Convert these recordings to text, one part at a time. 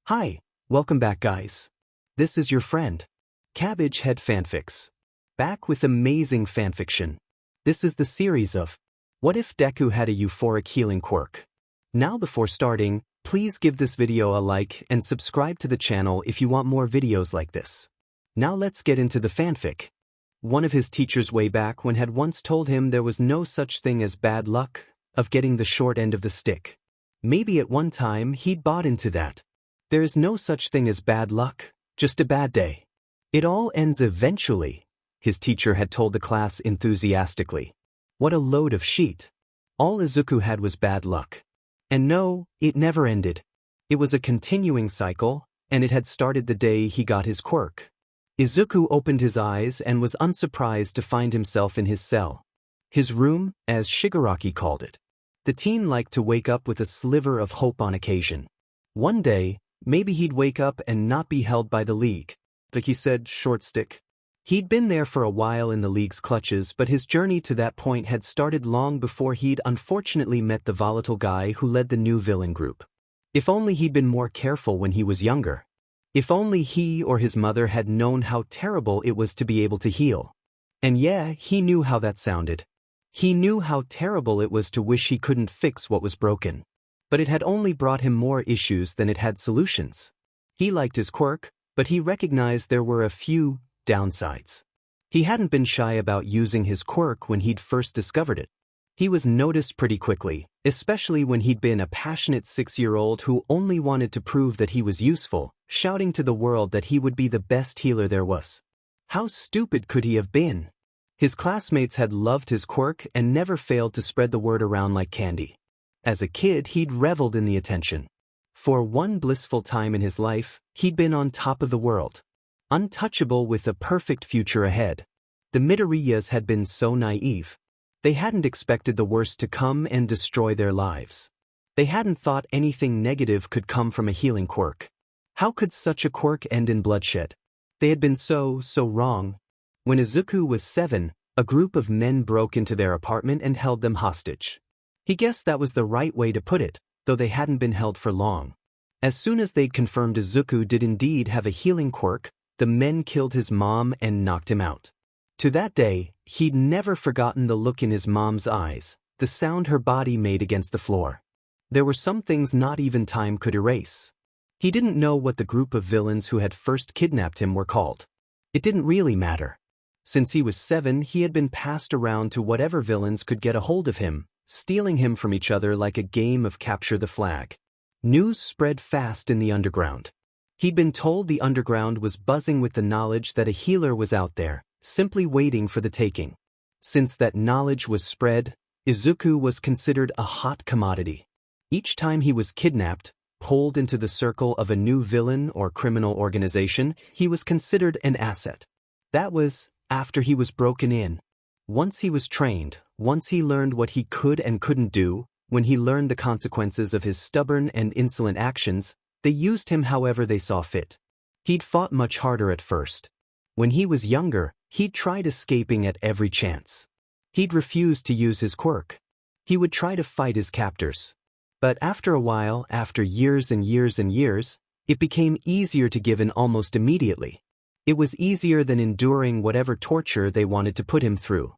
Hi, welcome back guys. This is your friend, Cabbage Head Fanfics. Back with amazing fanfiction. This is the series of What if Deku had a euphoric healing quirk? Now before starting, please give this video a like and subscribe to the channel if you want more videos like this. Now let's get into the fanfic. One of his teachers way back when had once told him there was no such thing as bad luck, of getting the short end of the stick. Maybe at one time he'd bought into that. There is no such thing as bad luck, just a bad day. It all ends eventually, his teacher had told the class enthusiastically. What a load of shit. All Izuku had was bad luck. And no, it never ended. It was a continuing cycle, and it had started the day he got his quirk. Izuku opened his eyes and was unsurprised to find himself in his cell. His room, as Shigaraki called it. The teen liked to wake up with a sliver of hope on occasion. One day, maybe he'd wake up and not be held by the League. Like he said, short stick. He'd been there for a while in the League's clutches, but his journey to that point had started long before he'd unfortunately met the volatile guy who led the new villain group. If only he'd been more careful when he was younger. If only he or his mother had known how terrible it was to be able to heal. And yeah, he knew how that sounded. He knew how terrible it was to wish he couldn't fix what was broken. But it had only brought him more issues than it had solutions. He liked his quirk, but he recognized there were a few downsides. He hadn't been shy about using his quirk when he'd first discovered it. He was noticed pretty quickly, especially when he'd been a passionate 6-year-old who only wanted to prove that he was useful, shouting to the world that he would be the best healer there was. How stupid could he have been? His classmates had loved his quirk and never failed to spread the word around like candy. As a kid, he'd reveled in the attention. For one blissful time in his life, he'd been on top of the world. Untouchable with a perfect future ahead. The Midoriyas had been so naive. They hadn't expected the worst to come and destroy their lives. They hadn't thought anything negative could come from a healing quirk. How could such a quirk end in bloodshed? They had been so wrong. When Izuku was 7, a group of men broke into their apartment and held them hostage. He guessed that was the right way to put it, though they hadn't been held for long. As soon as they'd confirmed Izuku did indeed have a healing quirk, the men killed his mom and knocked him out. To that day, he'd never forgotten the look in his mom's eyes, the sound her body made against the floor. There were some things not even time could erase. He didn't know what the group of villains who had first kidnapped him were called. It didn't really matter. Since he was 7, he had been passed around to whatever villains could get a hold of him, stealing him from each other like a game of capture the flag. News spread fast in the underground. He'd been told the underground was buzzing with the knowledge that a healer was out there, simply waiting for the taking. Since that knowledge was spread, Izuku was considered a hot commodity. Each time he was kidnapped, pulled into the circle of a new villain or criminal organization, he was considered an asset. That was, after he was broken in. Once he was trained, once he learned what he could and couldn't do, when he learned the consequences of his stubborn and insolent actions, they used him however they saw fit. He'd fought much harder at first. When he was younger, he'd tried escaping at every chance. He'd refused to use his quirk. He would try to fight his captors. But after a while, after years and years and years, it became easier to give in almost immediately. It was easier than enduring whatever torture they wanted to put him through.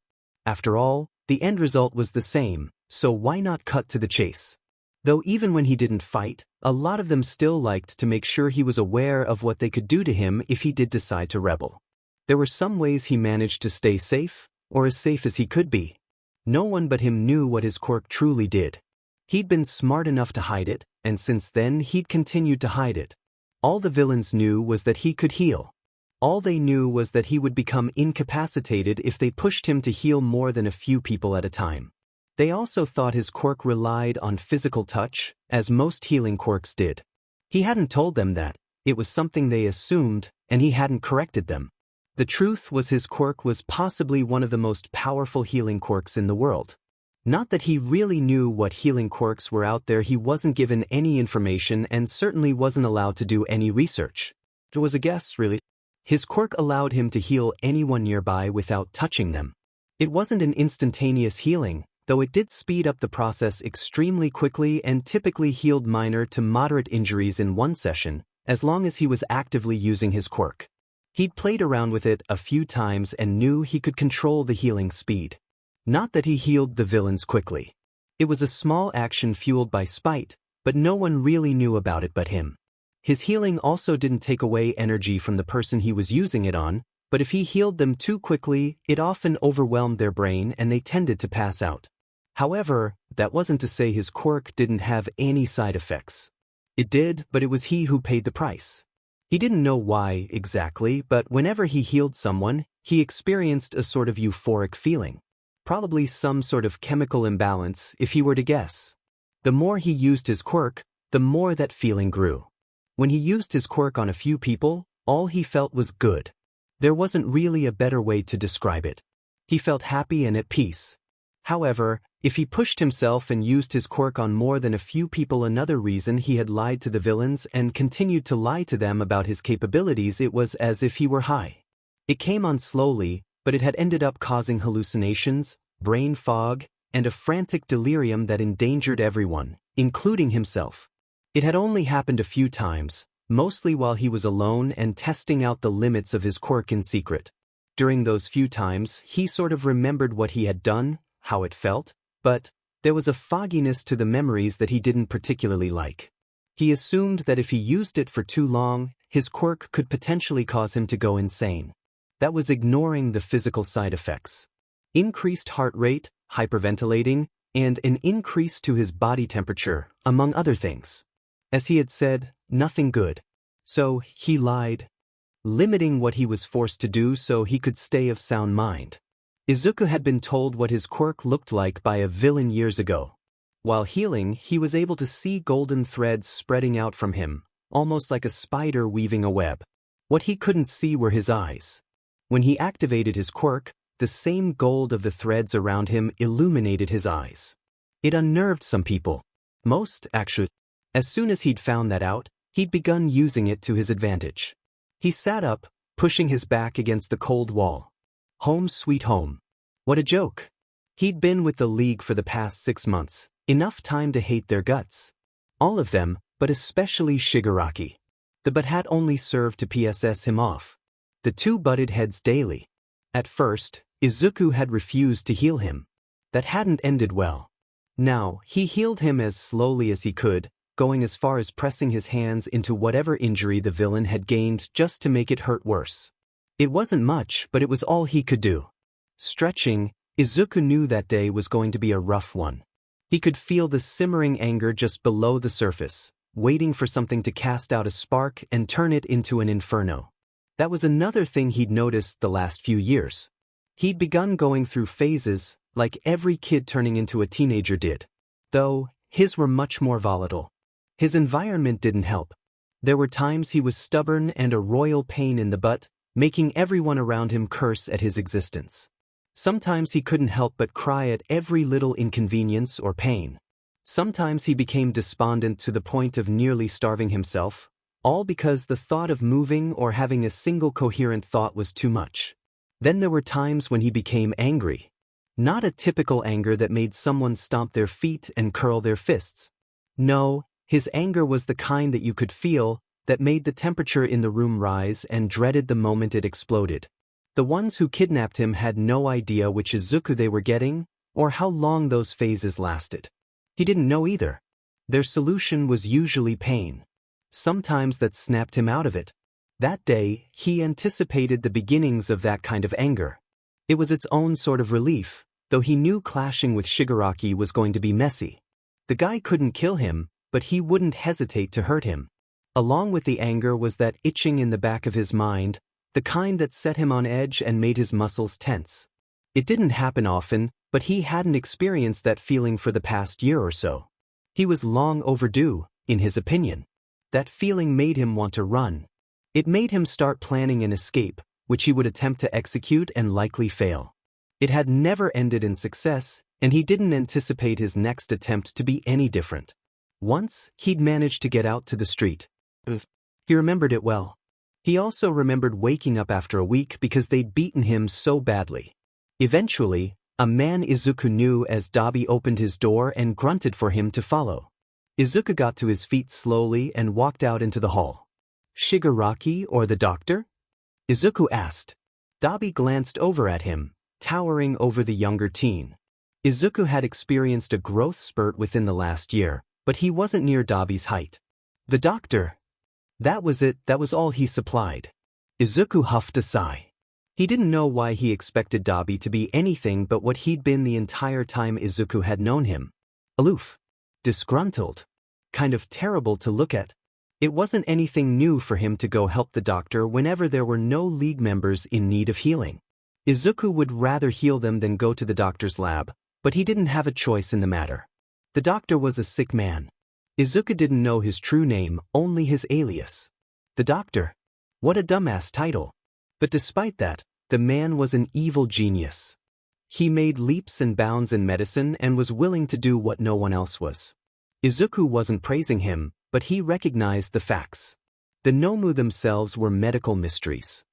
After all, the end result was the same, so why not cut to the chase? Though even when he didn't fight, a lot of them still liked to make sure he was aware of what they could do to him if he did decide to rebel. There were some ways he managed to stay safe, or as safe as he could be. No one but him knew what his quirk truly did. He'd been smart enough to hide it, and since then he'd continued to hide it. All the villains knew was that he could heal. All they knew was that he would become incapacitated if they pushed him to heal more than a few people at a time. They also thought his quirk relied on physical touch, as most healing quirks did. He hadn't told them that, it was something they assumed, and he hadn't corrected them. The truth was his quirk was possibly one of the most powerful healing quirks in the world. Not that he really knew what healing quirks were out there, he wasn't given any information and certainly wasn't allowed to do any research. It was a guess, really. His quirk allowed him to heal anyone nearby without touching them. It wasn't an instantaneous healing, though it did speed up the process extremely quickly and typically healed minor to moderate injuries in one session, as long as he was actively using his quirk. He'd played around with it a few times and knew he could control the healing speed. Not that he healed the villains quickly. It was a small action fueled by spite, but no one really knew about it but him. His healing also didn't take away energy from the person he was using it on, but if he healed them too quickly, it often overwhelmed their brain and they tended to pass out. However, that wasn't to say his quirk didn't have any side effects. It did, but it was he who paid the price. He didn't know why exactly, but whenever he healed someone, he experienced a sort of euphoric feeling. Probably some sort of chemical imbalance, if he were to guess. The more he used his quirk, the more that feeling grew. When he used his quirk on a few people, all he felt was good. There wasn't really a better way to describe it. He felt happy and at peace. However, if he pushed himself and used his quirk on more than a few people, another reason he had lied to the villains and continued to lie to them about his capabilities, it was as if he were high. It came on slowly, but it had ended up causing hallucinations, brain fog, and a frantic delirium that endangered everyone, including himself. It had only happened a few times, mostly while he was alone and testing out the limits of his quirk in secret. During those few times, he sort of remembered what he had done, how it felt, but there was a fogginess to the memories that he didn't particularly like. He assumed that if he used it for too long, his quirk could potentially cause him to go insane. That was ignoring the physical side effects. Increased heart rate, hyperventilating, and an increase to his body temperature, among other things. As he had said, nothing good. So he lied, limiting what he was forced to do so he could stay of sound mind. Izuku had been told what his quirk looked like by a villain years ago. While healing, he was able to see golden threads spreading out from him, almost like a spider weaving a web. What he couldn't see were his eyes. When he activated his quirk, the same gold of the threads around him illuminated his eyes. It unnerved some people. Most, actually. As soon as he'd found that out, he'd begun using it to his advantage. He sat up, pushing his back against the cold wall. Home sweet home. What a joke. He'd been with the League for the past 6 months, enough time to hate their guts. All of them, but especially Shigaraki. The butt had only served to PSS him off. The two butted heads daily. At first, Izuku had refused to heal him. That hadn't ended well. Now, he healed him as slowly as he could, going as far as pressing his hands into whatever injury the villain had gained just to make it hurt worse. It wasn't much, but it was all he could do. Stretching, Izuku knew that day was going to be a rough one. He could feel the simmering anger just below the surface, waiting for something to cast out a spark and turn it into an inferno. That was another thing he'd noticed the last few years. He'd begun going through phases, like every kid turning into a teenager did. Though, his were much more volatile. His environment didn't help. There were times he was stubborn and a royal pain in the butt, making everyone around him curse at his existence. Sometimes he couldn't help but cry at every little inconvenience or pain. Sometimes he became despondent to the point of nearly starving himself, all because the thought of moving or having a single coherent thought was too much. Then there were times when he became angry. Not a typical anger that made someone stomp their feet and curl their fists. No, his anger was the kind that you could feel, that made the temperature in the room rise and dreaded the moment it exploded. The ones who kidnapped him had no idea which Izuku they were getting, or how long those phases lasted. He didn't know either. Their solution was usually pain. Sometimes that snapped him out of it. That day, he anticipated the beginnings of that kind of anger. It was its own sort of relief, though he knew clashing with Shigaraki was going to be messy. The guy couldn't kill him, but he wouldn't hesitate to hurt him. Along with the anger was that itching in the back of his mind, the kind that set him on edge and made his muscles tense. It didn't happen often, but he hadn't experienced that feeling for the past year or so. He was long overdue, in his opinion. That feeling made him want to run. It made him start planning an escape, which he would attempt to execute and likely fail. It had never ended in success, and he didn't anticipate his next attempt to be any different. Once, he'd managed to get out to the street. He remembered it well. He also remembered waking up after a week because they'd beaten him so badly. Eventually, a man Izuku knew as Dabi opened his door and grunted for him to follow. Izuku got to his feet slowly and walked out into the hall. Shigaraki or the doctor? Izuku asked. Dabi glanced over at him, towering over the younger teen. Izuku had experienced a growth spurt within the last year, but he wasn't near Dabi's height. The doctor. That was it, that was all he supplied. Izuku huffed a sigh. He didn't know why he expected Dabi to be anything but what he'd been the entire time Izuku had known him. Aloof. Disgruntled. Kind of terrible to look at. It wasn't anything new for him to go help the doctor whenever there were no league members in need of healing. Izuku would rather heal them than go to the doctor's lab, but he didn't have a choice in the matter. The doctor was a sick man. Izuku didn't know his true name, only his alias. The doctor. What a dumbass title. But despite that, the man was an evil genius. He made leaps and bounds in medicine and was willing to do what no one else was. Izuku wasn't praising him, but he recognized the facts. The Nomu themselves were medical mysteries.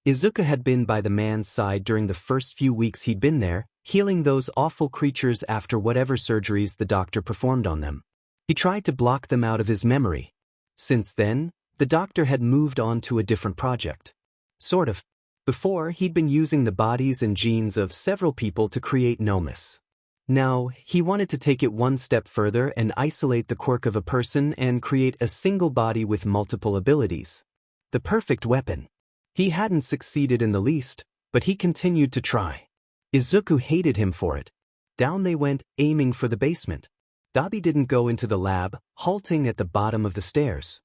Izuku had been by the man's side during the first few weeks he'd been there, healing those awful creatures after whatever surgeries the doctor performed on them. He tried to block them out of his memory. Since then, the doctor had moved on to a different project. Sort of. Before, he'd been using the bodies and genes of several people to create Nomus. Now, he wanted to take it one step further and isolate the quirk of a person and create a single body with multiple abilities. The perfect weapon. He hadn't succeeded in the least, but he continued to try. Izuku hated him for it. Down they went, aiming for the basement. Dabi didn't go into the lab, halting at the bottom of the stairs.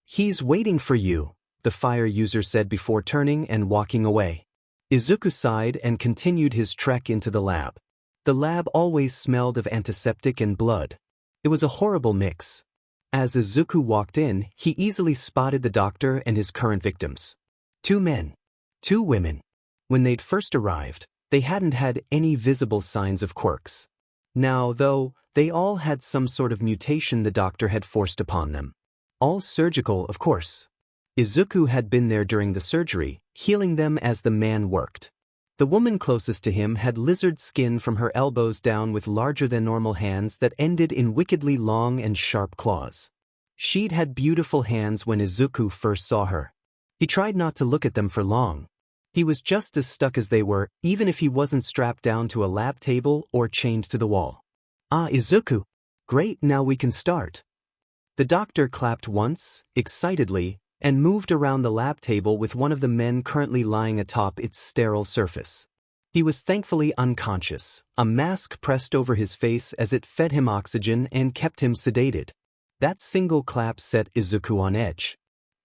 "He's waiting for you," the fire user said before turning and walking away. Izuku sighed and continued his trek into the lab. The lab always smelled of antiseptic and blood. It was a horrible mix. As Izuku walked in, he easily spotted the doctor and his current victims. 2 men. 2 women. When they'd first arrived, they hadn't had any visible signs of quirks. Now, though, they all had some sort of mutation the doctor had forced upon them. All surgical, of course. Izuku had been there during the surgery, healing them as the man worked. The woman closest to him had lizard skin from her elbows down with larger-than-normal hands that ended in wickedly long and sharp claws. She'd had beautiful hands when Izuku first saw her. He tried not to look at them for long. He was just as stuck as they were, even if he wasn't strapped down to a lab table or chained to the wall. "Ah, Izuku. Great, now we can start." The doctor clapped once, excitedly, and moved around the lab table with one of the men currently lying atop its sterile surface. He was thankfully unconscious, a mask pressed over his face as it fed him oxygen and kept him sedated. That single clap set Izuku on edge.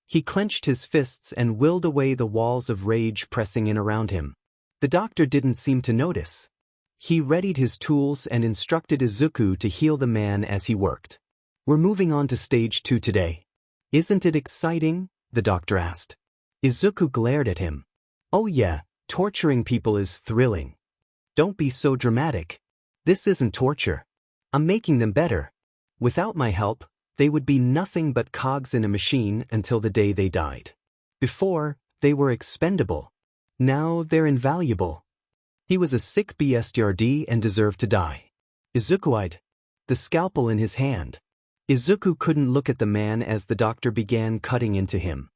He clenched his fists and willed away the walls of rage pressing in around him. The doctor didn't seem to notice. He readied his tools and instructed Izuku to heal the man as he worked. "We're moving on to stage 2 today. Isn't it exciting?" the doctor asked. Izuku glared at him. "Oh yeah, torturing people is thrilling. Don't be so dramatic. This isn't torture. I'm making them better. Without my help, they would be nothing but cogs in a machine until the day they died. Before, they were expendable. Now they're invaluable. He was a sick bastard and deserved to die." Izuku eyed, the scalpel in his hand. Izuku couldn't look at the man as the doctor began cutting into him.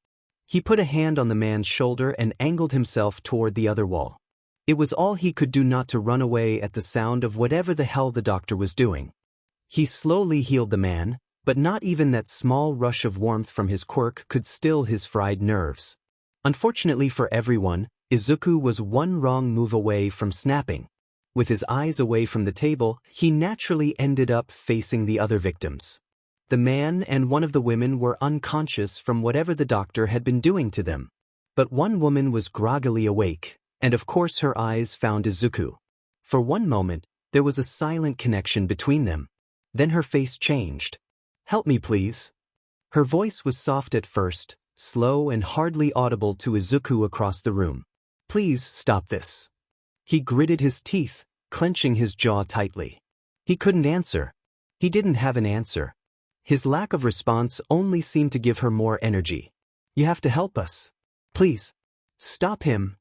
He put a hand on the man's shoulder and angled himself toward the other wall. It was all he could do not to run away at the sound of whatever the hell the doctor was doing. He slowly healed the man, but not even that small rush of warmth from his quirk could still his fried nerves. Unfortunately for everyone, Izuku was one wrong move away from snapping. With his eyes away from the table, he naturally ended up facing the other victims. The man and one of the women were unconscious from whatever the doctor had been doing to them. But one woman was groggily awake, and of course her eyes found Izuku. For one moment, there was a silent connection between them. Then her face changed. "Help me, please." Her voice was soft at first, slow and hardly audible to Izuku across the room. "Please stop this." He gritted his teeth, clenching his jaw tightly. He couldn't answer. He didn't have an answer. His lack of response only seemed to give her more energy. "You have to help us. Please. Stop him."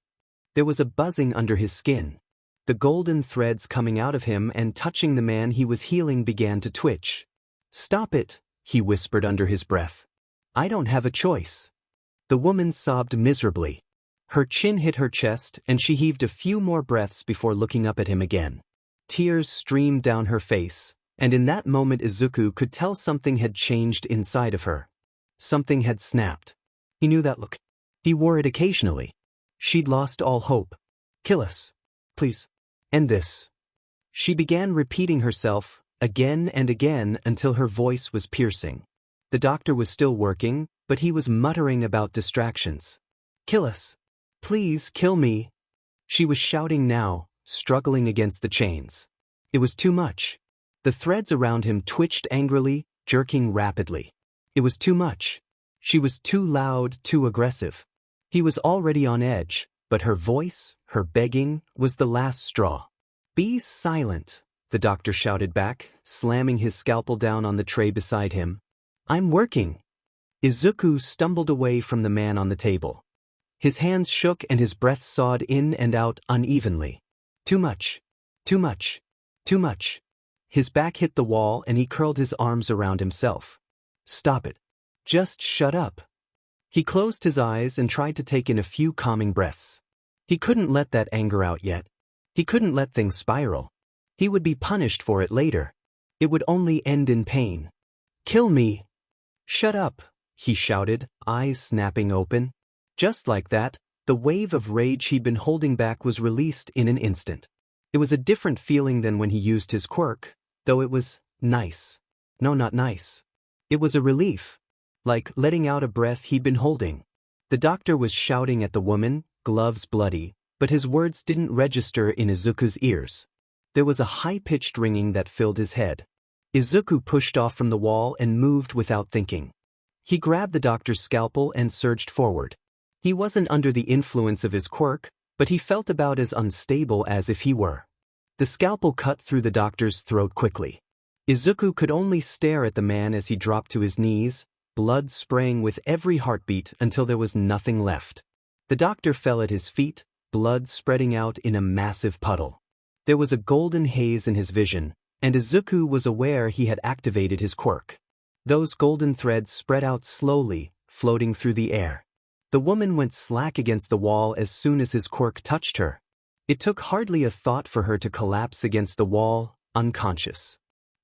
There was a buzzing under his skin. The golden threads coming out of him and touching the man he was healing began to twitch. "Stop it," he whispered under his breath. "I don't have a choice." The woman sobbed miserably. Her chin hit her chest and she heaved a few more breaths before looking up at him again. Tears streamed down her face, and in that moment Izuku could tell something had changed inside of her. Something had snapped. He knew that look. He wore it occasionally. She'd lost all hope. Kill us. Please. End this. She began repeating herself, again and again, until her voice was piercing. The doctor was still working, but he was muttering about distractions. Kill us. Please kill me. She was shouting now, struggling against the chains. It was too much. The threads around him twitched angrily, jerking rapidly. It was too much. She was too loud, too aggressive. He was already on edge, but her voice, her begging, was the last straw. Be silent, the doctor shouted back, slamming his scalpel down on the tray beside him. I'm working. Izuku stumbled away from the man on the table. His hands shook and his breath sawed in and out unevenly. Too much. Too much. Too much. His back hit the wall and he curled his arms around himself. Stop it. Just shut up. He closed his eyes and tried to take in a few calming breaths. He couldn't let that anger out yet. He couldn't let things spiral. He would be punished for it later. It would only end in pain. Kill me. Shut up, he shouted, eyes snapping open. Just like that, the wave of rage he'd been holding back was released in an instant. It was a different feeling than when he used his quirk, though it was nice. No, not nice. It was a relief. Like letting out a breath he'd been holding. The doctor was shouting at the woman, gloves bloody, but his words didn't register in Izuku's ears. There was a high-pitched ringing that filled his head. Izuku pushed off from the wall and moved without thinking. He grabbed the doctor's scalpel and surged forward. He wasn't under the influence of his quirk, but he felt about as unstable as if he were. The scalpel cut through the doctor's throat quickly. Izuku could only stare at the man as he dropped to his knees, blood spraying with every heartbeat until there was nothing left. The doctor fell at his feet, blood spreading out in a massive puddle. There was a golden haze in his vision, and Izuku was aware he had activated his quirk. Those golden threads spread out slowly, floating through the air. The woman went slack against the wall as soon as his quirk touched her. It took hardly a thought for her to collapse against the wall, unconscious.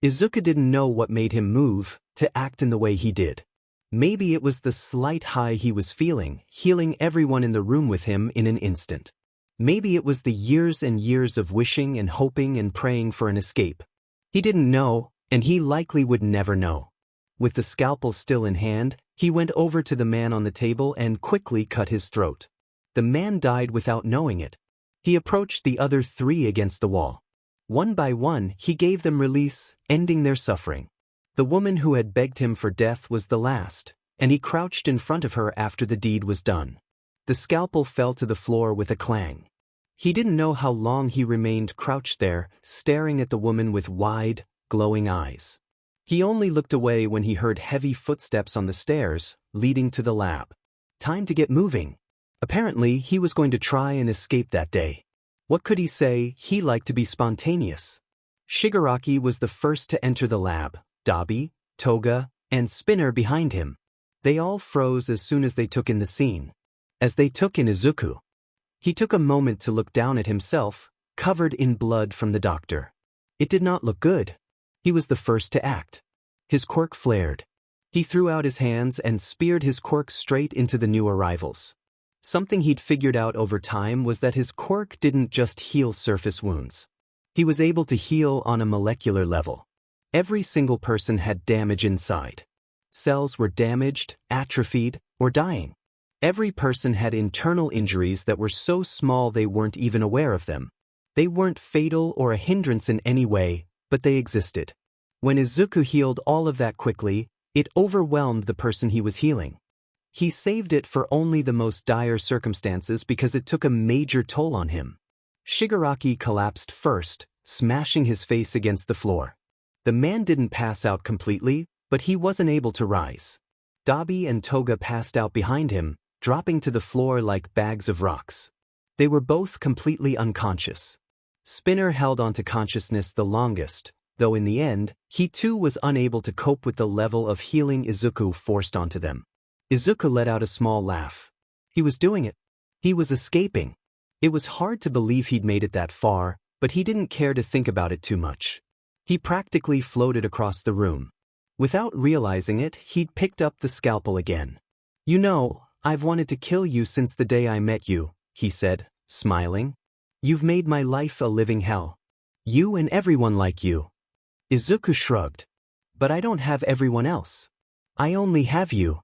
Izuku didn't know what made him move, to act in the way he did. Maybe it was the slight high he was feeling, healing everyone in the room with him in an instant. Maybe it was the years and years of wishing and hoping and praying for an escape. He didn't know, and he likely would never know. With the scalpel still in hand, he went over to the man on the table and quickly cut his throat. The man died without knowing it. He approached the other three against the wall. One by one, he gave them release, ending their suffering. The woman who had begged him for death was the last, and he crouched in front of her after the deed was done. The scalpel fell to the floor with a clang. He didn't know how long he remained crouched there, staring at the woman with wide, glowing eyes. He only looked away when he heard heavy footsteps on the stairs, leading to the lab. Time to get moving. Apparently, he was going to try and escape that day. What could he say? He liked to be spontaneous. Shigaraki was the first to enter the lab, Dabi, Toga, and Spinner behind him. They all froze as soon as they took in the scene. As they took in Izuku. He took a moment to look down at himself, covered in blood from the doctor. It did not look good. He was the first to act. His quirk flared. He threw out his hands and speared his quirk straight into the new arrivals. Something he'd figured out over time was that his quirk didn't just heal surface wounds. He was able to heal on a molecular level. Every single person had damage inside. Cells were damaged, atrophied, or dying. Every person had internal injuries that were so small they weren't even aware of them. They weren't fatal or a hindrance in any way, but they existed. When Izuku healed all of that quickly, it overwhelmed the person he was healing. He saved it for only the most dire circumstances because it took a major toll on him. Shigaraki collapsed first, smashing his face against the floor. The man didn't pass out completely, but he wasn't able to rise. Dabi and Toga passed out behind him, dropping to the floor like bags of rocks. They were both completely unconscious. Spinner held onto consciousness the longest, though in the end, he too was unable to cope with the level of healing Izuku forced onto them. Izuku let out a small laugh. He was doing it. He was escaping. It was hard to believe he'd made it that far, but he didn't care to think about it too much. He practically floated across the room. Without realizing it, he'd picked up the scalpel again. "You know, I've wanted to kill you since the day I met you," he said, smiling. "You've made my life a living hell. You and everyone like you." Izuku shrugged. "But I don't have everyone else. I only have you."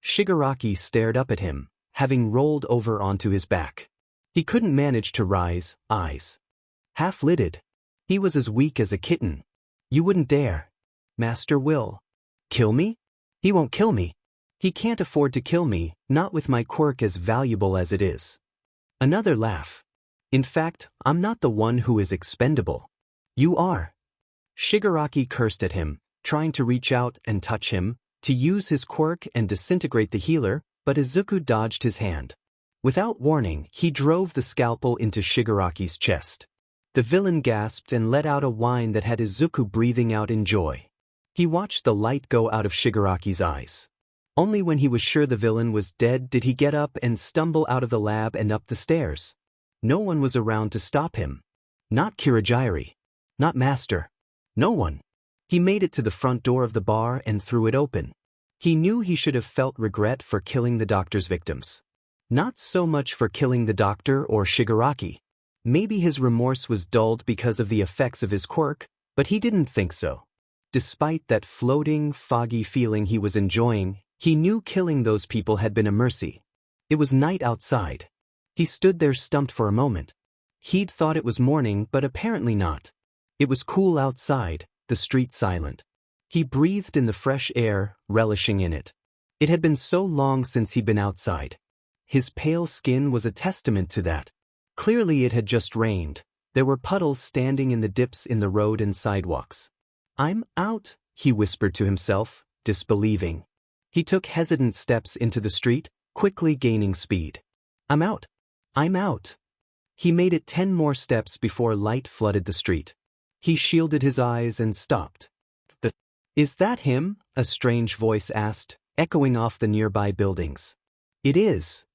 Shigaraki stared up at him, having rolled over onto his back. He couldn't manage to rise, eyes half-lidded. He was as weak as a kitten. "You wouldn't dare. Master will kill me? He won't kill me. He can't afford to kill me, not with my quirk as valuable as it is." Another laugh. "In fact, I'm not the one who is expendable. You are." Shigaraki cursed at him, trying to reach out and touch him, to use his quirk and disintegrate the healer, but Izuku dodged his hand. Without warning, he drove the scalpel into Shigaraki's chest. The villain gasped and let out a whine that had Izuku breathing out in joy. He watched the light go out of Shigaraki's eyes. Only when he was sure the villain was dead did he get up and stumble out of the lab and up the stairs. No one was around to stop him. Not Kirigiri. Not Master. No one. He made it to the front door of the bar and threw it open. He knew he should have felt regret for killing the doctor's victims. Not so much for killing the doctor or Shigaraki. Maybe his remorse was dulled because of the effects of his quirk, but he didn't think so. Despite that floating, foggy feeling he was enjoying, he knew killing those people had been a mercy. It was night outside. He stood there stumped for a moment. He'd thought it was morning, but apparently not. It was cool outside, the street silent. He breathed in the fresh air, relishing in it. It had been so long since he'd been outside. His pale skin was a testament to that. Clearly it had just rained. There were puddles standing in the dips in the road and sidewalks. "I'm out," he whispered to himself, disbelieving. He took hesitant steps into the street, quickly gaining speed. "I'm out. I'm out." He made it 10 more steps before light flooded the street. He shielded his eyes and stopped. "Is that him?" a strange voice asked, echoing off the nearby buildings. "It is."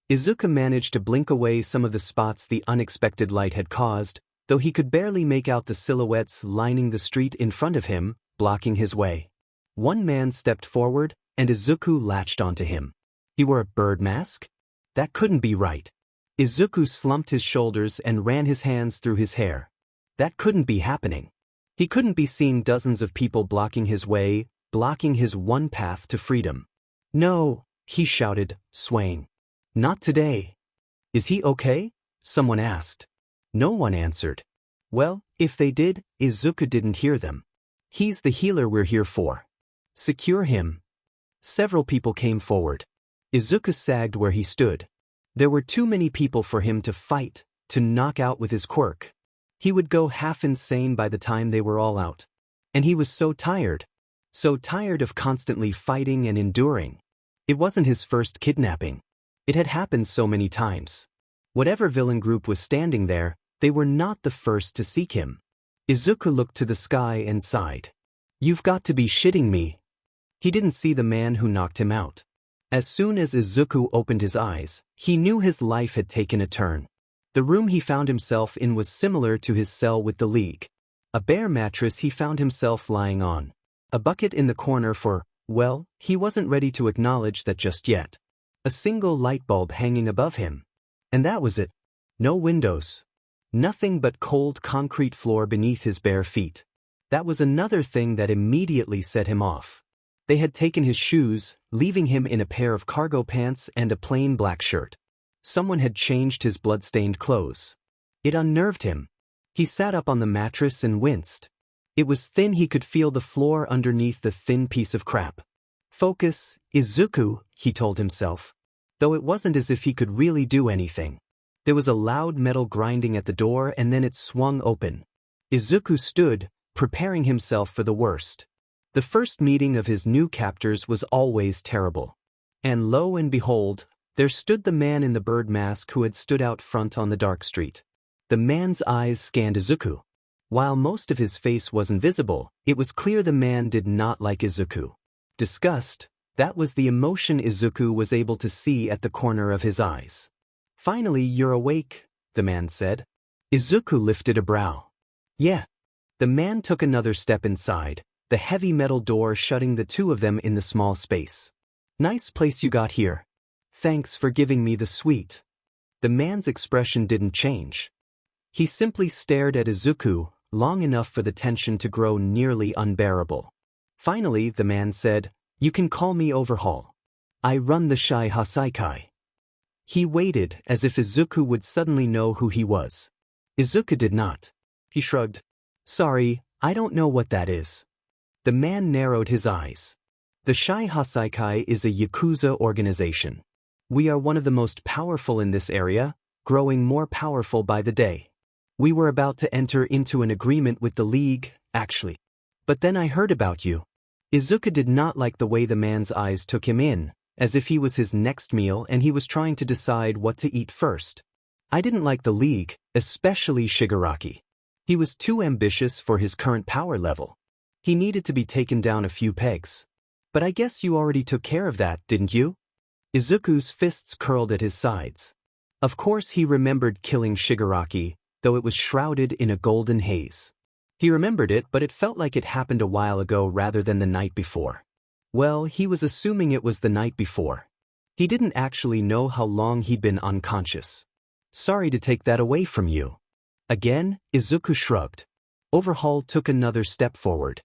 Izuku managed to blink away some of the spots the unexpected light had caused, though he could barely make out the silhouettes lining the street in front of him, blocking his way. One man stepped forward, and Izuku latched onto him. He wore a bird mask? That couldn't be right. Izuku slumped his shoulders and ran his hands through his hair. That couldn't be happening. He couldn't be seeing dozens of people blocking his way, blocking his one path to freedom. "No," he shouted, swaying. "Not today." "Is he okay?" someone asked. No one answered. Well, if they did, Izuku didn't hear them. "He's the healer we're here for. Secure him." Several people came forward. Izuku sagged where he stood. There were too many people for him to fight, to knock out with his quirk. He would go half insane by the time they were all out. And he was so tired of constantly fighting and enduring. It wasn't his first kidnapping. It had happened so many times. Whatever villain group was standing there, they were not the first to seek him. Izuku looked to the sky and sighed. "You've got to be shitting me." He didn't see the man who knocked him out. As soon as Izuku opened his eyes, he knew his life had taken a turn. The room he found himself in was similar to his cell with the League. A bare mattress he found himself lying on. A bucket in the corner for, well, he wasn't ready to acknowledge that just yet. A single light bulb hanging above him. And that was it. No windows. Nothing but cold concrete floor beneath his bare feet. That was another thing that immediately set him off. They had taken his shoes, leaving him in a pair of cargo pants and a plain black shirt. Someone had changed his blood-stained clothes. It unnerved him. He sat up on the mattress and winced. It was thin. He could feel the floor underneath the thin piece of crap. "Focus, Izuku," he told himself. Though it wasn't as if he could really do anything. There was a loud metal grinding at the door and then it swung open. Izuku stood, preparing himself for the worst. The first meeting of his new captors was always terrible. And lo and behold, there stood the man in the bird mask who had stood out front on the dark street. The man's eyes scanned Izuku. While most of his face wasn't visible, it was clear the man did not like Izuku. Disgust, That was the emotion Izuku was able to see at the corner of his eyes. Finally, you're awake, the man said. Izuku lifted a brow. Yeah. The man took another step inside, the heavy metal door shutting the two of them in the small space. Nice place you got here. Thanks for giving me the sweet. The man's expression didn't change. He simply stared at Izuku, long enough for the tension to grow nearly unbearable. Finally, the man said, You can call me Overhaul. I run the Shai Hasaikai. He waited as if Izuku would suddenly know who he was. Izuku did not. He shrugged. Sorry, I don't know what that is. The man narrowed his eyes. The Shai Hasaikai is a Yakuza organization. We are one of the most powerful in this area, growing more powerful by the day. We were about to enter into an agreement with the League, actually. But then I heard about you. Izuku did not like the way the man's eyes took him in, as if he was his next meal and he was trying to decide what to eat first. I didn't like the League, especially Shigaraki. He was too ambitious for his current power level. He needed to be taken down a few pegs. But I guess you already took care of that, didn't you? Izuku's fists curled at his sides. Of course he remembered killing Shigaraki, though it was shrouded in a golden haze. He remembered it, but it felt like it happened a while ago rather than the night before. Well, he was assuming it was the night before. He didn't actually know how long he'd been unconscious. Sorry to take that away from you. Again, Izuku shrugged. Overhaul took another step forward.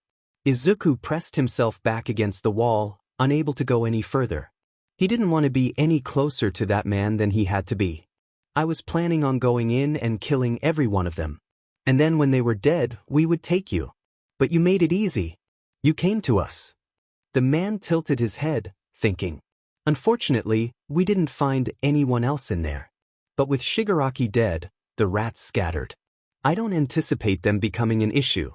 Izuku pressed himself back against the wall, unable to go any further. He didn't want to be any closer to that man than he had to be. I was planning on going in and killing every one of them. And then when they were dead, we would take you. But you made it easy. You came to us. The man tilted his head, thinking. Unfortunately, we didn't find anyone else in there. But with Shigaraki dead, the rats scattered. I don't anticipate them becoming an issue.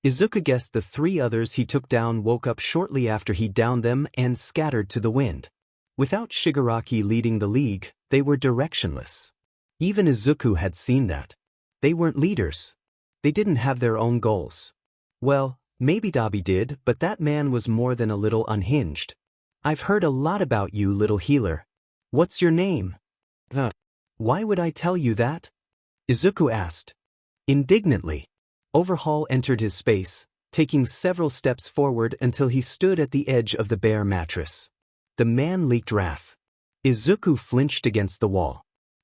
Izuku guessed the three others he took down woke up shortly after he downed them and scattered to the wind. Without Shigaraki leading the League, they were directionless. Even Izuku had seen that. They weren't leaders. They didn't have their own goals. Well, maybe Dabi did, but that man was more than a little unhinged. I've heard a lot about you, little healer. What's your name? Why would I tell you that? Izuku asked. Indignantly. Overhaul entered his space, taking several steps forward until he stood at the edge of the bare mattress. The man leaked wrath. Izuku flinched against the wall.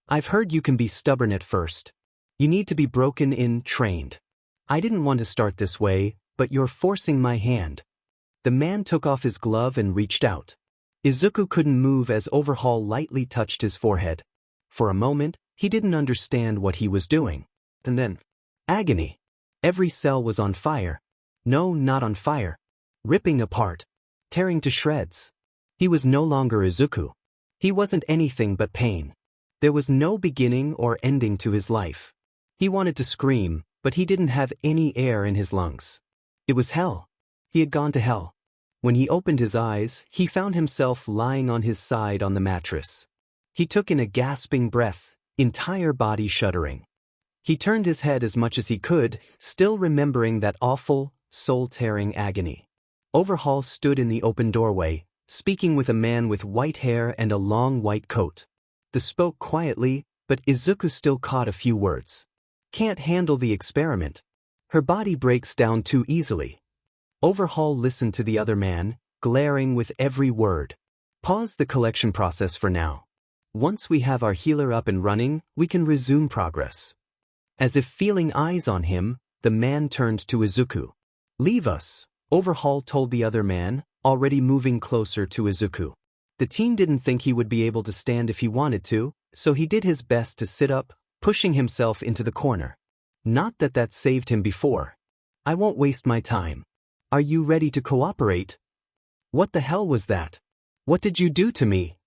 I've heard you can be stubborn at first. You need to be broken in, trained. I didn't want to start this way, but you're forcing my hand. The man took off his glove and reached out. Izuku couldn't move as Overhaul lightly touched his forehead. For a moment, he didn't understand what he was doing. And then, agony. Every cell was on fire. No, not on fire. Ripping apart. Tearing to shreds. He was no longer Izuku. He wasn't anything but pain. There was no beginning or ending to his life. He wanted to scream, but he didn't have any air in his lungs. It was hell. He had gone to hell. When he opened his eyes, he found himself lying on his side on the mattress. He took in a gasping breath, entire body shuddering. He turned his head as much as he could, still remembering that awful, soul-tearing agony. Overhaul stood in the open doorway, speaking with a man with white hair and a long white coat. They spoke quietly, but Izuku still caught a few words. Can't handle the experiment. Her body breaks down too easily. Overhaul listened to the other man, glaring with every word. Pause the collection process for now. Once we have our healer up and running, we can resume progress. As if feeling eyes on him, the man turned to Izuku. Leave us, Overhaul told the other man, already moving closer to Izuku. The teen didn't think he would be able to stand if he wanted to, so he did his best to sit up, pushing himself into the corner. Not that that saved him before. I won't waste my time. Are you ready to cooperate? What the hell was that? What did you do to me?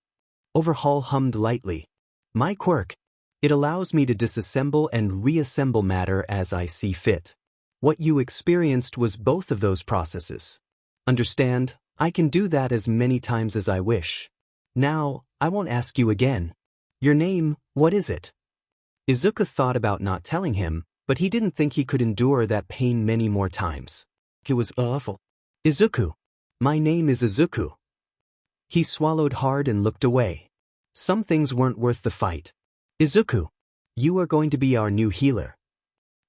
Overhaul hummed lightly. My quirk. It allows me to disassemble and reassemble matter as I see fit. What you experienced was both of those processes. Understand, I can do that as many times as I wish. Now, I won't ask you again. Your name, what is it? Izuku thought about not telling him, but he didn't think he could endure that pain many more times. It was awful. Izuku. My name is Izuku. He swallowed hard and looked away. Some things weren't worth the fight. Izuku, you are going to be our new healer.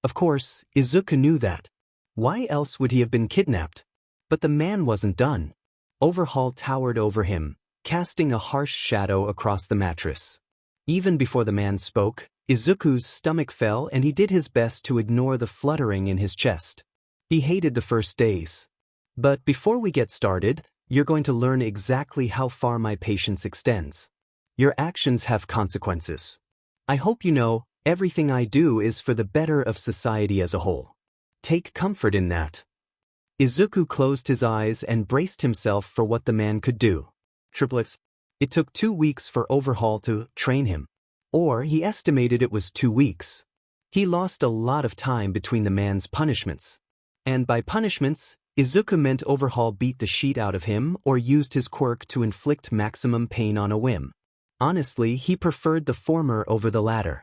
Of course, Izuku knew that. Why else would he have been kidnapped? But the man wasn't done. Overhaul towered over him, casting a harsh shadow across the mattress. Even before the man spoke, Izuku's stomach fell and he did his best to ignore the fluttering in his chest. He hated the first days. But before we get started, you're going to learn exactly how far my patience extends. Your actions have consequences. I hope you know, everything I do is for the better of society as a whole. Take comfort in that. Izuku closed his eyes and braced himself for what the man could do. Triplets. It took 2 weeks for Overhaul to train him. Or he estimated it was 2 weeks. He lost a lot of time between the man's punishments. And by punishments, Izuku meant Overhaul beat the sheet out of him or used his quirk to inflict maximum pain on a whim. Honestly, he preferred the former over the latter.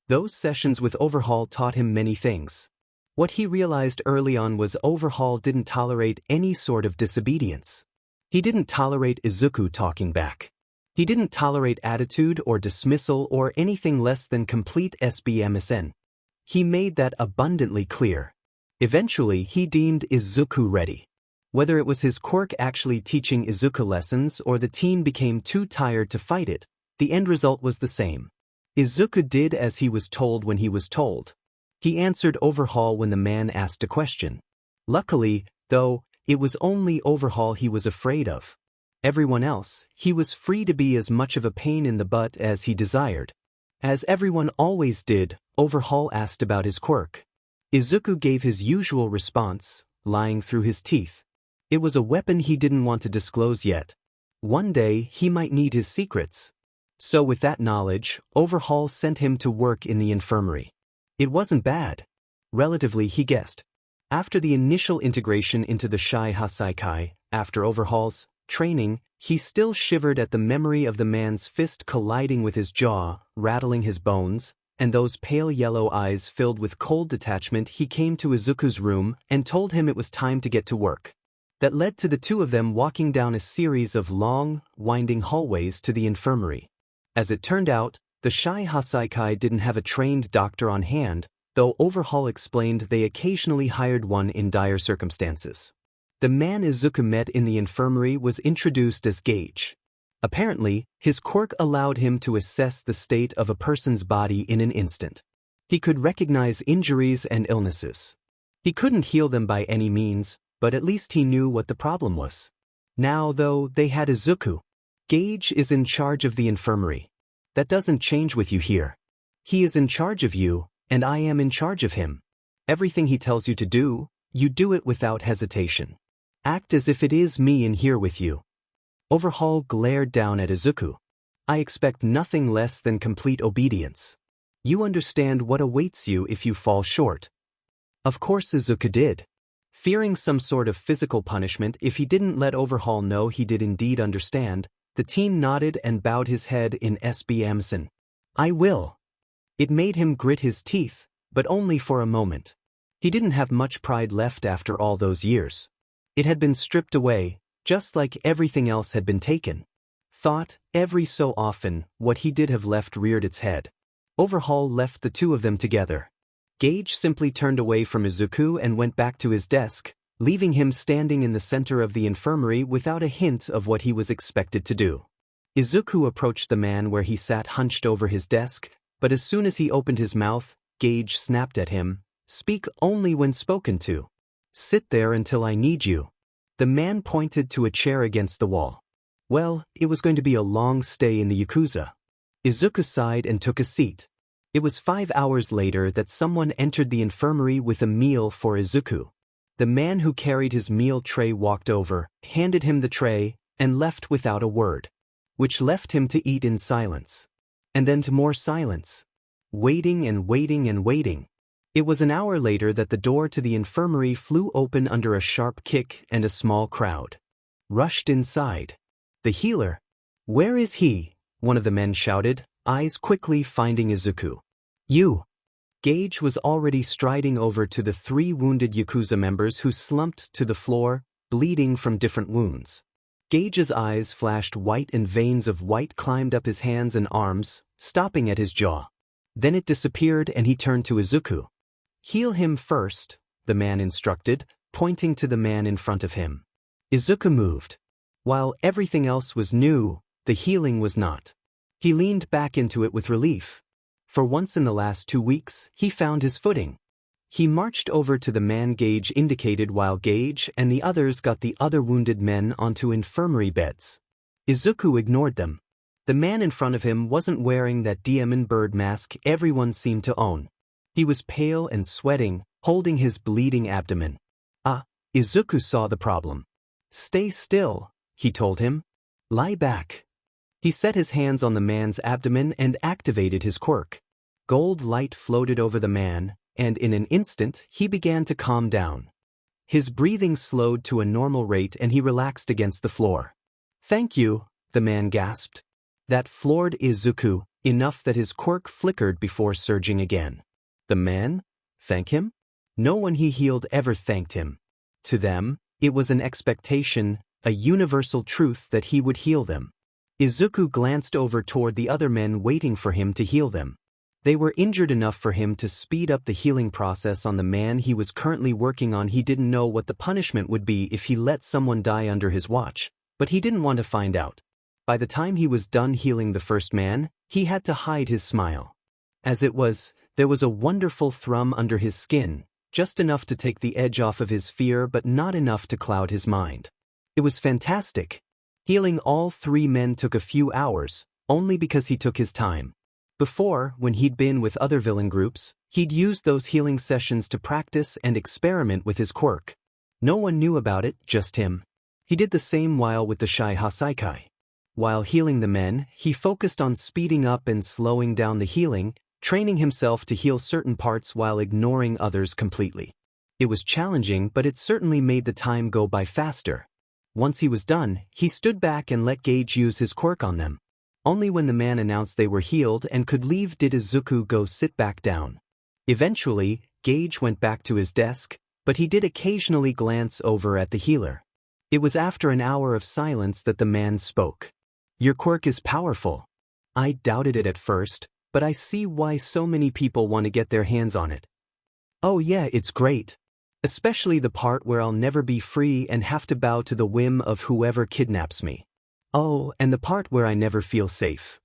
Those sessions with Overhaul taught him many things. What he realized early on was Overhaul didn't tolerate any sort of disobedience. He didn't tolerate Izuku talking back. He didn't tolerate attitude or dismissal or anything less than complete SBMSN. He made that abundantly clear. Eventually, he deemed Izuku ready. Whether it was his quirk actually teaching Izuku lessons or the teen became too tired to fight it, the end result was the same. Izuku did as he was told when he was told. He answered Overhaul when the man asked a question. Luckily, though, it was only Overhaul he was afraid of. Everyone else, he was free to be as much of a pain in the butt as he desired. As everyone always did, Overhaul asked about his quirk. Izuku gave his usual response, lying through his teeth. It was a weapon he didn't want to disclose yet. One day, he might need his secrets. So with that knowledge, Overhaul sent him to work in the infirmary. It wasn't bad. Relatively, he guessed. After the initial integration into the Shai Hasaikai, after Overhaul's training, he still shivered at the memory of the man's fist colliding with his jaw, rattling his bones, and those pale yellow eyes filled with cold detachment. He came to Izuku's room and told him it was time to get to work. That led to the two of them walking down a series of long, winding hallways to the infirmary. As it turned out, the Shai Hasaikai didn't have a trained doctor on hand, though Overhaul explained they occasionally hired one in dire circumstances. The man Izuku met in the infirmary was introduced as Gage. Apparently, his quirk allowed him to assess the state of a person's body in an instant. He could recognize injuries and illnesses. He couldn't heal them by any means, but at least he knew what the problem was. Now, though, they had Izuku. Gage is in charge of the infirmary. That doesn't change with you here. He is in charge of you, and I am in charge of him. Everything he tells you to do, you do it without hesitation. Act as if it is me in here with you. Overhaul glared down at Izuku. I expect nothing less than complete obedience. You understand what awaits you if you fall short. Of course Izuku did. Fearing some sort of physical punishment if he didn't let Overhaul know he did indeed understand, the teen nodded and bowed his head in SBMSN. I will. It made him grit his teeth, but only for a moment. He didn't have much pride left after all those years. It had been stripped away, just like everything else had been taken. Thought, every so often, what he did have left reared its head. Overhaul left the two of them together. Gage simply turned away from Izuku and went back to his desk, leaving him standing in the center of the infirmary without a hint of what he was expected to do. Izuku approached the man where he sat hunched over his desk, but as soon as he opened his mouth, Gage snapped at him, "Speak only when spoken to. Sit there until I need you." The man pointed to a chair against the wall. Well, it was going to be a long stay in the Yakuza. Izuku sighed and took a seat. It was 5 hours later that someone entered the infirmary with a meal for Izuku. The man who carried his meal tray walked over, handed him the tray, and left without a word, which left him to eat in silence. And then to more silence. Waiting and waiting and waiting. It was an hour later that the door to the infirmary flew open under a sharp kick and a small crowd rushed inside. The healer. Where is he? One of the men shouted, eyes quickly finding Izuku. You. Gage was already striding over to the 3 wounded Yakuza members who slumped to the floor, bleeding from different wounds. Gage's eyes flashed white and veins of white climbed up his hands and arms, stopping at his jaw. Then it disappeared and he turned to Izuku. "Heal him first," the man instructed, pointing to the man in front of him. Izuku moved. While everything else was new, the healing was not. He leaned back into it with relief. For once in the last 2 weeks, he found his footing. He marched over to the man Gage indicated while Gage and the others got the other wounded men onto infirmary beds. Izuku ignored them. The man in front of him wasn't wearing that diamond bird mask everyone seemed to own. He was pale and sweating, holding his bleeding abdomen. Izuku saw the problem. "Stay still," he told him. "Lie back." He set his hands on the man's abdomen and activated his quirk. Gold light floated over the man, and in an instant he began to calm down. His breathing slowed to a normal rate and he relaxed against the floor. "Thank you," the man gasped. That floored Izuku, enough that his quirk flickered before surging again. The man? Thank him? No one he healed ever thanked him. To them, it was an expectation, a universal truth that he would heal them. Izuku glanced over toward the other men waiting for him to heal them. They were injured enough for him to speed up the healing process on the man he was currently working on. He didn't know what the punishment would be if he let someone die under his watch, but he didn't want to find out. By the time he was done healing the first man, he had to hide his smile. As it was, there was a wonderful thrum under his skin, just enough to take the edge off of his fear but not enough to cloud his mind. It was fantastic. Healing all 3 men took a few hours, only because he took his time. Before, when he'd been with other villain groups, he'd used those healing sessions to practice and experiment with his quirk. No one knew about it, just him. He did the same while with the Shai Hasaikai. While healing the men, he focused on speeding up and slowing down the healing, training himself to heal certain parts while ignoring others completely. It was challenging, but it certainly made the time go by faster. Once he was done, he stood back and let Gage use his quirk on them. Only when the man announced they were healed and could leave did Izuku go sit back down. Eventually, Gage went back to his desk, but he did occasionally glance over at the healer. It was after an hour of silence that the man spoke. "Your quirk is powerful. I doubted it at first, but I see why so many people want to get their hands on it." "Oh yeah, it's great. Especially the part where I'll never be free and have to bow to the whim of whoever kidnaps me. Oh, and the part where I never feel safe."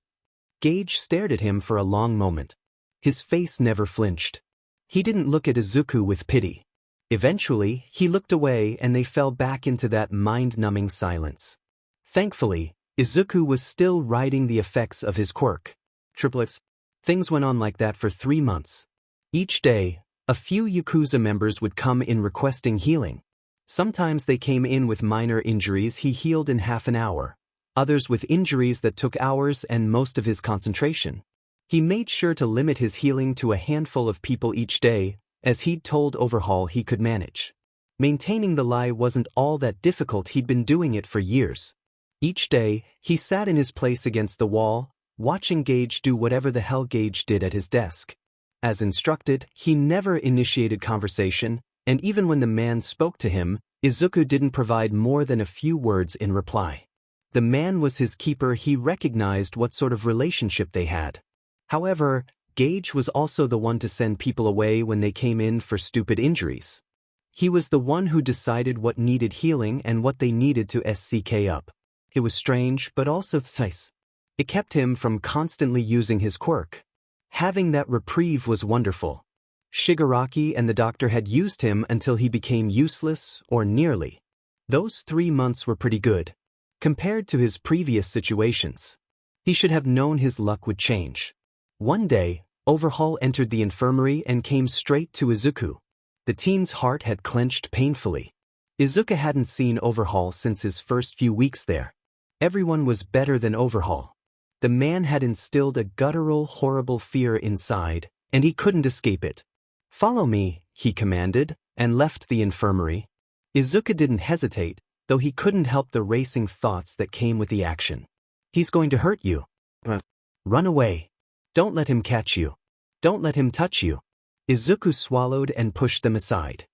Gage stared at him for a long moment. His face never flinched. He didn't look at Izuku with pity. Eventually, he looked away and they fell back into that mind-numbing silence. Thankfully, Izuku was still riding the effects of his quirk. Triplets. Things went on like that for 3 months. Each day, a few Yakuza members would come in requesting healing. Sometimes they came in with minor injuries he healed in half an hour. Others with injuries that took hours and most of his concentration. He made sure to limit his healing to a handful of people each day, as he'd told Overhaul he could manage. Maintaining the lie wasn't all that difficult, he'd been doing it for years. Each day, he sat in his place against the wall, watching Gage do whatever the hell Gage did at his desk. As instructed, he never initiated conversation, and even when the man spoke to him, Izuku didn't provide more than a few words in reply. The man was his keeper, he recognized what sort of relationship they had. However, Gage was also the one to send people away when they came in for stupid injuries. He was the one who decided what needed healing and what they needed to SCK up. It was strange, but also nice. It kept him from constantly using his quirk. Having that reprieve was wonderful. Shigaraki and the doctor had used him until he became useless, or nearly. Those 3 months were pretty good. Compared to his previous situations. He should have known his luck would change. One day, Overhaul entered the infirmary and came straight to Izuku. The teen's heart had clenched painfully. Izuku hadn't seen Overhaul since his first few weeks there. Everyone was better than Overhaul. The man had instilled a guttural, horrible fear inside, and he couldn't escape it. "Follow me," he commanded, and left the infirmary. Izuku didn't hesitate, though he couldn't help the racing thoughts that came with the action. "He's going to hurt you. Run away. Don't let him catch you. Don't let him touch you." Izuku swallowed and pushed them aside.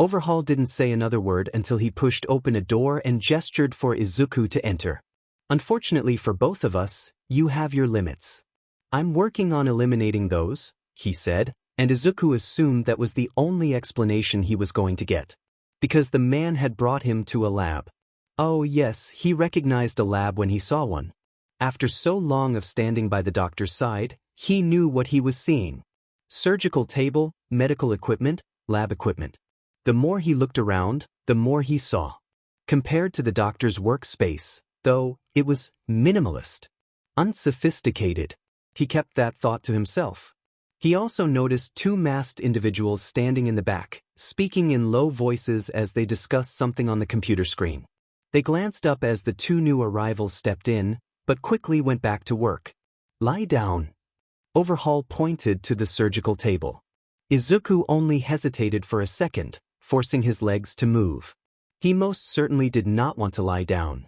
Overhaul didn't say another word until he pushed open a door and gestured for Izuku to enter. Unfortunately for both of us, you have your limits. I'm working on eliminating those, he said, and Izuku assumed that was the only explanation he was going to get. Because the man had brought him to a lab. Oh yes, he recognized a lab when he saw one. After so long of standing by the doctor's side, he knew what he was seeing. Surgical table, medical equipment, lab equipment. The more he looked around, the more he saw. Compared to the doctor's workspace, though, it was minimalist. Unsophisticated. He kept that thought to himself. He also noticed two masked individuals standing in the back, speaking in low voices as they discussed something on the computer screen. They glanced up as the two new arrivals stepped in, but quickly went back to work. Lie down. Overhaul pointed to the surgical table. Izuku only hesitated for a second, forcing his legs to move. He most certainly did not want to lie down.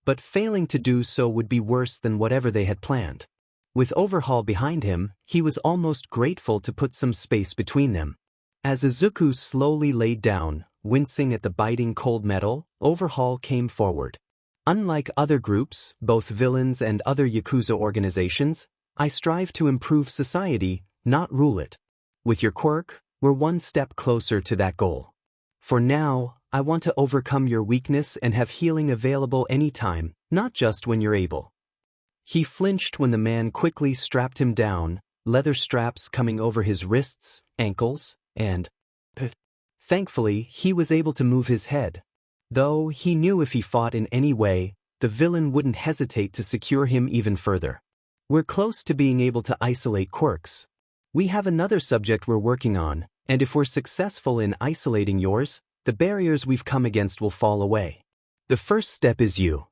But failing to do so would be worse than whatever they had planned. With Overhaul behind him, he was almost grateful to put some space between them. As Izuku slowly laid down, wincing at the biting cold metal, Overhaul came forward. Unlike other groups, both villains and other Yakuza organizations, I strive to improve society, not rule it. With your quirk, we're one step closer to that goal. For now, I want to overcome your weakness and have healing available anytime, not just when you're able. He flinched when the man quickly strapped him down, leather straps coming over his wrists, ankles, and thankfully, he was able to move his head. Though he knew if he fought in any way, the villain wouldn't hesitate to secure him even further. We're close to being able to isolate quirks. We have another subject we're working on, and if we're successful in isolating yours, the barriers we've come against will fall away. The first step is you.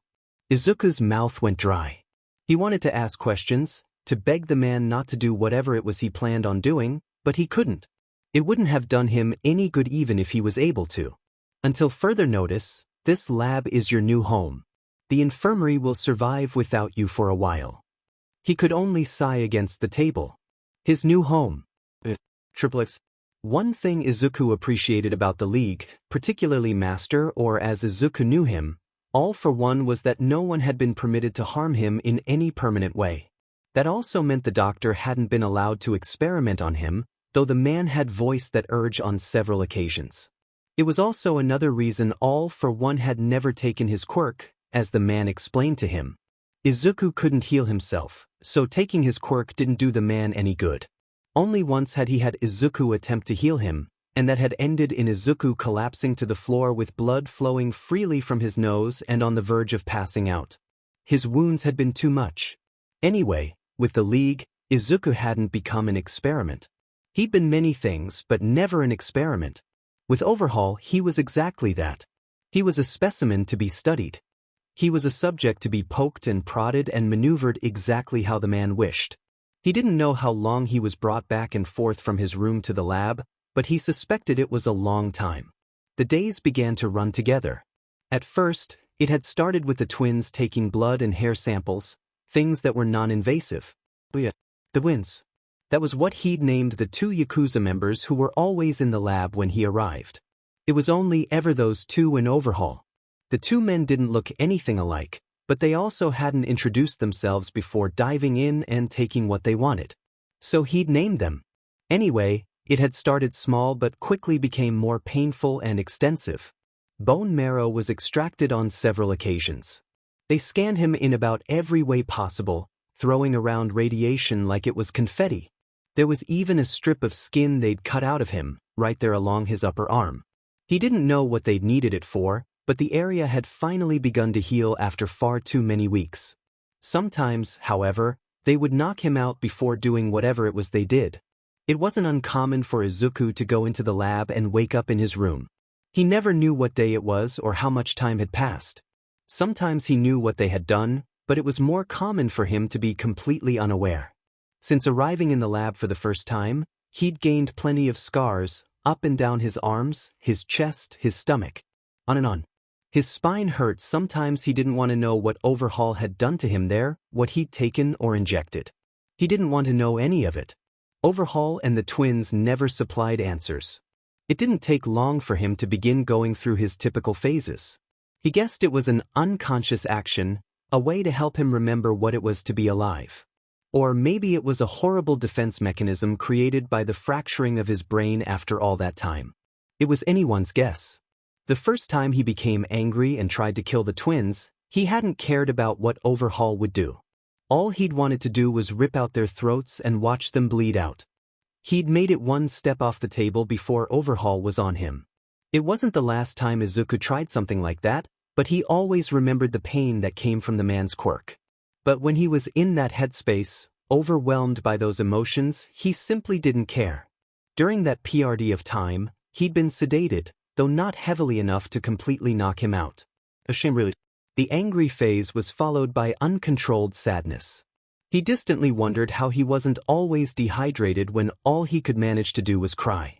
Izuku's mouth went dry. He wanted to ask questions, to beg the man not to do whatever it was he planned on doing, but he couldn't. It wouldn't have done him any good even if he was able to. Until further notice, this lab is your new home. The infirmary will survive without you for a while. He could only sigh against the table. His new home. Triplets. One thing Izuku appreciated about the League, particularly Master or as Izuku knew him, all for one was that no one had been permitted to harm him in any permanent way. That also meant the doctor hadn't been allowed to experiment on him, though the man had voiced that urge on several occasions. It was also another reason all for one had never taken his quirk, as the man explained to him. Izuku couldn't heal himself, so taking his quirk didn't do the man any good. Only once had he had Izuku attempt to heal him, and that had ended in Izuku collapsing to the floor with blood flowing freely from his nose and on the verge of passing out. His wounds had been too much. Anyway, with the League, Izuku hadn't become an experiment. He'd been many things, but never an experiment. With Overhaul, he was exactly that. He was a specimen to be studied. He was a subject to be poked and prodded and maneuvered exactly how the man wished. He didn't know how long he was brought back and forth from his room to the lab, but he suspected it was a long time. The days began to run together. At first, it had started with the twins taking blood and hair samples, things that were non-invasive. The twins. That was what he'd named the two Yakuza members who were always in the lab when he arrived. It was only ever those two in Overhaul. The two men didn't look anything alike, but they also hadn't introduced themselves before diving in and taking what they wanted. So he'd named them. Anyway, it had started small but quickly became more painful and extensive. Bone marrow was extracted on several occasions. They scanned him in about every way possible, throwing around radiation like it was confetti. There was even a strip of skin they'd cut out of him, right there along his upper arm. He didn't know what they'd needed it for, but the area had finally begun to heal after far too many weeks. Sometimes, however, they would knock him out before doing whatever it was they did. It wasn't uncommon for Izuku to go into the lab and wake up in his room. He never knew what day it was or how much time had passed. Sometimes he knew what they had done, but it was more common for him to be completely unaware. Since arriving in the lab for the first time, he'd gained plenty of scars, up and down his arms, his chest, his stomach. On and on. His spine hurt. Sometimes he didn't want to know what Overhaul had done to him there, what he'd taken or injected. He didn't want to know any of it. Overhaul and the twins never supplied answers. It didn't take long for him to begin going through his typical phases. He guessed it was an unconscious action, a way to help him remember what it was to be alive. Or maybe it was a horrible defense mechanism created by the fracturing of his brain after all that time. It was anyone's guess. The first time he became angry and tried to kill the twins, he hadn't cared about what Overhaul would do. All he'd wanted to do was rip out their throats and watch them bleed out. He'd made it one step off the table before Overhaul was on him. It wasn't the last time Izuku tried something like that, but he always remembered the pain that came from the man's quirk. But when he was in that headspace, overwhelmed by those emotions, he simply didn't care. During that PRD of time, he'd been sedated, though not heavily enough to completely knock him out. The angry phase was followed by uncontrolled sadness. He distantly wondered how he wasn't always dehydrated when all he could manage to do was cry.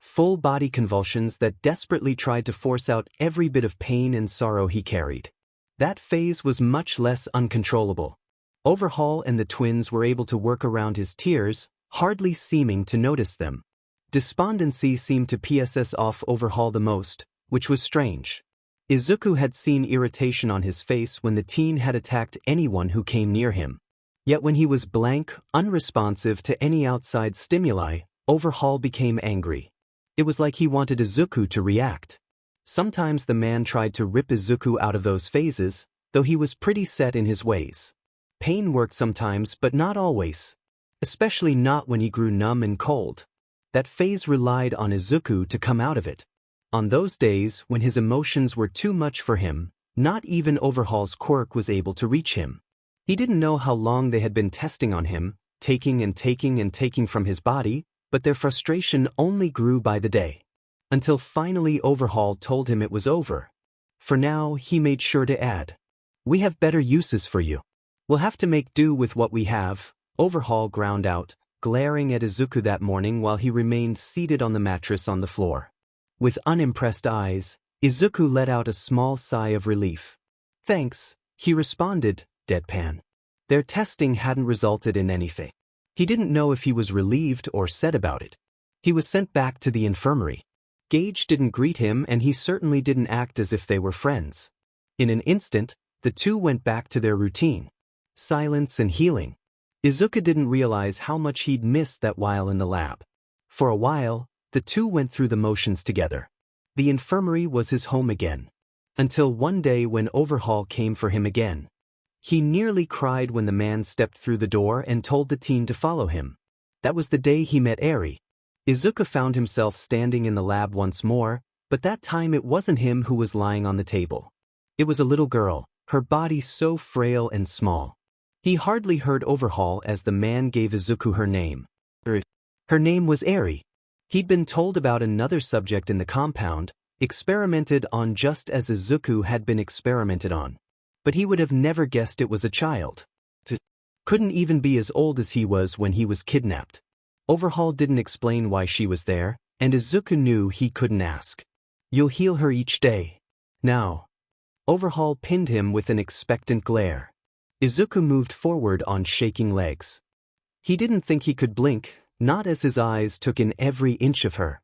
Full body convulsions that desperately tried to force out every bit of pain and sorrow he carried. That phase was much less uncontrollable. Overhaul and the twins were able to work around his tears, hardly seeming to notice them. Despondency seemed to piss off Overhaul the most, which was strange. Izuku had seen irritation on his face when the teen had attacked anyone who came near him. Yet when he was blank, unresponsive to any outside stimuli, Overhaul became angry. It was like he wanted Izuku to react. Sometimes the man tried to rip Izuku out of those phases, though he was pretty set in his ways. Pain worked sometimes, but not always. Especially not when he grew numb and cold. That phase relied on Izuku to come out of it. On those days when his emotions were too much for him, not even Overhaul's quirk was able to reach him. He didn't know how long they had been testing on him, taking and taking and taking from his body, but their frustration only grew by the day. Until finally Overhaul told him it was over. For now, he made sure to add, "We have better uses for you. We'll have to make do with what we have," Overhaul ground out, glaring at Izuku that morning while he remained seated on the mattress on the floor. With unimpressed eyes, Izuku let out a small sigh of relief. "Thanks," he responded, deadpan. Their testing hadn't resulted in anything. He didn't know if he was relieved or sad about it. He was sent back to the infirmary. Gage didn't greet him and he certainly didn't act as if they were friends. In an instant, the two went back to their routine. Silence and healing. Izuku didn't realize how much he'd missed that while in the lab. For a while, the two went through the motions together. The infirmary was his home again. Until one day when Overhaul came for him again. He nearly cried when the man stepped through the door and told the teen to follow him. That was the day he met Eri. Izuku found himself standing in the lab once more, but that time it wasn't him who was lying on the table. It was a little girl, her body so frail and small. He hardly heard Overhaul as the man gave Izuku her name. Her name was Eri. He'd been told about another subject in the compound, experimented on just as Izuku had been experimented on. But he would have never guessed it was a child. Couldn't even be as old as he was when he was kidnapped. Overhaul didn't explain why she was there, and Izuku knew he couldn't ask. "You'll heal her each day. Now." Overhaul pinned him with an expectant glare. Izuku moved forward on shaking legs. He didn't think he could blink, not as his eyes took in every inch of her.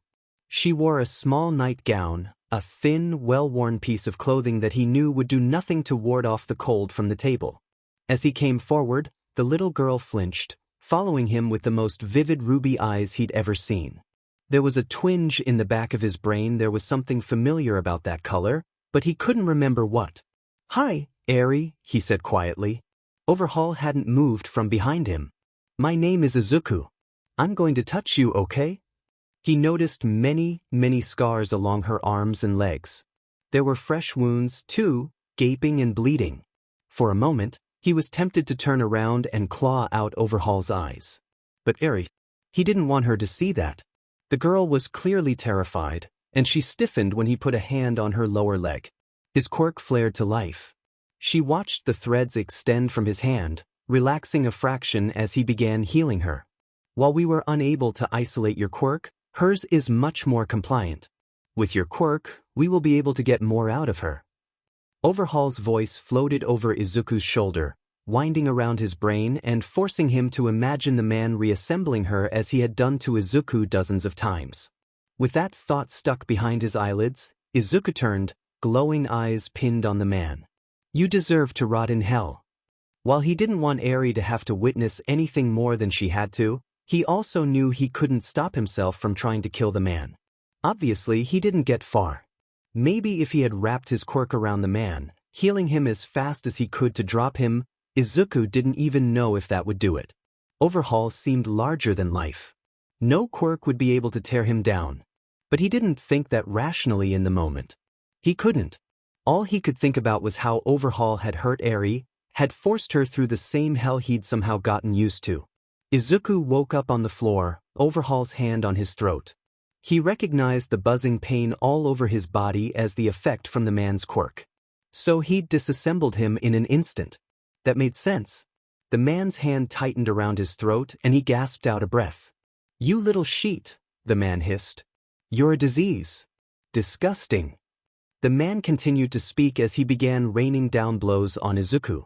She wore a small nightgown, a thin, well-worn piece of clothing that he knew would do nothing to ward off the cold from the table. As he came forward, the little girl flinched, following him with the most vivid ruby eyes he'd ever seen. There was a twinge in the back of his brain. There was something familiar about that color, but he couldn't remember what. "Hi, Eri," he said quietly. Overhaul hadn't moved from behind him. "My name is Izuku. I'm going to touch you, okay?" He noticed many scars along her arms and legs. There were fresh wounds, too, gaping and bleeding. For a moment, he was tempted to turn around and claw out Overhaul's eyes. But Eri, he didn't want her to see that. The girl was clearly terrified, and she stiffened when he put a hand on her lower leg. His quirk flared to life. She watched the threads extend from his hand, relaxing a fraction as he began healing her. "While we were unable to isolate your quirk, hers is much more compliant. With your quirk, we will be able to get more out of her." Overhaul's voice floated over Izuku's shoulder, winding around his brain and forcing him to imagine the man reassembling her as he had done to Izuku dozens of times. With that thought stuck behind his eyelids, Izuku turned, glowing eyes pinned on the man. You deserve to rot in hell. While he didn't want Eri to have to witness anything more than she had to, he also knew he couldn't stop himself from trying to kill the man. Obviously, he didn't get far. Maybe if he had wrapped his quirk around the man, healing him as fast as he could to drop him, Izuku didn't even know if that would do it. Overhaul seemed larger than life. No quirk would be able to tear him down. But he didn't think that rationally in the moment. He couldn't. All he could think about was how Overhaul had hurt Eri, had forced her through the same hell he'd somehow gotten used to. Izuku woke up on the floor, Overhaul's hand on his throat. He recognized the buzzing pain all over his body as the effect from the man's quirk. So he'd disassembled him in an instant. That made sense. The man's hand tightened around his throat and he gasped out a breath. You little sheet, the man hissed. You're a disease. Disgusting. The man continued to speak as he began raining down blows on Izuku.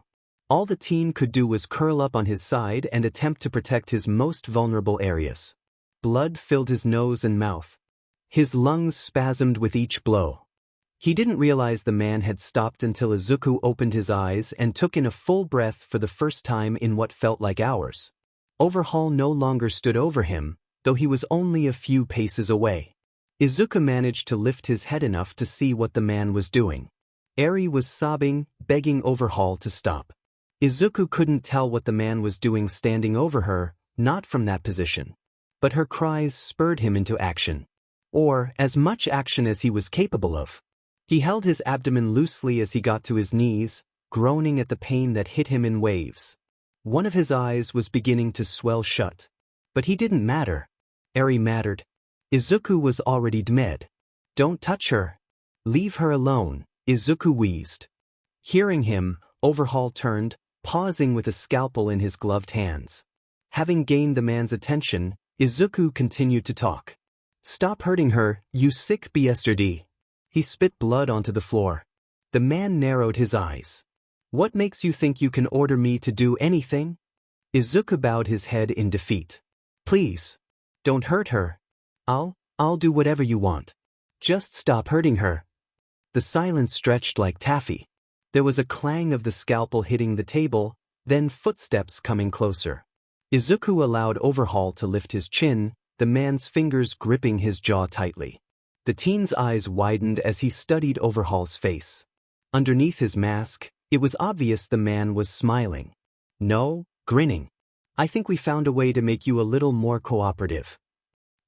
All the teen could do was curl up on his side and attempt to protect his most vulnerable areas. Blood filled his nose and mouth. His lungs spasmed with each blow. He didn't realize the man had stopped until Izuku opened his eyes and took in a full breath for the first time in what felt like hours. Overhaul no longer stood over him, though he was only a few paces away. Izuku managed to lift his head enough to see what the man was doing. Eri was sobbing, begging Overhaul to stop. Izuku couldn't tell what the man was doing standing over her, not from that position. But her cries spurred him into action. Or as much action as he was capable of. He held his abdomen loosely as he got to his knees, groaning at the pain that hit him in waves. One of his eyes was beginning to swell shut. But he didn't matter. Eri mattered. Izuku was already dead. Don't touch her. Leave her alone, Izuku wheezed. Hearing him, Overhaul turned, pausing with a scalpel in his gloved hands. Having gained the man's attention, Izuku continued to talk. Stop hurting her, you sick bastard. He spit blood onto the floor. The man narrowed his eyes. What makes you think you can order me to do anything? Izuku bowed his head in defeat. Please. Don't hurt her. I'll do whatever you want. Just stop hurting her. The silence stretched like taffy. There was a clang of the scalpel hitting the table, then footsteps coming closer. Izuku allowed Overhaul to lift his chin, the man's fingers gripping his jaw tightly. The teen's eyes widened as he studied Overhaul's face. Underneath his mask, it was obvious the man was smiling. No, grinning. I think we found a way to make you a little more cooperative.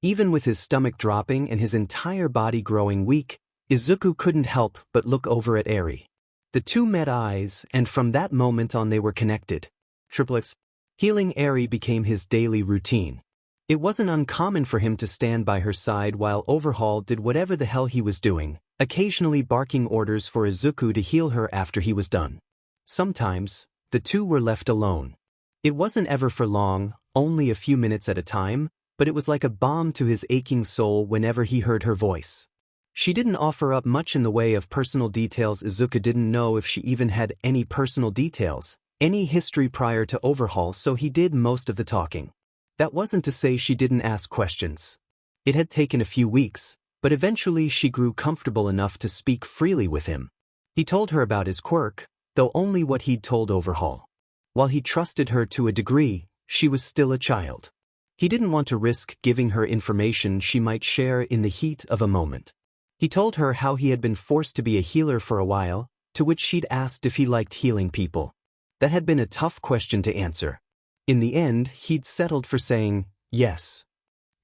Even with his stomach dropping and his entire body growing weak, Izuku couldn't help but look over at Eri. The two met eyes, and from that moment on they were connected. Triplets. Healing Eri became his daily routine. It wasn't uncommon for him to stand by her side while Overhaul did whatever the hell he was doing, occasionally barking orders for Izuku to heal her after he was done. Sometimes, the two were left alone. It wasn't ever for long, only a few minutes at a time, but it was like a balm to his aching soul whenever he heard her voice. She didn't offer up much in the way of personal details. Izuku didn't know if she even had any personal details, any history prior to Overhaul, so he did most of the talking. That wasn't to say she didn't ask questions. It had taken a few weeks, but eventually she grew comfortable enough to speak freely with him. He told her about his quirk, though only what he'd told Overhaul. While he trusted her to a degree, she was still a child. He didn't want to risk giving her information she might share in the heat of a moment. He told her how he had been forced to be a healer for a while, to which she'd asked if he liked healing people. That had been a tough question to answer. In the end, he'd settled for saying, yes.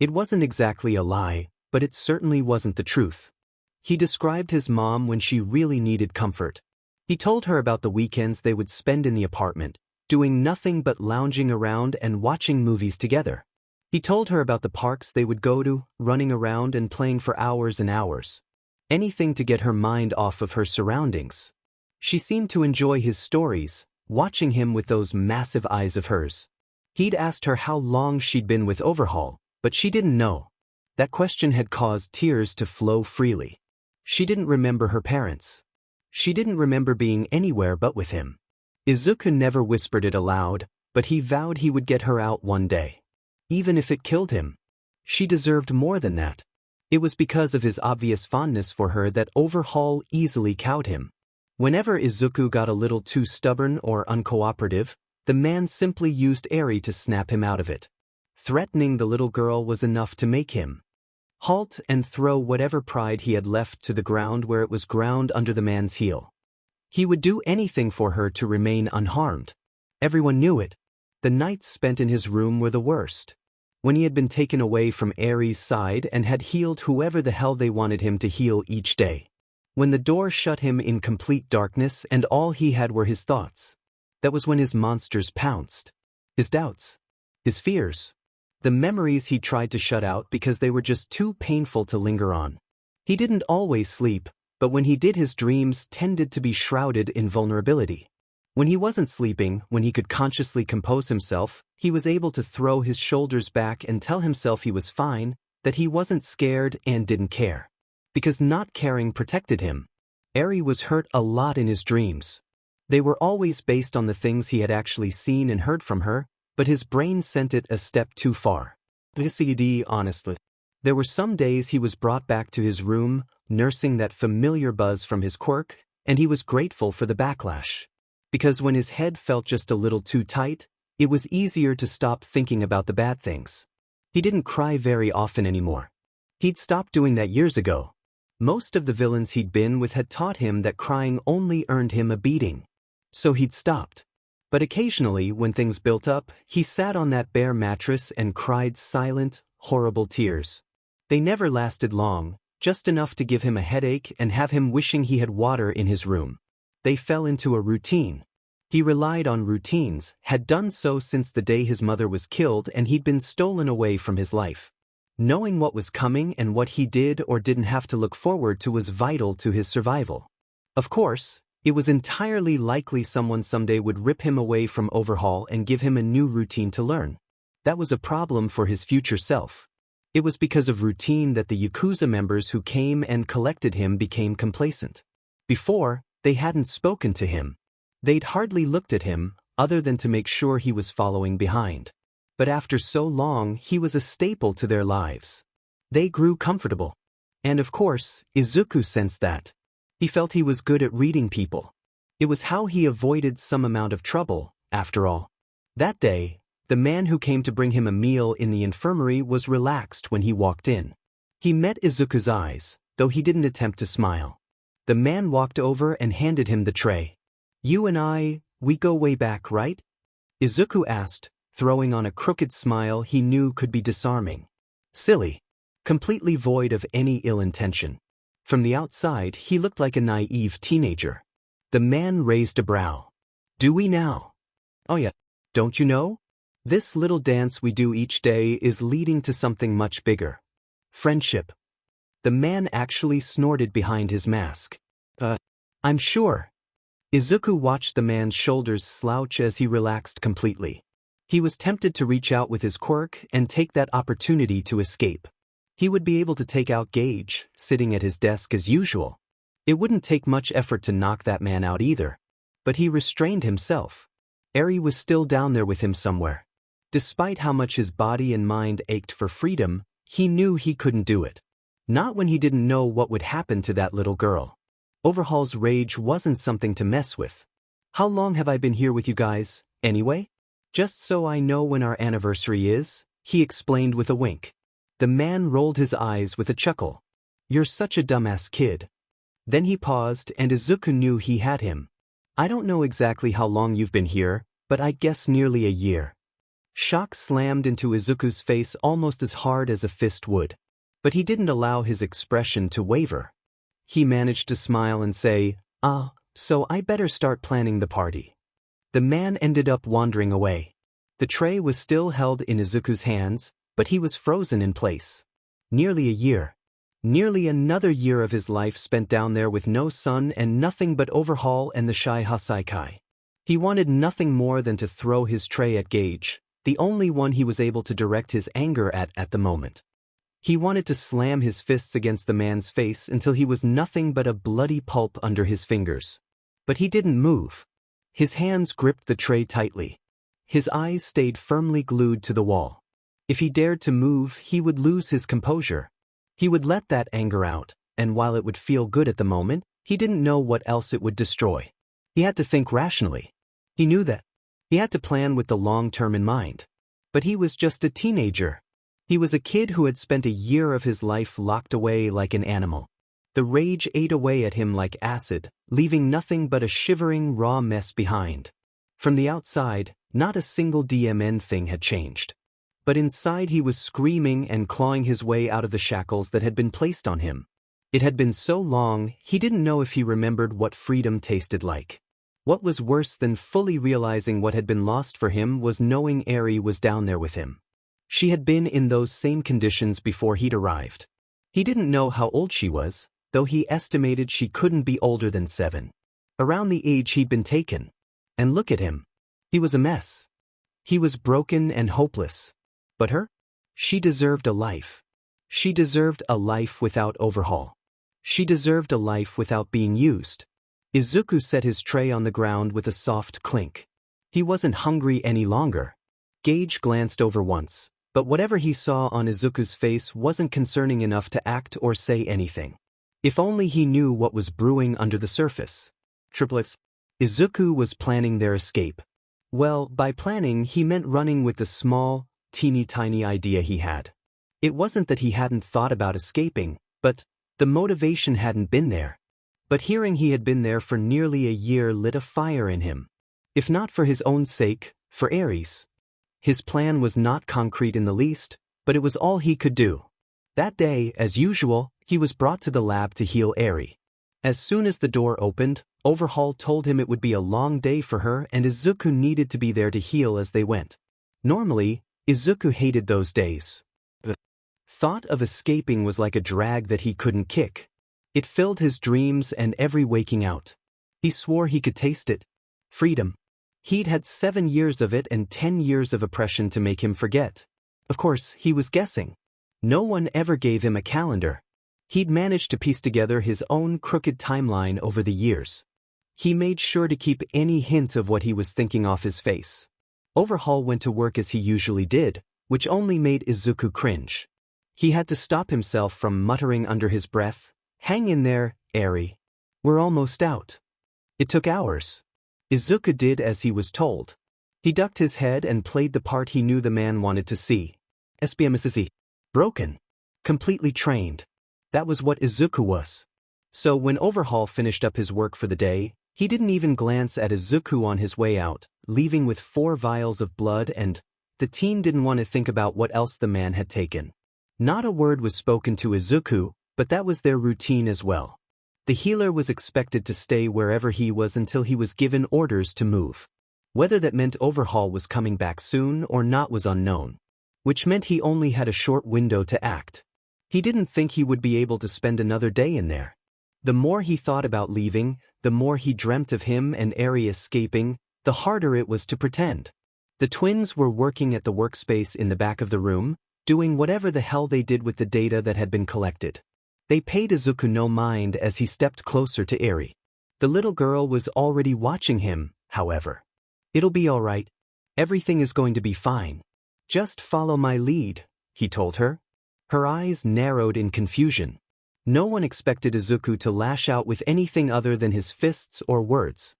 It wasn't exactly a lie, but it certainly wasn't the truth. He described his mom when she really needed comfort. He told her about the weekends they would spend in the apartment, doing nothing but lounging around and watching movies together. He told her about the parks they would go to, running around and playing for hours and hours. Anything to get her mind off of her surroundings. She seemed to enjoy his stories, watching him with those massive eyes of hers. He'd asked her how long she'd been with Overhaul, but she didn't know. That question had caused tears to flow freely. She didn't remember her parents. She didn't remember being anywhere but with him. Izuku never whispered it aloud, but he vowed he would get her out one day. Even if it killed him. She deserved more than that. It was because of his obvious fondness for her that Overhaul easily cowed him. Whenever Izuku got a little too stubborn or uncooperative, the man simply used Eri to snap him out of it. Threatening the little girl was enough to make him halt and throw whatever pride he had left to the ground where it was ground under the man's heel. He would do anything for her to remain unharmed. Everyone knew it. The nights spent in his room were the worst. When he had been taken away from Eri's side and had healed whoever the hell they wanted him to heal each day. When the door shut him in complete darkness and all he had were his thoughts. That was when his monsters pounced. His doubts. His fears. The memories he tried to shut out because they were just too painful to linger on. He didn't always sleep, but when he did his dreams tended to be shrouded in vulnerability. When he wasn't sleeping, when he could consciously compose himself, he was able to throw his shoulders back and tell himself he was fine, that he wasn't scared and didn't care. Because not caring protected him. Eri was hurt a lot in his dreams. They were always based on the things he had actually seen and heard from her, but his brain sent it a step too far. Honestly. There were some days he was brought back to his room, nursing that familiar buzz from his quirk, and he was grateful for the backlash. Because when his head felt just a little too tight, it was easier to stop thinking about the bad things. He didn't cry very often anymore. He'd stopped doing that years ago. Most of the villains he'd been with had taught him that crying only earned him a beating. So he'd stopped. But occasionally, when things built up, he sat on that bare mattress and cried silent, horrible tears. They never lasted long, just enough to give him a headache and have him wishing he had water in his room. They fell into a routine. He relied on routines, had done so since the day his mother was killed and he'd been stolen away from his life. Knowing what was coming and what he did or didn't have to look forward to was vital to his survival. Of course, it was entirely likely someone someday would rip him away from Overhaul and give him a new routine to learn. That was a problem for his future self. It was because of routine that the Yakuza members who came and collected him became complacent. Before, they hadn't spoken to him. They'd hardly looked at him, other than to make sure he was following behind. But after so long, he was a staple to their lives. They grew comfortable. And of course, Izuku sensed that. He felt he was good at reading people. It was how he avoided some amount of trouble, after all. That day, the man who came to bring him a meal in the infirmary was relaxed when he walked in. He met Izuku's eyes, though he didn't attempt to smile. The man walked over and handed him the tray. "You and I, we go way back, right?" Izuku asked, throwing on a crooked smile he knew could be disarming. Silly. Completely void of any ill intention. From the outside, he looked like a naive teenager. The man raised a brow. "Do we now?" "Oh yeah. Don't you know? This little dance we do each day is leading to something much bigger. Friendship." The man actually snorted behind his mask. I'm sure." Izuku watched the man's shoulders slouch as he relaxed completely. He was tempted to reach out with his quirk and take that opportunity to escape. He would be able to take out Gage, sitting at his desk as usual. It wouldn't take much effort to knock that man out either. But he restrained himself. Eri was still down there with him somewhere. Despite how much his body and mind ached for freedom, he knew he couldn't do it. Not when he didn't know what would happen to that little girl. Overhaul's rage wasn't something to mess with. "How long have I been here with you guys, anyway?" "Just so I know when our anniversary is," he explained with a wink. The man rolled his eyes with a chuckle. "You're such a dumbass kid." Then he paused and Izuku knew he had him. "I don't know exactly how long you've been here, but I guess nearly a year." Shock slammed into Izuku's face almost as hard as a fist would. But he didn't allow his expression to waver. He managed to smile and say, "So I better start planning the party." The man ended up wandering away. The tray was still held in Izuku's hands, but he was frozen in place. Nearly a year. Nearly another year of his life spent down there with no sun and nothing but Overhaul and the shy Hasaikai. He wanted nothing more than to throw his tray at Gage, the only one he was able to direct his anger at the moment. He wanted to slam his fists against the man's face until he was nothing but a bloody pulp under his fingers. But he didn't move. His hands gripped the tray tightly. His eyes stayed firmly glued to the wall. If he dared to move, he would lose his composure. He would let that anger out, and while it would feel good at the moment, he didn't know what else it would destroy. He had to think rationally. He knew that. He had to plan with the long term in mind. But he was just a teenager. He was a kid who had spent a year of his life locked away like an animal. The rage ate away at him like acid, leaving nothing but a shivering, raw mess behind. From the outside, not a single DMN thing had changed. But inside he was screaming and clawing his way out of the shackles that had been placed on him. It had been so long, he didn't know if he remembered what freedom tasted like. What was worse than fully realizing what had been lost for him was knowing Eri was down there with him. She had been in those same conditions before he'd arrived. He didn't know how old she was, though he estimated she couldn't be older than 7. Around the age he'd been taken. And look at him. He was a mess. He was broken and hopeless. But her? She deserved a life. She deserved a life without Overhaul. She deserved a life without being used. Izuku set his tray on the ground with a soft clink. He wasn't hungry any longer. Gage glanced over once, but whatever he saw on Izuku's face wasn't concerning enough to act or say anything. If only he knew what was brewing under the surface. Triplets. Izuku was planning their escape. Well, by planning he meant running with the small, teeny-tiny idea he had. It wasn't that he hadn't thought about escaping, but the motivation hadn't been there. But hearing he had been there for nearly a year lit a fire in him. If not for his own sake, for Eri's. His plan was not concrete in the least, but it was all he could do. That day, as usual, he was brought to the lab to heal Eri. As soon as the door opened, Overhaul told him it would be a long day for her and Izuku needed to be there to heal as they went. Normally, Izuku hated those days. The thought of escaping was like a drag that he couldn't kick. It filled his dreams and every waking out. He swore he could taste it. Freedom. He'd had 7 years of it and 10 years of oppression to make him forget. Of course, he was guessing. No one ever gave him a calendar. He'd managed to piece together his own crooked timeline over the years. He made sure to keep any hint of what he was thinking off his face. Overhaul went to work as he usually did, which only made Izuku cringe. He had to stop himself from muttering under his breath, "Hang in there, Eri. We're almost out." It took hours. Izuku did as he was told. He ducked his head and played the part he knew the man wanted to see. SBMSSE. Broken. Completely trained. That was what Izuku was. So when Overhaul finished up his work for the day, he didn't even glance at Izuku on his way out, leaving with 4 vials of blood and the teen didn't want to think about what else the man had taken. Not a word was spoken to Izuku, but that was their routine as well. The healer was expected to stay wherever he was until he was given orders to move. Whether that meant Overhaul was coming back soon or not was unknown. Which meant he only had a short window to act. He didn't think he would be able to spend another day in there. The more he thought about leaving, the more he dreamt of him and Eri escaping, the harder it was to pretend. The twins were working at the workspace in the back of the room, doing whatever the hell they did with the data that had been collected. They paid Izuku no mind as he stepped closer to Eri. The little girl was already watching him, however. "It'll be all right. Everything is going to be fine. Just follow my lead," he told her. Her eyes narrowed in confusion. No one expected Izuku to lash out with anything other than his fists or words.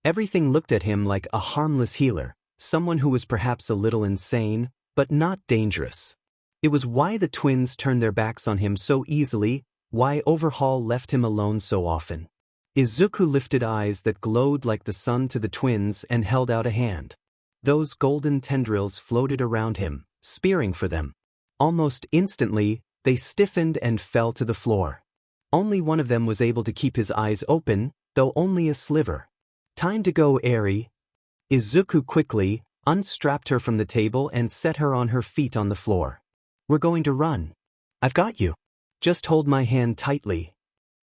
Everything looked at him like a harmless healer, someone who was perhaps a little insane, but not dangerous. It was why the twins turned their backs on him so easily, why Overhaul left him alone so often. Izuku lifted eyes that glowed like the sun to the twins and held out a hand. Those golden tendrils floated around him, spearing for them. Almost instantly, they stiffened and fell to the floor. Only one of them was able to keep his eyes open, though only a sliver. "Time to go, Eri." Izuku quickly unstrapped her from the table and set her on her feet on the floor. "We're going to run. I've got you. Just hold my hand tightly."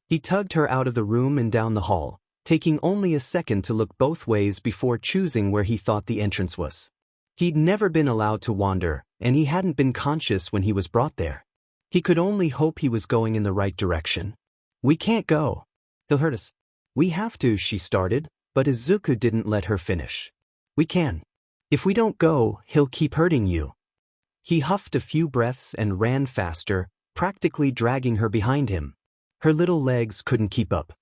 He tugged her out of the room and down the hall, taking only a second to look both ways before choosing where he thought the entrance was. He'd never been allowed to wander, and he hadn't been conscious when he was brought there. He could only hope he was going in the right direction. "We can't go. They'll hurt us." "We have to," she started, but Izuku didn't let her finish. "We can. If we don't go, he'll keep hurting you." He huffed a few breaths and ran faster, practically dragging her behind him. Her little legs couldn't keep up.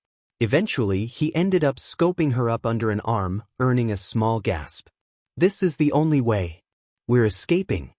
Eventually, he ended up scooping her up under an arm, earning a small gasp. "This is the only way. We're escaping."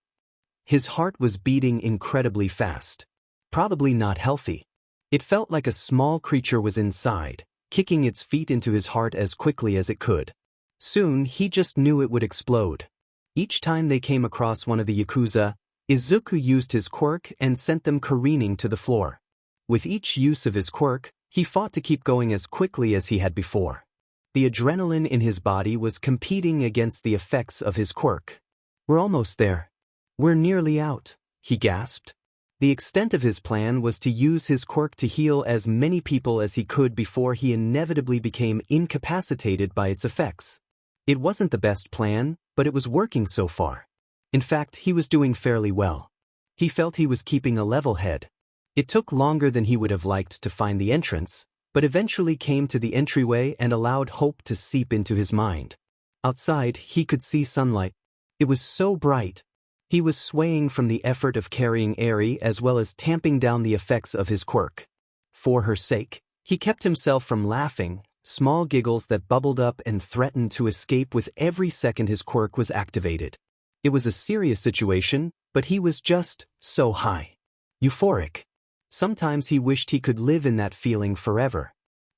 His heart was beating incredibly fast. Probably not healthy. It felt like a small creature was inside, kicking its feet into his heart as quickly as it could. Soon, he just knew it would explode. Each time they came across one of the Yakuza, Izuku used his quirk and sent them careening to the floor. With each use of his quirk, he fought to keep going as quickly as he had before. The adrenaline in his body was competing against the effects of his quirk. "We're almost there. We're nearly out," he gasped. The extent of his plan was to use his quirk to heal as many people as he could before he inevitably became incapacitated by its effects. It wasn't the best plan, but it was working so far. In fact, he was doing fairly well. He felt he was keeping a level head. It took longer than he would have liked to find the entrance, but eventually came to the entryway and allowed hope to seep into his mind. Outside, he could see sunlight. It was so bright. He was swaying from the effort of carrying Eri as well as tamping down the effects of his quirk. For her sake, he kept himself from laughing, small giggles that bubbled up and threatened to escape with every second his quirk was activated. It was a serious situation, but he was just so high. Euphoric. Sometimes he wished he could live in that feeling forever.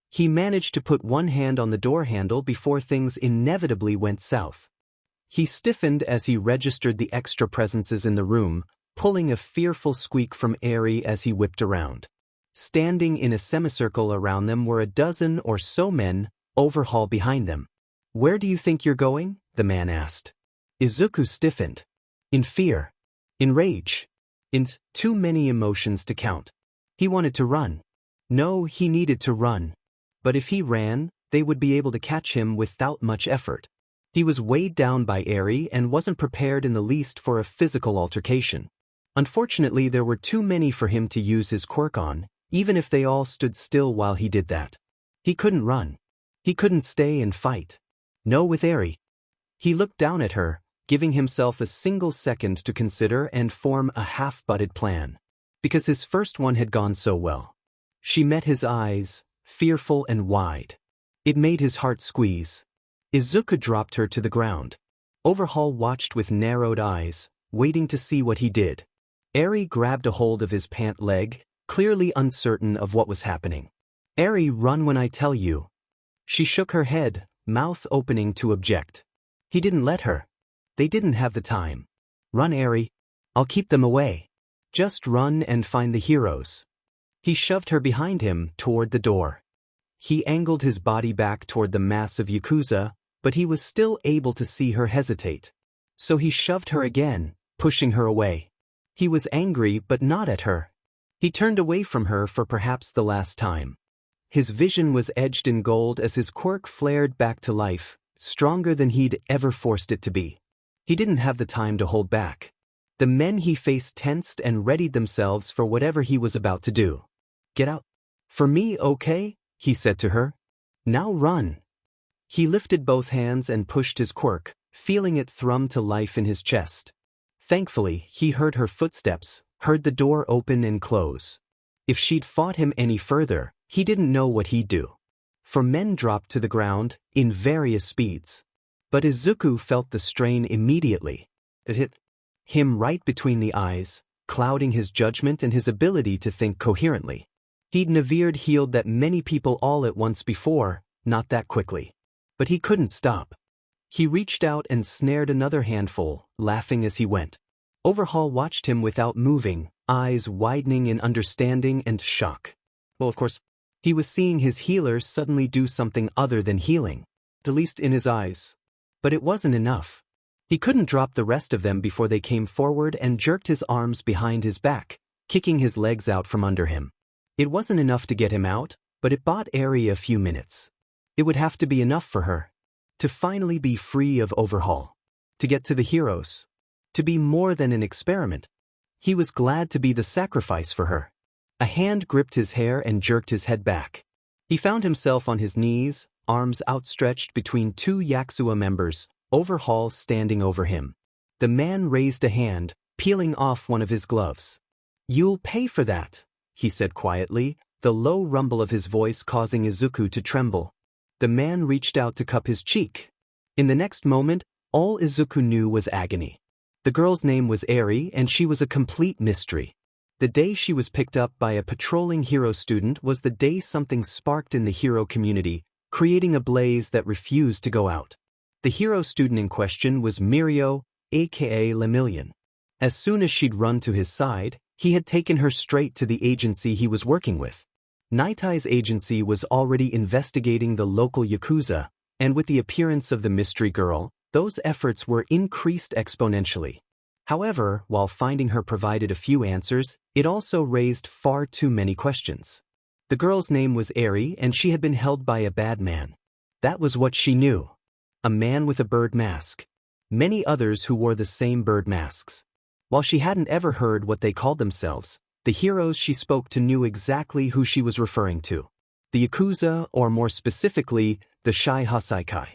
He managed to put one hand on the door handle before things inevitably went south. He stiffened as he registered the extra presences in the room, pulling a fearful squeak from Eri as he whipped around. Standing in a semicircle around them were a dozen or so men, Overhaul behind them. "Where do you think you're going?" the man asked. Izuku stiffened. In fear. In rage. In too many emotions to count. He wanted to run. No, he needed to run. But if he ran, they would be able to catch him without much effort. He was weighed down by Eri and wasn't prepared in the least for a physical altercation. Unfortunately, there were too many for him to use his quirk on, even if they all stood still while he did that. He couldn't run. He couldn't stay and fight. No, with Eri. He looked down at her, giving himself a single second to consider and form a half-butted plan. Because his first one had gone so well. She met his eyes, fearful and wide. It made his heart squeeze. Izuku dropped her to the ground. Overhaul watched with narrowed eyes, waiting to see what he did. Eri grabbed a hold of his pant leg, clearly uncertain of what was happening. "Eri, run when I tell you." She shook her head, mouth opening to object. He didn't let her. They didn't have the time. "Run, Eri. I'll keep them away. Just run and find the heroes." He shoved her behind him toward the door. He angled his body back toward the mass of Yakuza, but he was still able to see her hesitate. So he shoved her again, pushing her away. He was angry but not at her. He turned away from her for perhaps the last time. His vision was edged in gold as his quirk flared back to life, stronger than he'd ever forced it to be. He didn't have the time to hold back. The men he faced tensed and readied themselves for whatever he was about to do. "Get out. For me, okay?" he said to her. "Now run." He lifted both hands and pushed his quirk, feeling it thrum to life in his chest. Thankfully, he heard her footsteps, heard the door open and close. If she'd fought him any further, he didn't know what he'd do. For men dropped to the ground, in various speeds. But Izuku felt the strain immediately. It hit him right between the eyes, clouding his judgment and his ability to think coherently. He'd never healed that many people all at once before, not that quickly. But he couldn't stop. He reached out and snared another handful, laughing as he went. Overhaul watched him without moving, eyes widening in understanding and shock. Well, of course, he was seeing his healer suddenly do something other than healing, at least in his eyes. But it wasn't enough. He couldn't drop the rest of them before they came forward and jerked his arms behind his back, kicking his legs out from under him. It wasn't enough to get him out, but it bought Eri a few minutes. It would have to be enough for her. To finally be free of Overhaul. To get to the heroes. To be more than an experiment. He was glad to be the sacrifice for her. A hand gripped his hair and jerked his head back. He found himself on his knees, arms outstretched between two Yakuza members, Overhaul standing over him. The man raised a hand, peeling off one of his gloves. "You'll pay for that," he said quietly, the low rumble of his voice causing Izuku to tremble. The man reached out to cup his cheek. In the next moment, all Izuku knew was agony. The girl's name was Eri, and she was a complete mystery. The day she was picked up by a patrolling hero student was the day something sparked in the hero community, creating a blaze that refused to go out. The hero student in question was Mirio, aka Lemillion. As soon as she'd run to his side, he had taken her straight to the agency he was working with. Night Eye's agency was already investigating the local Yakuza, and with the appearance of the mystery girl, those efforts were increased exponentially. However, while finding her provided a few answers, it also raised far too many questions. The girl's name was Eri, and she had been held by a bad man. That was what she knew. A man with a bird mask. Many others who wore the same bird masks. While she hadn't ever heard what they called themselves, the heroes she spoke to knew exactly who she was referring to. The Yakuza, or more specifically, the Shai Hasaikai.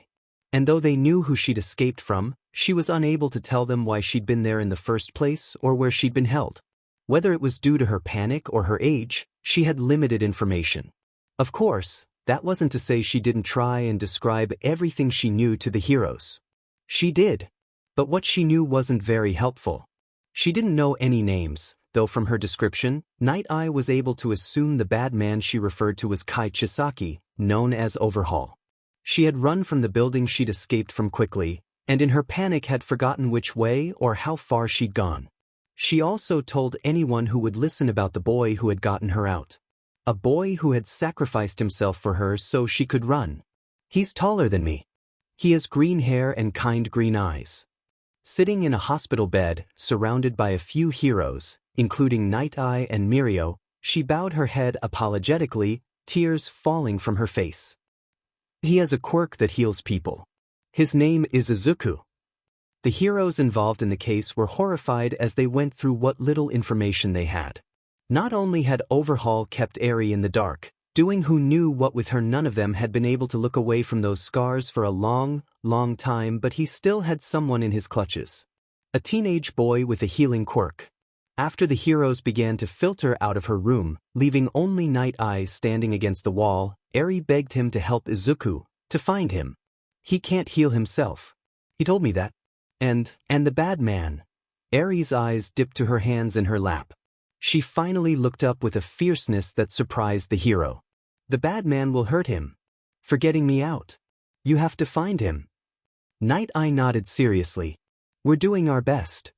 And though they knew who she'd escaped from, she was unable to tell them why she'd been there in the first place or where she'd been held. Whether it was due to her panic or her age, she had limited information. Of course, that wasn't to say she didn't try and describe everything she knew to the heroes. She did. But what she knew wasn't very helpful. She didn't know any names, though from her description, Night Eye was able to assume the bad man she referred to as Kai Chisaki, known as Overhaul. She had run from the building she'd escaped from quickly, and in her panic had forgotten which way or how far she'd gone. She also told anyone who would listen about the boy who had gotten her out. A boy who had sacrificed himself for her so she could run. He's taller than me. He has green hair and kind green eyes. Sitting in a hospital bed, surrounded by a few heroes, including Night Eye and Mirio, she bowed her head apologetically, tears falling from her face. He has a quirk that heals people. His name is Izuku. The heroes involved in the case were horrified as they went through what little information they had. Not only had Overhaul kept Eri in the dark, doing who knew what with her, none of them had been able to look away from those scars for a long, long time, but he still had someone in his clutches. A teenage boy with a healing quirk. After the heroes began to filter out of her room, leaving only Night Eye standing against the wall, Eri begged him to help Izuku, to find him. He can't heal himself. He told me that. And the bad man. Eri's eyes dipped to her hands in her lap. She finally looked up with a fierceness that surprised the hero. The bad man will hurt him. For getting me out. You have to find him. Night Eye nodded seriously. We're doing our best.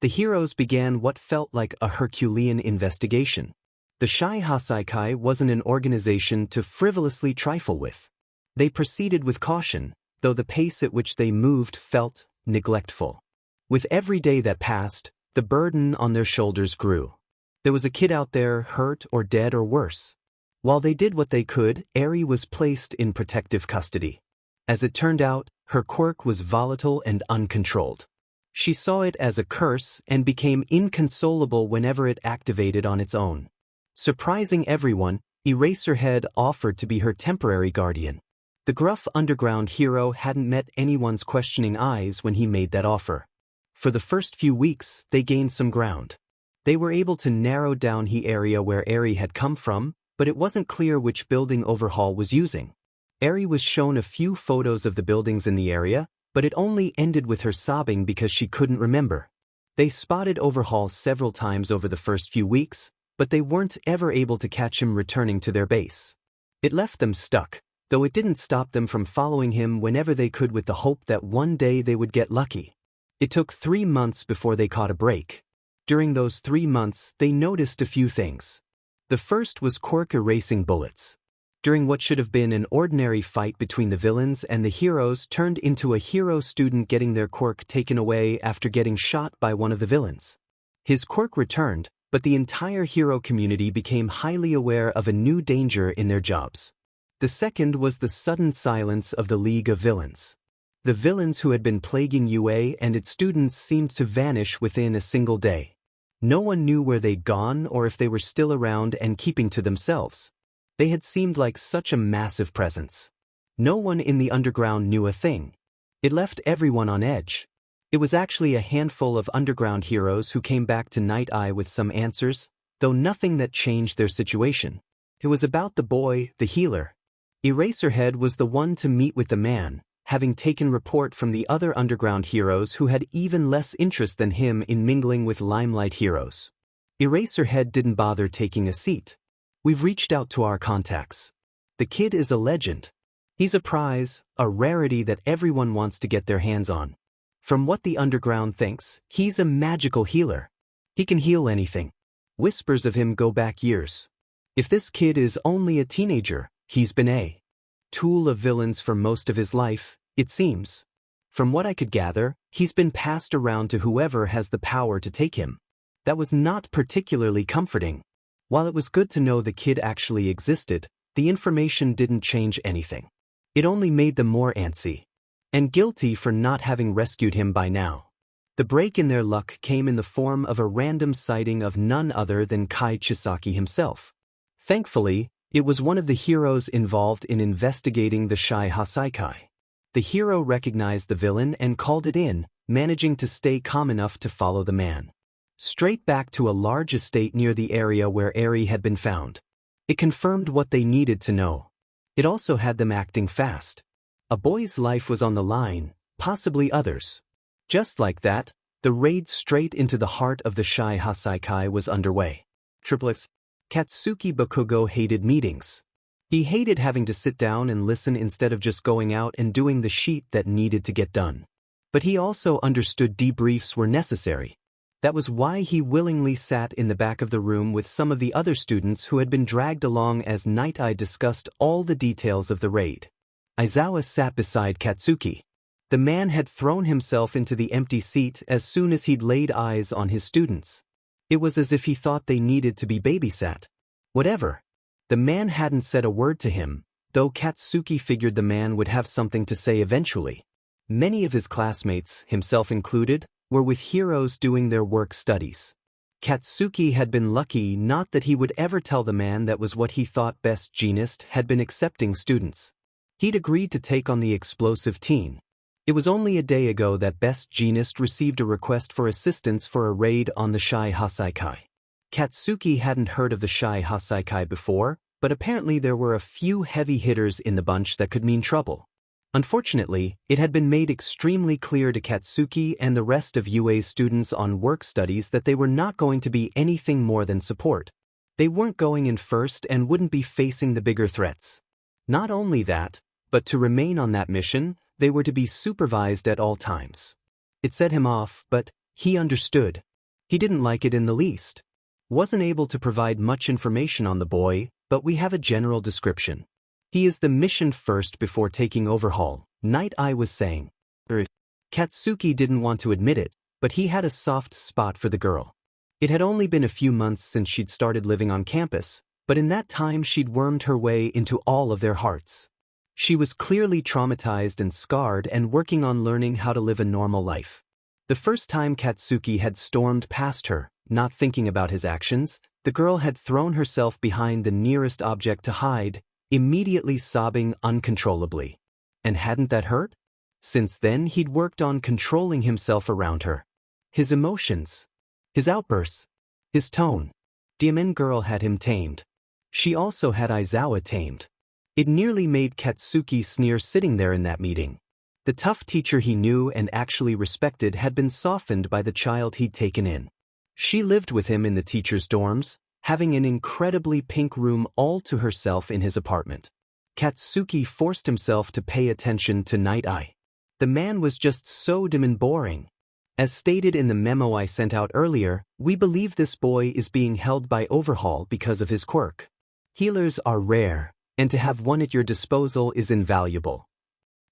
The heroes began what felt like a Herculean investigation. The Shai Hasaikai wasn't an organization to frivolously trifle with. They proceeded with caution, though the pace at which they moved felt neglectful. With every day that passed, the burden on their shoulders grew. There was a kid out there hurt or dead or worse. While they did what they could, Eri was placed in protective custody. As it turned out, her quirk was volatile and uncontrolled. She saw it as a curse and became inconsolable whenever it activated on its own. Surprising everyone, Eraserhead offered to be her temporary guardian. The gruff underground hero hadn't met anyone's questioning eyes when he made that offer. For the first few weeks, they gained some ground. They were able to narrow down the area where Eri had come from, but it wasn't clear which building Overhaul was using. Eri was shown a few photos of the buildings in the area, but it only ended with her sobbing because she couldn't remember. They spotted Overhaul several times over the first few weeks, but they weren't ever able to catch him returning to their base. It left them stuck, though it didn't stop them from following him whenever they could with the hope that one day they would get lucky. It took 3 months before they caught a break. During those 3 months, they noticed a few things. The first was Quirk erasing bullets. During what should have been an ordinary fight between the villains and the heroes turned into a hero student getting their quirk taken away after getting shot by one of the villains. His quirk returned, but the entire hero community became highly aware of a new danger in their jobs. The second was the sudden silence of the League of Villains. The villains who had been plaguing UA and its students seemed to vanish within a single day. No one knew where they'd gone or if they were still around and keeping to themselves. They had seemed like such a massive presence. No one in the underground knew a thing. It left everyone on edge. It was actually a handful of underground heroes who came back to Night Eye with some answers, though nothing that changed their situation. It was about the boy, the healer. Eraserhead was the one to meet with the man, having taken report from the other underground heroes who had even less interest than him in mingling with Limelight heroes. Eraserhead didn't bother taking a seat. We've reached out to our contacts. The kid is a legend. He's a prize, a rarity that everyone wants to get their hands on. From what the underground thinks, he's a magical healer. He can heal anything. Whispers of him go back years. If this kid is only a teenager, he's been a tool of villains for most of his life, it seems. From what I could gather, he's been passed around to whoever has the power to take him. That was not particularly comforting. While it was good to know the kid actually existed, the information didn't change anything. It only made them more antsy and guilty for not having rescued him by now. The break in their luck came in the form of a random sighting of none other than Kai Chisaki himself. Thankfully, it was one of the heroes involved in investigating the Shai Hasaikai. The hero recognized the villain and called it in, managing to stay calm enough to follow the man straight back to a large estate near the area where Eri had been found. It confirmed what they needed to know. It also had them acting fast. A boy's life was on the line, possibly others. Just like that, the raid straight into the heart of the Shai Hasaikai was underway. Triplets. Katsuki Bakugo hated meetings. He hated having to sit down and listen instead of just going out and doing the sheet that needed to get done. But he also understood debriefs were necessary. That was why he willingly sat in the back of the room with some of the other students who had been dragged along as Night Eye discussed all the details of the raid. Aizawa sat beside Katsuki. The man had thrown himself into the empty seat as soon as he'd laid eyes on his students. It was as if he thought they needed to be babysat. Whatever. The man hadn't said a word to him, though Katsuki figured the man would have something to say eventually. Many of his classmates, himself included, were with heroes doing their work studies. Katsuki had been lucky not that he would ever tell the man that was what he thought Best Jeanist had been accepting students. He'd agreed to take on the explosive teen. It was only a day ago that Best Jeanist received a request for assistance for a raid on the Shai Hasaikai. Katsuki hadn't heard of the Shai Hasaikai before, but apparently there were a few heavy hitters in the bunch that could mean trouble. Unfortunately, it had been made extremely clear to Katsuki and the rest of UA's students on work studies that they were not going to be anything more than support. They weren't going in first and wouldn't be facing the bigger threats. Not only that, but to remain on that mission, they were to be supervised at all times. It set him off, but he understood. He didn't like it in the least. Wasn't able to provide much information on the boy, but we have a general description. He is the mission first before taking Overhaul, Night Eye was saying. Katsuki didn't want to admit it, but he had a soft spot for the girl. It had only been a few months since she'd started living on campus, but in that time she'd wormed her way into all of their hearts. She was clearly traumatized and scarred and working on learning how to live a normal life. The first time Katsuki had stormed past her, not thinking about his actions, the girl had thrown herself behind the nearest object to hide, immediately sobbing uncontrollably. And hadn't that hurt? Since then he'd worked on controlling himself around her. His emotions, his outbursts, his tone. Diamond Girl had him tamed. She also had Aizawa tamed. It nearly made Katsuki sneer sitting there in that meeting. The tough teacher he knew and actually respected had been softened by the child he'd taken in. She lived with him in the teacher's dorms, having an incredibly pink room all to herself in his apartment. Katsuki forced himself to pay attention to Night Eye. The man was just so dim and boring. As stated in the memo I sent out earlier, we believe this boy is being held by Overhaul because of his quirk. Healers are rare, and to have one at your disposal is invaluable.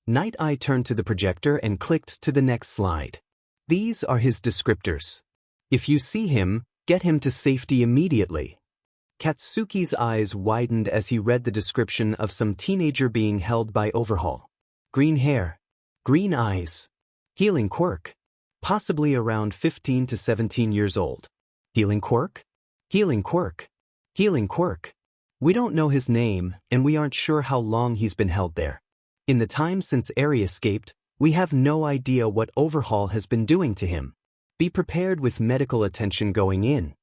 Night Eye turned to the projector and clicked to the next slide. These are his descriptors. If you see him, get him to safety immediately. Katsuki's eyes widened as he read the description of some teenager being held by Overhaul. Green hair, green eyes, healing quirk, possibly around 15 to 17 years old. Healing quirk? Healing quirk. Healing quirk. We don't know his name, and we aren't sure how long he's been held there. In the time since Eri escaped, We have no idea what Overhaul has been doing to him. Be prepared with medical attention going in.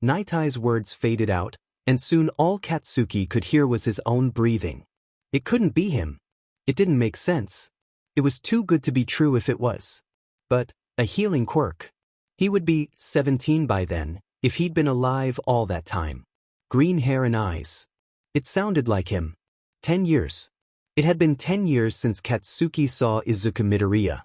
Night Eye's words faded out, and soon all Katsuki could hear was his own breathing. It couldn't be him. It didn't make sense. It was too good to be true if it was. But, a healing quirk. He would be 17 by then, if he'd been alive all that time. Green hair and eyes. It sounded like him. 10 years. It had been 10 years since Katsuki saw Izuku Midoriya.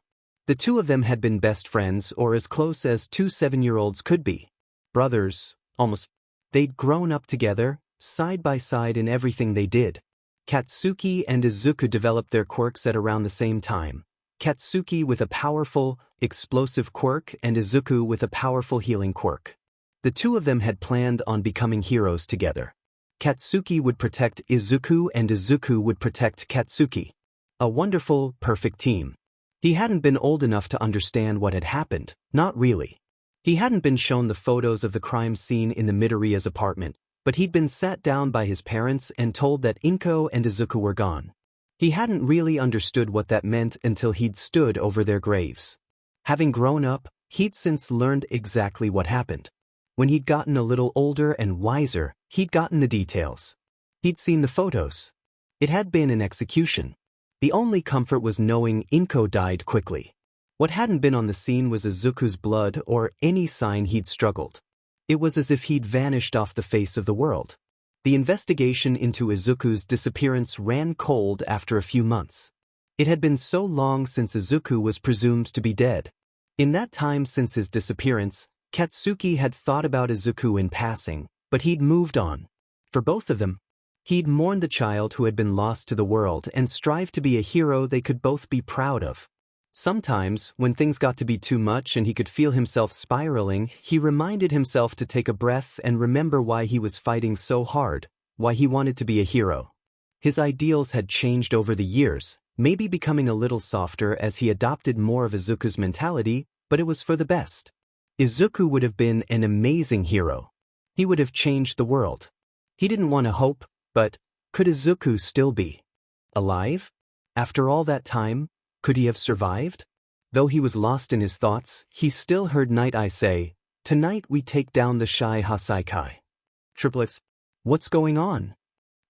The two of them had been best friends, or as close as two 7-year-olds could be. Brothers, almost. They'd grown up together, side by side in everything they did. Katsuki and Izuku developed their quirks at around the same time. Katsuki with a powerful, explosive quirk and Izuku with a powerful healing quirk. The two of them had planned on becoming heroes together. Katsuki would protect Izuku and Izuku would protect Katsuki. A wonderful, perfect team. He hadn't been old enough to understand what had happened, not really. He hadn't been shown the photos of the crime scene in the Midoriya's apartment, but he'd been sat down by his parents and told that Inko and Izuku were gone. He hadn't really understood what that meant until he'd stood over their graves. Having grown up, he'd since learned exactly what happened. When he'd gotten a little older and wiser, he'd gotten the details. He'd seen the photos. It had been an execution. The only comfort was knowing Inko died quickly. What hadn't been on the scene was Izuku's blood or any sign he'd struggled. It was as if he'd vanished off the face of the world. The investigation into Izuku's disappearance ran cold after a few months. It had been so long since Izuku was presumed to be dead. In that time since his disappearance, Katsuki had thought about Izuku in passing, but he'd moved on. For both of them, he'd mourned the child who had been lost to the world and strived to be a hero they could both be proud of. Sometimes, when things got to be too much and he could feel himself spiraling, he reminded himself to take a breath and remember why he was fighting so hard, why he wanted to be a hero. His ideals had changed over the years, maybe becoming a little softer as he adopted more of Izuku's mentality, but it was for the best. Izuku would have been an amazing hero. He would have changed the world. He didn't want to hope, but could Izuku still be alive? After all that time, could he have survived? Though he was lost in his thoughts, he still heard Night Eye say, "Tonight we take down the Shai Hasaikai." Triplets, what's going on?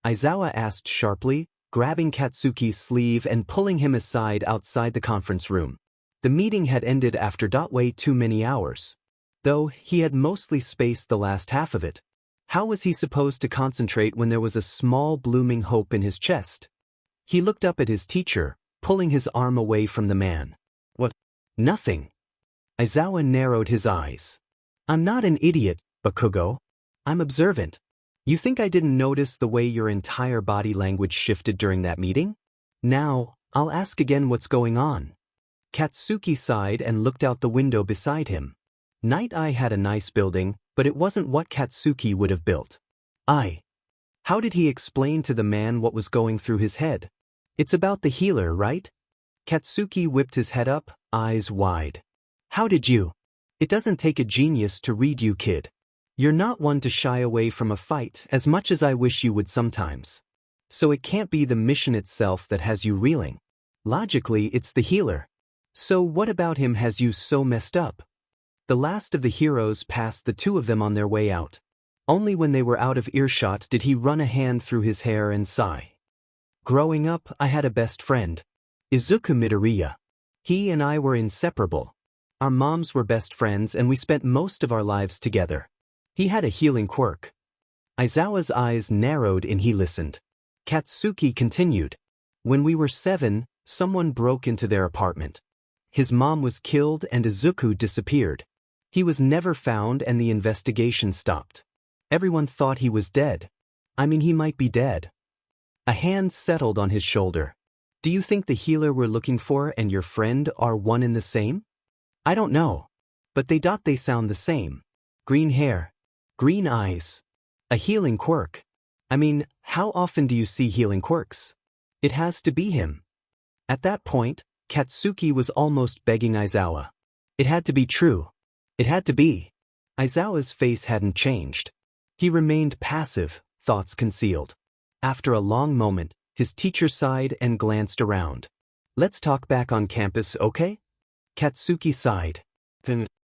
Aizawa asked sharply, grabbing Katsuki's sleeve and pulling him aside outside the conference room. The meeting had ended after way too many hours. Though he had mostly spaced the last half of it. How was he supposed to concentrate when there was a small blooming hope in his chest? He looked up at his teacher, pulling his arm away from the man. What? Nothing. Aizawa narrowed his eyes. I'm not an idiot, Bakugo. I'm observant. You think I didn't notice the way your entire body language shifted during that meeting? Now, I'll ask again what's going on. Katsuki sighed and looked out the window beside him. Night Eye had a nice building, but it wasn't what Katsuki would have built. How did he explain to the man what was going through his head? It's about the healer, right? Katsuki whipped his head up, eyes wide. How did you? It doesn't take a genius to read you, kid. You're not one to shy away from a fight as much as I wish you would sometimes. So it can't be the mission itself that has you reeling. Logically, it's the healer. So what about him has you so messed up? The last of the heroes passed the two of them on their way out. Only when they were out of earshot did he run a hand through his hair and sigh. Growing up, I had a best friend. Izuku Midoriya. He and I were inseparable. Our moms were best friends and we spent most of our lives together. He had a healing quirk. Aizawa's eyes narrowed and he listened. Katsuki continued. When we were 7, someone broke into their apartment. His mom was killed and Izuku disappeared. He was never found and the investigation stopped. Everyone thought he was dead. I mean, he might be dead. A hand settled on his shoulder. Do you think the healer we're looking for and your friend are one and the same? I don't know. But they sound the same. Green hair. Green eyes. A healing quirk. I mean, how often do you see healing quirks? It has to be him. At that point, Katsuki was almost begging Aizawa. It had to be true. It had to be. Aizawa's face hadn't changed. He remained passive, thoughts concealed. After a long moment, his teacher sighed and glanced around. Let's talk back on campus, okay? Katsuki sighed.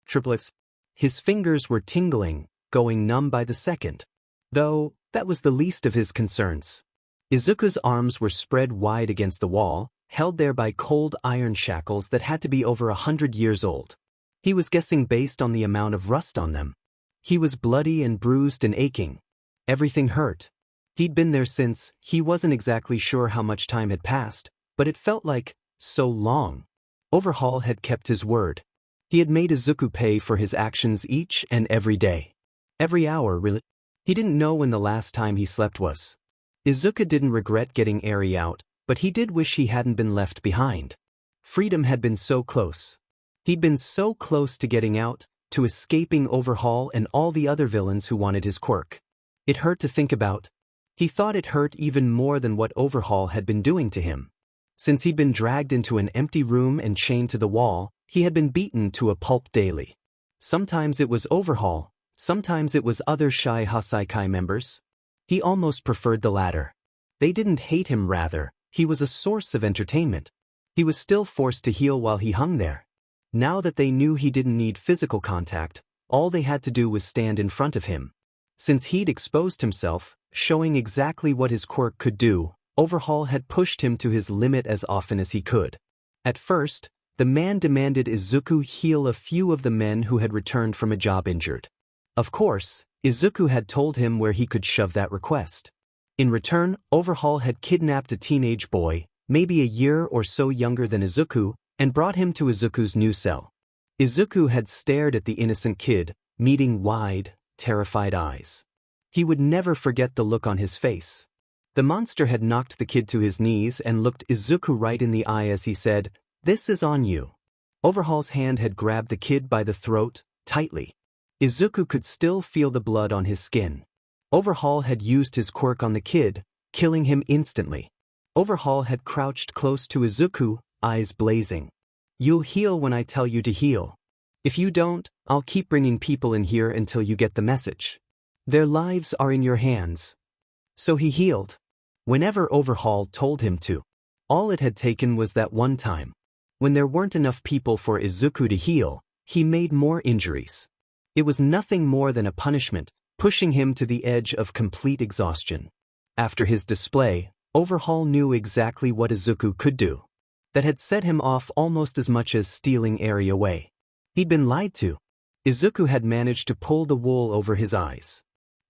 Triplets. His fingers were tingling, going numb by the second. Though, that was the least of his concerns. Izuku's arms were spread wide against the wall, held there by cold iron shackles that had to be over 100 years old. He was guessing based on the amount of rust on them. He was bloody and bruised and aching. Everything hurt. He'd been there since, he wasn't exactly sure how much time had passed, but it felt like so long. Overhaul had kept his word. He had made Izuku pay for his actions each and every day. Every hour, really. He didn't know when the last time he slept was. Izuku didn't regret getting Eri out, but he did wish he hadn't been left behind. Freedom had been so close. He'd been so close to getting out, to escaping Overhaul and all the other villains who wanted his quirk. It hurt to think about. He thought it hurt even more than what Overhaul had been doing to him. Since he'd been dragged into an empty room and chained to the wall, he had been beaten to a pulp daily. Sometimes it was Overhaul, sometimes it was other Shai Hasaikai members. He almost preferred the latter. They didn't hate him, rather, he was a source of entertainment. He was still forced to heal while he hung there. Now that they knew he didn't need physical contact, all they had to do was stand in front of him. Since he'd exposed himself, showing exactly what his quirk could do, Overhaul had pushed him to his limit as often as he could. At first, the man demanded Izuku heal a few of the men who had returned from a job injured. Of course, Izuku had told him where he could shove that request. In return, Overhaul had kidnapped a teenage boy, maybe a year or so younger than Izuku, and brought him to Izuku's new cell. Izuku had stared at the innocent kid, meeting wide, terrified eyes. He would never forget the look on his face. The monster had knocked the kid to his knees and looked Izuku right in the eye as he said, "This is on you." Overhaul's hand had grabbed the kid by the throat, tightly. Izuku could still feel the blood on his skin. Overhaul had used his quirk on the kid, killing him instantly. Overhaul had crouched close to Izuku, eyes blazing. "You'll heal when I tell you to heal. If you don't, I'll keep bringing people in here until you get the message. Their lives are in your hands." So he healed. Whenever Overhaul told him to. All it had taken was that one time. When there weren't enough people for Izuku to heal, he made more injuries. It was nothing more than a punishment, pushing him to the edge of complete exhaustion. After his display, Overhaul knew exactly what Izuku could do. That had set him off almost as much as stealing Eri away. He'd been lied to. Izuku had managed to pull the wool over his eyes.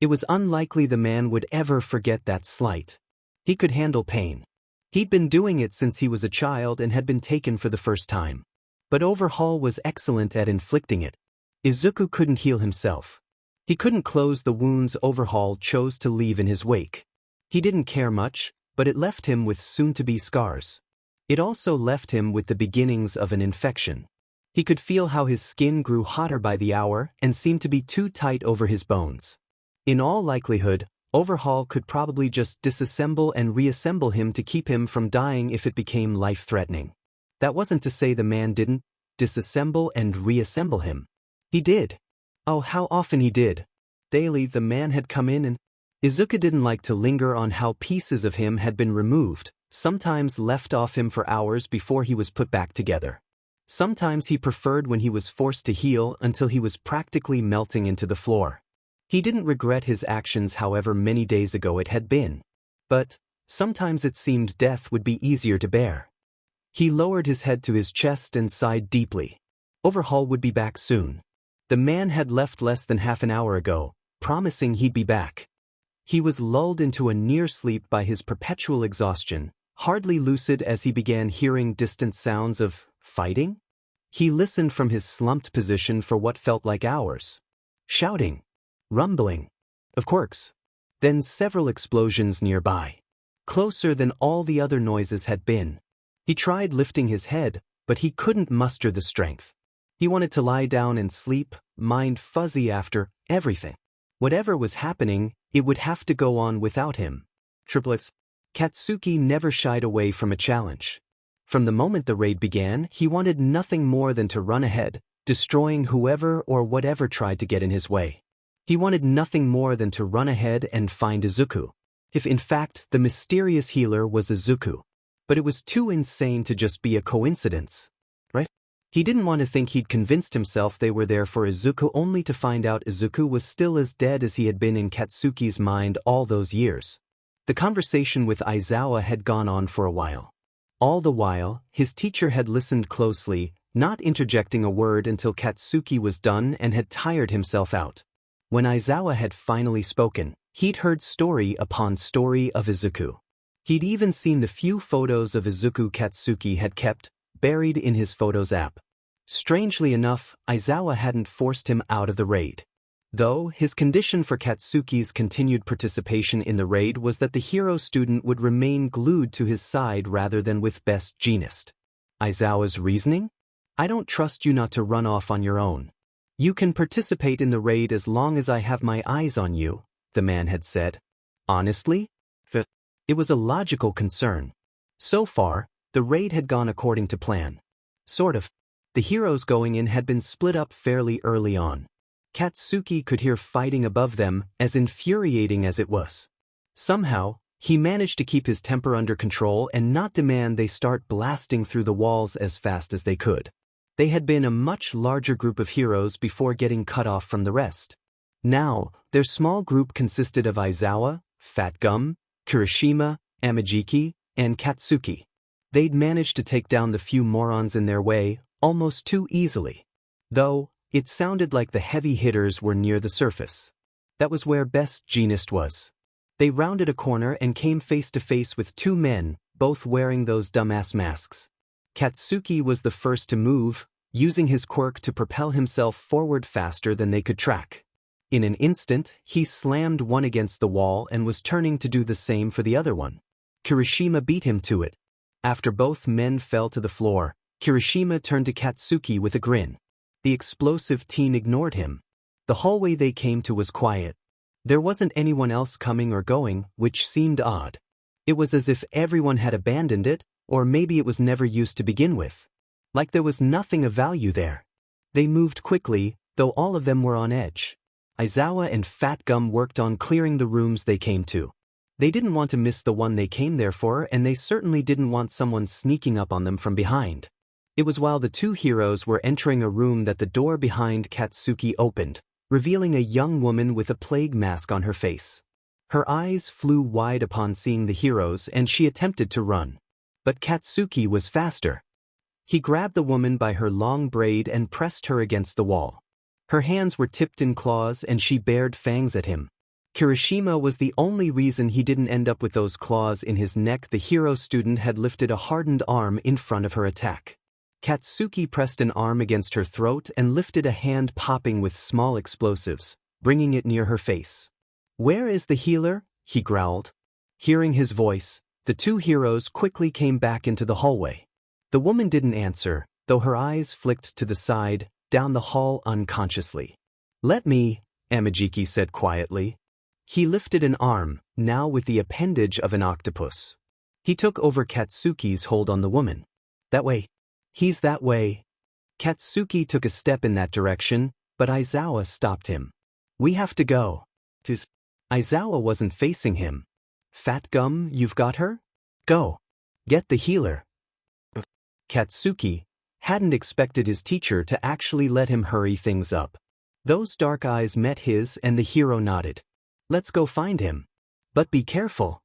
It was unlikely the man would ever forget that slight. He could handle pain. He'd been doing it since he was a child and had been taken for the first time. But Overhaul was excellent at inflicting it. Izuku couldn't heal himself. He couldn't close the wounds Overhaul chose to leave in his wake. He didn't care much, but it left him with soon-to-be scars. It also left him with the beginnings of an infection. He could feel how his skin grew hotter by the hour and seemed to be too tight over his bones. In all likelihood, Overhaul could probably just disassemble and reassemble him to keep him from dying if it became life-threatening. That wasn't to say the man didn't disassemble and reassemble him. He did. Oh, how often he did. Daily the man had come in and Izuku didn't like to linger on how pieces of him had been removed, sometimes left off him for hours before he was put back together. Sometimes he preferred when he was forced to heal until he was practically melting into the floor. He didn't regret his actions however many days ago it had been. But sometimes it seemed death would be easier to bear. He lowered his head to his chest and sighed deeply. Overhaul would be back soon. The man had left less than half an hour ago, promising he'd be back. He was lulled into a near sleep by his perpetual exhaustion, hardly lucid as he began hearing distant sounds of fighting. He listened from his slumped position for what felt like hours. Shouting. Rumbling. Of quirks. Then several explosions nearby. Closer than all the other noises had been. He tried lifting his head, but he couldn't muster the strength. He wanted to lie down and sleep, mind fuzzy after everything. Whatever was happening, it would have to go on without him. Triplets. Katsuki never shied away from a challenge. From the moment the raid began, he wanted nothing more than to run ahead, destroying whoever or whatever tried to get in his way. He wanted nothing more than to run ahead and find Izuku. If in fact the mysterious healer was Izuku. But it was too insane to just be a coincidence. Right? He didn't want to think he'd convinced himself they were there for Izuku only to find out Izuku was still as dead as he had been in Katsuki's mind all those years. The conversation with Aizawa had gone on for a while. All the while, his teacher had listened closely, not interjecting a word until Katsuki was done and had tired himself out. When Aizawa had finally spoken, he'd heard story upon story of Izuku. He'd even seen the few photos of Izuku Katsuki had kept, buried in his Photos app. Strangely enough, Aizawa hadn't forced him out of the raid. Though, his condition for Katsuki's continued participation in the raid was that the hero student would remain glued to his side rather than with Best Jeanist. Aizawa's reasoning? I don't trust you not to run off on your own. You can participate in the raid as long as I have my eyes on you, the man had said. Honestly? It was a logical concern. So far, the raid had gone according to plan. Sort of. The heroes going in had been split up fairly early on. Katsuki could hear fighting above them, as infuriating as it was. Somehow, he managed to keep his temper under control and not demand they start blasting through the walls as fast as they could. They had been a much larger group of heroes before getting cut off from the rest. Now, their small group consisted of Aizawa, Fat Gum, Kirishima, Amajiki, and Katsuki. They'd managed to take down the few morons in their way, almost too easily. Though, it sounded like the heavy hitters were near the surface. That was where Best Jeanist was. They rounded a corner and came face to face with two men, both wearing those dumbass masks. Katsuki was the first to move, using his quirk to propel himself forward faster than they could track. In an instant, he slammed one against the wall and was turning to do the same for the other one. Kirishima beat him to it. After both men fell to the floor, Kirishima turned to Katsuki with a grin. The explosive teen ignored him. The hallway they came to was quiet. There wasn't anyone else coming or going, which seemed odd. It was as if everyone had abandoned it, or maybe it was never used to begin with. Like there was nothing of value there. They moved quickly, though all of them were on edge. Aizawa and Fat Gum worked on clearing the rooms they came to. They didn't want to miss the one they came there for, and they certainly didn't want someone sneaking up on them from behind. It was while the two heroes were entering a room that the door behind Katsuki opened, revealing a young woman with a plague mask on her face. Her eyes flew wide upon seeing the heroes and she attempted to run. But Katsuki was faster. He grabbed the woman by her long braid and pressed her against the wall. Her hands were tipped in claws and she bared fangs at him. Kirishima was the only reason he didn't end up with those claws in his neck. The hero student had lifted a hardened arm in front of her attack. Katsuki pressed an arm against her throat and lifted a hand popping with small explosives, bringing it near her face. "Where is the healer?" he growled. Hearing his voice, the two heroes quickly came back into the hallway. The woman didn't answer, though her eyes flicked to the side, down the hall unconsciously. "Let me," Amajiki said quietly. He lifted an arm, now with the appendage of an octopus. He took over Katsuki's hold on the woman. "That way." "He's that way." Katsuki took a step in that direction, but Aizawa stopped him. "We have to go." Aizawa wasn't facing him. "Fat Gum, you've got her? Go. Get the healer." Katsuki hadn't expected his teacher to actually let him hurry things up. Those dark eyes met his and the hero nodded. "Let's go find him. But be careful."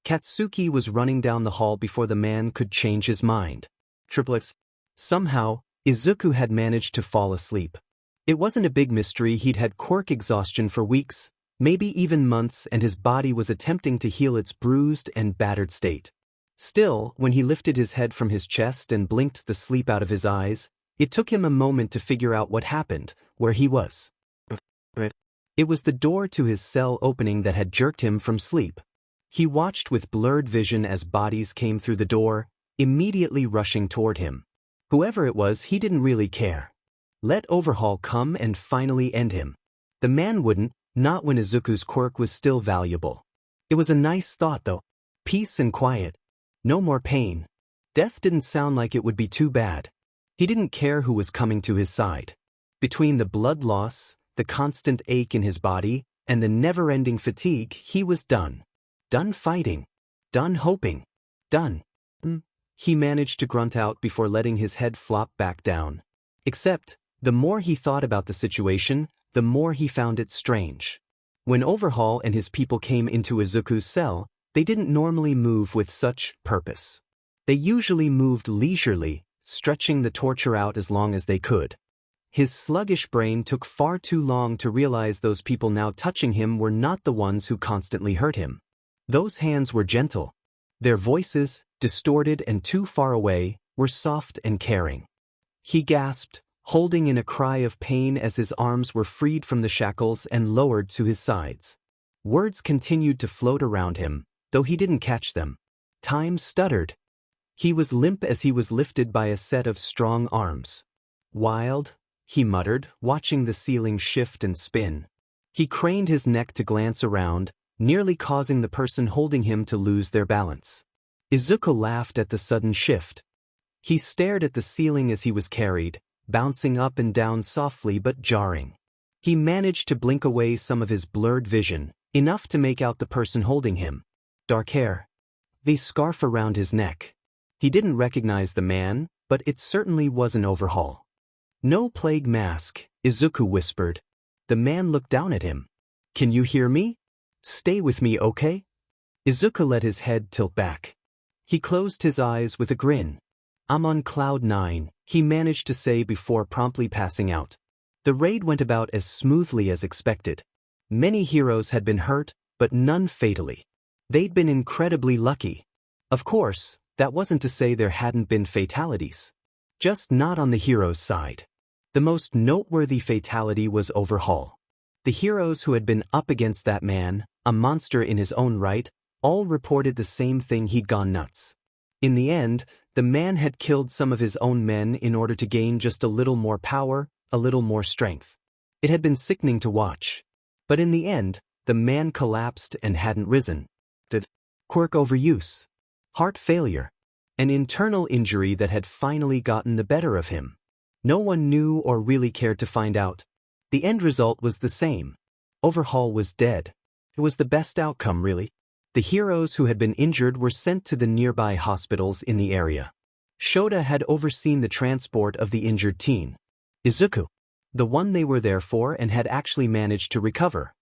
Katsuki was running down the hall before the man could change his mind. Triplets. Somehow, Izuku had managed to fall asleep. It wasn't a big mystery. He'd had quirk exhaustion for weeks, maybe even months, and his body was attempting to heal its bruised and battered state. Still, when he lifted his head from his chest and blinked the sleep out of his eyes, it took him a moment to figure out what happened, where he was. It was the door to his cell opening that had jerked him from sleep. He watched with blurred vision as bodies came through the door, immediately rushing toward him. Whoever it was, he didn't really care. Let Overhaul come and finally end him. The man wouldn't, not when Izuku's quirk was still valuable. It was a nice thought though. Peace and quiet. No more pain. Death didn't sound like it would be too bad. He didn't care who was coming to his side. Between the blood loss, the constant ache in his body, and the never-ending fatigue, he was done. Done fighting. Done hoping. Done. he managed to grunt out before letting his head flop back down. Except, the more he thought about the situation, the more he found it strange. When Overhaul and his people came into Izuku's cell, they didn't normally move with such purpose. They usually moved leisurely, stretching the torture out as long as they could. His sluggish brain took far too long to realize those people now touching him were not the ones who constantly hurt him. Those hands were gentle. Their voices, distorted and too far away, were soft and caring. He gasped, holding in a cry of pain as his arms were freed from the shackles and lowered to his sides. Words continued to float around him, though he didn't catch them. Time stuttered. He was limp as he was lifted by a set of strong arms. Wild, he muttered, watching the ceiling shift and spin. He craned his neck to glance around, nearly causing the person holding him to lose their balance. Izuku laughed at the sudden shift. He stared at the ceiling as he was carried, bouncing up and down softly but jarring. He managed to blink away some of his blurred vision, enough to make out the person holding him. Dark hair. The scarf around his neck. He didn't recognize the man, but it certainly was an Overhaul. No plague mask, Izuku whispered. The man looked down at him. Can you hear me? Stay with me, okay? Izuku let his head tilt back. He closed his eyes with a grin. I'm on cloud 9, he managed to say before promptly passing out. The raid went about as smoothly as expected. Many heroes had been hurt, but none fatally. They'd been incredibly lucky. Of course, that wasn't to say there hadn't been fatalities. Just not on the hero's side. The most noteworthy fatality was Overhaul. The heroes who had been up against that man, a monster in his own right, all reported the same thing: he'd gone nuts. In the end, the man had killed some of his own men in order to gain just a little more power, a little more strength. It had been sickening to watch. But in the end, the man collapsed and hadn't risen. Quirk overuse. Heart failure. An internal injury that had finally gotten the better of him. No one knew or really cared to find out. The end result was the same. Overhaul was dead. It was the best outcome, really. The heroes who had been injured were sent to the nearby hospitals in the area. Shota had overseen the transport of the injured teen. Izuku, the one they were there for and had actually managed to recover.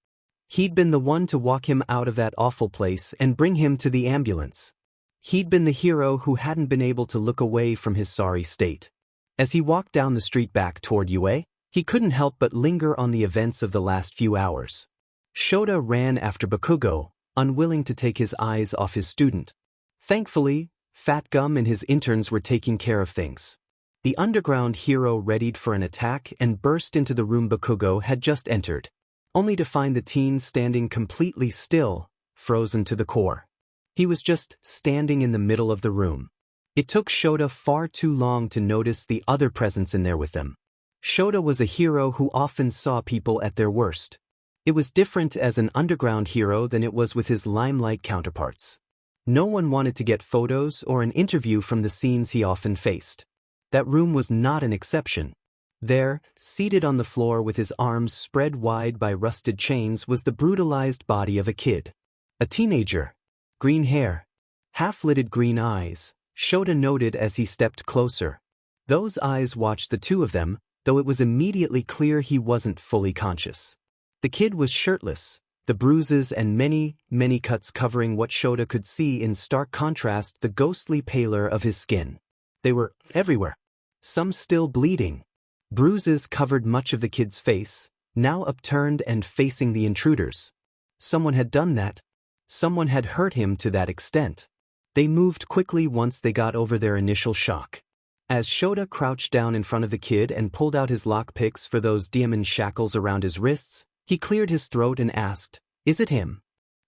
He'd been the one to walk him out of that awful place and bring him to the ambulance. He'd been the hero who hadn't been able to look away from his sorry state. As he walked down the street back toward UA, he couldn't help but linger on the events of the last few hours. Shota ran after Bakugo, unwilling to take his eyes off his student. Thankfully, Fat Gum and his interns were taking care of things. The underground hero readied for an attack and burst into the room Bakugo had just entered, only to find the teen standing completely still, frozen to the core. He was just standing in the middle of the room. It took Shota far too long to notice the other presence in there with them. Shota was a hero who often saw people at their worst. It was different as an underground hero than it was with his limelight counterparts. No one wanted to get photos or an interview from the scenes he often faced. That room was not an exception. There, seated on the floor with his arms spread wide by rusted chains, was the brutalized body of a kid. A teenager. Green hair. Half-lidded green eyes, Shota noted as he stepped closer. Those eyes watched the two of them, though it was immediately clear he wasn't fully conscious. The kid was shirtless, the bruises and many cuts covering what Shota could see in stark contrast the ghostly pallor of his skin. They were everywhere. Some still bleeding. Bruises covered much of the kid's face, now upturned and facing the intruders. Someone had done that. Someone had hurt him to that extent. They moved quickly once they got over their initial shock. As Shota crouched down in front of the kid and pulled out his lockpicks for those diamond shackles around his wrists, he cleared his throat and asked, "Is it him?"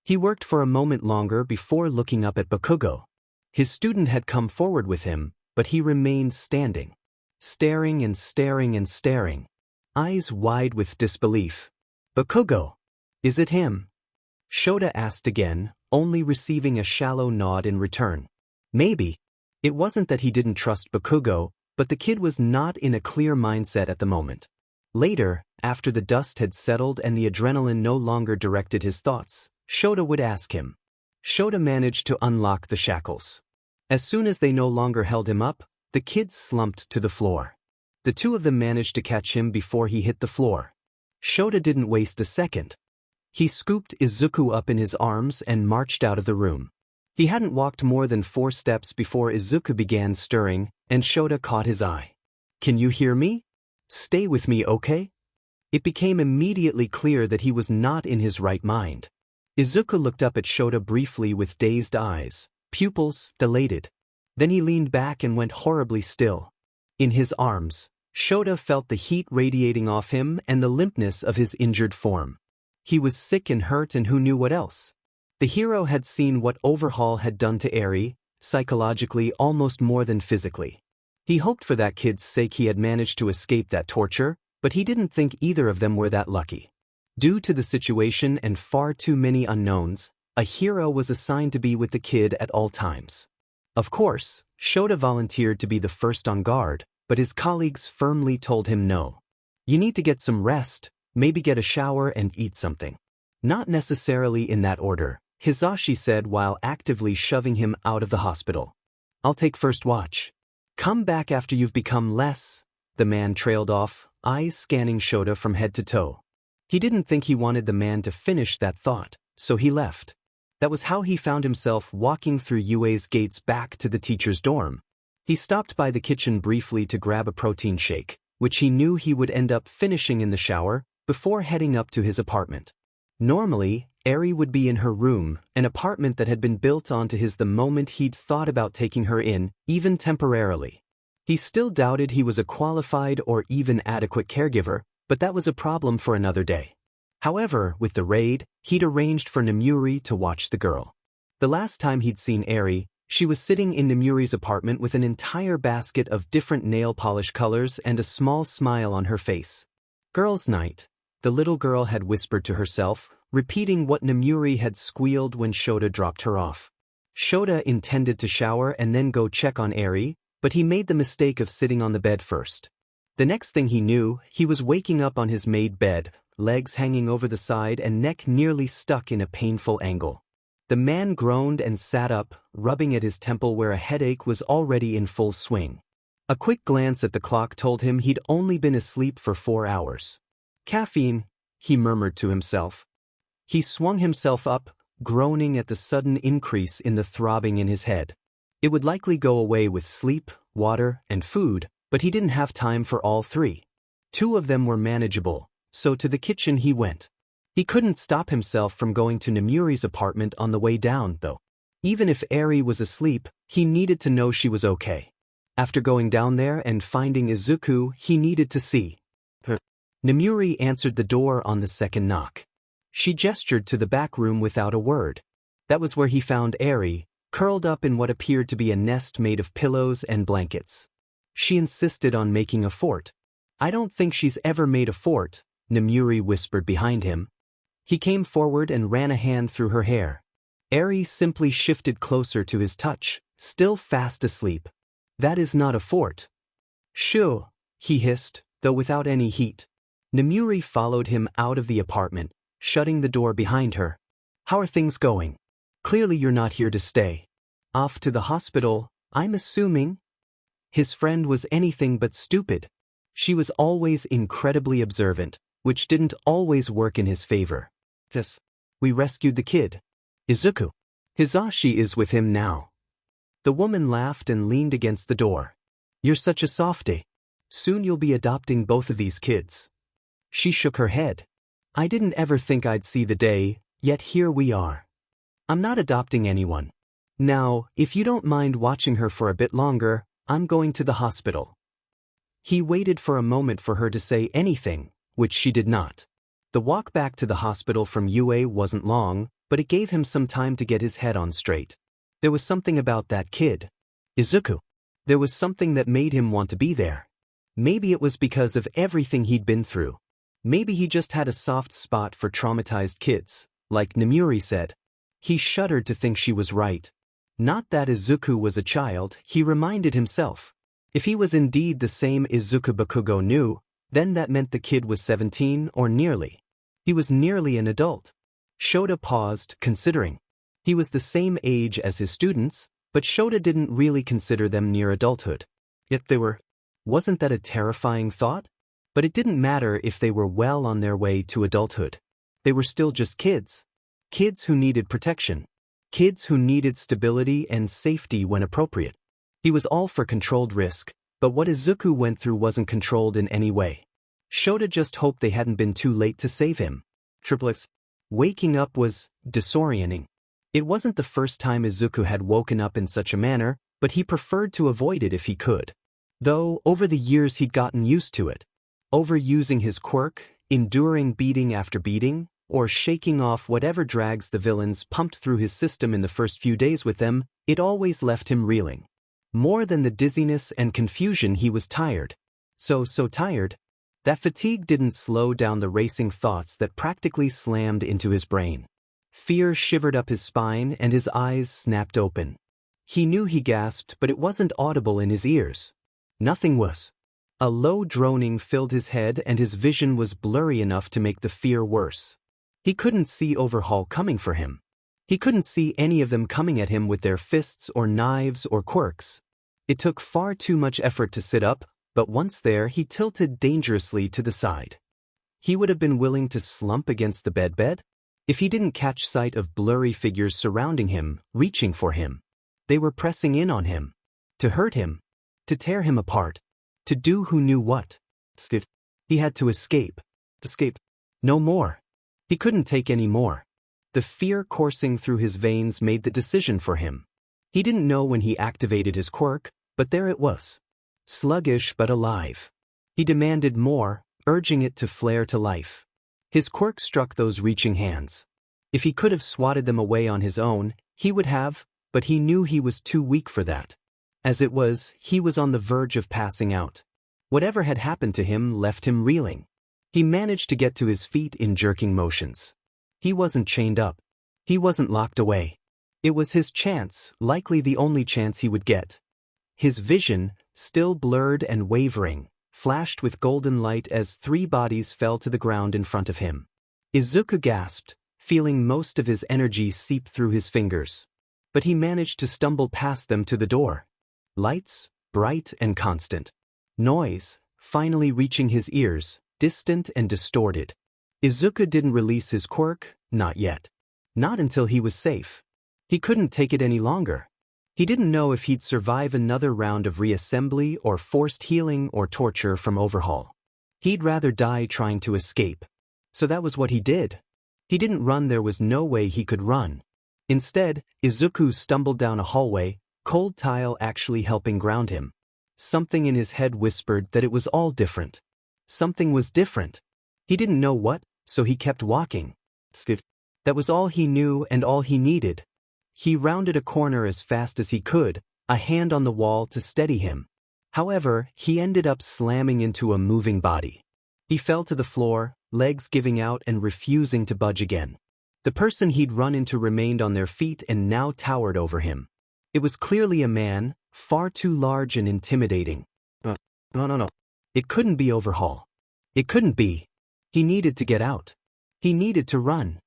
He worked for a moment longer before looking up at Bakugo. His student had come forward with him, but he remained standing. Staring and staring and staring. Eyes wide with disbelief. "Bakugo, is it him?" Shota asked again, only receiving a shallow nod in return. Maybe. It wasn't that he didn't trust Bakugo, but the kid was not in a clear mindset at the moment. Later, after the dust had settled and the adrenaline no longer directed his thoughts, Shota would ask him. Shota managed to unlock the shackles. As soon as they no longer held him up, the kids slumped to the floor. The two of them managed to catch him before he hit the floor. Shota didn't waste a second. He scooped Izuku up in his arms and marched out of the room. He hadn't walked more than 4 steps before Izuku began stirring, and Shota caught his eye. "Can you hear me? Stay with me, okay?" It became immediately clear that he was not in his right mind. Izuku looked up at Shota briefly with dazed eyes, pupils dilated. Then he leaned back and went horribly still. In his arms, Shota felt the heat radiating off him and the limpness of his injured form. He was sick and hurt, and who knew what else? The hero had seen what Overhaul had done to Eri, psychologically almost more than physically. He hoped for that kid's sake he had managed to escape that torture, but he didn't think either of them were that lucky. Due to the situation and far too many unknowns, a hero was assigned to be with the kid at all times. Of course, Shota volunteered to be the first on guard, but his colleagues firmly told him no. "You need to get some rest, maybe get a shower and eat something." Not necessarily in that order, Hisashi said while actively shoving him out of the hospital. "I'll take first watch. Come back after you've become less." The man trailed off, eyes scanning Shota from head to toe. He didn't think he wanted the man to finish that thought, so he left. That was how he found himself walking through UA's gates back to the teacher's dorm. He stopped by the kitchen briefly to grab a protein shake, which he knew he would end up finishing in the shower, before heading up to his apartment. Normally, Eri would be in her room, an apartment that had been built onto his the moment he'd thought about taking her in, even temporarily. He still doubted he was a qualified or even adequate caregiver, but that was a problem for another day. However, with the raid, he'd arranged for Nemuri to watch the girl. The last time he'd seen Eri, she was sitting in Nemuri's apartment with an entire basket of different nail polish colors and a small smile on her face. "Girls' night," the little girl had whispered to herself, repeating what Nemuri had squealed when Shota dropped her off. Shota intended to shower and then go check on Eri, but he made the mistake of sitting on the bed first. The next thing he knew, he was waking up on his made bed, legs hanging over the side and neck nearly stuck in a painful angle. The man groaned and sat up, rubbing at his temple where a headache was already in full swing. A quick glance at the clock told him he'd only been asleep for 4 hours. "Caffeine," he murmured to himself. He swung himself up, groaning at the sudden increase in the throbbing in his head. It would likely go away with sleep, water, and food, but he didn't have time for all 3. 2 of them were manageable, so to the kitchen he went. He couldn't stop himself from going to Nemuri's apartment on the way down, though. Even if Eri was asleep, he needed to know she was okay. After going down there and finding Izuku, he needed to see her. Nemuri answered the door on the second knock. She gestured to the back room without a word. That was where he found Eri, curled up in what appeared to be a nest made of pillows and blankets. She insisted on making a fort. "I don't think she's ever made a fort," Nemuri whispered behind him. He came forward and ran a hand through her hair. Eri simply shifted closer to his touch, still fast asleep. "That is not a fort." "Shoo," he hissed, though without any heat. Nemuri followed him out of the apartment, shutting the door behind her. "How are things going? Clearly you're not here to stay." "Off to the hospital, I'm assuming." His friend was anything but stupid. She was always incredibly observant, which didn't always work in his favor. "Yes, we rescued the kid. Izuku. Hisashi is with him now." The woman laughed and leaned against the door. "You're such a softie. Soon you'll be adopting both of these kids." She shook her head. "I didn't ever think I'd see the day, yet here we are. I'm not adopting anyone. Now, if you don't mind watching her for a bit longer, I'm going to the hospital." He waited for a moment for her to say anything, which she did not. The walk back to the hospital from UA wasn't long, but it gave him some time to get his head on straight. There was something about that kid. Izuku. There was something that made him want to be there. Maybe it was because of everything he'd been through. Maybe he just had a soft spot for traumatized kids, like Nemuri said. He shuddered to think she was right. Not that Izuku was a child, he reminded himself. If he was indeed the same Izuku Bakugo knew, then that meant the kid was 17 or nearly. He was nearly an adult. Shota paused, considering. He was the same age as his students, But Shota didn't really consider them near adulthood. Yet they were. Wasn't that a terrifying thought? But it didn't matter if they were well on their way to adulthood. They were still just kids. Kids who needed protection. Kids who needed stability and safety when appropriate. He was all for controlled risk, but what Izuku went through wasn't controlled in any way. Shota just hoped they hadn't been too late to save him. Triplets. Waking up was disorienting. It wasn't the first time Izuku had woken up in such a manner, but he preferred to avoid it if he could. Though, over the years he'd gotten used to it. Overusing his quirk, enduring beating after beating, or shaking off whatever drags the villains pumped through his system in the first few days with them, it always left him reeling. More than the dizziness and confusion, he was tired. So tired. That fatigue didn't slow down the racing thoughts that practically slammed into his brain. Fear shivered up his spine and his eyes snapped open. He knew he gasped, but it wasn't audible in his ears. Nothing was. A low droning filled his head and his vision was blurry enough to make the fear worse. He couldn't see Overhaul coming for him. He couldn't see any of them coming at him with their fists or knives or quirks. It took far too much effort to sit up, but once there he tilted dangerously to the side. He would have been willing to slump against the bed if he didn't catch sight of blurry figures surrounding him, reaching for him. They were pressing in on him. To hurt him. To tear him apart. To do who knew what. He had to escape. Escape. No more. He couldn't take any more. The fear coursing through his veins made the decision for him. He didn't know when he activated his quirk, but there it was. Sluggish but alive. He demanded more, urging it to flare to life. His quirk struck those reaching hands. If he could have swatted them away on his own, he would have, but he knew he was too weak for that. As it was, he was on the verge of passing out. Whatever had happened to him left him reeling. He managed to get to his feet in jerking motions. He wasn't chained up. He wasn't locked away. It was his chance, likely the only chance he would get. His vision, still blurred and wavering, flashed with golden light as 3 bodies fell to the ground in front of him. Izuku gasped, feeling most of his energy seep through his fingers. But he managed to stumble past them to the door. Lights, bright and constant. Noise, finally reaching his ears, distant and distorted. Izuku didn't release his quirk, not yet. Not until he was safe. He couldn't take it any longer. He didn't know if he'd survive another round of reassembly or forced healing or torture from Overhaul. He'd rather die trying to escape. So that was what he did. He didn't run. There was no way he could run. Instead, Izuku stumbled down a hallway, cold tile actually helping ground him. Something in his head whispered that it was all different. Something was different. He didn't know what, so he kept walking. That was all he knew and all he needed. He rounded a corner as fast as he could, a hand on the wall to steady him. However, he ended up slamming into a moving body. He fell to the floor, legs giving out and refusing to budge again. The person he'd run into remained on their feet and now towered over him. It was clearly a man, far too large and intimidating. No. It couldn't be Overhaul. It couldn't be. He needed to get out. He needed to run.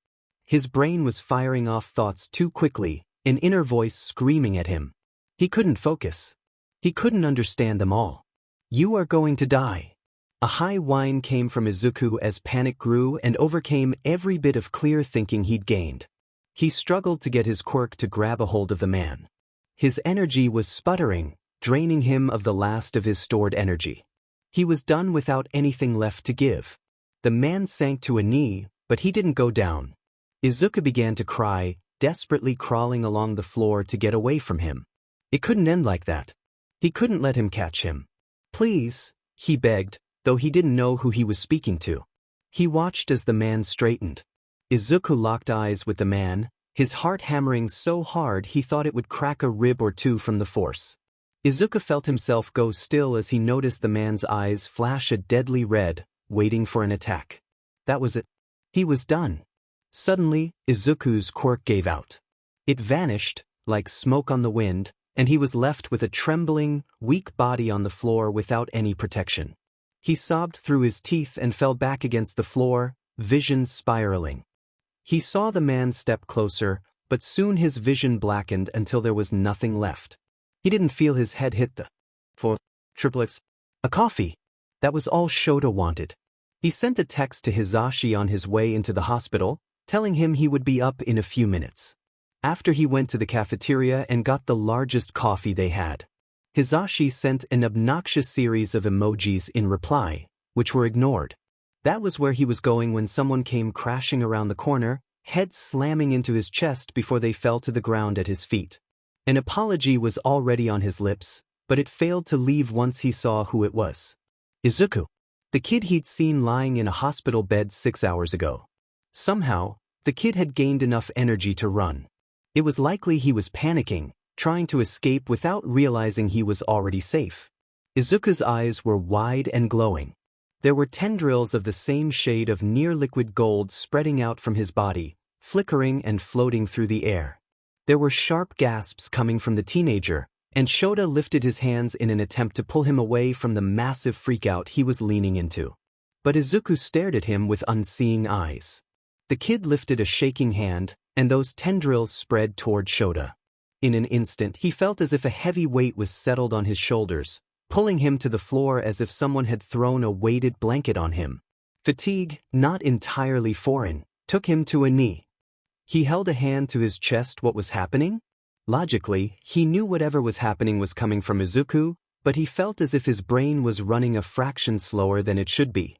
His brain was firing off thoughts too quickly, an inner voice screaming at him. He couldn't focus. He couldn't understand them all. You are going to die. A high whine came from Izuku as panic grew and overcame every bit of clear thinking he'd gained. He struggled to get his quirk to grab a hold of the man. His energy was sputtering, draining him of the last of his stored energy. He was done without anything left to give. The man sank to a knee, but he didn't go down. Izuku began to cry, desperately crawling along the floor to get away from him. It couldn't end like that. He couldn't let him catch him. Please, he begged, though he didn't know who he was speaking to. He watched as the man straightened. Izuku locked eyes with the man, his heart hammering so hard he thought it would crack a rib or two from the force. Izuku felt himself go still as he noticed the man's eyes flash a deadly red, waiting for an attack. That was it. He was done. Suddenly, Izuku's quirk gave out. It vanished, like smoke on the wind, and he was left with a trembling, weak body on the floor without any protection. He sobbed through his teeth and fell back against the floor, vision spiraling. He saw the man step closer, but soon his vision blackened until there was nothing left. He didn't feel his head hit the four triplets. A coffee. That was all Shota wanted. He sent a text to Hisashi on his way into the hospital, telling him he would be up in a few minutes. After he went to the cafeteria and got the largest coffee they had. Hisashi sent an obnoxious series of emojis in reply, which were ignored. That was where he was going when someone came crashing around the corner, head slamming into his chest before they fell to the ground at his feet. An apology was already on his lips, but it failed to leave once he saw who it was. Izuku. The kid he'd seen lying in a hospital bed 6 hours ago. Somehow, the kid had gained enough energy to run. It was likely he was panicking, trying to escape without realizing he was already safe. Izuku's eyes were wide and glowing. There were tendrils of the same shade of near-liquid gold spreading out from his body, flickering and floating through the air. There were sharp gasps coming from the teenager, and Shota lifted his hands in an attempt to pull him away from the massive freakout he was leaning into. But Izuku stared at him with unseeing eyes. The kid lifted a shaking hand, and those tendrils spread toward Shota. In an instant he felt as if a heavy weight was settled on his shoulders, pulling him to the floor as if someone had thrown a weighted blanket on him. Fatigue, not entirely foreign, took him to a knee. He held a hand to his chest. What was happening? Logically, he knew whatever was happening was coming from Izuku, but he felt as if his brain was running a fraction slower than it should be.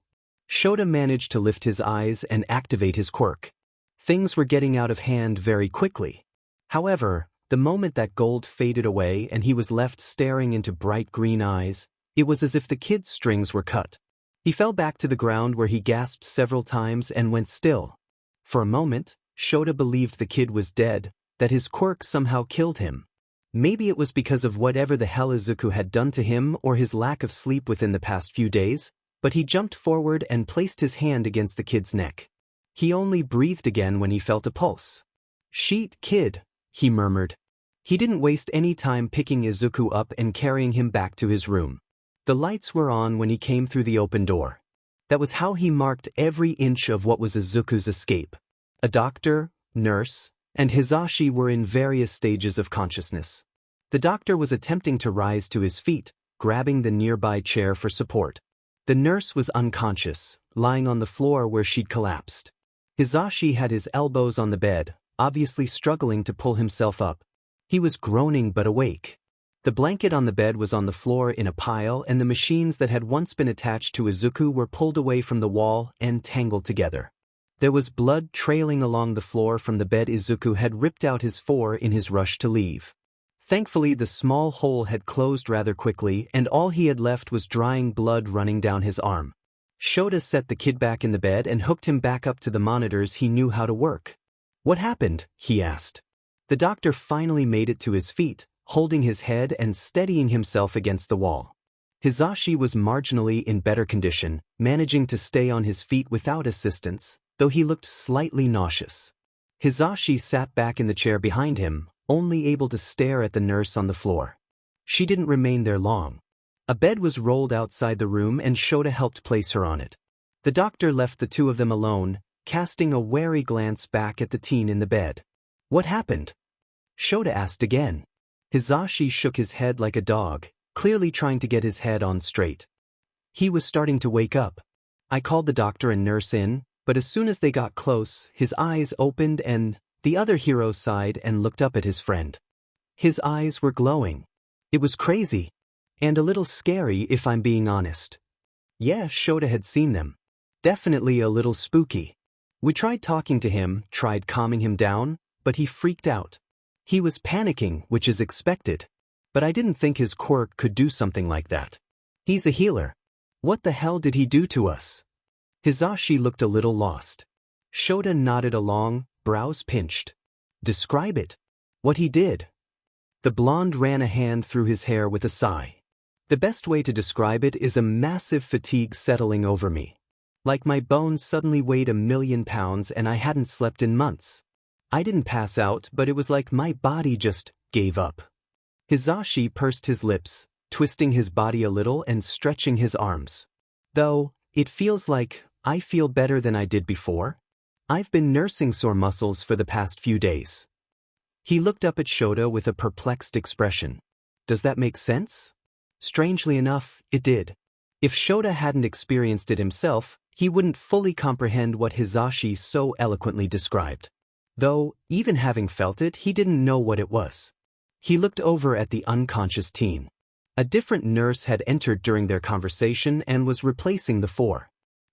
Shota managed to lift his eyes and activate his quirk. Things were getting out of hand very quickly. However, the moment that gold faded away and he was left staring into bright green eyes, it was as if the kid's strings were cut. He fell back to the ground where he gasped several times and went still. For a moment, Shota believed the kid was dead, that his quirk somehow killed him. Maybe it was because of whatever the hell Izuku had done to him or his lack of sleep within the past few days, but he jumped forward and placed his hand against the kid's neck. He only breathed again when he felt a pulse. "Sheet, kid," he murmured. He didn't waste any time picking Izuku up and carrying him back to his room. The lights were on when he came through the open door. That was how he marked every inch of what was Izuku's escape. A doctor, nurse, and Hisashi were in various stages of consciousness. The doctor was attempting to rise to his feet, grabbing the nearby chair for support. The nurse was unconscious, lying on the floor where she'd collapsed. Hisashi had his elbows on the bed, obviously struggling to pull himself up. He was groaning but awake. The blanket on the bed was on the floor in a pile, and the machines that had once been attached to Izuku were pulled away from the wall and tangled together. There was blood trailing along the floor from the bed. Izuku had ripped out his four in his rush to leave. Thankfully, the small hole had closed rather quickly, and all he had left was drying blood running down his arm. Shota set the kid back in the bed and hooked him back up to the monitors he knew how to work. "What happened?" he asked. The doctor finally made it to his feet, holding his head and steadying himself against the wall. Hisashi was marginally in better condition, managing to stay on his feet without assistance, though he looked slightly nauseous. Hisashi sat back in the chair behind him, only able to stare at the nurse on the floor. She didn't remain there long. A bed was rolled outside the room and Shota helped place her on it. The doctor left the two of them alone, casting a wary glance back at the teen in the bed. "What happened?" Shota asked again. Hisashi shook his head like a dog, clearly trying to get his head on straight. He was starting to wake up. "I called the doctor and nurse in, but as soon as they got close, his eyes opened and..." The other hero sighed and looked up at his friend. His eyes were glowing. It was crazy. And a little scary if I'm being honest. Yeah, Shota had seen them. Definitely a little spooky. We tried talking to him, tried calming him down, but he freaked out. He was panicking, which is expected. But I didn't think his quirk could do something like that. He's a healer. What the hell did he do to us? Hisashi looked a little lost. Shota nodded along, brows pinched. Describe it. What he did. The blonde ran a hand through his hair with a sigh. The best way to describe it is a massive fatigue settling over me. Like my bones suddenly weighed 1,000,000 pounds and I hadn't slept in months. I didn't pass out, but it was like my body just gave up. Hisashi pursed his lips, twisting his body a little and stretching his arms. Though, it feels like I feel better than I did before. I've been nursing sore muscles for the past few days. He looked up at Shota with a perplexed expression. Does that make sense? Strangely enough, it did. If Shota hadn't experienced it himself, he wouldn't fully comprehend what Hisashi so eloquently described. Though, even having felt it, he didn't know what it was. He looked over at the unconscious teen. A different nurse had entered during their conversation and was replacing the four.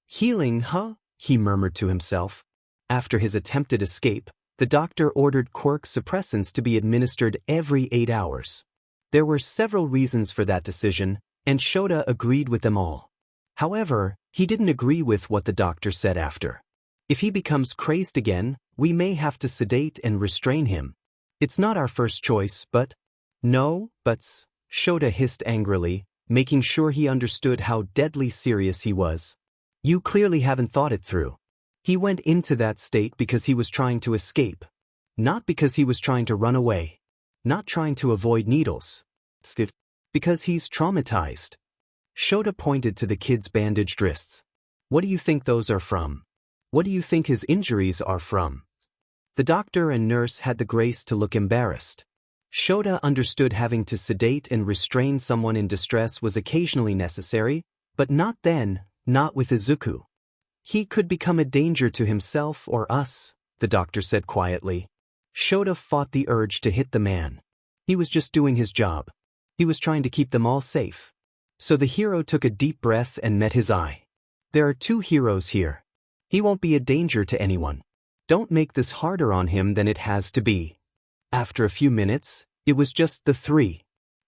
Healing, huh? He murmured to himself. After his attempted escape, the doctor ordered Quirk suppressants to be administered every 8 hours. There were several reasons for that decision, and Shota agreed with them all. However, he didn't agree with what the doctor said after. If he becomes crazed again, we may have to sedate and restrain him. It's not our first choice, but… No, buts, Shota hissed angrily, making sure he understood how deadly serious he was. You clearly haven't thought it through. He went into that state because he was trying to escape. Not because he was trying to run away. Not trying to avoid needles. Because he's traumatized. Shota pointed to the kid's bandaged wrists. What do you think those are from? What do you think his injuries are from? The doctor and nurse had the grace to look embarrassed. Shota understood having to sedate and restrain someone in distress was occasionally necessary, but not then, not with Izuku. He could become a danger to himself or us, the doctor said quietly. Shota fought the urge to hit the man. He was just doing his job. He was trying to keep them all safe. So the hero took a deep breath and met his eye. There are 2 heroes here. He won't be a danger to anyone. Don't make this harder on him than it has to be. After a few minutes, it was just the 3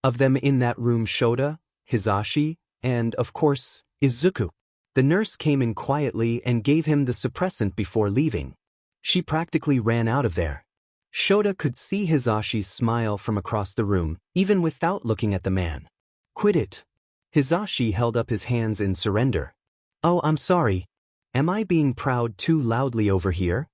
of them in that room: Shota, Hisashi, and, of course, Izuku. The nurse came in quietly and gave him the suppressant before leaving. She practically ran out of there. Shota could see Hisashi's smile from across the room, even without looking at the man. Quit it. Hisashi held up his hands in surrender. Oh, I'm sorry. Am I being proud too loudly over here?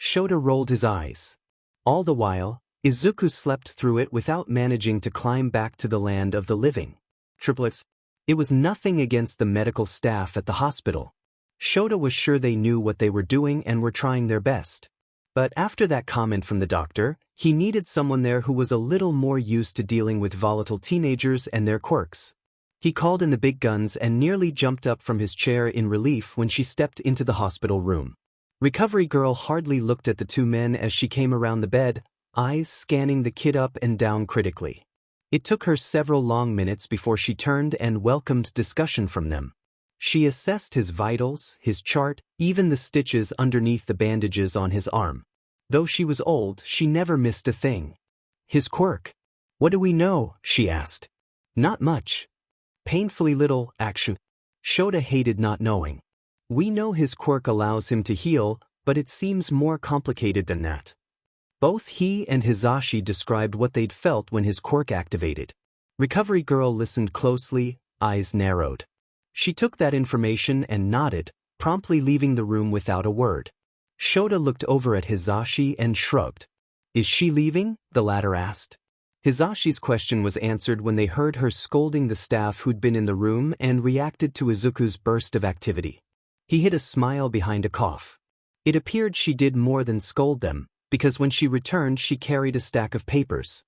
Shota rolled his eyes. All the while, Izuku slept through it without managing to climb back to the land of the living. Triplets. It was nothing against the medical staff at the hospital. Shota was sure they knew what they were doing and were trying their best. But after that comment from the doctor, he needed someone there who was a little more used to dealing with volatile teenagers and their quirks. He called in the big guns and nearly jumped up from his chair in relief when she stepped into the hospital room. Recovery Girl hardly looked at the 2 men as she came around the bed, eyes scanning the kid up and down critically. It took her several long minutes before she turned and welcomed discussion from them. She assessed his vitals, his chart, even the stitches underneath the bandages on his arm. Though she was old, she never missed a thing. His quirk. What do we know? She asked. Not much. Painfully little, actually. Shota hated not knowing. We know his quirk allows him to heal, but it seems more complicated than that. Both he and Hisashi described what they'd felt when his quirk activated. Recovery Girl listened closely, eyes narrowed. She took that information and nodded, promptly leaving the room without a word. Shota looked over at Hisashi and shrugged. Is she leaving? The latter asked. Hisashi's question was answered when they heard her scolding the staff who'd been in the room and reacted to Izuku's burst of activity. He hid a smile behind a cough. It appeared she did more than scold them, because when she returned she carried a stack of papers.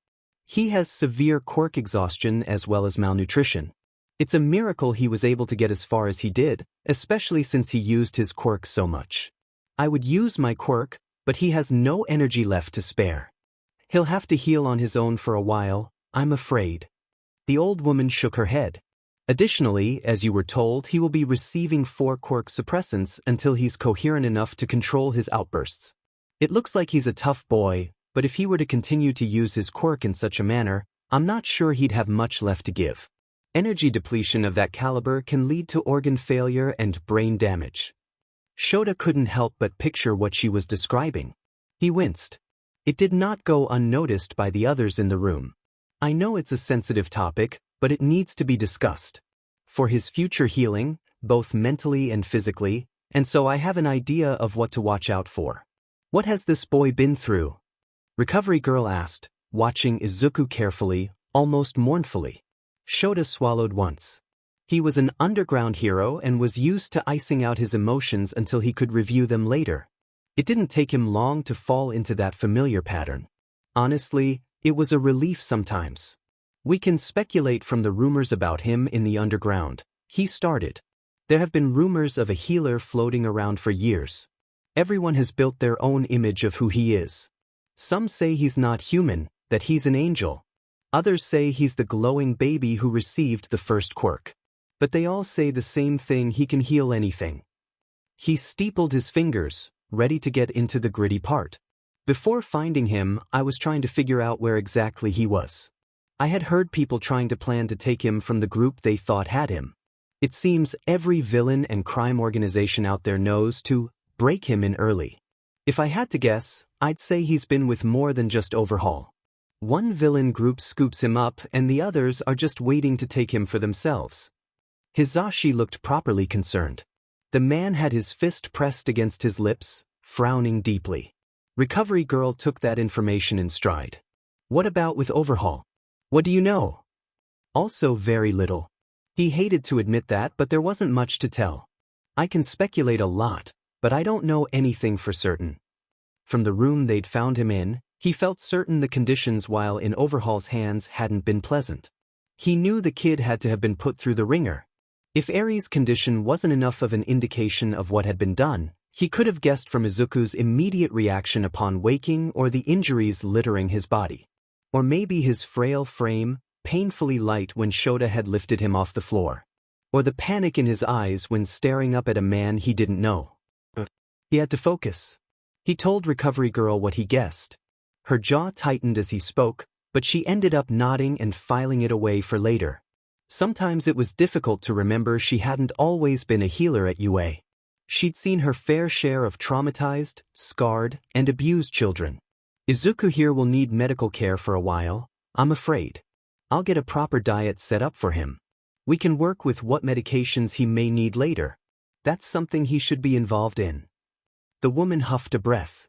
He has severe quirk exhaustion as well as malnutrition. It's a miracle he was able to get as far as he did, especially since he used his quirk so much. I would use my quirk, but he has no energy left to spare. He'll have to heal on his own for a while, I'm afraid. The old woman shook her head. Additionally, as you were told, he will be receiving 4 quirk suppressants until he's coherent enough to control his outbursts. It looks like he's a tough boy, but if he were to continue to use his quirk in such a manner, I'm not sure he'd have much left to give. Energy depletion of that caliber can lead to organ failure and brain damage. Shota couldn't help but picture what she was describing. He winced. It did not go unnoticed by the others in the room. I know it's a sensitive topic, but it needs to be discussed. For his future healing, both mentally and physically, and so I have an idea of what to watch out for. What has this boy been through? Recovery Girl asked, watching Izuku carefully, almost mournfully. Shota swallowed once. He was an underground hero and was used to icing out his emotions until he could review them later. It didn't take him long to fall into that familiar pattern. Honestly, it was a relief sometimes. We can speculate from the rumors about him in the underground. He started. There have been rumors of a healer floating around for years. Everyone has built their own image of who he is. Some say he's not human, that he's an angel. Others say he's the glowing baby who received the first quirk. But they all say the same thing: he can heal anything. He steepled his fingers, ready to get into the gritty part. Before finding him, I was trying to figure out where exactly he was. I had heard people trying to plan to take him from the group they thought had him. It seems every villain and crime organization out there knows to break him in early. If I had to guess, I'd say he's been with more than just Overhaul. One villain group scoops him up and the others are just waiting to take him for themselves. Hizashi looked properly concerned. The man had his fist pressed against his lips, frowning deeply. Recovery Girl took that information in stride. What about with Overhaul? What do you know? Also very little. He hated to admit that, but there wasn't much to tell. I can speculate a lot, but I don't know anything for certain. From the room they'd found him in, he felt certain the conditions while in Overhaul's hands hadn't been pleasant. He knew the kid had to have been put through the ringer. If Eri's condition wasn't enough of an indication of what had been done, he could have guessed from Izuku's immediate reaction upon waking or the injuries littering his body. Or maybe his frail frame, painfully light when Shota had lifted him off the floor. Or the panic in his eyes when staring up at a man he didn't know. He had to focus. He told Recovery Girl what he guessed. Her jaw tightened as he spoke, but she ended up nodding and filing it away for later. Sometimes it was difficult to remember she hadn't always been a healer at UA. She'd seen her fair share of traumatized, scarred, and abused children. Izuku here will need medical care for a while, I'm afraid. I'll get a proper diet set up for him. We can work with what medications he may need later. That's something he should be involved in. The woman huffed a breath.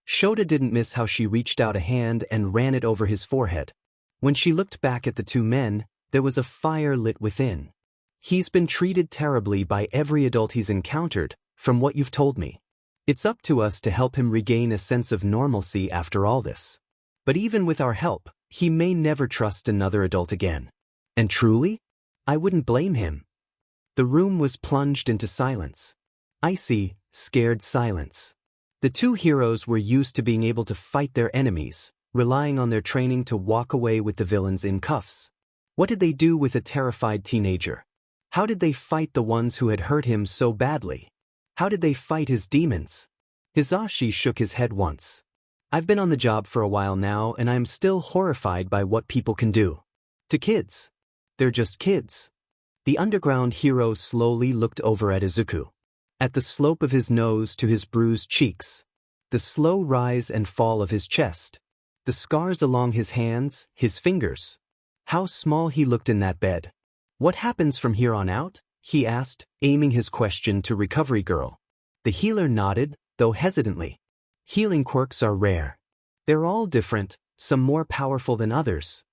Shota didn't miss how she reached out a hand and ran it over his forehead. When she looked back at the two men, there was a fire lit within. He's been treated terribly by every adult he's encountered, from what you've told me. It's up to us to help him regain a sense of normalcy after all this. But even with our help, he may never trust another adult again. And truly? I wouldn't blame him. The room was plunged into silence. Icy, scared silence. The two heroes were used to being able to fight their enemies, relying on their training to walk away with the villains in cuffs. What did they do with a terrified teenager? How did they fight the ones who had hurt him so badly? How did they fight his demons? Hizashi shook his head once. I've been on the job for a while now and I'm still horrified by what people can do. To kids. They're just kids. The underground hero slowly looked over at Izuku. At the slope of his nose to his bruised cheeks. The slow rise and fall of his chest. The scars along his hands, his fingers. How small he looked in that bed. What happens from here on out? He asked, aiming his question to Recovery Girl. The healer nodded, though hesitantly. Healing quirks are rare. They're all different, some more powerful than others.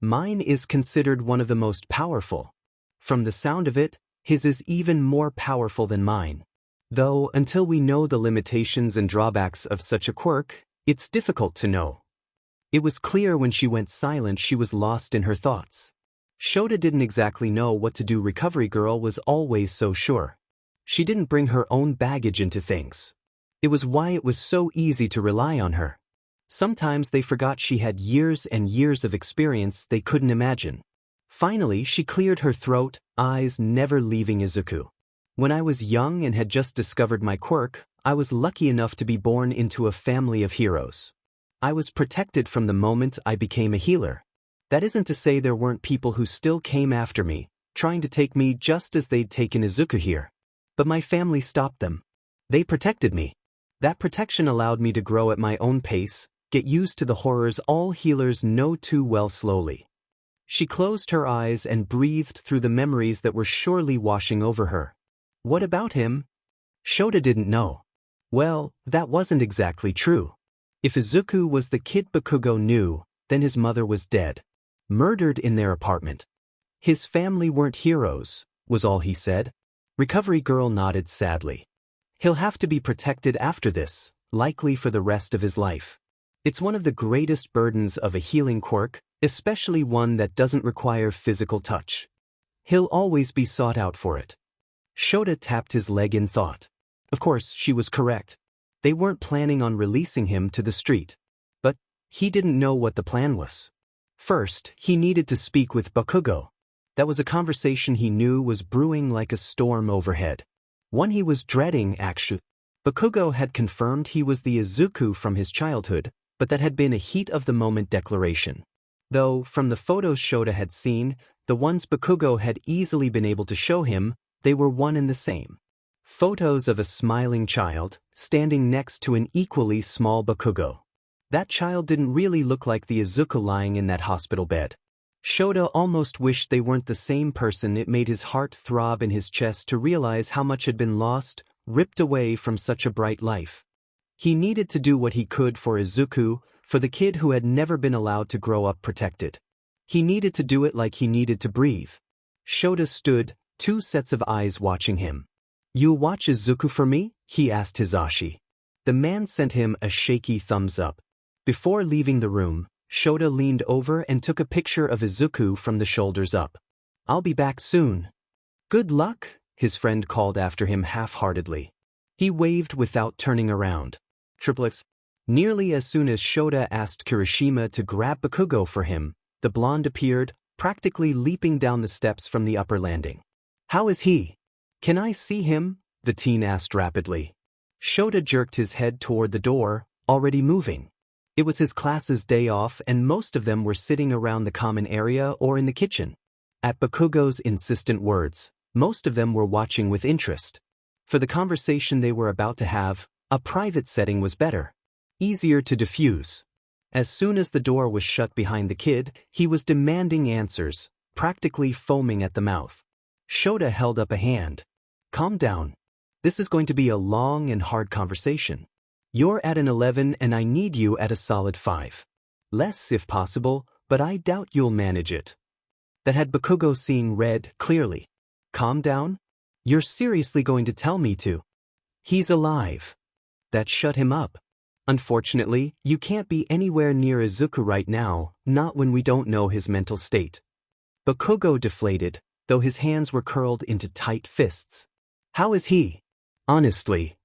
Mine is considered one of the most powerful. From the sound of it, his is even more powerful than mine. Though, until we know the limitations and drawbacks of such a quirk, it's difficult to know. It was clear when she went silent she was lost in her thoughts. Shota didn't exactly know what to do. Recovery Girl was always so sure. She didn't bring her own baggage into things. It was why it was so easy to rely on her. Sometimes they forgot she had years and years of experience they couldn't imagine. Finally, she cleared her throat, eyes never leaving Izuku. When I was young and had just discovered my quirk, I was lucky enough to be born into a family of heroes. I was protected from the moment I became a healer. That isn't to say there weren't people who still came after me, trying to take me just as they'd taken Izuku here. But my family stopped them. They protected me. That protection allowed me to grow at my own pace, get used to the horrors all healers know too well slowly. She closed her eyes and breathed through the memories that were surely washing over her. What about him? Shota didn't know. Well, that wasn't exactly true. If Izuku was the kid Bakugo knew, then his mother was dead. Murdered in their apartment. His family weren't heroes, was all he said. Recovery Girl nodded sadly. He'll have to be protected after this, likely for the rest of his life. It's one of the greatest burdens of a healing quirk, especially one that doesn't require physical touch. He'll always be sought out for it. Shota tapped his leg in thought. Of course, she was correct. They weren't planning on releasing him to the street. But he didn't know what the plan was. First, he needed to speak with Bakugo. That was a conversation he knew was brewing like a storm overhead. One he was dreading, actually. Bakugo had confirmed he was the Izuku from his childhood, but that had been a heat-of-the-moment declaration. Though, from the photos Shota had seen, the ones Bakugo had easily been able to show him, they were one and the same. Photos of a smiling child, standing next to an equally small Bakugo. That child didn't really look like the Izuku lying in that hospital bed. Shota almost wished they weren't the same person. It made his heart throb in his chest to realize how much had been lost, ripped away from such a bright life. He needed to do what he could for Izuku, for the kid who had never been allowed to grow up protected. He needed to do it like he needed to breathe. Shota stood, two sets of eyes watching him. "You'll watch Izuku for me?" he asked Hisashi. The man sent him a shaky thumbs up. Before leaving the room, Shota leaned over and took a picture of Izuku from the shoulders up. "I'll be back soon." "Good luck," his friend called after him half-heartedly. He waved without turning around. Triplets. Nearly as soon as Shota asked Kirishima to grab Bakugo for him, the blonde appeared, practically leaping down the steps from the upper landing. "How is he?" "Can I see him?" the teen asked rapidly. Shota jerked his head toward the door, already moving. It was his class's day off and most of them were sitting around the common area or in the kitchen. At Bakugo's insistent words, most of them were watching with interest. For the conversation they were about to have, a private setting was better. Easier to diffuse. As soon as the door was shut behind the kid, he was demanding answers, practically foaming at the mouth. Shota held up a hand. "Calm down. This is going to be a long and hard conversation. You're at an 11 and I need you at a solid 5. Less if possible, but I doubt you'll manage it." That had Bakugo seeing red clearly. "Calm down? You're seriously going to tell me to?" "He's alive." That shut him up. "Unfortunately, you can't be anywhere near Izuku right now, not when we don't know his mental state." Bakugo deflated, though his hands were curled into tight fists. "How is he?" "Honestly."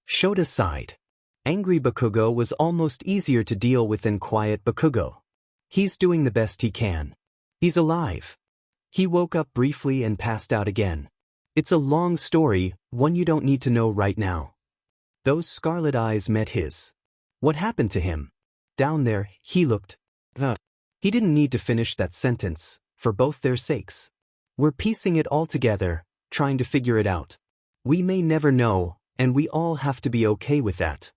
Shota sighed. Angry Bakugo was almost easier to deal with than quiet Bakugo. "He's doing the best he can. He's alive." He woke up briefly and passed out again. "It's a long story, one you don't need to know right now." Those scarlet eyes met his. "What happened to him?" "Down there," he looked. He didn't need to finish that sentence, for both their sakes. "We're piecing it all together, trying to figure it out. We may never know, and we all have to be okay with that."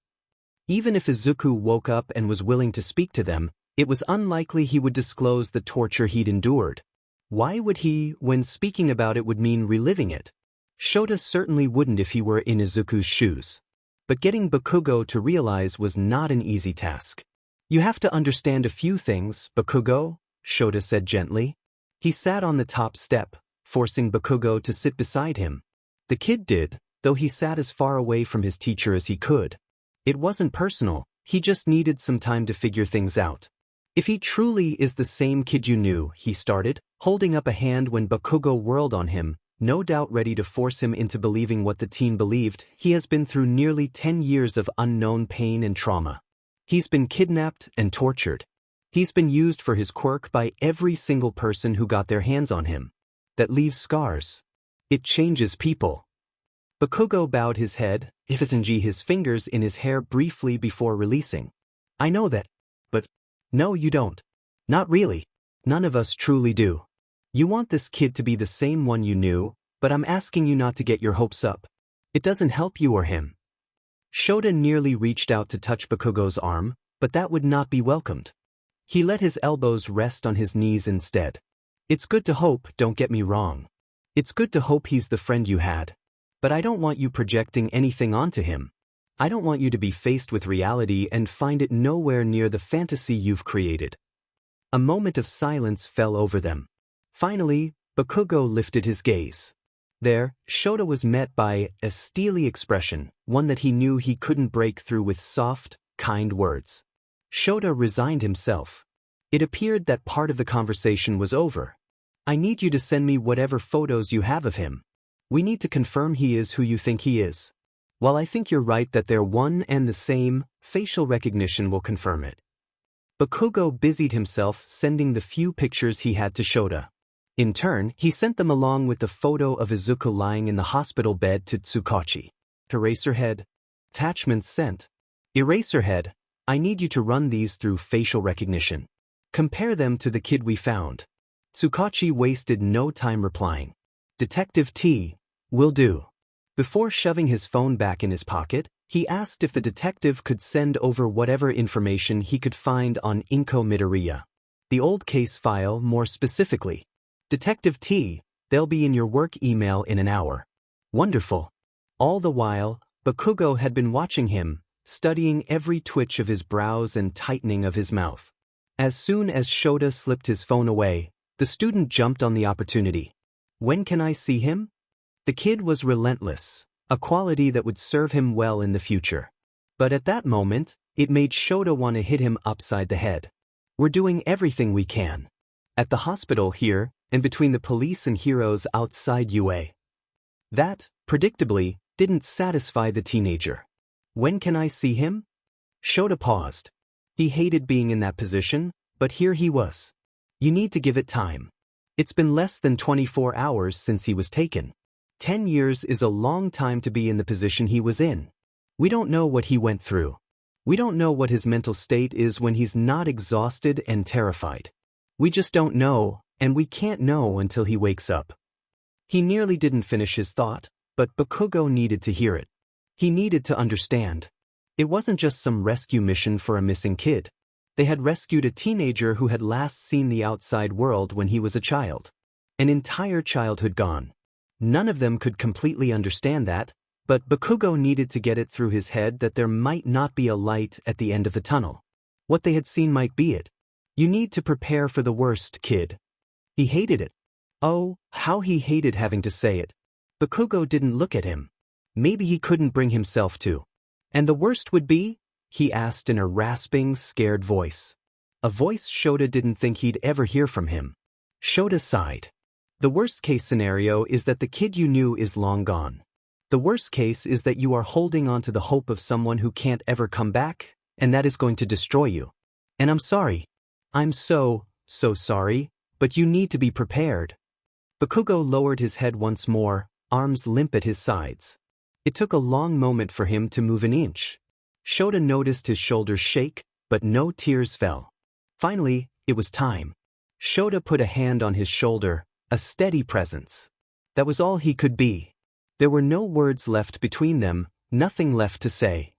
Even if Izuku woke up and was willing to speak to them, it was unlikely he would disclose the torture he'd endured. Why would he, when speaking about it would mean reliving it? Shota certainly wouldn't if he were in Izuku's shoes. But getting Bakugo to realize was not an easy task. "You have to understand a few things, Bakugo," Shota said gently. He sat on the top step, forcing Bakugo to sit beside him. The kid did, though he sat as far away from his teacher as he could. It wasn't personal, he just needed some time to figure things out. "If he truly is the same kid you knew," he started, holding up a hand when Bakugo whirled on him, no doubt ready to force him into believing what the teen believed. "He has been through nearly 10 years of unknown pain and trauma. He's been kidnapped and tortured. He's been used for his quirk by every single person who got their hands on him. That leaves scars. It changes people." Bakugo bowed his head, his fingers in his hair briefly before releasing. "I know that. But no, you don't. Not really. None of us truly do. You want this kid to be the same one you knew, but I'm asking you not to get your hopes up. It doesn't help you or him." Shota nearly reached out to touch Bakugo's arm, but that would not be welcomed. He let his elbows rest on his knees instead. "It's good to hope, don't get me wrong. It's good to hope he's the friend you had. But I don't want you projecting anything onto him. I don't want you to be faced with reality and find it nowhere near the fantasy you've created." A moment of silence fell over them. Finally, Bakugo lifted his gaze. There, Shota was met by a steely expression, one that he knew he couldn't break through with soft, kind words. Shota resigned himself. It appeared that part of the conversation was over. I need you to send me whatever photos you have of him. We need to confirm he is who you think he is. While I think you're right that they're one and the same, facial recognition will confirm it. Bakugo busied himself sending the few pictures he had to Shota. In turn, he sent them along with the photo of Izuku lying in the hospital bed to Tsukachi. Eraserhead. Attachments sent. Eraserhead, I need you to run these through facial recognition. Compare them to the kid we found. Tsukachi wasted no time replying. Detective T, will do. Before shoving his phone back in his pocket, he asked if the detective could send over whatever information he could find on Inko Midoriya. The old case file more specifically. Detective T, they'll be in your work email in an hour. Wonderful. All the while, Bakugo had been watching him, studying every twitch of his brows and tightening of his mouth. As soon as Shota slipped his phone away, the student jumped on the opportunity. When can I see him? The kid was relentless, a quality that would serve him well in the future. But at that moment, it made Shota want to hit him upside the head. We're doing everything we can. At the hospital here, and between the police and heroes outside UA. That, predictably, didn't satisfy the teenager. When can I see him? Shota paused. He hated being in that position, but here he was. You need to give it time. It's been less than 24 hours since he was taken. 10 years is a long time to be in the position he was in. We don't know what he went through. We don't know what his mental state is when he's not exhausted and terrified. We just don't know, and we can't know until he wakes up. He nearly didn't finish his thought, but Bakugo needed to hear it. He needed to understand. It wasn't just some rescue mission for a missing kid. They had rescued a teenager who had last seen the outside world when he was a child. An entire childhood gone. None of them could completely understand that, but Bakugo needed to get it through his head that there might not be a light at the end of the tunnel. What they had seen might be it. You need to prepare for the worst, kid. He hated it. Oh, how he hated having to say it. Bakugo didn't look at him. Maybe he couldn't bring himself to. And the worst would be? He asked in a rasping, scared voice. A voice Shota didn't think he'd ever hear from him. Shota sighed. The worst case scenario is that the kid you knew is long gone. The worst case is that you are holding on to the hope of someone who can't ever come back, and that is going to destroy you. And I'm sorry. I'm so sorry, but you need to be prepared. Bakugo lowered his head once more, arms limp at his sides. It took a long moment for him to move an inch. Shota noticed his shoulders shake, but no tears fell. Finally, it was time. Shota put a hand on his shoulder, a steady presence. That was all he could be. There were no words left between them, nothing left to say.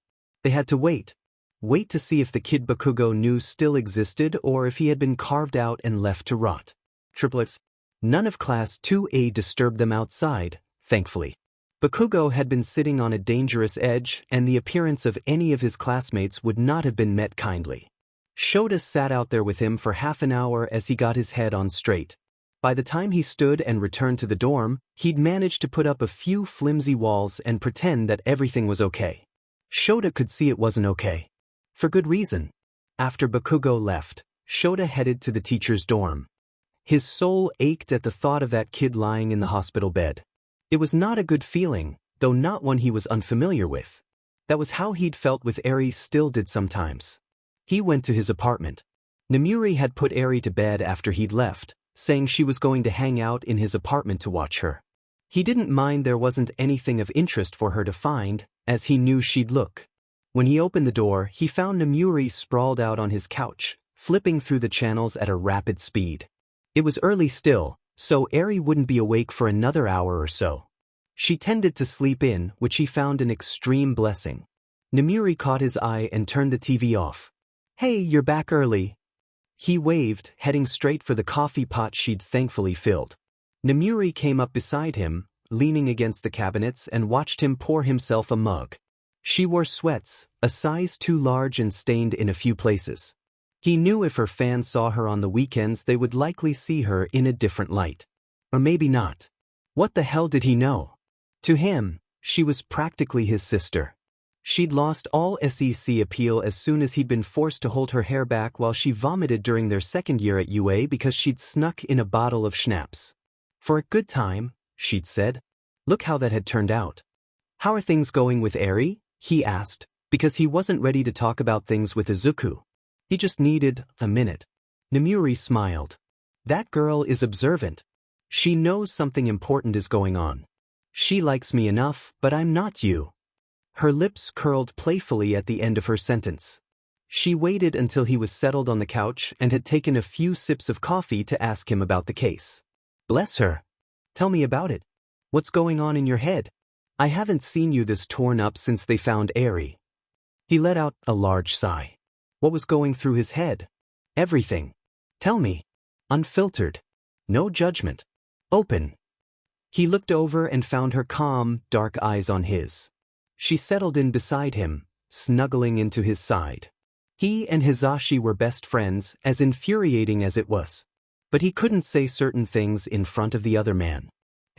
They had to wait. Wait to see if the kid Bakugo knew still existed or if he had been carved out and left to rot. Triplets. None of Class 2A disturbed them outside, thankfully. Bakugo had been sitting on a dangerous edge, and the appearance of any of his classmates would not have been met kindly. Shota sat out there with him for half an hour as he got his head on straight. By the time he stood and returned to the dorm, he'd managed to put up a few flimsy walls and pretend that everything was okay. Shota could see it wasn't okay. For good reason. After Bakugo left, Shota headed to the teacher's dorm. His soul ached at the thought of that kid lying in the hospital bed. It was not a good feeling, though not one he was unfamiliar with. That was how he'd felt with Eri still did sometimes. He went to his apartment. Namuri had put Eri to bed after he'd left, saying she was going to hang out in his apartment to watch her. He didn't mind there wasn't anything of interest for her to find, as he knew she'd look. When he opened the door, he found Namuri sprawled out on his couch, flipping through the channels at a rapid speed. It was early still, so Eri wouldn't be awake for another hour or so. She tended to sleep in, which he found an extreme blessing. Namuri caught his eye and turned the TV off. "Hey, you're back early." He waved, heading straight for the coffee pot she'd thankfully filled. Namuri came up beside him, leaning against the cabinets, and watched him pour himself a mug. She wore sweats, a size too large and stained in a few places. He knew if her fans saw her on the weekends they would likely see her in a different light. Or maybe not. What the hell did he know? To him, she was practically his sister. She'd lost all SEC appeal as soon as he'd been forced to hold her hair back while she vomited during their second year at UA because she'd snuck in a bottle of schnapps. For a good time, she'd said. Look how that had turned out. How are things going with Eri? He asked, because he wasn't ready to talk about things with Izuku. He just needed a minute. Nemuri smiled. That girl is observant. She knows something important is going on. She likes me enough, but I'm not you. Her lips curled playfully at the end of her sentence. She waited until he was settled on the couch and had taken a few sips of coffee to ask him about the case. Bless her. Tell me about it. What's going on in your head? I haven't seen you this torn up since they found Eri. He let out a large sigh. What was going through his head? Everything. Tell me. Unfiltered. No judgment. Open. He looked over and found her calm, dark eyes on his. She settled in beside him, snuggling into his side. He and Hisashi were best friends, as infuriating as it was. But he couldn't say certain things in front of the other man.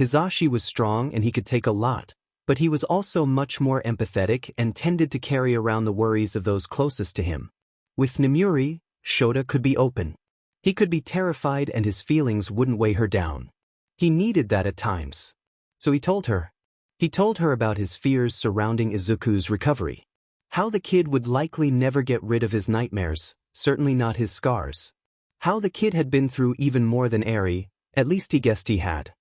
Hisashi was strong and he could take a lot, but he was also much more empathetic and tended to carry around the worries of those closest to him. With Nemuri, Shota could be open. He could be terrified and his feelings wouldn't weigh her down. He needed that at times. So he told her. He told her about his fears surrounding Izuku's recovery. How the kid would likely never get rid of his nightmares, certainly not his scars. How the kid had been through even more than Eri, at least he guessed he had.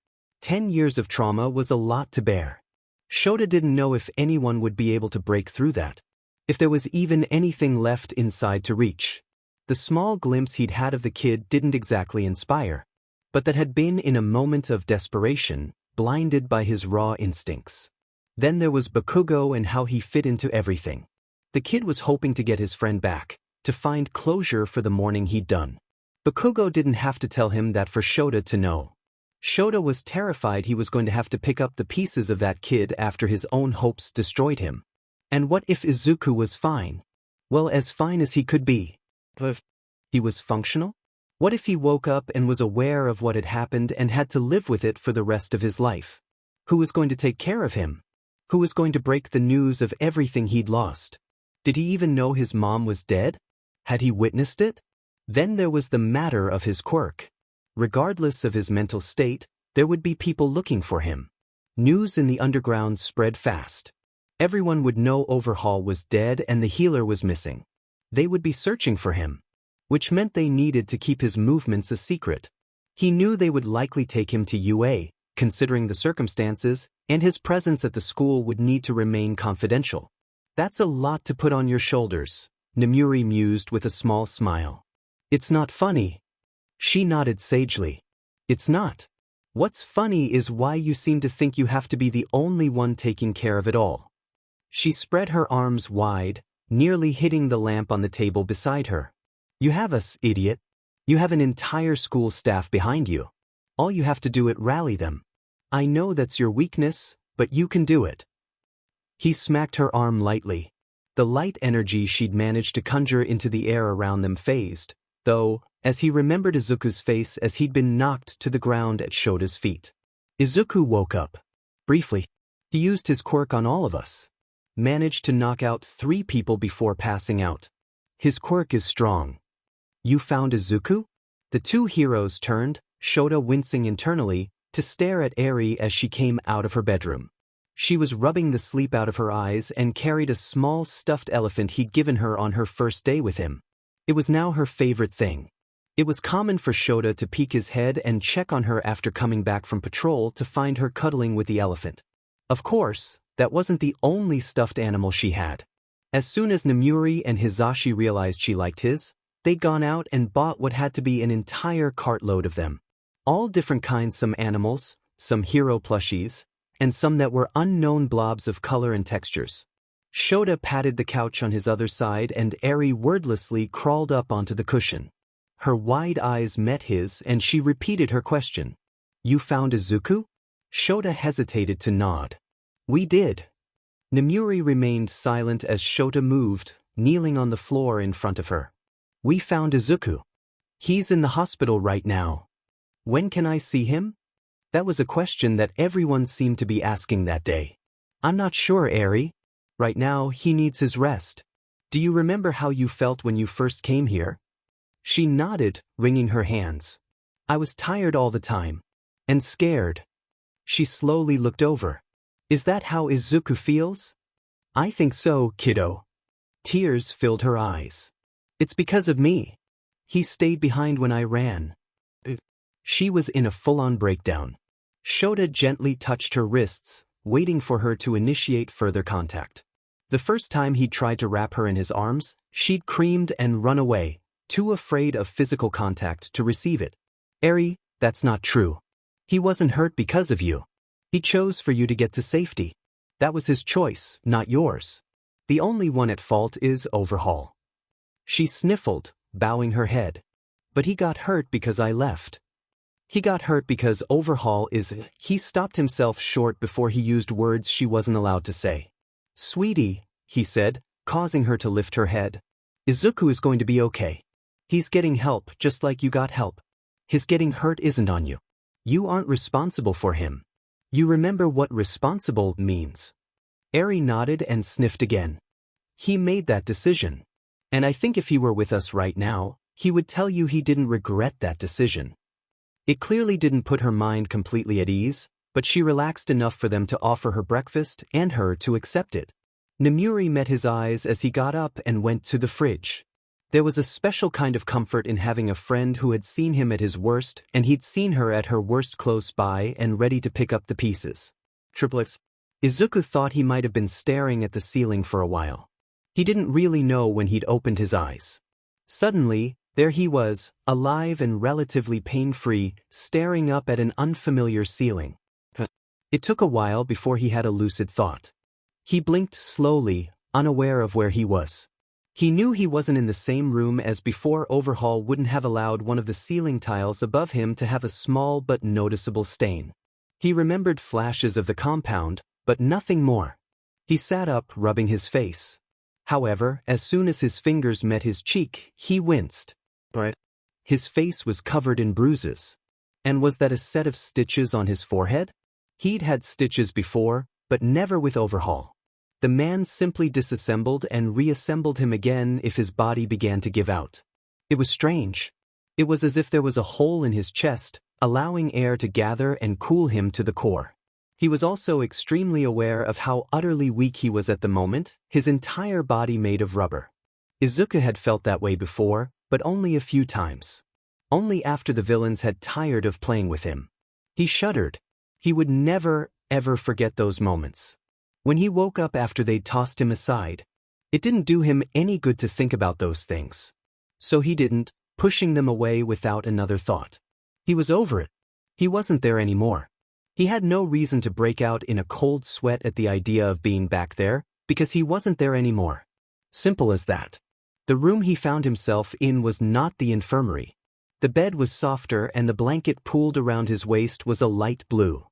10 years of trauma was a lot to bear. Shota didn't know if anyone would be able to break through that. If there was even anything left inside to reach. The small glimpse he'd had of the kid didn't exactly inspire. But that had been in a moment of desperation, blinded by his raw instincts. Then there was Bakugo and how he fit into everything. The kid was hoping to get his friend back, to find closure for the morning he'd done. Bakugo didn't have to tell him that for Shota to know. Shota was terrified he was going to have to pick up the pieces of that kid after his own hopes destroyed him. And what if Izuku was fine? Well, as fine as he could be. But he was functional? What if he woke up and was aware of what had happened and had to live with it for the rest of his life? Who was going to take care of him? Who was going to break the news of everything he'd lost? Did he even know his mom was dead? Had he witnessed it? Then there was the matter of his quirk. Regardless of his mental state, there would be people looking for him. News in the underground spread fast. Everyone would know Overhaul was dead and the healer was missing. They would be searching for him. Which meant they needed to keep his movements a secret. He knew they would likely take him to UA, considering the circumstances, and his presence at the school would need to remain confidential. That's a lot to put on your shoulders, Nemuri mused with a small smile. It's not funny. She nodded sagely. It's not. What's funny is why you seem to think you have to be the only one taking care of it all. She spread her arms wide, nearly hitting the lamp on the table beside her. You have us, idiot. You have an entire school staff behind you. All you have to do is rally them. I know that's your weakness, but you can do it. He smacked her arm lightly. The light energy she'd managed to conjure into the air around them phased, though, as he remembered Izuku's face as he'd been knocked to the ground at Shota's feet. Izuku woke up. Briefly. He used his quirk on all of us. Managed to knock out 3 people before passing out. His quirk is strong. You found Izuku? The 2 heroes turned, Shota wincing internally, to stare at Eri as she came out of her bedroom. She was rubbing the sleep out of her eyes and carried a small stuffed elephant he'd given her on her first day with him. It was now her favorite thing. It was common for Shota to peek his head and check on her after coming back from patrol to find her cuddling with the elephant. Of course, that wasn't the only stuffed animal she had. As soon as Nemuri and Hisashi realized she liked his, they'd gone out and bought what had to be an entire cartload of them. All different kinds, some animals, some hero plushies, and some that were unknown blobs of color and textures. Shota patted the couch on his other side and Eri wordlessly crawled up onto the cushion. Her wide eyes met his and she repeated her question. You found Izuku? Shota hesitated to nod. We did. Nemuri remained silent as Shota moved, kneeling on the floor in front of her. We found Izuku. He's in the hospital right now. When can I see him? That was a question that everyone seemed to be asking that day. I'm not sure, Eri. Right now, he needs his rest. Do you remember how you felt when you first came here? She nodded, wringing her hands. I was tired all the time. And scared. She slowly looked over. Is that how Izuku feels? I think so, kiddo. Tears filled her eyes. It's because of me. He stayed behind when I ran. She was in a full-on breakdown. Shota gently touched her wrists, waiting for her to initiate further contact. The first time he tried to wrap her in his arms, she'd screamed and run away, too afraid of physical contact to receive it. Eri, that's not true. He wasn't hurt because of you. He chose for you to get to safety. That was his choice, not yours. The only one at fault is Overhaul. She sniffled, bowing her head. But he got hurt because I left. He got hurt because Overhaul is... He stopped himself short before he used words she wasn't allowed to say. Sweetie, he said, causing her to lift her head. Izuku is going to be okay. He's getting help just like you got help. His getting hurt isn't on you. You aren't responsible for him. You remember what responsible means. Eri nodded and sniffed again. He made that decision. And I think if he were with us right now, he would tell you he didn't regret that decision. It clearly didn't put her mind completely at ease, but she relaxed enough for them to offer her breakfast and her to accept it. Nemuri met his eyes as he got up and went to the fridge. There was a special kind of comfort in having a friend who had seen him at his worst and he'd seen her at her worst close by and ready to pick up the pieces. Triplets. Izuku thought he might have been staring at the ceiling for a while. He didn't really know when he'd opened his eyes. Suddenly, there he was, alive and relatively pain-free, staring up at an unfamiliar ceiling. It took a while before he had a lucid thought. He blinked slowly, unaware of where he was. He knew he wasn't in the same room as before. Overhaul wouldn't have allowed one of the ceiling tiles above him to have a small but noticeable stain. He remembered flashes of the compound, but nothing more. He sat up, rubbing his face. However, as soon as his fingers met his cheek, he winced. But his face was covered in bruises. And was that a set of stitches on his forehead? He'd had stitches before, but never with Overhaul. The man simply disassembled and reassembled him again if his body began to give out. It was strange. It was as if there was a hole in his chest, allowing air to gather and cool him to the core. He was also extremely aware of how utterly weak he was at the moment, his entire body made of rubber. Izuku had felt that way before, but only a few times. Only after the villains had tired of playing with him. He shuddered. He would never, ever forget those moments. When he woke up after they'd tossed him aside, it didn't do him any good to think about those things. So he didn't, pushing them away without another thought. He was over it. He wasn't there anymore. He had no reason to break out in a cold sweat at the idea of being back there, because he wasn't there anymore. Simple as that. The room he found himself in was not the infirmary. The bed was softer and the blanket pooled around his waist was a light blue.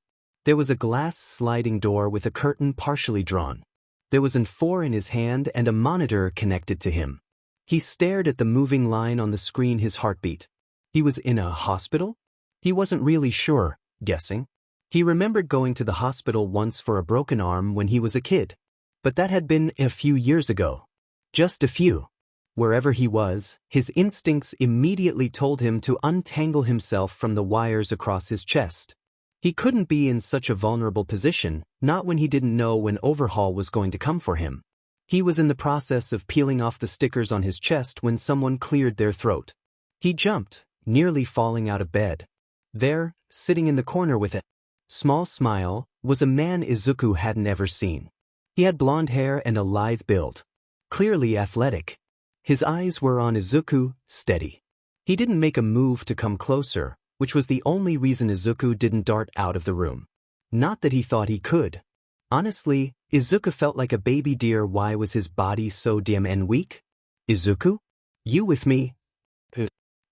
There was a glass sliding door with a curtain partially drawn. There was an A4 in his hand and a monitor connected to him. He stared at the moving line on the screen. His heartbeat. He was in a hospital? He wasn't really sure, guessing. He remembered going to the hospital once for a broken arm when he was a kid. But that had been a few years ago. Just a few. Wherever he was, his instincts immediately told him to untangle himself from the wires across his chest. He couldn't be in such a vulnerable position, not when he didn't know when Overhaul was going to come for him. He was in the process of peeling off the stickers on his chest when someone cleared their throat. He jumped, nearly falling out of bed. There, sitting in the corner with a small smile, was a man Izuku hadn't ever seen. He had blonde hair and a lithe build. Clearly athletic. His eyes were on Izuku, steady. He didn't make a move to come closer, which was the only reason Izuku didn't dart out of the room. Not that he thought he could. Honestly, Izuku felt like a baby deer. Why was his body so dim and weak? Izuku? You with me?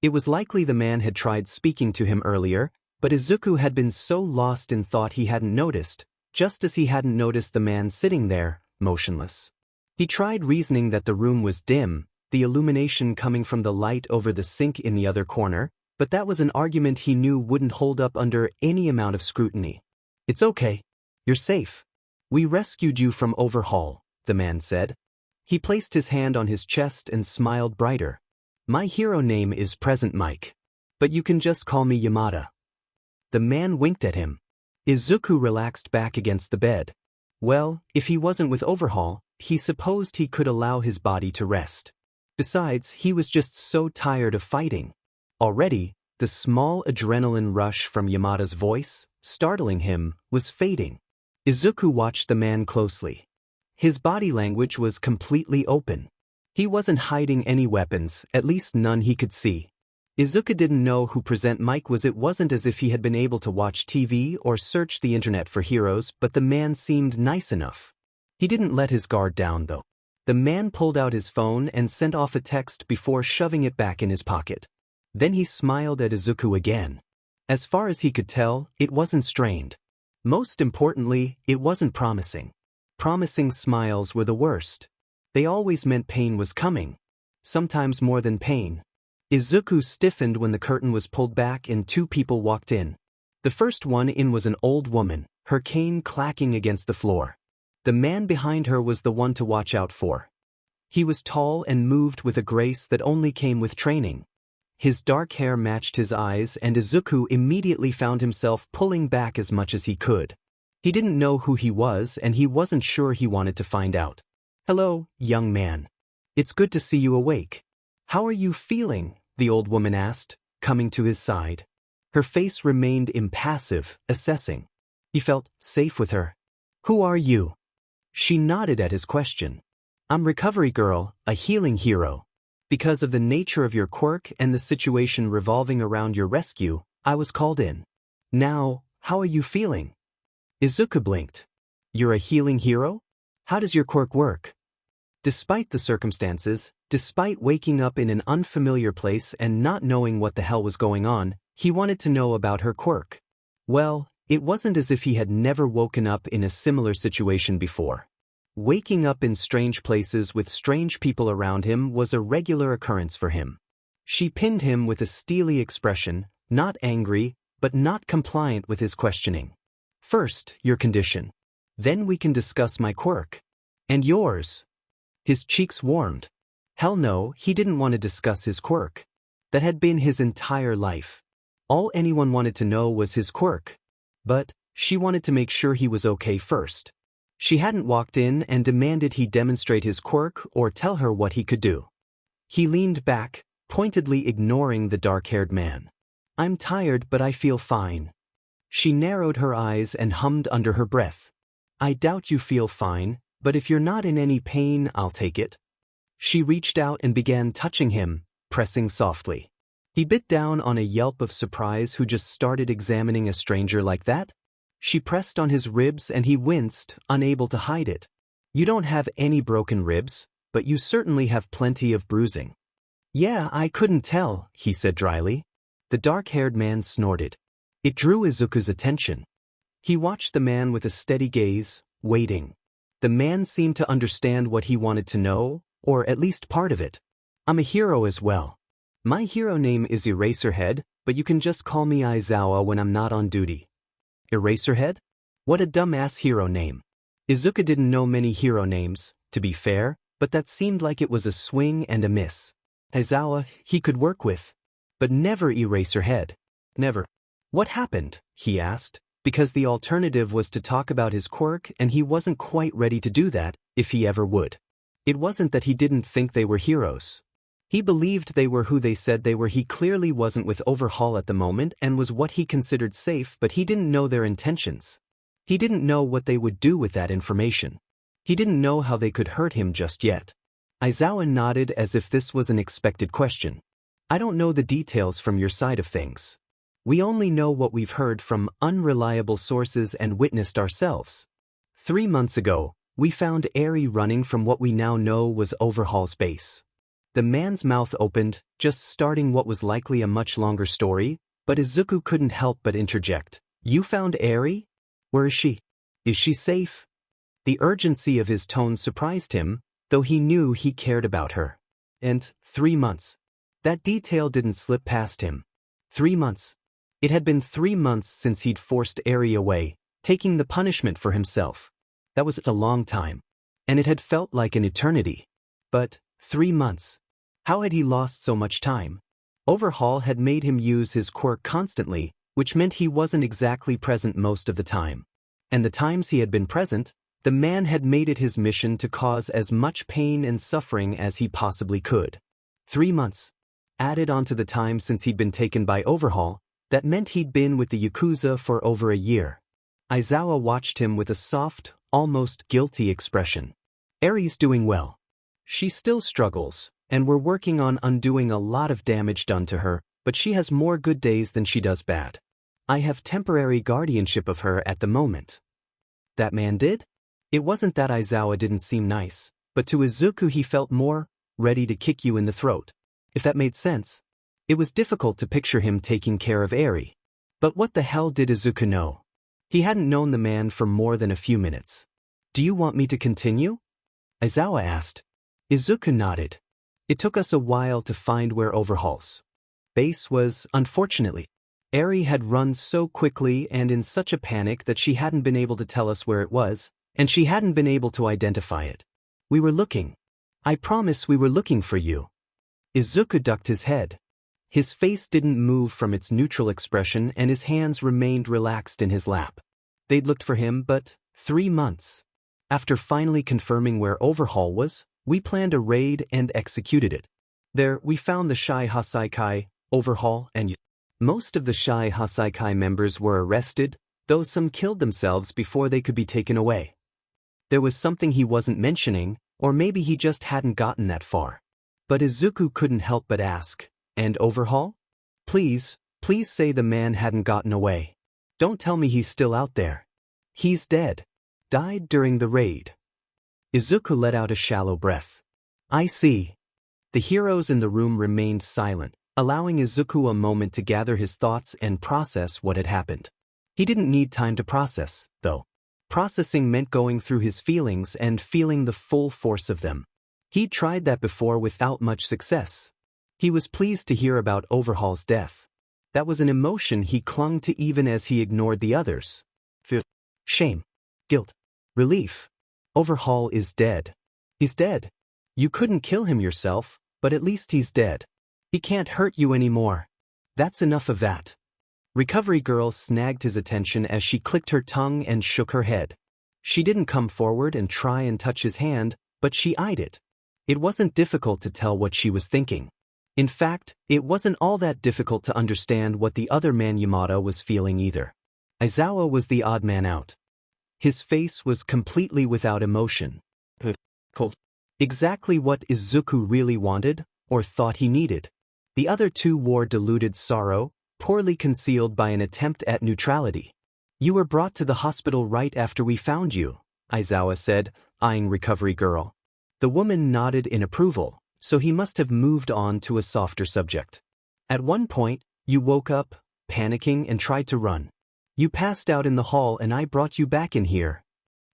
It was likely the man had tried speaking to him earlier, but Izuku had been so lost in thought he hadn't noticed, just as he hadn't noticed the man sitting there, motionless. He tried reasoning that the room was dim, the illumination coming from the light over the sink in the other corner, but that was an argument he knew wouldn't hold up under any amount of scrutiny. It's okay. You're safe. We rescued you from Overhaul, the man said. He placed his hand on his chest and smiled brighter. My hero name is Present Mike. But you can just call me Yamada. The man winked at him. Izuku relaxed back against the bed. Well, if he wasn't with Overhaul, he supposed he could allow his body to rest. Besides, he was just so tired of fighting. Already, the small adrenaline rush from Yamada's voice, startling him, was fading. Izuku watched the man closely. His body language was completely open. He wasn't hiding any weapons, at least none he could see. Izuku didn't know who Present Mike was. It wasn't as if he had been able to watch TV or search the internet for heroes, but the man seemed nice enough. He didn't let his guard down, though. The man pulled out his phone and sent off a text before shoving it back in his pocket. Then he smiled at Izuku again. As far as he could tell, it wasn't strained. Most importantly, it wasn't promising. Promising smiles were the worst. They always meant pain was coming. Sometimes more than pain. Izuku stiffened when the curtain was pulled back and two people walked in. The first one in was an old woman, her cane clacking against the floor. The man behind her was the one to watch out for. He was tall and moved with a grace that only came with training. His dark hair matched his eyes, and Izuku immediately found himself pulling back as much as he could. He didn't know who he was, and he wasn't sure he wanted to find out. Hello, young man. It's good to see you awake. How are you feeling? The old woman asked, coming to his side. Her face remained impassive, assessing. He felt safe with her. Who are you? She nodded at his question. I'm Recovery Girl, a healing hero. Because of the nature of your quirk and the situation revolving around your rescue, I was called in. Now, how are you feeling? Izuku blinked. You're a healing hero? How does your quirk work? Despite the circumstances, despite waking up in an unfamiliar place and not knowing what the hell was going on, he wanted to know about her quirk. Well, it wasn't as if he had never woken up in a similar situation before. Waking up in strange places with strange people around him was a regular occurrence for him. She pinned him with a steely expression, not angry, but not compliant with his questioning. First, your condition. Then we can discuss my quirk. And yours. His cheeks warmed. Hell no, he didn't want to discuss his quirk. That had been his entire life. All anyone wanted to know was his quirk. But she wanted to make sure he was okay first. She hadn't walked in and demanded he demonstrate his quirk or tell her what he could do. He leaned back, pointedly ignoring the dark-haired man. I'm tired, but I feel fine. She narrowed her eyes and hummed under her breath. I doubt you feel fine, but if you're not in any pain, I'll take it. She reached out and began touching him, pressing softly. He bit down on a yelp of surprise. Who just started examining a stranger like that? She pressed on his ribs and he winced, unable to hide it. You don't have any broken ribs, but you certainly have plenty of bruising. Yeah, I couldn't tell, he said dryly. The dark-haired man snorted. It drew Izuku's attention. He watched the man with a steady gaze, waiting. The man seemed to understand what he wanted to know, or at least part of it. I'm a hero as well. My hero name is Eraserhead, but you can just call me Aizawa when I'm not on duty. Eraserhead? What a dumbass hero name. Izuku didn't know many hero names, to be fair, but that seemed like it was a swing and a miss. Aizawa, he could work with. But never Eraserhead. Never. What happened? He asked, because the alternative was to talk about his quirk and he wasn't quite ready to do that, if he ever would. It wasn't that he didn't think they were heroes. He believed they were who they said they were. He clearly wasn't with Overhaul at the moment and was what he considered safe, but he didn't know their intentions. He didn't know what they would do with that information. He didn't know how they could hurt him just yet. Aizawa nodded as if this was an expected question. I don't know the details from your side of things. We only know what we've heard from unreliable sources and witnessed ourselves. 3 months ago, we found Eri running from what we now know was Overhaul's base. The man's mouth opened, just starting what was likely a much longer story, but Izuku couldn't help but interject. You found Eri? Where is she? Is she safe? The urgency of his tone surprised him, though he knew he cared about her. And 3 months. That detail didn't slip past him. 3 months. It had been 3 months since he'd forced Eri away, taking the punishment for himself. That was a long time. and it had felt like an eternity. But 3 months. How had he lost so much time? Overhaul had made him use his quirk constantly, which meant he wasn't exactly present most of the time. And the times he had been present, the man had made it his mission to cause as much pain and suffering as he possibly could. 3 months. Added onto the time since he'd been taken by Overhaul, that meant he'd been with the Yakuza for over a year. Aizawa watched him with a soft, almost guilty expression. Eri's doing well. She still struggles, and we're working on undoing a lot of damage done to her, but she has more good days than she does bad. I have temporary guardianship of her at the moment. That man did? It wasn't that Aizawa didn't seem nice, but to Izuku he felt more ready to kick you in the throat. If that made sense. It was difficult to picture him taking care of Eri. But what the hell did Izuku know? He hadn't known the man for more than a few minutes. Do you want me to continue? Aizawa asked. Izuku nodded. It took us a while to find where Overhaul's base was, unfortunately. Eri had run so quickly and in such a panic that she hadn't been able to tell us where it was, and she hadn't been able to identify it. We were looking. I promise we were looking for you. Izuku ducked his head. His face didn't move from its neutral expression and his hands remained relaxed in his lap. They'd looked for him, but 3 months. After finally confirming where Overhaul was, we planned a raid and executed it. There, we found the Shai Hasaikai, Overhaul, and most of the Shai Hasaikai members were arrested, though some killed themselves before they could be taken away. There was something he wasn't mentioning, or maybe he just hadn't gotten that far. But Izuku couldn't help but ask, and Overhaul? Please say the man hadn't gotten away. Don't tell me he's still out there. He's dead. Died during the raid. Izuku let out a shallow breath. I see. The heroes in the room remained silent, allowing Izuku a moment to gather his thoughts and process what had happened. He didn't need time to process, though. Processing meant going through his feelings and feeling the full force of them. He'd tried that before without much success. He was pleased to hear about Overhaul's death. That was an emotion he clung to even as he ignored the others. Fear, shame, guilt, relief. Overhaul is dead. He's dead. You couldn't kill him yourself, but at least he's dead. He can't hurt you anymore. That's enough of that. Recovery Girl snagged his attention as she clicked her tongue and shook her head. She didn't come forward and try and touch his hand, but she eyed it. It wasn't difficult to tell what she was thinking. In fact, it wasn't all that difficult to understand what the other man Yamada was feeling either. Aizawa was the odd man out. His face was completely without emotion. Cold. Exactly what Izuku really wanted, or thought he needed. The other two wore diluted sorrow, poorly concealed by an attempt at neutrality. You were brought to the hospital right after we found you, Aizawa said, eyeing Recovery Girl. The woman nodded in approval, so he must have moved on to a softer subject. At one point, you woke up, panicking and tried to run. You passed out in the hall and I brought you back in here.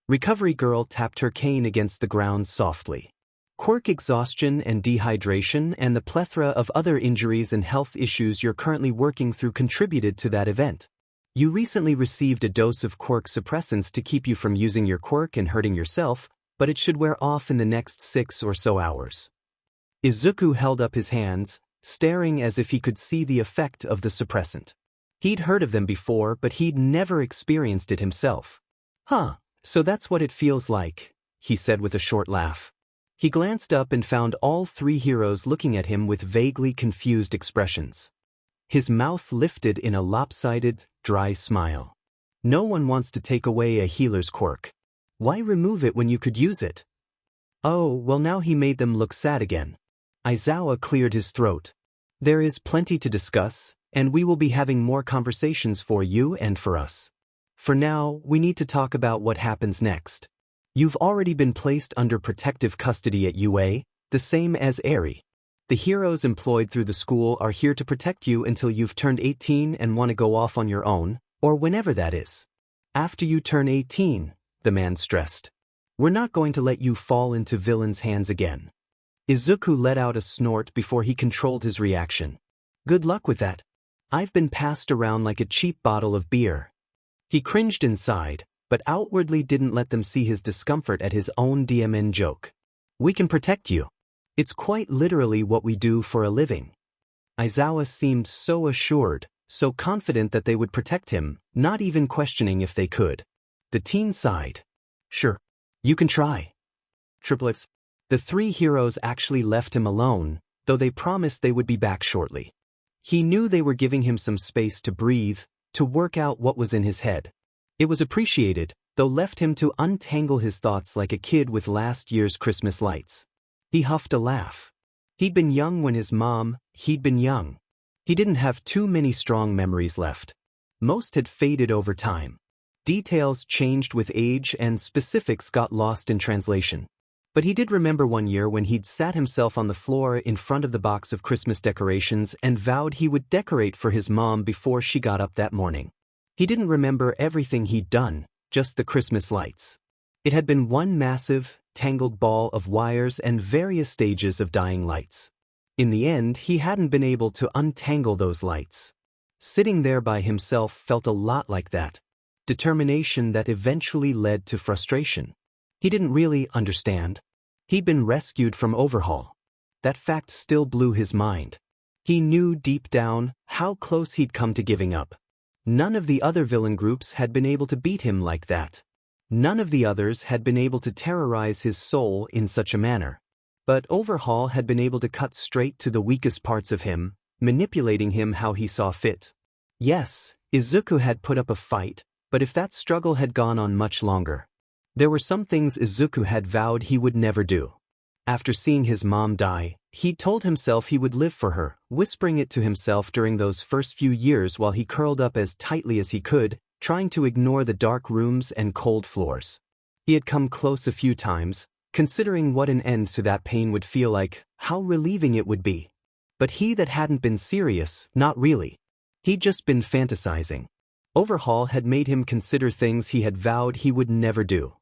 Recovery Girl tapped her cane against the ground softly. Quirk exhaustion and dehydration and the plethora of other injuries and health issues you're currently working through contributed to that event. You recently received a dose of Quirk suppressants to keep you from using your quirk and hurting yourself, but it should wear off in the next 6 or so hours. Izuku held up his hands, staring as if he could see the effect of the suppressant. He'd heard of them before, but he'd never experienced it himself. Huh, so that's what it feels like, he said with a short laugh. He glanced up and found all 3 heroes looking at him with vaguely confused expressions. His mouth lifted in a lopsided, dry smile. No one wants to take away a healer's quirk. Why remove it when you could use it? Oh, well, now he made them look sad again. Aizawa cleared his throat. There is plenty to discuss, and we will be having more conversations for you and for us. For now, we need to talk about what happens next. You've already been placed under protective custody at UA, the same as Eri. The heroes employed through the school are here to protect you until you've turned 18 and want to go off on your own, or whenever that is. After you turn 18, the man stressed. We're not going to let you fall into villains' hands again. Izuku let out a snort before he controlled his reaction. Good luck with that. I've been passed around like a cheap bottle of beer. He cringed inside, but outwardly didn't let them see his discomfort at his own DMN joke. "We can protect you. It's quite literally what we do for a living." Aizawa seemed so assured, so confident that they would protect him, not even questioning if they could. The teen sighed. "Sure. You can try." Triplets. The three heroes actually left him alone, though they promised they would be back shortly. He knew they were giving him some space to breathe, to work out what was in his head. It was appreciated, though left him to untangle his thoughts like a kid with last year's Christmas lights. He huffed a laugh. He'd been young when he'd been young. He didn't have too many strong memories left. Most had faded over time. Details changed with age and specifics got lost in translation. But he did remember one year when he'd sat himself on the floor in front of the box of Christmas decorations and vowed he would decorate for his mom before she got up that morning. He didn't remember everything he'd done, just the Christmas lights. It had been one massive, tangled ball of wires and various stages of dying lights. In the end, he hadn't been able to untangle those lights. Sitting there by himself felt a lot like that. Determination that eventually led to frustration. He didn't really understand. He'd been rescued from Overhaul. That fact still blew his mind. He knew deep down how close he'd come to giving up. None of the other villain groups had been able to beat him like that. None of the others had been able to terrorize his soul in such a manner. But Overhaul had been able to cut straight to the weakest parts of him, manipulating him how he saw fit. Yes, Izuku had put up a fight, but if that struggle had gone on much longer. There were some things Izuku had vowed he would never do. After seeing his mom die, he'd told himself he would live for her, whispering it to himself during those first few years while he curled up as tightly as he could, trying to ignore the dark rooms and cold floors. He had come close a few times, considering what an end to that pain would feel like, how relieving it would be. But he that hadn't been serious, not really. He'd just been fantasizing. Overhaul had made him consider things he had vowed he would never do.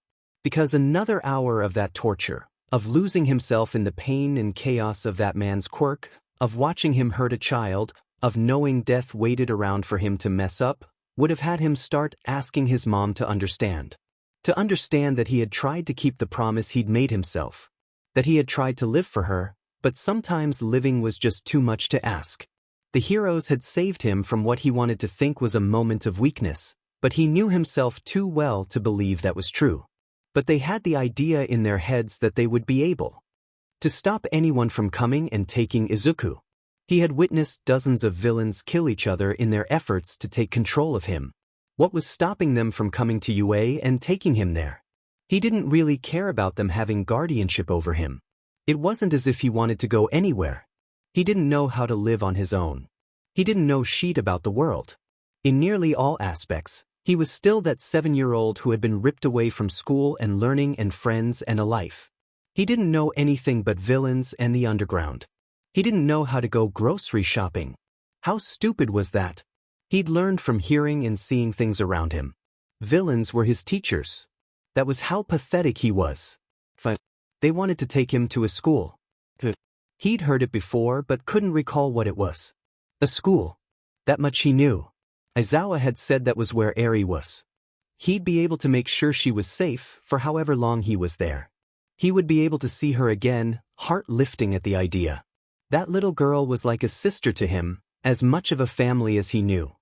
Because another hour of that torture, of losing himself in the pain and chaos of that man's quirk, of watching him hurt a child, of knowing death waited around for him to mess up, would have had him start asking his mom to understand. To understand that he had tried to keep the promise he'd made himself. That he had tried to live for her, but sometimes living was just too much to ask. The heroes had saved him from what he wanted to think was a moment of weakness, but he knew himself too well to believe that was true. But they had the idea in their heads that they would be able to stop anyone from coming and taking Izuku. He had witnessed dozens of villains kill each other in their efforts to take control of him. What was stopping them from coming to UA and taking him there? He didn't really care about them having guardianship over him. It wasn't as if he wanted to go anywhere. He didn't know how to live on his own. He didn't know shit about the world. In nearly all aspects, he was still that 7-year-old who had been ripped away from school and learning and friends and a life. He didn't know anything but villains and the underground. He didn't know how to go grocery shopping. How stupid was that? He'd learned from hearing and seeing things around him. Villains were his teachers. That was how pathetic he was. They wanted to take him to a school. He'd heard it before but couldn't recall what it was. A school. That much he knew. Aizawa had said that was where Eri was. He'd be able to make sure she was safe for however long he was there. He would be able to see her again, heart lifting at the idea. That little girl was like a sister to him, as much of a family as he knew.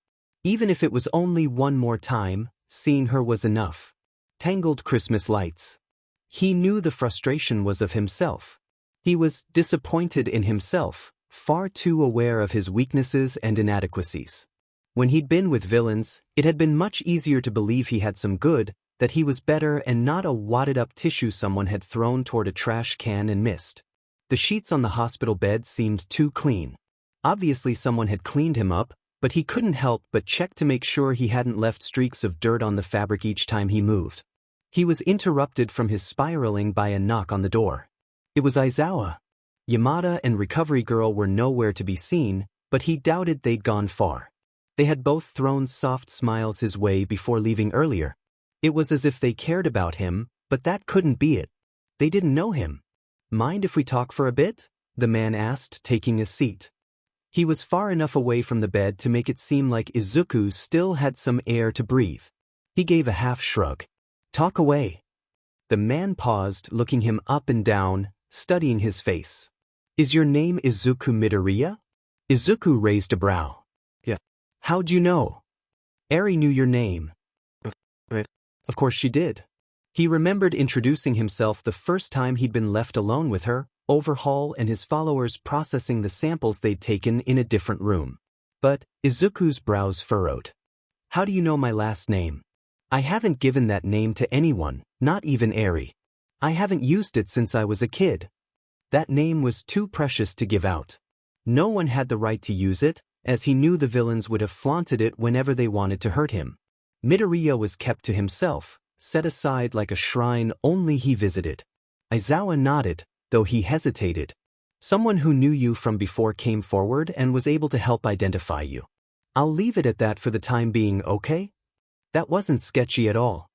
Even if it was only one more time, seeing her was enough. Tangled Christmas lights. He knew the frustration was of himself. He was disappointed in himself, far too aware of his weaknesses and inadequacies. When he'd been with villains, it had been much easier to believe he had some good, that he was better and not a wadded-up tissue someone had thrown toward a trash can and missed. The sheets on the hospital bed seemed too clean. Obviously someone had cleaned him up, but he couldn't help but check to make sure he hadn't left streaks of dirt on the fabric each time he moved. He was interrupted from his spiraling by a knock on the door. It was Aizawa. Yamada and Recovery Girl were nowhere to be seen, but he doubted they'd gone far. They had both thrown soft smiles his way before leaving earlier. It was as if they cared about him, but that couldn't be it. They didn't know him. "Mind if we talk for a bit?" the man asked, taking a seat. He was far enough away from the bed to make it seem like Izuku still had some air to breathe. He gave a half shrug. Talk away. The man paused, looking him up and down, studying his face. Is your name Izuku Midoriya? Izuku raised a brow. Yeah. How'd you know? Eri knew your name. Of course she did. He remembered introducing himself the first time he'd been left alone with her, Overhaul and his followers processing the samples they'd taken in a different room. But Izuku's brows furrowed. How do you know my last name? I haven't given that name to anyone, not even Eri. I haven't used it since I was a kid. That name was too precious to give out. No one had the right to use it, as he knew the villains would have flaunted it whenever they wanted to hurt him. Midoriya was kept to himself, set aside like a shrine only he visited. Aizawa nodded, though he hesitated. Someone who knew you from before came forward and was able to help identify you. I'll leave it at that for the time being, okay? That wasn't sketchy at all.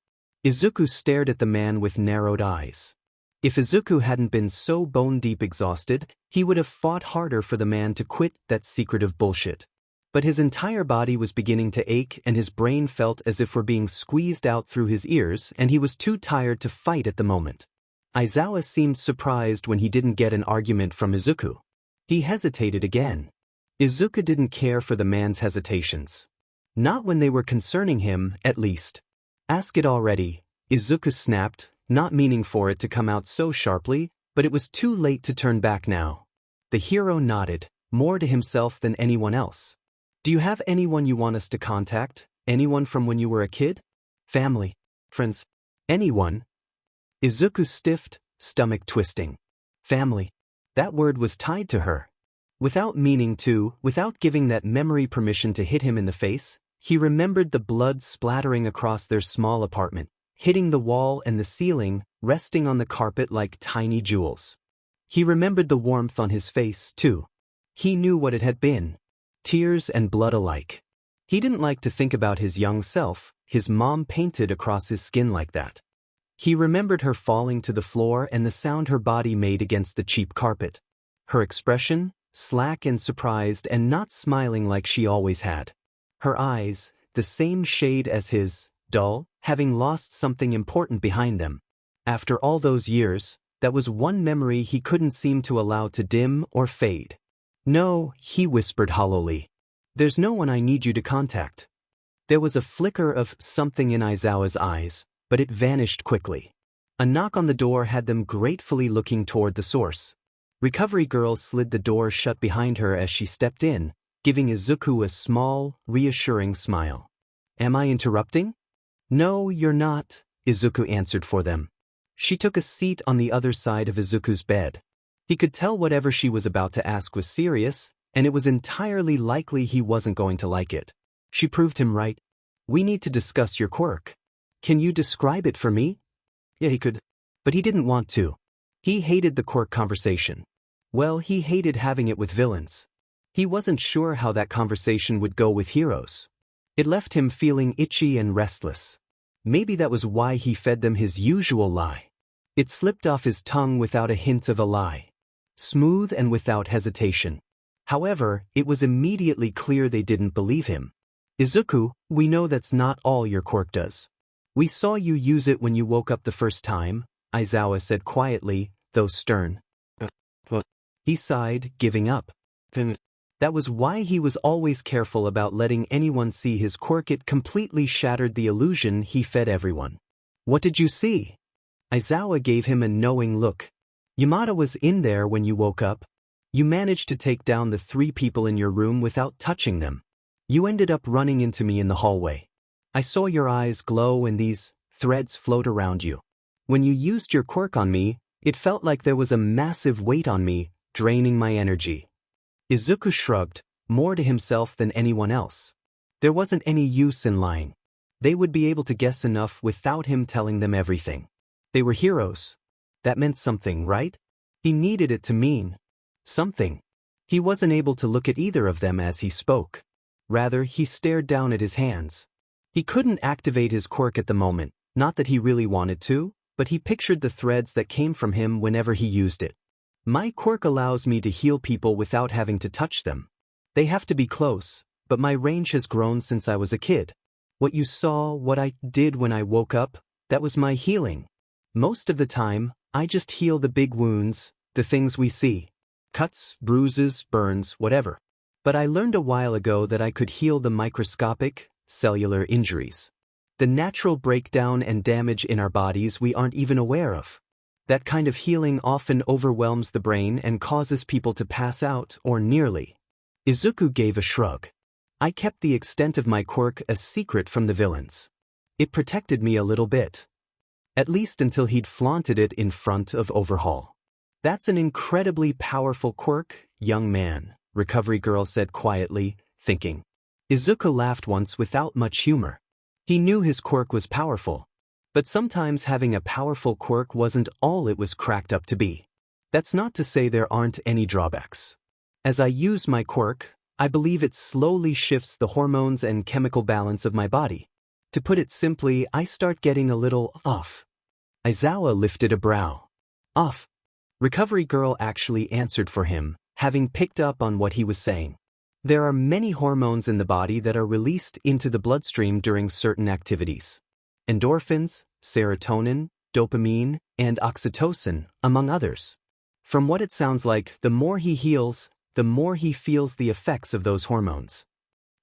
Izuku stared at the man with narrowed eyes. If Izuku hadn't been so bone-deep exhausted, he would have fought harder for the man to quit that secretive bullshit. But his entire body was beginning to ache and his brain felt as if were being squeezed out through his ears and he was too tired to fight at the moment. Aizawa seemed surprised when he didn't get an argument from Izuku. He hesitated again. Izuku didn't care for the man's hesitations. Not when they were concerning him, at least. Ask it already, Izuku snapped, not meaning for it to come out so sharply, but it was too late to turn back now. The hero nodded, more to himself than anyone else. Do you have anyone you want us to contact? Anyone from when you were a kid? Family? Friends? Anyone? Izuku stiffed, stomach twisting. Family. That word was tied to her. Without meaning to, without giving that memory permission to hit him in the face, he remembered the blood splattering across their small apartment, hitting the wall and the ceiling, resting on the carpet like tiny jewels. He remembered the warmth on his face, too. He knew what it had been. Tears and blood alike. He didn't like to think about his young self, his mom painted across his skin like that. He remembered her falling to the floor and the sound her body made against the cheap carpet. Her expression, slack and surprised and not smiling like she always had. Her eyes, the same shade as his, dull, having lost something important behind them. After all those years, that was one memory he couldn't seem to allow to dim or fade. No, he whispered hollowly. There's no one I need you to contact. There was a flicker of something in Aizawa's eyes, but it vanished quickly. A knock on the door had them gratefully looking toward the source. Recovery Girl slid the door shut behind her as she stepped in, giving Izuku a small, reassuring smile. Am I interrupting? No, you're not, Izuku answered for them. She took a seat on the other side of Izuku's bed. He could tell whatever she was about to ask was serious, and it was entirely likely he wasn't going to like it. She proved him right. We need to discuss your quirk. Can you describe it for me? Yeah, he could. But he didn't want to. He hated the quirk conversation. Well, he hated having it with villains. He wasn't sure how that conversation would go with heroes. It left him feeling itchy and restless. Maybe that was why he fed them his usual lie. It slipped off his tongue without a hint of a lie. Smooth and without hesitation. However, it was immediately clear they didn't believe him. Izuku, we know that's not all your quirk does. We saw you use it when you woke up the first time, Aizawa said quietly, though stern. He sighed, giving up. That was why he was always careful about letting anyone see his quirk. It completely shattered the illusion he fed everyone. What did you see? Aizawa gave him a knowing look. Yamada was in there when you woke up. You managed to take down the 3 people in your room without touching them. You ended up running into me in the hallway. I saw your eyes glow and these threads float around you. When you used your quirk on me, it felt like there was a massive weight on me, draining my energy. Izuku shrugged, more to himself than anyone else. There wasn't any use in lying. They would be able to guess enough without him telling them everything. They were heroes. That meant something, right? He needed it to mean something. He wasn't able to look at either of them as he spoke. Rather, he stared down at his hands. He couldn't activate his quirk at the moment, not that he really wanted to, but he pictured the threads that came from him whenever he used it. My quirk allows me to heal people without having to touch them. They have to be close, but my range has grown since I was a kid. What you saw, what I did when I woke up, That was my healing. Most of the time, I just heal the big wounds, the things we see. Cuts, bruises, burns, whatever. But I learned a while ago that I could heal the microscopic, cellular injuries. The natural breakdown and damage in our bodies we aren't even aware of. That kind of healing often overwhelms the brain and causes people to pass out, or nearly. Izuku gave a shrug. I kept the extent of my quirk a secret from the villains. It protected me a little bit. At least until he'd flaunted it in front of Overhaul. That's an incredibly powerful quirk, young man, Recovery Girl said quietly, thinking. Izuku laughed once without much humor. He knew his quirk was powerful. But sometimes having a powerful quirk wasn't all it was cracked up to be. That's not to say there aren't any drawbacks. As I use my quirk, I believe it slowly shifts the hormones and chemical balance of my body. To put it simply, I start getting a little off. Aizawa lifted a brow. Off. Recovery Girl actually answered for him, having picked up on what he was saying. There are many hormones in the body that are released into the bloodstream during certain activities. Endorphins, serotonin, dopamine, and oxytocin, among others. From what it sounds like, the more he heals, the more he feels the effects of those hormones.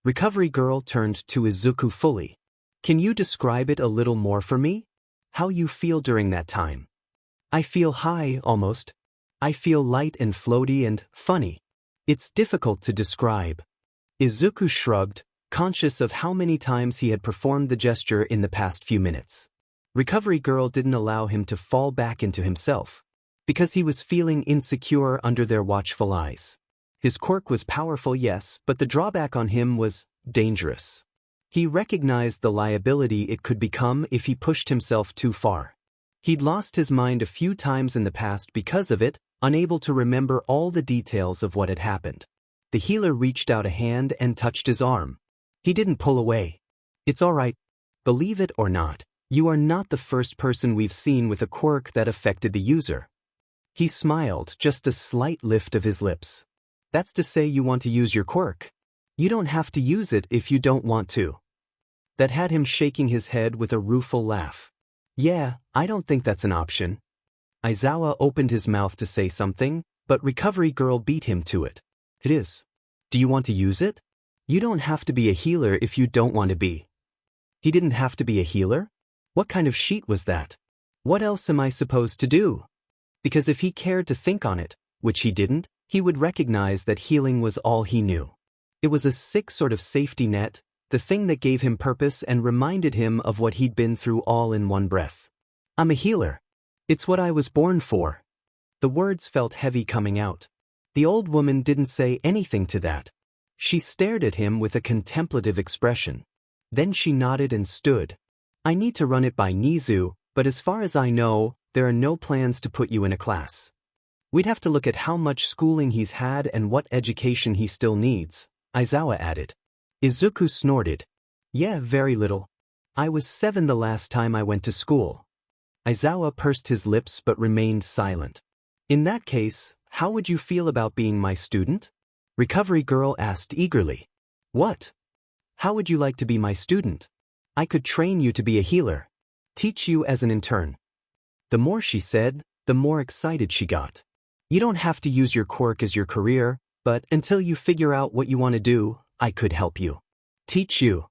Recovery Girl turned to Izuku fully. Can you describe it a little more for me? How you feel during that time? I feel high, almost. I feel light and floaty and funny. It's difficult to describe. Izuku shrugged, conscious of how many times he had performed the gesture in the past few minutes. Recovery Girl didn't allow him to fall back into himself, because he was feeling insecure under their watchful eyes. His quirk was powerful, yes, but the drawback on him was dangerous. He recognized the liability it could become if he pushed himself too far. He'd lost his mind a few times in the past because of it, unable to remember all the details of what had happened. The healer reached out a hand and touched his arm. He didn't pull away. It's all right. Believe it or not, you are not the first person we've seen with a quirk that affected the user. He smiled, just a slight lift of his lips. That's to say you want to use your quirk. You don't have to use it if you don't want to. That had him shaking his head with a rueful laugh. Yeah, I don't think that's an option. Aizawa opened his mouth to say something, but Recovery Girl beat him to it. It is. Do you want to use it? You don't have to be a healer if you don't want to be. He didn't have to be a healer? What kind of sheet was that? What else am I supposed to do? Because if he cared to think on it, which he didn't, he would recognize that healing was all he knew. It was a sick sort of safety net, the thing that gave him purpose and reminded him of what he'd been through all in one breath. I'm a healer. It's what I was born for. The words felt heavy coming out. The old woman didn't say anything to that. She stared at him with a contemplative expression. Then she nodded and stood. I need to run it by Nizu, but as far as I know, there are no plans to put you in a class. We'd have to look at how much schooling he's had and what education he still needs, Aizawa added. Izuku snorted. Yeah, very little. I was 7 the last time I went to school. Aizawa pursed his lips but remained silent. In that case, how would you feel about being my student? Recovery Girl asked eagerly. What? How would you like to be my student? I could train you to be a healer. Teach you as an intern. The more she said, the more excited she got. You don't have to use your quirk as your career, but until you figure out what you want to do, I could help you. Teach you.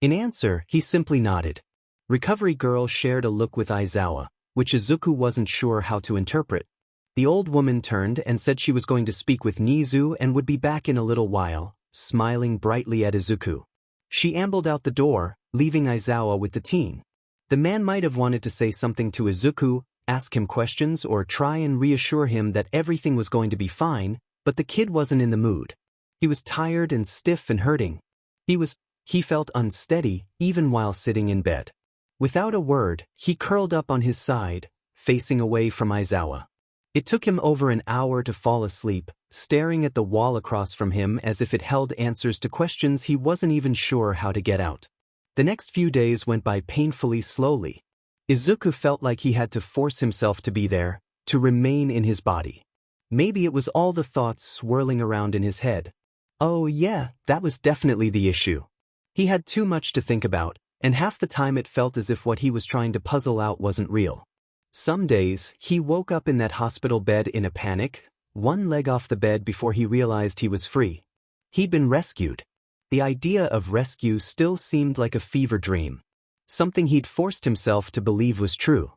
In answer, he simply nodded. Recovery Girl shared a look with Aizawa, which Izuku wasn't sure how to interpret. The old woman turned and said she was going to speak with Nizu and would be back in a little while, smiling brightly at Izuku. She ambled out the door, leaving Aizawa with the teen. The man might have wanted to say something to Izuku, ask him questions or try and reassure him that everything was going to be fine, but the kid wasn't in the mood. He was tired and stiff and hurting. He felt unsteady even while sitting in bed. Without a word, he curled up on his side, facing away from Aizawa. It took him over an hour to fall asleep, staring at the wall across from him as if it held answers to questions he wasn't even sure how to get out. The next few days went by painfully slowly. Izuku felt like he had to force himself to be there, to remain in his body. Maybe it was all the thoughts swirling around in his head. Oh yeah, that was definitely the issue. He had too much to think about, and half the time it felt as if what he was trying to puzzle out wasn't real. Some days, he woke up in that hospital bed in a panic, one leg off the bed before he realized he was free. He'd been rescued. The idea of rescue still seemed like a fever dream. Something he'd forced himself to believe was true.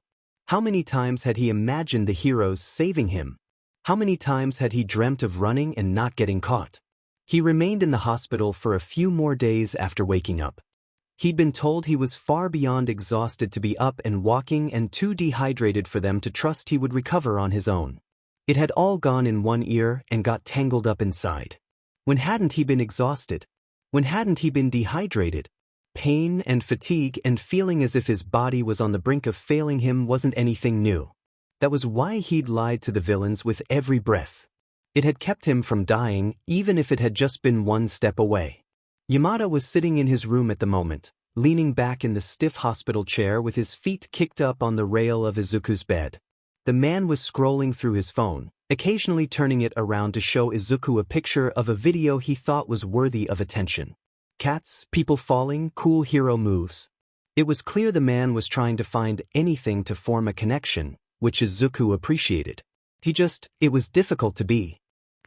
How many times had he imagined the heroes saving him? How many times had he dreamt of running and not getting caught? He remained in the hospital for a few more days after waking up. He'd been told he was far beyond exhausted to be up and walking and too dehydrated for them to trust he would recover on his own. It had all gone in one ear and got tangled up inside. When hadn't he been exhausted? When hadn't he been dehydrated? Pain and fatigue and feeling as if his body was on the brink of failing him wasn't anything new. That was why he'd lied to the villains with every breath. It had kept him from dying, even if it had just been one step away. Yamada was sitting in his room at the moment, leaning back in the stiff hospital chair with his feet kicked up on the rail of Izuku's bed. The man was scrolling through his phone, occasionally turning it around to show Izuku a picture of a video he thought was worthy of attention. Cats, people falling, cool hero moves. It was clear the man was trying to find anything to form a connection, which Izuku appreciated. It was difficult to be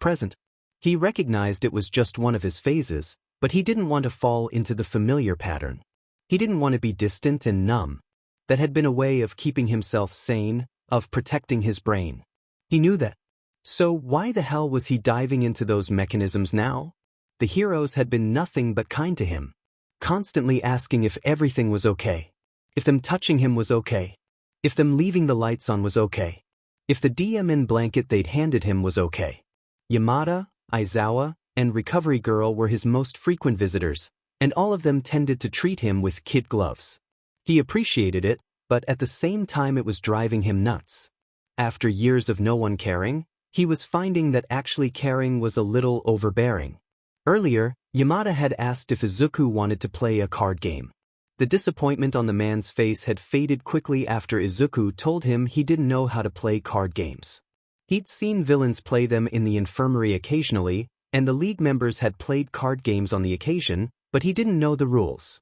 present. He recognized it was just one of his phases, but he didn't want to fall into the familiar pattern. He didn't want to be distant and numb. That had been a way of keeping himself sane, of protecting his brain. He knew that. So why the hell was he diving into those mechanisms now? The heroes had been nothing but kind to him, constantly asking if everything was okay, if them touching him was okay, if them leaving the lights on was okay, if the DMN blanket they'd handed him was okay. Yamada, Aizawa, and Recovery Girl were his most frequent visitors, and all of them tended to treat him with kid gloves. He appreciated it, but at the same time it was driving him nuts. After years of no one caring, he was finding that actually caring was a little overbearing. Earlier, Yamada had asked if Izuku wanted to play a card game. The disappointment on the man's face had faded quickly after Izuku told him he didn't know how to play card games. He'd seen villains play them in the infirmary occasionally, and the league members had played card games on the occasion, but he didn't know the rules.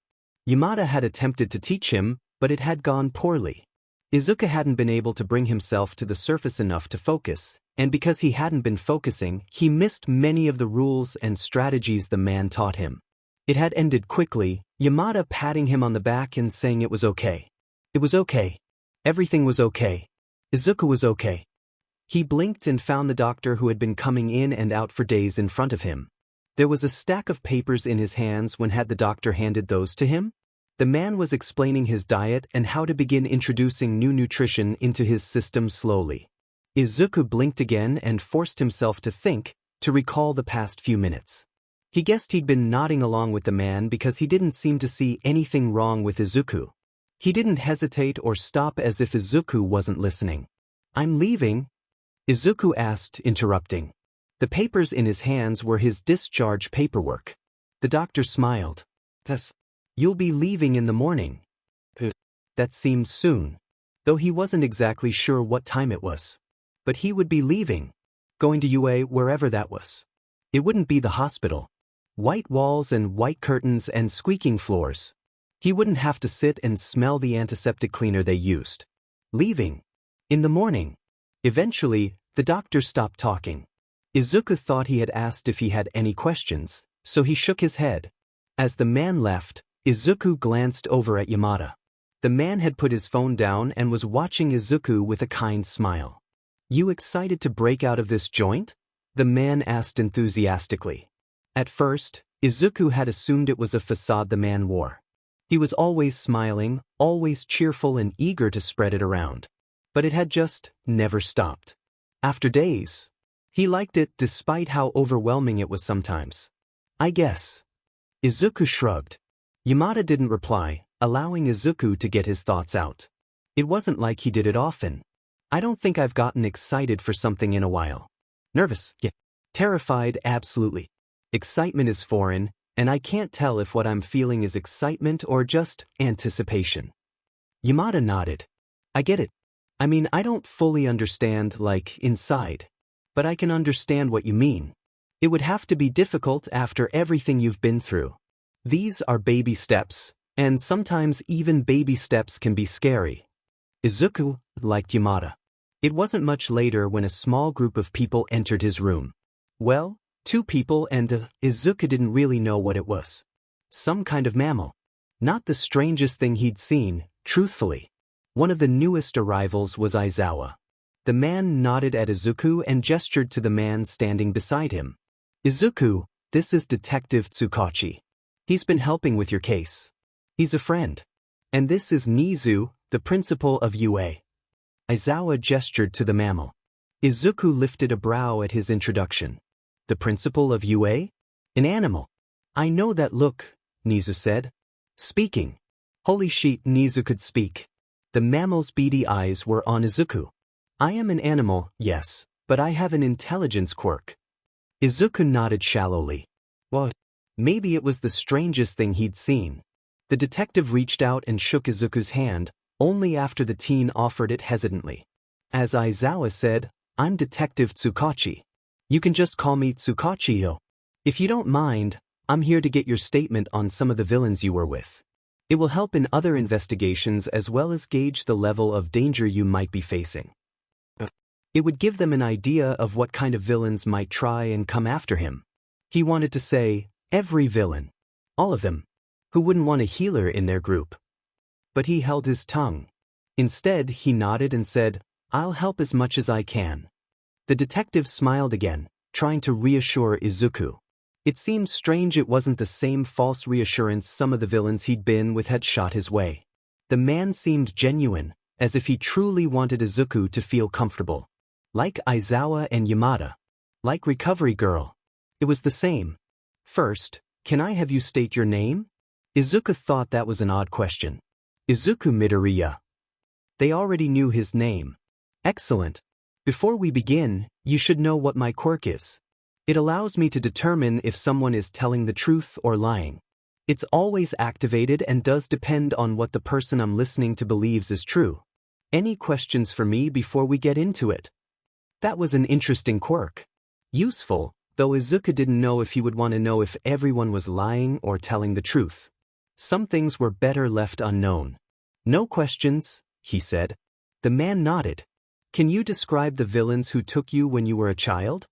Yamada had attempted to teach him, but it had gone poorly. Izuku hadn't been able to bring himself to the surface enough to focus, and because he hadn't been focusing, he missed many of the rules and strategies the man taught him. It had ended quickly, Yamada patting him on the back and saying it was okay. It was okay. Everything was okay. Izuku was okay. He blinked and found the doctor who had been coming in and out for days in front of him. There was a stack of papers in his hands when had the doctor handed those to him? The man was explaining his diet and how to begin introducing new nutrition into his system slowly. Izuku blinked again and forced himself to think, to recall the past few minutes. He guessed he'd been nodding along with the man because he didn't seem to see anything wrong with Izuku. He didn't hesitate or stop as if Izuku wasn't listening. "I'm leaving?" Izuku asked, interrupting. The papers in his hands were his discharge paperwork. The doctor smiled. "Yes. You'll be leaving in the morning." That seemed soon, though he wasn't exactly sure what time it was. But he would be leaving, going to UA wherever that was. It wouldn't be the hospital. White walls and white curtains and squeaking floors. He wouldn't have to sit and smell the antiseptic cleaner they used. Leaving. In the morning. Eventually, the doctor stopped talking. Izuku thought he had asked if he had any questions, so he shook his head. As the man left, Izuku glanced over at Yamada. The man had put his phone down and was watching Izuku with a kind smile. "You excited to break out of this joint?" the man asked enthusiastically. At first, Izuku had assumed it was a facade the man wore. He was always smiling, always cheerful and eager to spread it around. But it had just never stopped. After days, he liked it despite how overwhelming it was sometimes. "I guess." Izuku shrugged. Yamada didn't reply, allowing Izuku to get his thoughts out. It wasn't like he did it often. "I don't think I've gotten excited for something in a while." "Nervous? Yeah. Terrified? Absolutely. Excitement is foreign, and I can't tell if what I'm feeling is excitement or just anticipation." Yamada nodded. "I get it. I mean, I don't fully understand, like, inside. But I can understand what you mean. It would have to be difficult after everything you've been through. These are baby steps, And sometimes even baby steps can be scary. Izuku liked Yamada. It wasn't much later when a small group of people entered his room. Well, 2 people and Izuku didn't really know what it was. Some kind of mammal. Not the strangest thing he'd seen, truthfully. One of the newest arrivals was Aizawa. The man nodded at Izuku and gestured to the man standing beside him. Izuku, this is Detective Tsukachi. He's been helping with your case. He's a friend. And this is Nizu, the principal of UA. Aizawa gestured to the mammal. Izuku lifted a brow at his introduction. The principal of UA? An animal. I know that look, Nizu said. Speaking. Holy shit, Nizu could speak. The mammal's beady eyes were on Izuku. I am an animal, yes, but I have an intelligence quirk. Izuku nodded shallowly. Well, maybe it was the strangest thing he'd seen. The detective reached out and shook Izuku's hand, only after the teen offered it hesitantly. As Aizawa said, I'm Detective Tsukachi. You can just call me Tsukachi-yo. If you don't mind, I'm here to get your statement on some of the villains you were with. It will help in other investigations as well as gauge the level of danger you might be facing. It would give them an idea of what kind of villains might try and come after him. He wanted to say, every villain. All of them. Who wouldn't want a healer in their group? But he held his tongue. Instead, he nodded and said, I'll help as much as I can. The detective smiled again, trying to reassure Izuku. It seemed strange it wasn't the same false reassurance some of the villains he'd been with had shot his way. The man seemed genuine, as if he truly wanted Izuku to feel comfortable. Like Aizawa and Yamada. Like Recovery Girl. It was the same. First, can I have you state your name? Izuku thought that was an odd question. Izuku Midoriya. They already knew his name. Excellent. Before we begin, you should know what my quirk is. It allows me to determine if someone is telling the truth or lying. It's always activated and does depend on what the person I'm listening to believes is true. Any questions for me before we get into it? That was an interesting quirk. Useful, though Izuku didn't know if he would want to know if everyone was lying or telling the truth. Some things were better left unknown. No questions, he said. The man nodded. Can you describe the villains who took you when you were a child?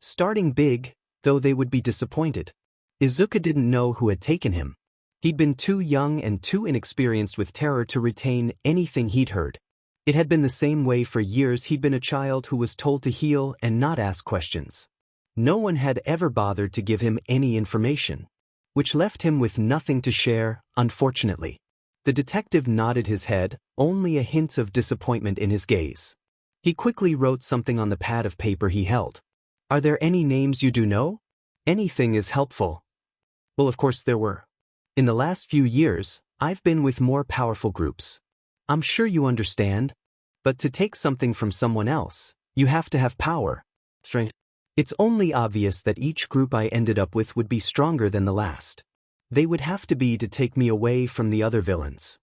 Starting big, though they would be disappointed. Izuku didn't know who had taken him. He'd been too young and too inexperienced with terror to retain anything he'd heard. It had been the same way for years. He'd been a child who was told to heal and not ask questions. No one had ever bothered to give him any information, which left him with nothing to share, unfortunately. The detective nodded his head, only a hint of disappointment in his gaze. He quickly wrote something on the pad of paper he held. Are there any names you do know? Anything is helpful. Well, of course there were. In the last few years, I've been with more powerful groups. I'm sure you understand. But to take something from someone else, you have to have power. Strength. It's only obvious that each group I ended up with would be stronger than the last. They would have to be to take me away from the other villains.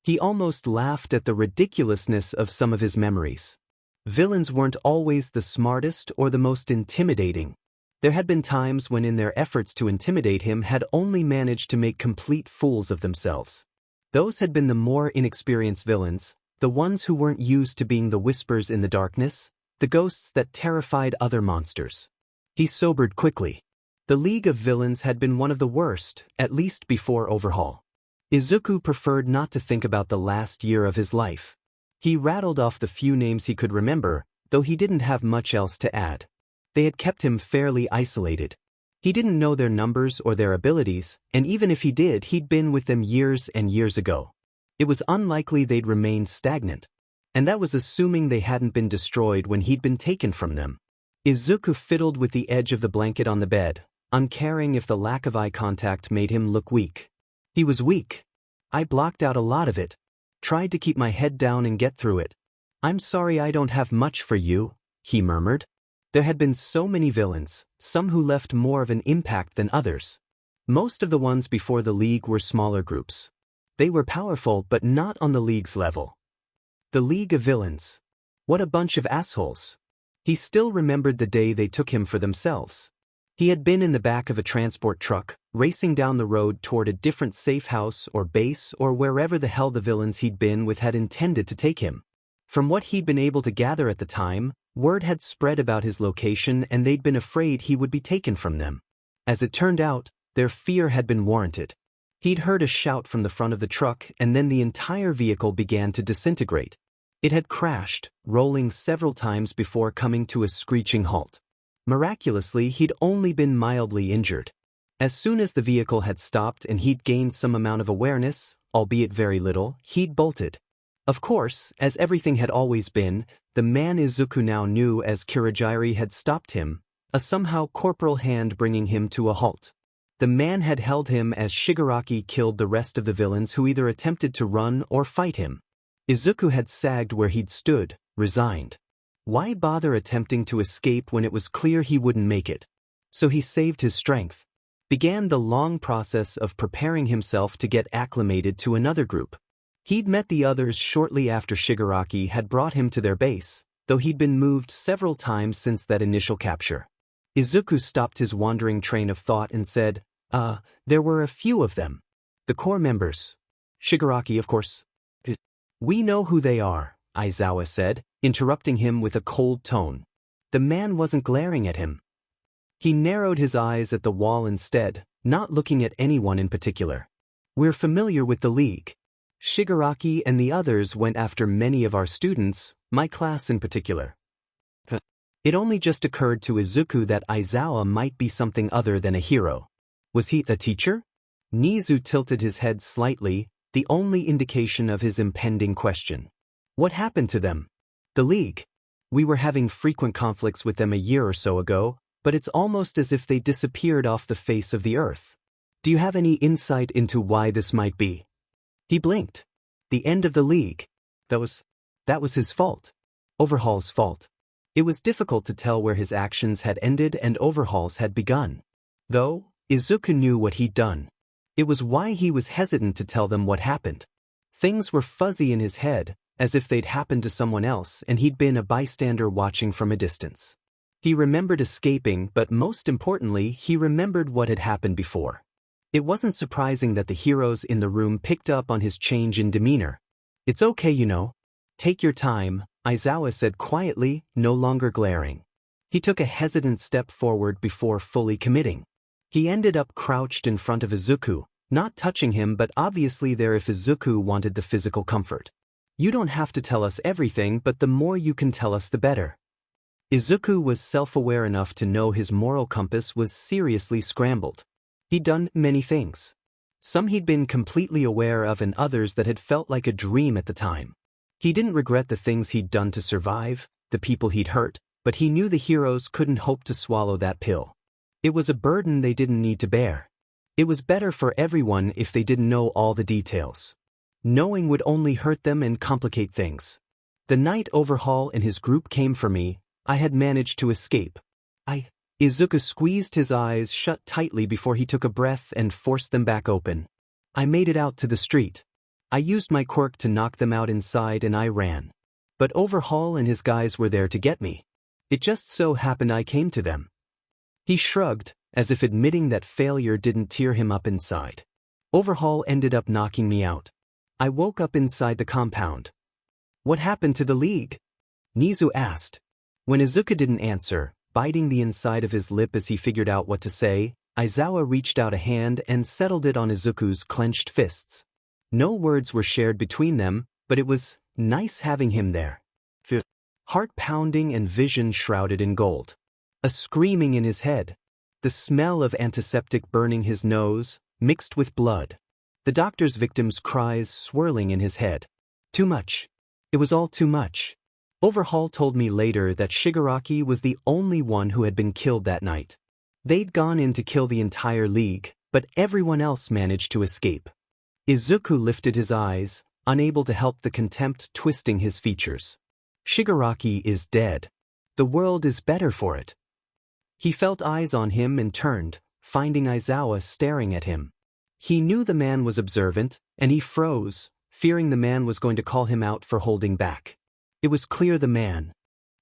He almost laughed at the ridiculousness of some of his memories. Villains weren't always the smartest or the most intimidating. There had been times when in their efforts to intimidate him had only managed to make complete fools of themselves. Those had been the more inexperienced villains, the ones who weren't used to being the whispers in the darkness, the ghosts that terrified other monsters. He sobered quickly. The League of Villains had been one of the worst, at least before Overhaul. Izuku preferred not to think about the last year of his life. He rattled off the few names he could remember, though he didn't have much else to add. They had kept him fairly isolated. He didn't know their numbers or their abilities, and even if he did, he'd been with them years and years ago. It was unlikely they'd remained stagnant. And that was assuming they hadn't been destroyed when he'd been taken from them. Izuku fiddled with the edge of the blanket on the bed, uncaring if the lack of eye contact made him look weak. He was weak. I blocked out a lot of it. Tried to keep my head down and get through it. I'm sorry I don't have much for you, he murmured. There had been so many villains, some who left more of an impact than others. Most of the ones before the League were smaller groups. They were powerful but not on the League's level. The League of Villains. What a bunch of assholes. He still remembered the day they took him for themselves. He had been in the back of a transport truck, racing down the road toward a different safe house or base or wherever the hell the villains he'd been with had intended to take him. From what he'd been able to gather at the time, word had spread about his location and they'd been afraid he would be taken from them. As it turned out, their fear had been warranted. He'd heard a shout from the front of the truck and then the entire vehicle began to disintegrate. It had crashed, rolling several times before coming to a screeching halt. Miraculously, he'd only been mildly injured. As soon as the vehicle had stopped and he'd gained some amount of awareness, albeit very little, he'd bolted. Of course, as everything had always been, the man Izuku now knew as Kirigiri had stopped him, a somehow corporal hand bringing him to a halt. The man had held him as Shigaraki killed the rest of the villains who either attempted to run or fight him. Izuku had sagged where he'd stood, resigned. Why bother attempting to escape when it was clear he wouldn't make it? So he saved his strength. Began the long process of preparing himself to get acclimated to another group. He'd met the others shortly after Shigaraki had brought him to their base, though he'd been moved several times since that initial capture. Izuku stopped his wandering train of thought and said, there were a few of them. The core members. Shigaraki, of course. We know who they are, Aizawa said, interrupting him with a cold tone. The man wasn't glaring at him. He narrowed his eyes at the wall instead, not looking at anyone in particular. We're familiar with the League. Shigaraki and the others went after many of our students, my class in particular. It only just occurred to Izuku that Aizawa might be something other than a hero. Was he a teacher? Nizu tilted his head slightly, the only indication of his impending question. What happened to them? The League. We were having frequent conflicts with them a year or so ago, but it's almost as if they disappeared off the face of the earth. Do you have any insight into why this might be? He blinked. The end of the League. That was his fault. Overhaul's fault. It was difficult to tell where his actions had ended and Overhaul's had begun. Though, Izuku knew what he'd done. It was why he was hesitant to tell them what happened. Things were fuzzy in his head, as if they'd happened to someone else and he'd been a bystander watching from a distance. He remembered escaping, but most importantly, he remembered what had happened before. It wasn't surprising that the heroes in the room picked up on his change in demeanor. It's okay, you know. Take your time, Aizawa said quietly, no longer glaring. He took a hesitant step forward before fully committing. He ended up crouched in front of Izuku, not touching him but obviously there if Izuku wanted the physical comfort. You don't have to tell us everything, but the more you can tell us the better. Izuku was self-aware enough to know his moral compass was seriously scrambled. He'd done many things. Some he'd been completely aware of and others that had felt like a dream at the time. He didn't regret the things he'd done to survive, the people he'd hurt, but he knew the heroes couldn't hope to swallow that pill. It was a burden they didn't need to bear. It was better for everyone if they didn't know all the details. Knowing would only hurt them and complicate things. The night Overhaul and his group came for me, I had managed to escape. Izuku squeezed his eyes shut tightly before he took a breath and forced them back open. I made it out to the street. I used my quirk to knock them out inside and I ran. But Overhaul and his guys were there to get me. It just so happened I came to them. He shrugged, as if admitting that failure didn't tear him up inside. Overhaul ended up knocking me out. I woke up inside the compound. What happened to the League? Nizu asked. When Izuku didn't answer, biting the inside of his lip as he figured out what to say, Aizawa reached out a hand and settled it on Izuku's clenched fists. No words were shared between them, but it was nice having him there. Heart pounding and vision shrouded in gold. A screaming in his head. The smell of antiseptic burning his nose, mixed with blood. The doctor's victim's cries swirling in his head. Too much. It was all too much. Overhaul told me later that Shigaraki was the only one who had been killed that night. They'd gone in to kill the entire League, but everyone else managed to escape. Izuku lifted his eyes, unable to help the contempt twisting his features. Shigaraki is dead. The world is better for it. He felt eyes on him and turned, finding Aizawa staring at him. He knew the man was observant, and he froze, fearing the man was going to call him out for holding back. It was clear the man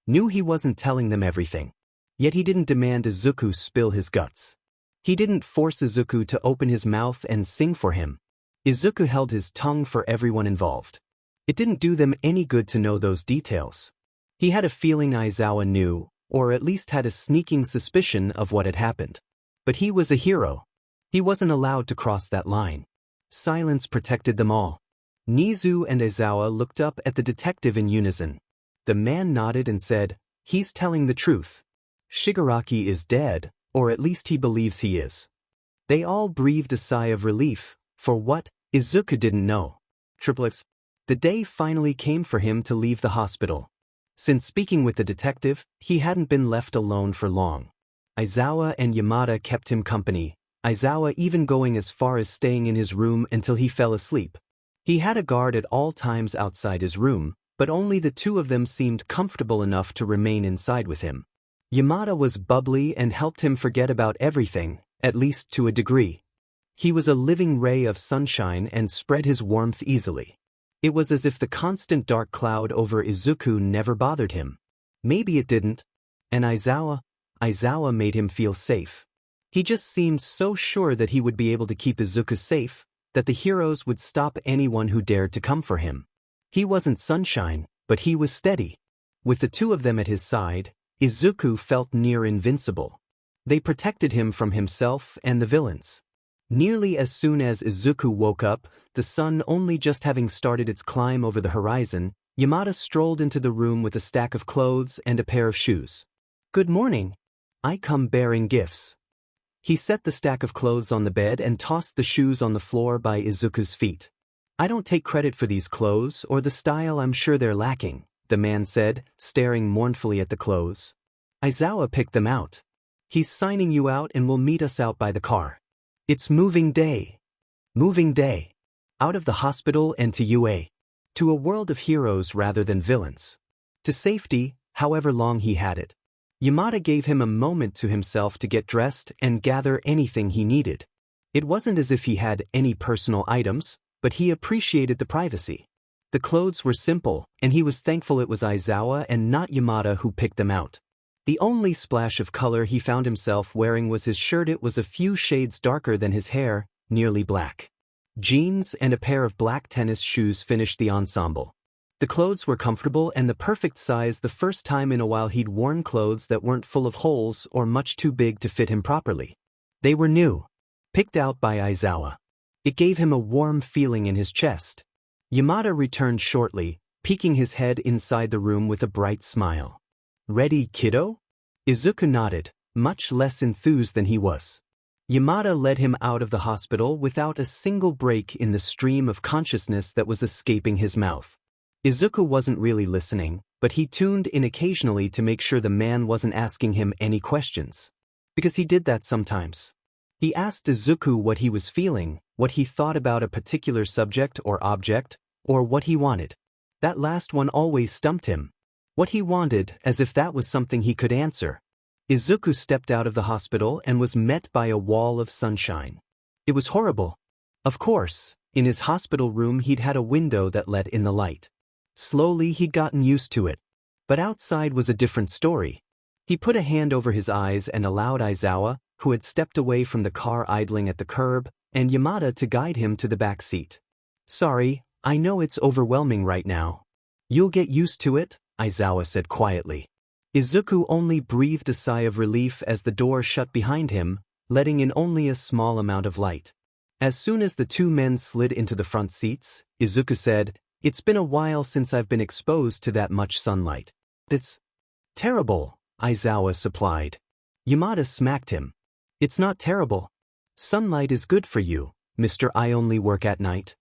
knew he wasn't telling them everything. Yet he didn't demand Izuku spill his guts. He didn't force Izuku to open his mouth and sing for him. Izuku held his tongue for everyone involved. It didn't do them any good to know those details. He had a feeling Aizawa knew, or at least had a sneaking suspicion of what had happened. But he was a hero. He wasn't allowed to cross that line. Silence protected them all. Nizu and Aizawa looked up at the detective in unison. The man nodded and said, "He's telling the truth. Shigaraki is dead, or at least he believes he is." They all breathed a sigh of relief, for what? Izuku didn't know. Triplets. The day finally came for him to leave the hospital. Since speaking with the detective, he hadn't been left alone for long. Aizawa and Yamada kept him company, Aizawa even going as far as staying in his room until he fell asleep. He had a guard at all times outside his room, but only the two of them seemed comfortable enough to remain inside with him. Yamada was bubbly and helped him forget about everything, at least to a degree. He was a living ray of sunshine and spread his warmth easily. It was as if the constant dark cloud over Izuku never bothered him. Maybe it didn't. And Aizawa made him feel safe. He just seemed so sure that he would be able to keep Izuku safe, that the heroes would stop anyone who dared to come for him. He wasn't sunshine, but he was steady. With the two of them at his side, Izuku felt near invincible. They protected him from himself and the villains. Nearly as soon as Izuku woke up, the sun only just having started its climb over the horizon, Yamada strolled into the room with a stack of clothes and a pair of shoes. "Good morning. I come bearing gifts." He set the stack of clothes on the bed and tossed the shoes on the floor by Izuku's feet. "I don't take credit for these clothes or the style I'm sure they're lacking," the man said, staring mournfully at the clothes. "Aizawa picked them out. He's signing you out and will meet us out by the car. It's moving day. Moving day. Out of the hospital and to UA. To a world of heroes rather than villains. To safety, however long he had it." Yamada gave him a moment to himself to get dressed and gather anything he needed. It wasn't as if he had any personal items, but he appreciated the privacy. The clothes were simple, and he was thankful it was Aizawa and not Yamada who picked them out. The only splash of color he found himself wearing was his shirt. It was a few shades darker than his hair, nearly black. Jeans and a pair of black tennis shoes finished the ensemble. The clothes were comfortable and the perfect size. The first time in a while he'd worn clothes that weren't full of holes or much too big to fit him properly. They were new, picked out by Aizawa. It gave him a warm feeling in his chest. Yamada returned shortly, peeking his head inside the room with a bright smile. "Ready, kiddo?" Izuku nodded, much less enthused than he was. Yamada led him out of the hospital without a single break in the stream of consciousness that was escaping his mouth. Izuku wasn't really listening, but he tuned in occasionally to make sure the man wasn't asking him any questions. Because he did that sometimes. He asked Izuku what he was feeling, what he thought about a particular subject or object, or what he wanted. That last one always stumped him. What he wanted, as if that was something he could answer. Izuku stepped out of the hospital and was met by a wall of sunshine. It was horrible. Of course, in his hospital room he'd had a window that let in the light. Slowly he'd gotten used to it. But outside was a different story. He put a hand over his eyes and allowed Aizawa, who had stepped away from the car idling at the curb, and Yamada to guide him to the back seat. "Sorry, I know it's overwhelming right now." "You'll get used to it," Aizawa said quietly. Izuku only breathed a sigh of relief as the door shut behind him, letting in only a small amount of light. As soon as the two men slid into the front seats, Izuku said, "It's been a while since I've been exposed to that much sunlight." "That's terrible," Aizawa supplied. Yamada smacked him. "It's not terrible. Sunlight is good for you, Mr. I only work at night."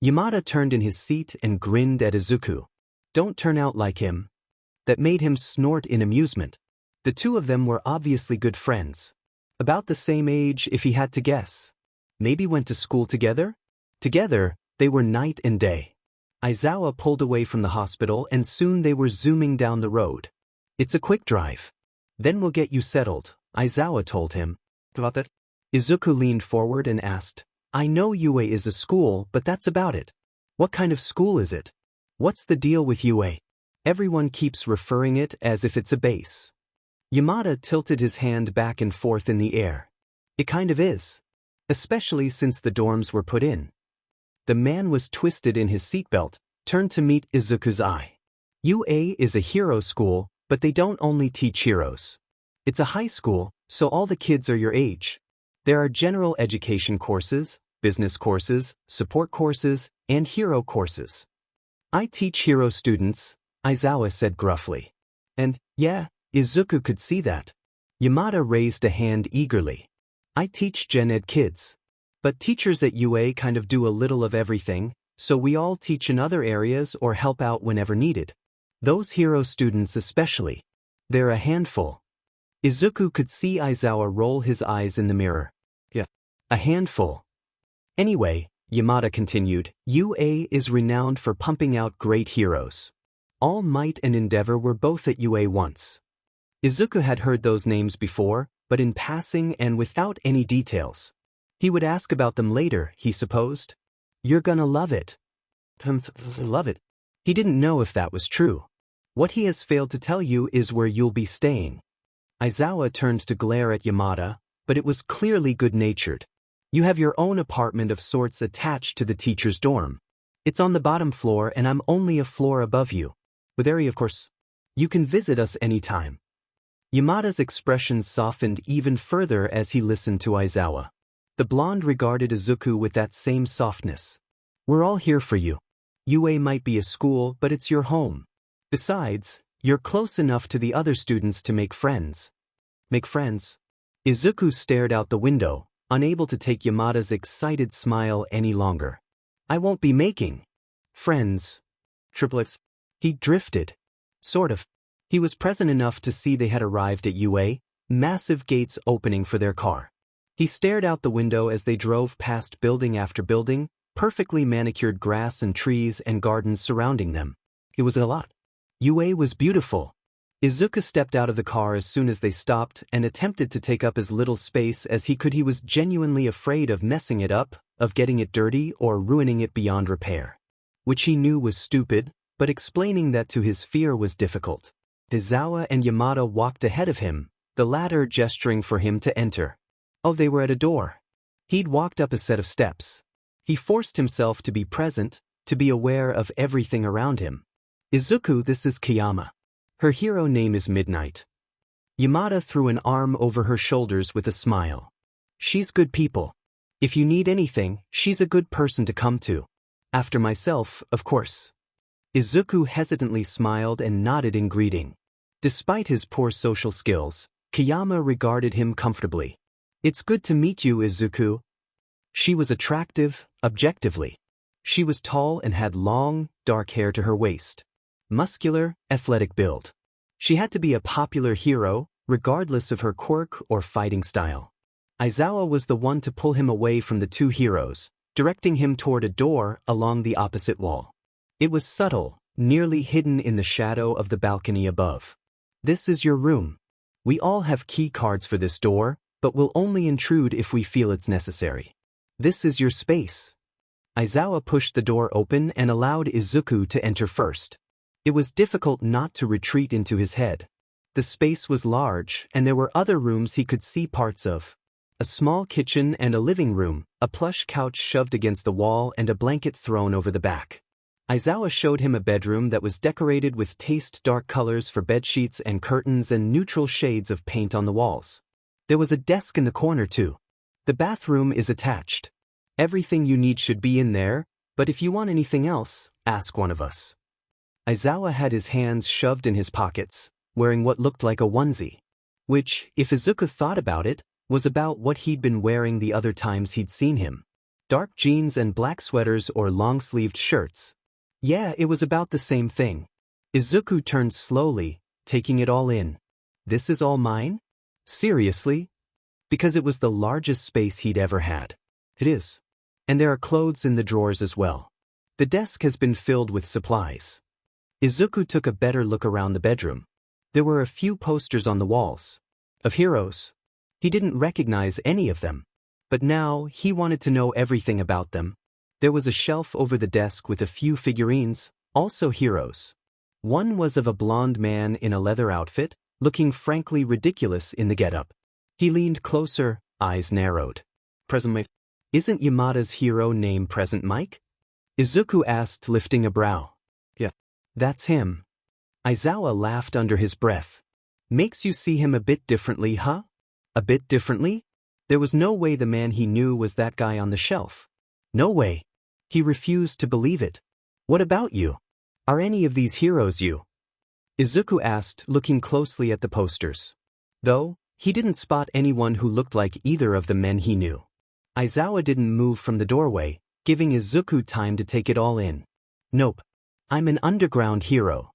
Yamada turned in his seat and grinned at Izuku. "Don't turn out like him." That made him snort in amusement. The two of them were obviously good friends. About the same age if he had to guess. Maybe went to school together? Together, they were night and day. Aizawa pulled away from the hospital and soon they were zooming down the road. "It's a quick drive. Then we'll get you settled," Aizawa told him. "About that?" Izuku leaned forward and asked, "I know UA is a school, but that's about it. What kind of school is it? What's the deal with UA? Everyone keeps referring it as if it's a base." Yamada tilted his hand back and forth in the air. It kind of is. Especially since the dorms were put in. The man was twisted in his seatbelt, turned to meet Izuku's eye. UA is a hero school, but they don't only teach heroes. It's a high school, so all the kids are your age. There are general education courses, business courses, support courses, and hero courses. I teach hero students, Aizawa said gruffly. And, yeah, Izuku could see that. Yamada raised a hand eagerly. I teach gen ed kids. But teachers at UA kind of do a little of everything, so we all teach in other areas or help out whenever needed. Those hero students especially. They're a handful. Izuku could see Aizawa roll his eyes in the mirror. Yeah. A handful. Anyway, Yamada continued, UA is renowned for pumping out great heroes. All Might and Endeavor were both at UA once. Izuku had heard those names before, but in passing and without any details. He would ask about them later, he supposed. You're gonna love it. Love it. He didn't know if that was true. What he has failed to tell you is where you'll be staying. Aizawa turned to glare at Yamada, but it was clearly good-natured. You have your own apartment of sorts attached to the teacher's dorm. It's on the bottom floor and I'm only a floor above you. With area, of course. You can visit us anytime. Yamada's expression softened even further as he listened to Aizawa. The blonde regarded Izuku with that same softness. We're all here for you. UA might be a school, but it's your home. Besides, you're close enough to the other students to make friends. Make friends? Izuku stared out the window, unable to take Yamada's excited smile any longer. I won't be making friends. Triplets. He drifted. Sort of. He was present enough to see they had arrived at UA, massive gates opening for their car. He stared out the window as they drove past building after building, perfectly manicured grass and trees and gardens surrounding them. It was a lot. UA was beautiful. Izuku stepped out of the car as soon as they stopped and attempted to take up as little space as he could. He was genuinely afraid of messing it up, of getting it dirty or ruining it beyond repair. Which he knew was stupid, but explaining that to his fear was difficult. Aizawa and Yamada walked ahead of him, the latter gesturing for him to enter. Oh, they were at a door. He'd walked up a set of steps. He forced himself to be present, to be aware of everything around him. Izuku, this is Kiyama. Her hero name is Midnight. Yamada threw an arm over her shoulders with a smile. She's good people. If you need anything, she's a good person to come to. After myself, of course. Izuku hesitantly smiled and nodded in greeting. Despite his poor social skills, Kiyama regarded him comfortably. It's good to meet you, Izuku. She was attractive, objectively. She was tall and had long, dark hair to her waist. Muscular, athletic build. She had to be a popular hero, regardless of her quirk or fighting style. Aizawa was the one to pull him away from the two heroes, directing him toward a door along the opposite wall. It was subtle, nearly hidden in the shadow of the balcony above. This is your room. We all have key cards for this door, but will only intrude if we feel it's necessary. This is your space. Aizawa pushed the door open and allowed Izuku to enter first. It was difficult not to retreat into his head. The space was large, and there were other rooms he could see parts of. A small kitchen and a living room, a plush couch shoved against the wall and a blanket thrown over the back. Aizawa showed him a bedroom that was decorated with taste dark colors for bedsheets and curtains and neutral shades of paint on the walls. There was a desk in the corner too. The bathroom is attached. Everything you need should be in there, but if you want anything else, ask one of us. Aizawa had his hands shoved in his pockets, wearing what looked like a onesie. Which, if Izuku thought about it, was about what he'd been wearing the other times he'd seen him. Dark jeans and black sweaters or long-sleeved shirts. Yeah, it was about the same thing. Izuku turned slowly, taking it all in. This is all mine? Seriously? Because it was the largest space he'd ever had. It is. And there are clothes in the drawers as well. The desk has been filled with supplies. Izuku took a better look around the bedroom. There were a few posters on the walls. Of heroes. He didn't recognize any of them. But now, he wanted to know everything about them. There was a shelf over the desk with a few figurines, also heroes. One was of a blonde man in a leather outfit, looking frankly ridiculous in the getup. He leaned closer, eyes narrowed. Present Mike? Isn't Yamada's hero name Present Mike? Izuku asked, lifting a brow. Yeah. That's him. Aizawa laughed under his breath. Makes you see him a bit differently, huh? A bit differently? There was no way the man he knew was that guy on the shelf. No way. He refused to believe it. What about you? Are any of these heroes you? Izuku asked, looking closely at the posters. Though, he didn't spot anyone who looked like either of the men he knew. Aizawa didn't move from the doorway, giving Izuku time to take it all in. Nope. I'm an underground hero.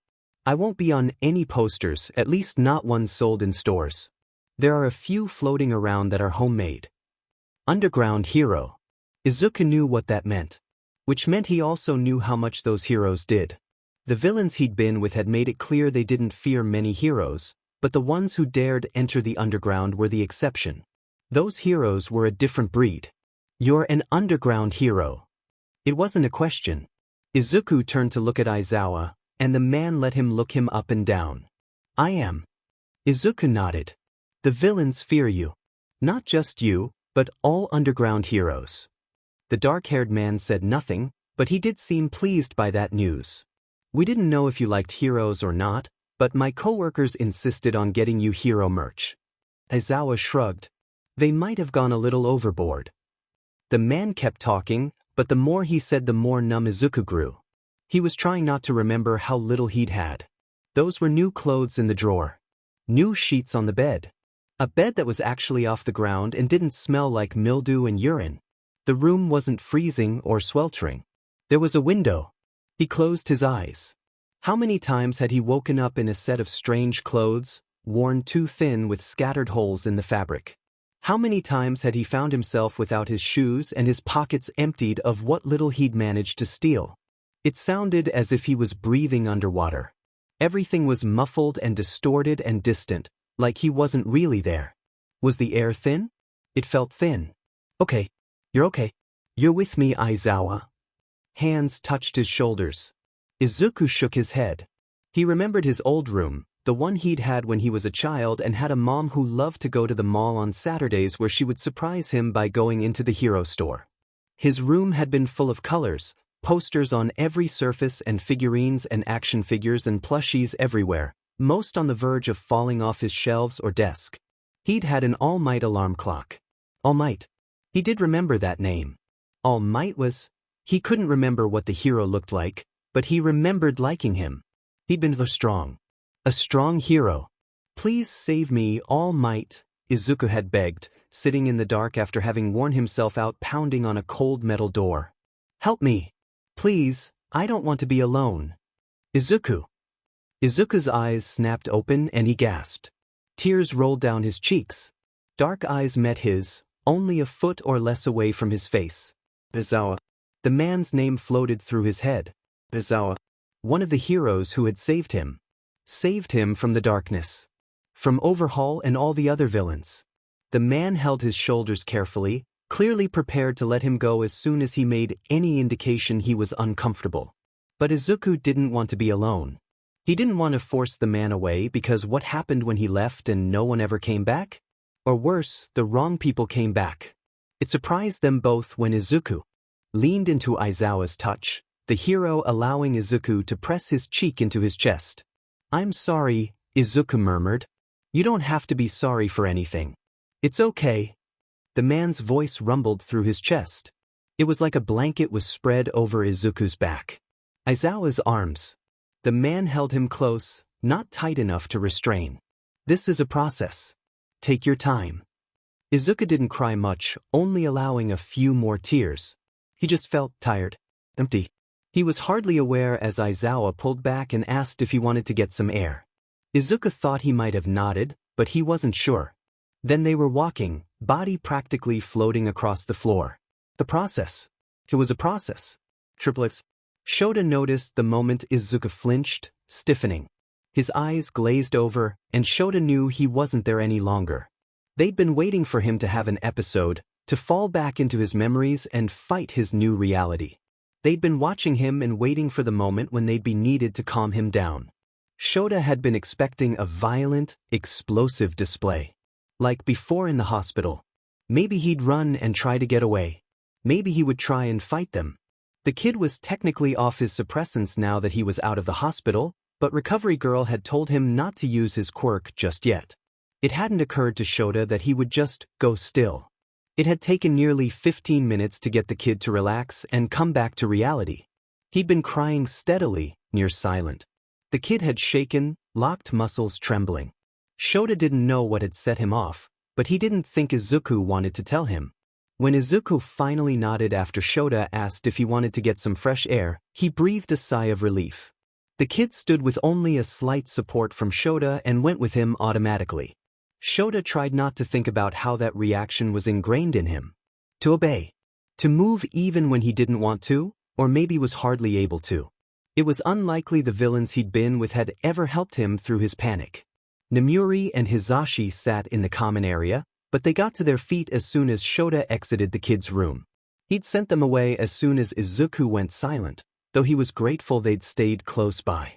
I won't be on any posters, at least not ones sold in stores. There are a few floating around that are homemade. Underground hero. Izuku knew what that meant. Which meant he also knew how much those heroes did. The villains he'd been with had made it clear they didn't fear many heroes, but the ones who dared enter the underground were the exception. Those heroes were a different breed. You're an underground hero. It wasn't a question. Izuku turned to look at Aizawa, and the man let him look him up and down. I am. Izuku nodded. The villains fear you. Not just you, but all underground heroes. The dark-haired man said nothing, but he did seem pleased by that news. We didn't know if you liked heroes or not, but my coworkers insisted on getting you hero merch. Aizawa shrugged. They might have gone a little overboard. The man kept talking, but the more he said the more numb Izuku grew. He was trying not to remember how little he'd had. Those were new clothes in the drawer. New sheets on the bed. A bed that was actually off the ground and didn't smell like mildew and urine. The room wasn't freezing or sweltering. There was a window. He closed his eyes. How many times had he woken up in a set of strange clothes, worn too thin with scattered holes in the fabric? How many times had he found himself without his shoes and his pockets emptied of what little he'd managed to steal? It sounded as if he was breathing underwater. Everything was muffled and distorted and distant, like he wasn't really there. Was the air thin? It felt thin. Okay. You're okay. You're with me, Aizawa. Hands touched his shoulders. Izuku shook his head. He remembered his old room, the one he'd had when he was a child and had a mom who loved to go to the mall on Saturdays where she would surprise him by going into the hero store. His room had been full of colors, posters on every surface and figurines and action figures and plushies everywhere, most on the verge of falling off his shelves or desk. He'd had an All Might alarm clock. All Might. He did remember that name. All Might was... He couldn't remember what the hero looked like, but he remembered liking him. He'd been strong. A strong hero. Please save me, All Might, Izuku had begged, sitting in the dark after having worn himself out pounding on a cold metal door. Help me. Please, I don't want to be alone. Izuku. Izuku's eyes snapped open and he gasped. Tears rolled down his cheeks. Dark eyes met his, only a foot or less away from his face. Aizawa. The man's name floated through his head. Aizawa. One of the heroes who had saved him. Saved him from the darkness. From Overhaul and all the other villains. The man held his shoulders carefully, clearly prepared to let him go as soon as he made any indication he was uncomfortable. But Izuku didn't want to be alone. He didn't want to force the man away because what happened when he left and no one ever came back? Or worse, the wrong people came back. It surprised them both when Izuku leaned into Aizawa's touch, the hero allowing Izuku to press his cheek into his chest. I'm sorry, Izuku murmured. You don't have to be sorry for anything. It's okay. The man's voice rumbled through his chest. It was like a blanket was spread over Izuku's back. Aizawa's arms. The man held him close, not tight enough to restrain. This is a process. Take your time. Izuku didn't cry much, only allowing a few more tears. He just felt tired, empty. He was hardly aware as Aizawa pulled back and asked if he wanted to get some air. Izuku thought he might have nodded, but he wasn't sure. Then they were walking, body practically floating across the floor. The process. It was a process. Triplets. Shota noticed the moment Izuku flinched, stiffening. His eyes glazed over, and Shota knew he wasn't there any longer. They'd been waiting for him to have an episode, to fall back into his memories and fight his new reality. They'd been watching him and waiting for the moment when they'd be needed to calm him down. Shota had been expecting a violent, explosive display. Like before in the hospital. Maybe he'd run and try to get away. Maybe he would try and fight them. The kid was technically off his suppressants now that he was out of the hospital, but Recovery Girl had told him not to use his quirk just yet. It hadn't occurred to Shota that he would just go still. It had taken nearly 15 minutes to get the kid to relax and come back to reality. He'd been crying steadily, near silent. The kid had shaken, locked muscles trembling. Shota didn't know what had set him off, but he didn't think Izuku wanted to tell him. When Izuku finally nodded after Shota asked if he wanted to get some fresh air, he breathed a sigh of relief. The kid stood with only a slight support from Shota and went with him automatically. Shota tried not to think about how that reaction was ingrained in him. To obey. To move even when he didn't want to, or maybe was hardly able to. It was unlikely the villains he'd been with had ever helped him through his panic. Namuri and Hizashi sat in the common area, but they got to their feet as soon as Shota exited the kid's room. He'd sent them away as soon as Izuku went silent, though he was grateful they'd stayed close by.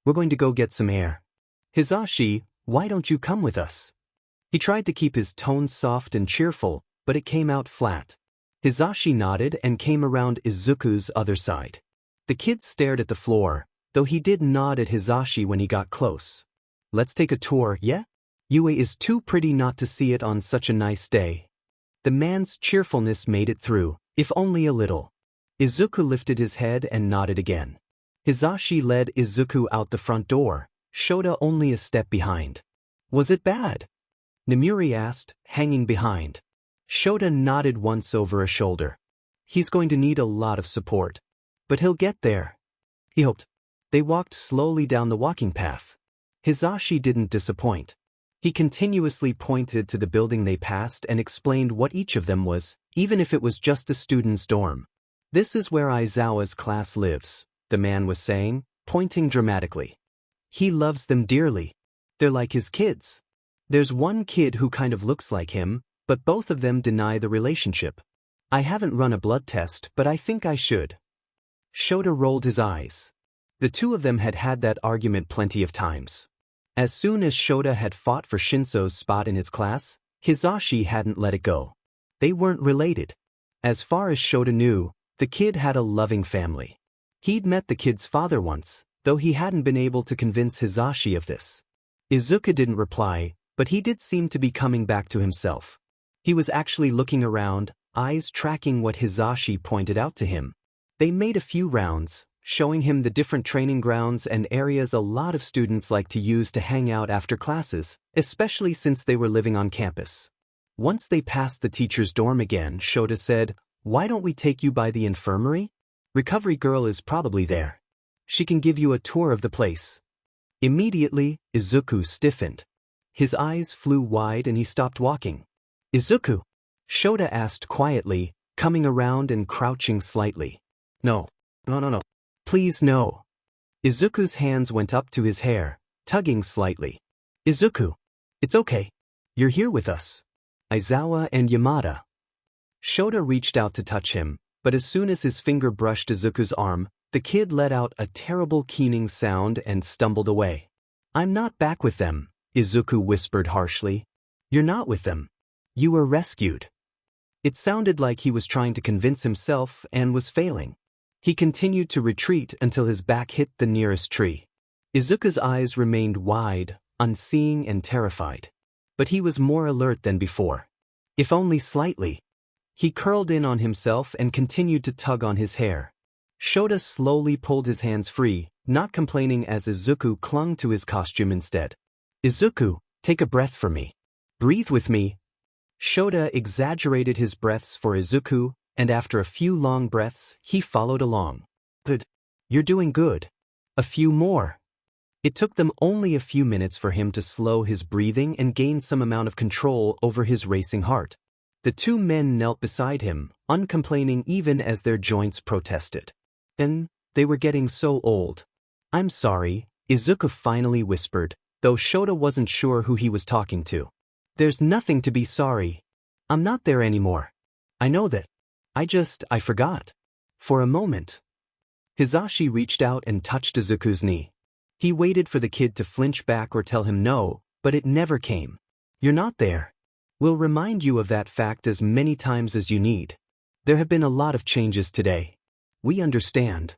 We're going to go get some air. Hizashi, why don't you come with us? He tried to keep his tone soft and cheerful, but it came out flat. Hizashi nodded and came around Izuku's other side. The kid stared at the floor, though he did nod at Hizashi when he got close. Let's take a tour, yeah? Yue is too pretty not to see it on such a nice day. The man's cheerfulness made it through, if only a little. Izuku lifted his head and nodded again. Hizashi led Izuku out the front door, Shota only a step behind. Was it bad? Namuri asked, hanging behind. Shota nodded once over a shoulder. He's going to need a lot of support. But he'll get there. He hoped. They walked slowly down the walking path. Hizashi didn't disappoint. He continuously pointed to the building they passed and explained what each of them was, even if it was just a student's dorm. This is where Aizawa's class lives, the man was saying, pointing dramatically. He loves them dearly. They're like his kids. There's one kid who kind of looks like him, but both of them deny the relationship. I haven't run a blood test, but I think I should. Shota rolled his eyes. The two of them had had that argument plenty of times. As soon as Shota had fought for Shinso's spot in his class, Hizashi hadn't let it go. They weren't related. As far as Shota knew, the kid had a loving family. He'd met the kid's father once, though he hadn't been able to convince Hizashi of this. Izuku didn't reply, but he did seem to be coming back to himself. He was actually looking around, eyes tracking what Hizashi pointed out to him. They made a few rounds, showing him the different training grounds and areas a lot of students like to use to hang out after classes, especially since they were living on campus. Once they passed the teacher's dorm again, Shota said, "Why don't we take you by the infirmary? Recovery Girl is probably there. She can give you a tour of the place." Immediately, Izuku stiffened. His eyes flew wide and he stopped walking. "Izuku?" Shota asked quietly, coming around and crouching slightly. No. Please no." Izuku's hands went up to his hair, tugging slightly. "Izuku. It's okay. You're here with us. Aizawa and Yamada." Shota reached out to touch him, but as soon as his finger brushed Izuku's arm, the kid let out a terrible keening sound and stumbled away. "I'm not back with them," Izuku whispered harshly. "You're not with them. You were rescued." It sounded like he was trying to convince himself and was failing. He continued to retreat until his back hit the nearest tree. Izuku's eyes remained wide, unseeing and terrified. But he was more alert than before. If only slightly. He curled in on himself and continued to tug on his hair. Shota slowly pulled his hands free, not complaining as Izuku clung to his costume instead. "Izuku, take a breath for me. Breathe with me." Shota exaggerated his breaths for Izuku, and after a few long breaths, he followed along. "Good. You're doing good. A few more." It took them only a few minutes for him to slow his breathing and gain some amount of control over his racing heart. The two men knelt beside him, uncomplaining even as their joints protested. And they were getting so old. "I'm sorry," Izuku finally whispered, though Shota wasn't sure who he was talking to. "There's nothing to be sorry. I'm not there anymore. I know that. I forgot." For a moment. Hizashi reached out and touched Izuku's knee. He waited for the kid to flinch back or tell him no, but it never came. You're not there. We'll remind you of that fact as many times as you need. There have been a lot of changes today. We understand.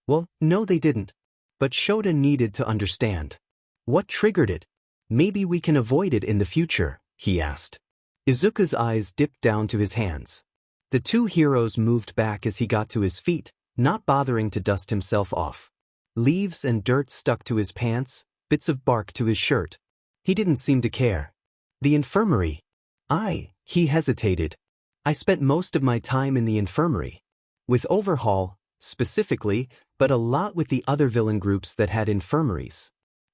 Well, no they didn't. But Shota needed to understand. What triggered it? Maybe we can avoid it in the future, he asked. Izuku's eyes dipped down to his hands. The two heroes moved back as he got to his feet, not bothering to dust himself off. Leaves and dirt stuck to his pants, bits of bark to his shirt. He didn't seem to care. The infirmary. He hesitated. I spent most of my time in the infirmary. With Overhaul, specifically, but a lot with the other villain groups that had infirmaries.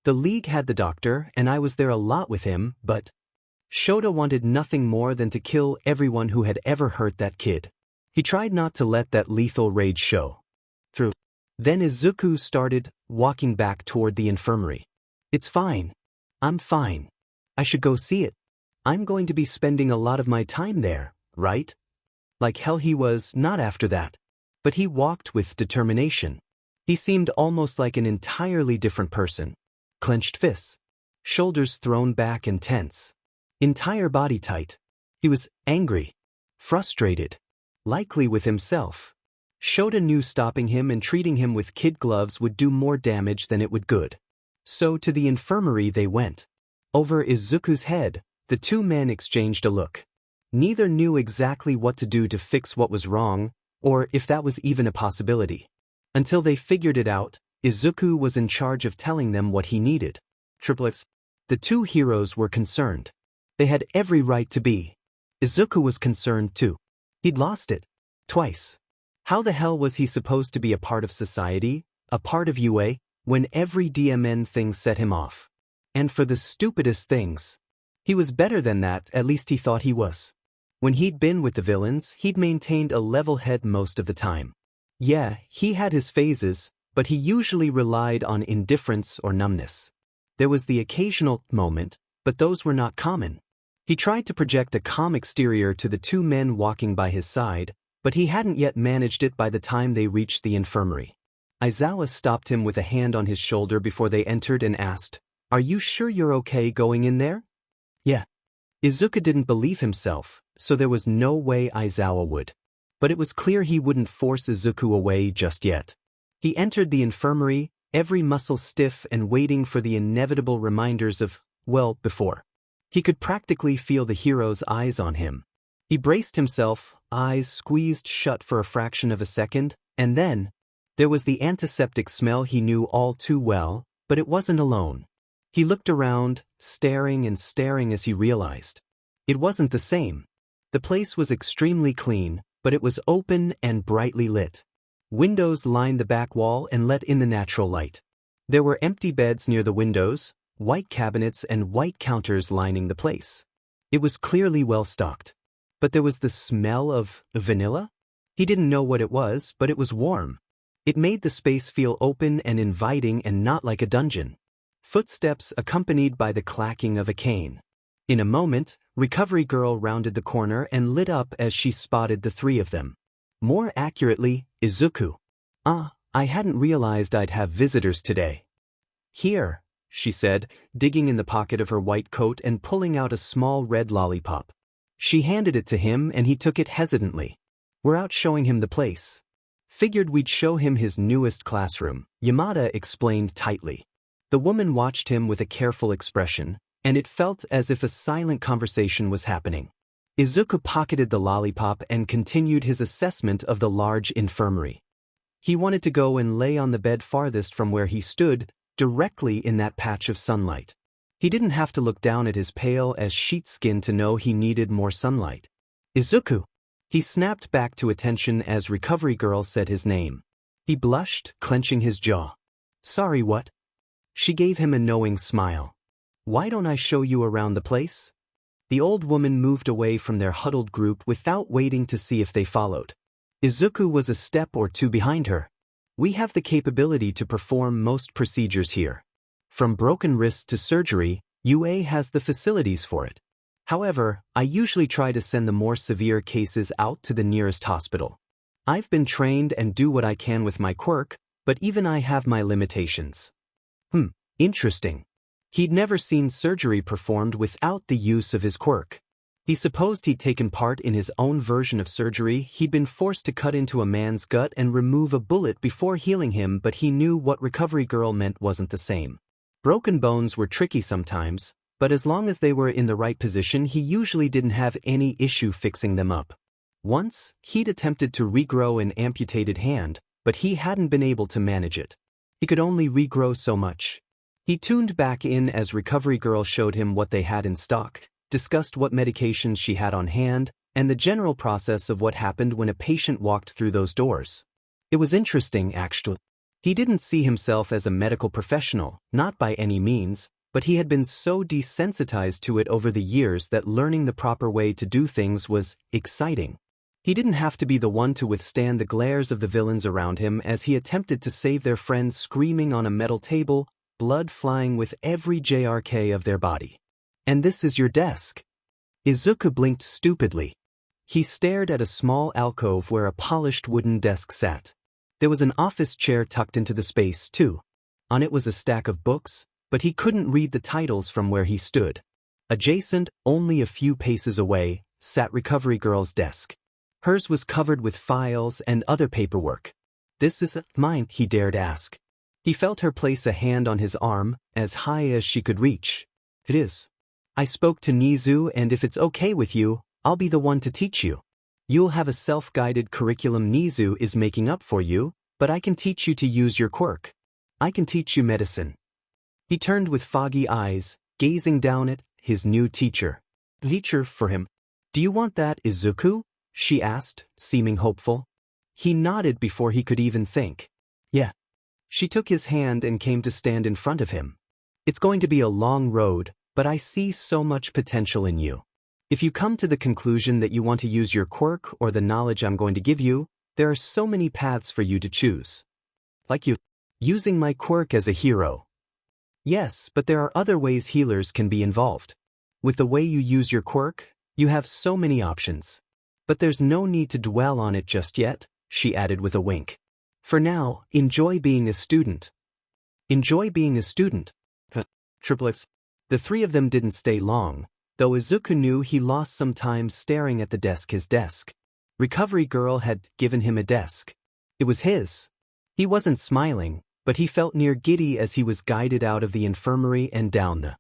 The League had the doctor, and I was there a lot with him, but Shota wanted nothing more than to kill everyone who had ever hurt that kid. He tried not to let that lethal rage show through. Then Izuku started walking back toward the infirmary. It's fine. I'm fine. I should go see it. I'm going to be spending a lot of my time there, right? Like hell he was not after that. But he walked with determination. He seemed almost like an entirely different person. Clenched fists. Shoulders thrown back and tense. Entire body tight. He was angry. Frustrated. Likely with himself. Shota knew stopping him and treating him with kid gloves would do more damage than it would good. So to the infirmary they went. Over Izuku's head, the two men exchanged a look. Neither knew exactly what to do to fix what was wrong, or if that was even a possibility. Until they figured it out, Izuku was in charge of telling them what he needed. Triplets. The two heroes were concerned. They had every right to be. Izuku was concerned too. He'd lost it. Twice. How the hell was he supposed to be a part of society, a part of UA, when every DMN thing set him off? And for the stupidest things. He was better than that, at least he thought he was. When he'd been with the villains, he'd maintained a level head most of the time. Yeah, he had his phases, but he usually relied on indifference or numbness. There was the occasional moment, but those were not common. He tried to project a calm exterior to the two men walking by his side, but he hadn't yet managed it by the time they reached the infirmary. Aizawa stopped him with a hand on his shoulder before they entered and asked, "Are you sure you're okay going in there?" Yeah. Izuku didn't believe himself, so there was no way Aizawa would. But it was clear he wouldn't force Izuku away just yet. He entered the infirmary, every muscle stiff and waiting for the inevitable reminders of, well, before. He could practically feel the hero's eyes on him. He braced himself, eyes squeezed shut for a fraction of a second, and then, there was the antiseptic smell he knew all too well, but it wasn't alone. He looked around, staring and staring as he realized. It wasn't the same. The place was extremely clean, but it was open and brightly lit. Windows lined the back wall and let in the natural light. There were empty beds near the windows, white cabinets and white counters lining the place. It was clearly well stocked. But there was the smell of vanilla? He didn't know what it was, but it was warm. It made the space feel open and inviting and not like a dungeon. Footsteps accompanied by the clacking of a cane. In a moment, Recovery Girl rounded the corner and lit up as she spotted the three of them. More accurately, Izuku. I hadn't realized I'd have visitors today. Here, she said, digging in the pocket of her white coat and pulling out a small red lollipop. She handed it to him and he took it hesitantly. We're out showing him the place. Figured we'd show him his newest classroom, Yamada explained tightly. The woman watched him with a careful expression, and it felt as if a silent conversation was happening. Izuku pocketed the lollipop and continued his assessment of the large infirmary. He wanted to go and lay on the bed farthest from where he stood, directly in that patch of sunlight. He didn't have to look down at his pale as sheet skin to know he needed more sunlight. Izuku! He snapped back to attention as Recovery Girl said his name. He blushed, clenching his jaw. Sorry, what? She gave him a knowing smile. Why don't I show you around the place? The old woman moved away from their huddled group without waiting to see if they followed. Izuku was a step or two behind her. We have the capability to perform most procedures here. From broken wrists to surgery, UA has the facilities for it. However, I usually try to send the more severe cases out to the nearest hospital. I've been trained and do what I can with my quirk, but even I have my limitations. Interesting. He'd never seen surgery performed without the use of his quirk. He supposed he'd taken part in his own version of surgery. He'd been forced to cut into a man's gut and remove a bullet before healing him, but he knew what Recovery Girl meant wasn't the same. Broken bones were tricky sometimes, but as long as they were in the right position, he usually didn't have any issue fixing them up. Once, he'd attempted to regrow an amputated hand, but he hadn't been able to manage it. He could only regrow so much. He tuned back in as Recovery Girl showed him what they had in stock, discussed what medications she had on hand, and the general process of what happened when a patient walked through those doors. It was interesting, actually. He didn't see himself as a medical professional, not by any means, but he had been so desensitized to it over the years that learning the proper way to do things was exciting. He didn't have to be the one to withstand the glares of the villains around him as he attempted to save their friends screaming on a metal table, blood flying with every JRK of their body. "And this is your desk?" Izuku blinked stupidly. He stared at a small alcove where a polished wooden desk sat. There was an office chair tucked into the space, too. On it was a stack of books, but he couldn't read the titles from where he stood. Adjacent, only a few paces away, sat Recovery Girl's desk. Hers was covered with files and other paperwork. "This is mine," he dared ask. He felt her place a hand on his arm, as high as she could reach. "It is. I spoke to Nizu, and if it's okay with you, I'll be the one to teach you. You'll have a self-guided curriculum Nizu is making up for you, but I can teach you to use your quirk. I can teach you medicine." He turned with foggy eyes, gazing down at his new teacher. "Teacher for him. Do you want that, Izuku?" she asked, seeming hopeful. He nodded before he could even think. "Yeah." She took his hand and came to stand in front of him. "It's going to be a long road, but I see so much potential in you. If you come to the conclusion that you want to use your quirk or the knowledge I'm going to give you, there are so many paths for you to choose. Like you, using my quirk as a hero. Yes, but there are other ways healers can be involved. With the way you use your quirk, you have so many options. But there's no need to dwell on it just yet," she added with a wink. "For now, enjoy being a student." "Enjoy being a student?" Triplets. The three of them didn't stay long, though Izuku knew he lost some time staring at the desk. His desk. Recovery Girl had given him a desk. It was his. He wasn't smiling, but he felt near giddy as he was guided out of the infirmary and down the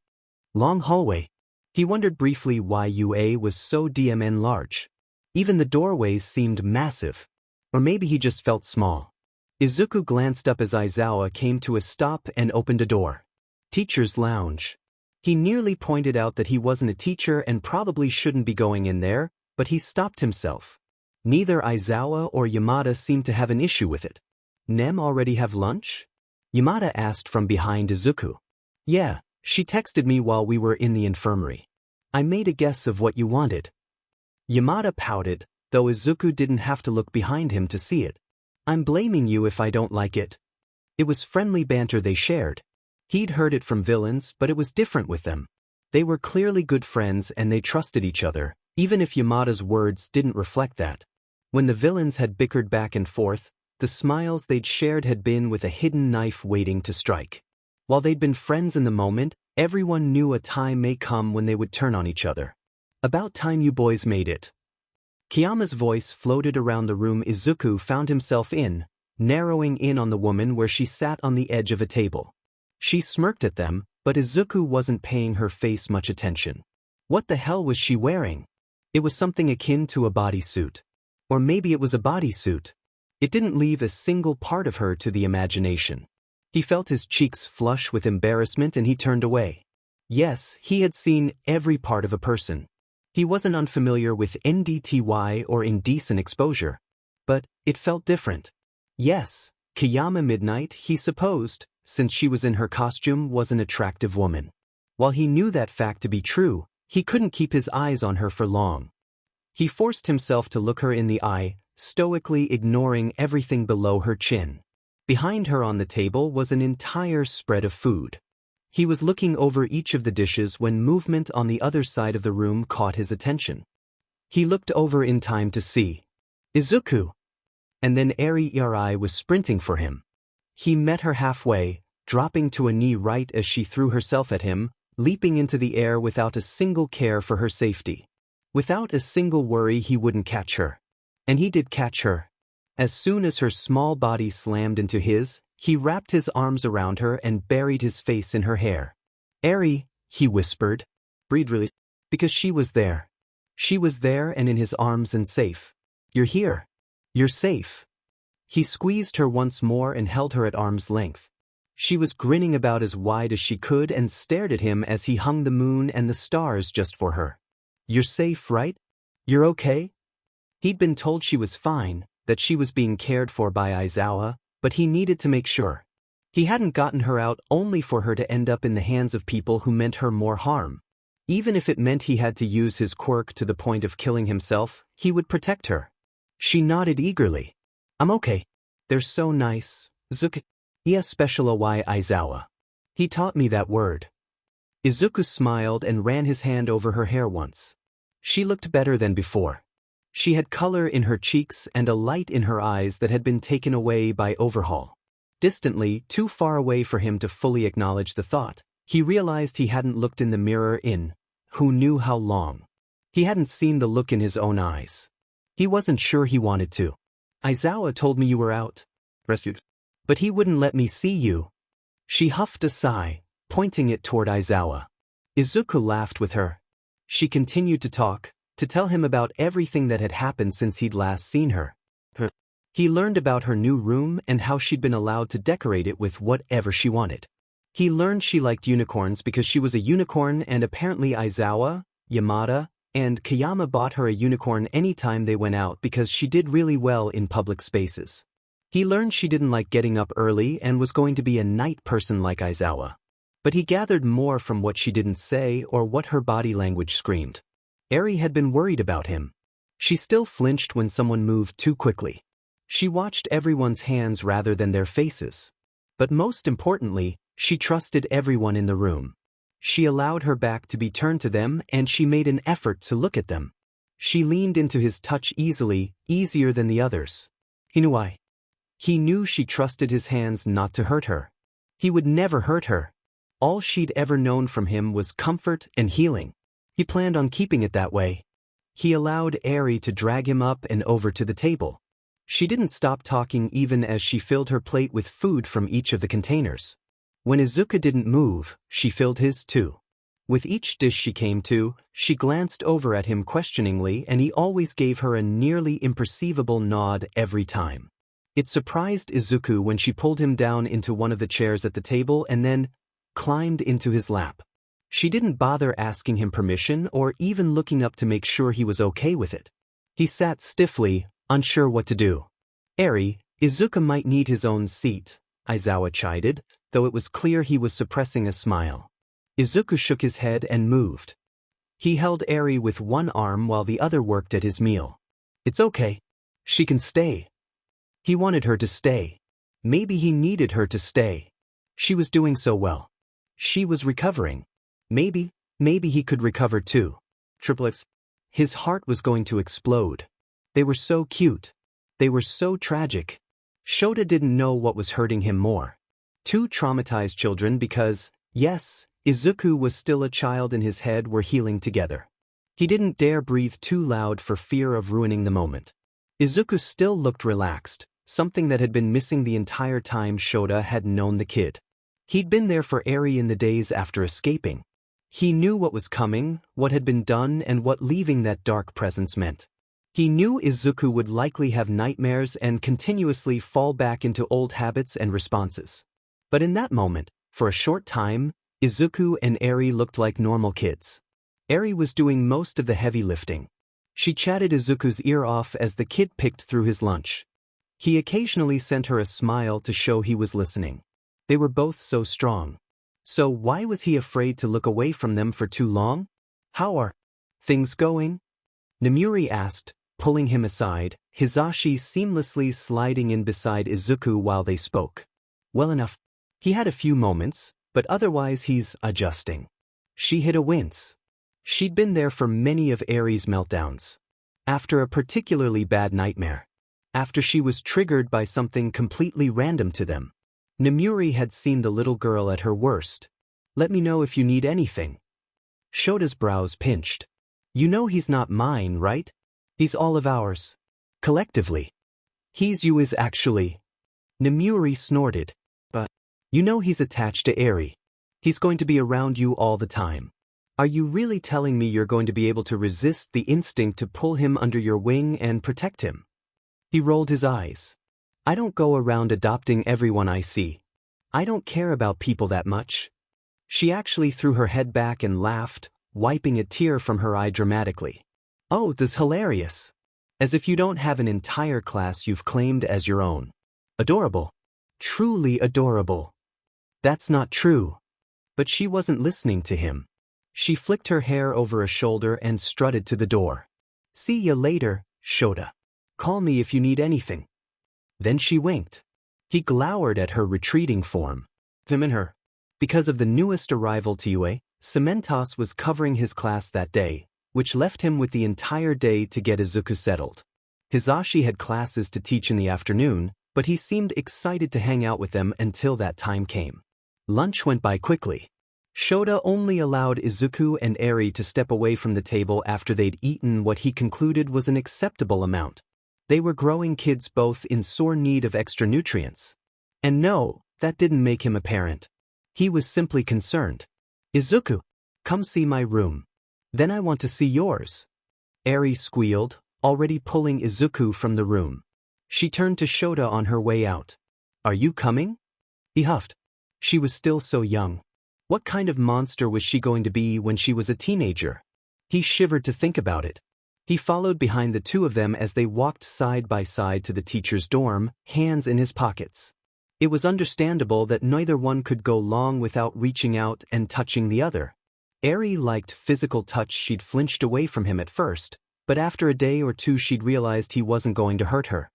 long hallway. He wondered briefly why UA was so DMN large. Even the doorways seemed massive. Or maybe he just felt small. Izuku glanced up as Aizawa came to a stop and opened a door. Teacher's Lounge. He nearly pointed out that he wasn't a teacher and probably shouldn't be going in there, but he stopped himself. Neither Aizawa or Yamada seemed to have an issue with it. "Nem already have lunch?" Yamada asked from behind Izuku. "Yeah, she texted me while we were in the infirmary. I made a guess of what you wanted." Yamada pouted, though Izuku didn't have to look behind him to see it. "I'm blaming you if I don't like it." It was friendly banter they shared. He'd heard it from villains, but it was different with them. They were clearly good friends and they trusted each other, even if Yamada's words didn't reflect that. When the villains had bickered back and forth, the smiles they'd shared had been with a hidden knife waiting to strike. While they'd been friends in the moment, everyone knew a time may come when they would turn on each other. "About time you boys made it." Kiyama's voice floated around the room Izuku found himself in, narrowing in on the woman where she sat on the edge of a table. She smirked at them, but Izuku wasn't paying her face much attention. What the hell was she wearing? It was something akin to a bodysuit. Or maybe it was a bodysuit. It didn't leave a single part of her to the imagination. He felt his cheeks flush with embarrassment and he turned away. Yes, he had seen every part of a person. He wasn't unfamiliar with NDTY or indecent exposure. But it felt different. Yes, Kiyama Midnight, he supposed, since she was in her costume, was an attractive woman. While he knew that fact to be true, he couldn't keep his eyes on her for long. He forced himself to look her in the eye, stoically ignoring everything below her chin. Behind her on the table was an entire spread of food. He was looking over each of the dishes when movement on the other side of the room caught his attention. He looked over in time to see Izuku. And then Eri was sprinting for him. He met her halfway, dropping to a knee right as she threw herself at him, leaping into the air without a single care for her safety. Without a single worry he wouldn't catch her. And he did catch her. As soon as her small body slammed into his, he wrapped his arms around her and buried his face in her hair. "Eri," he whispered. "Breathe really." Because she was there. She was there and in his arms and safe. "You're here. You're safe." He squeezed her once more and held her at arm's length. She was grinning about as wide as she could and stared at him as he hung the moon and the stars just for her. "You're safe, right? You're okay?" He'd been told she was fine, that she was being cared for by Aizawa, but he needed to make sure. He hadn't gotten her out only for her to end up in the hands of people who meant her more harm. Even if it meant he had to use his quirk to the point of killing himself, he would protect her. She nodded eagerly. "I'm okay. They're so nice, Izuku. Ia special awai Aizawa. He taught me that word." Izuku smiled and ran his hand over her hair once. She looked better than before. She had color in her cheeks and a light in her eyes that had been taken away by Overhaul. Distantly, too far away for him to fully acknowledge the thought, he realized he hadn't looked in the mirror in who knew how long. He hadn't seen the look in his own eyes. He wasn't sure he wanted to. "Aizawa told me you were out. Rescued. But he wouldn't let me see you." She huffed a sigh, pointing it toward Aizawa. Izuku laughed with her. She continued to talk, to tell him about everything that had happened since he'd last seen her. He learned about her new room and how she'd been allowed to decorate it with whatever she wanted. He learned she liked unicorns because she was a unicorn and apparently Aizawa, Yamada, and Kayama bought her a unicorn anytime they went out because she did really well in public spaces. He learned she didn't like getting up early and was going to be a night person like Aizawa. But he gathered more from what she didn't say or what her body language screamed. Eri had been worried about him. She still flinched when someone moved too quickly. She watched everyone's hands rather than their faces. But most importantly, she trusted everyone in the room. She allowed her back to be turned to them and she made an effort to look at them. She leaned into his touch easily, easier than the others. He knew why. He knew she trusted his hands not to hurt her. He would never hurt her. All she'd ever known from him was comfort and healing. He planned on keeping it that way. He allowed Eri to drag him up and over to the table. She didn't stop talking even as she filled her plate with food from each of the containers. When Izuku didn't move, she filled his too. With each dish she came to, she glanced over at him questioningly and he always gave her a nearly imperceivable nod every time. It surprised Izuku when she pulled him down into one of the chairs at the table and then climbed into his lap. She didn't bother asking him permission or even looking up to make sure he was okay with it. He sat stiffly, unsure what to do. "Eri, Izuku might need his own seat," Aizawa chided, though it was clear he was suppressing a smile. Izuku shook his head and moved. He held Eri with one arm while the other worked at his meal. "It's okay. She can stay." He wanted her to stay. Maybe he needed her to stay. She was doing so well. She was recovering. Maybe he could recover too. X. His heart was going to explode. They were so cute. They were so tragic. Shota didn't know what was hurting him more. Two traumatized children because, yes, Izuku was still a child and his head were healing together. He didn't dare breathe too loud for fear of ruining the moment. Izuku still looked relaxed, something that had been missing the entire time Shota had known the kid. He'd been there for Eri in the days after escaping. He knew what was coming, what had been done, and what leaving that dark presence meant. He knew Izuku would likely have nightmares and continuously fall back into old habits and responses. But in that moment, for a short time, Izuku and Eri looked like normal kids. Eri was doing most of the heavy lifting. She chatted Izuku's ear off as the kid picked through his lunch. He occasionally sent her a smile to show he was listening. They were both so strong. So why was he afraid to look away from them for too long? "How are things going?" Namuri asked, pulling him aside, Hizashi seamlessly sliding in beside Izuku while they spoke. "Well enough. He had a few moments, but otherwise he's adjusting." She hid a wince. She'd been there for many of Eri's meltdowns. After a particularly bad nightmare. After she was triggered by something completely random to them. Nemuri had seen the little girl at her worst. Let me know if you need anything. Shota's brows pinched. You know he's not mine, right? He's all of ours. Collectively. He's you is actually. Nemuri snorted. But you know he's attached to Eri. He's going to be around you all the time. Are you really telling me you're going to be able to resist the instinct to pull him under your wing and protect him? He rolled his eyes. I don't go around adopting everyone I see. I don't care about people that much. She actually threw her head back and laughed, wiping a tear from her eye dramatically. Oh, this is hilarious. As if you don't have an entire class you've claimed as your own. Adorable. Truly adorable. That's not true. But she wasn't listening to him. She flicked her hair over a shoulder and strutted to the door. See ya later, Shota. Call me if you need anything. Then she winked. He glowered at her retreating form. Him and her. Because of the newest arrival to UA, Cementos was covering his class that day, which left him with the entire day to get Izuku settled. Hizashi had classes to teach in the afternoon, but he seemed excited to hang out with them until that time came. Lunch went by quickly. Shota only allowed Izuku and Eri to step away from the table after they'd eaten what he concluded was an acceptable amount. They were growing kids both in sore need of extra nutrients. And no, that didn't make him a parent. He was simply concerned. Izuku, come see my room. Then I want to see yours. Eri squealed, already pulling Izuku from the room. She turned to Shota on her way out. Are you coming? He huffed. She was still so young. What kind of monster was she going to be when she was a teenager? He shivered to think about it. He followed behind the two of them as they walked side by side to the teacher's dorm, hands in his pockets. It was understandable that neither one could go long without reaching out and touching the other. Eri liked physical touch. She'd flinched away from him at first, but after a day or two she'd realized he wasn't going to hurt her.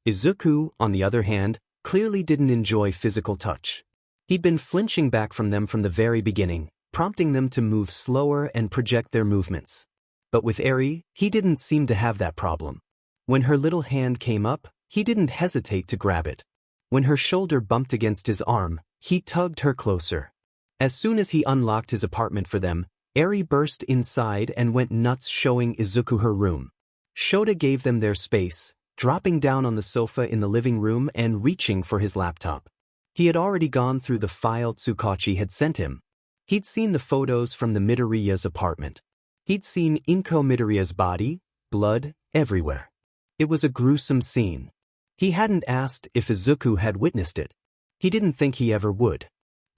Izuku, on the other hand, clearly didn't enjoy physical touch. He'd been flinching back from them from the very beginning, prompting them to move slower and project their movements. But with Eri, he didn't seem to have that problem. When her little hand came up, he didn't hesitate to grab it. When her shoulder bumped against his arm, he tugged her closer. As soon as he unlocked his apartment for them, Eri burst inside and went nuts showing Izuku her room. Shota gave them their space, dropping down on the sofa in the living room and reaching for his laptop. He had already gone through the file Tsukachi had sent him. He'd seen the photos from the Midoriya's apartment. He'd seen Inko Midoriya's body, blood, everywhere. It was a gruesome scene. He hadn't asked if Izuku had witnessed it. He didn't think he ever would.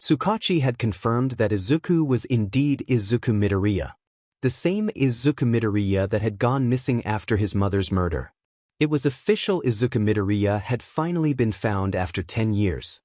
Tsukachi had confirmed that Izuku was indeed Izuku Midoriya. The same Izuku Midoriya that had gone missing after his mother's murder. It was official. Izuku Midoriya had finally been found after 10 years.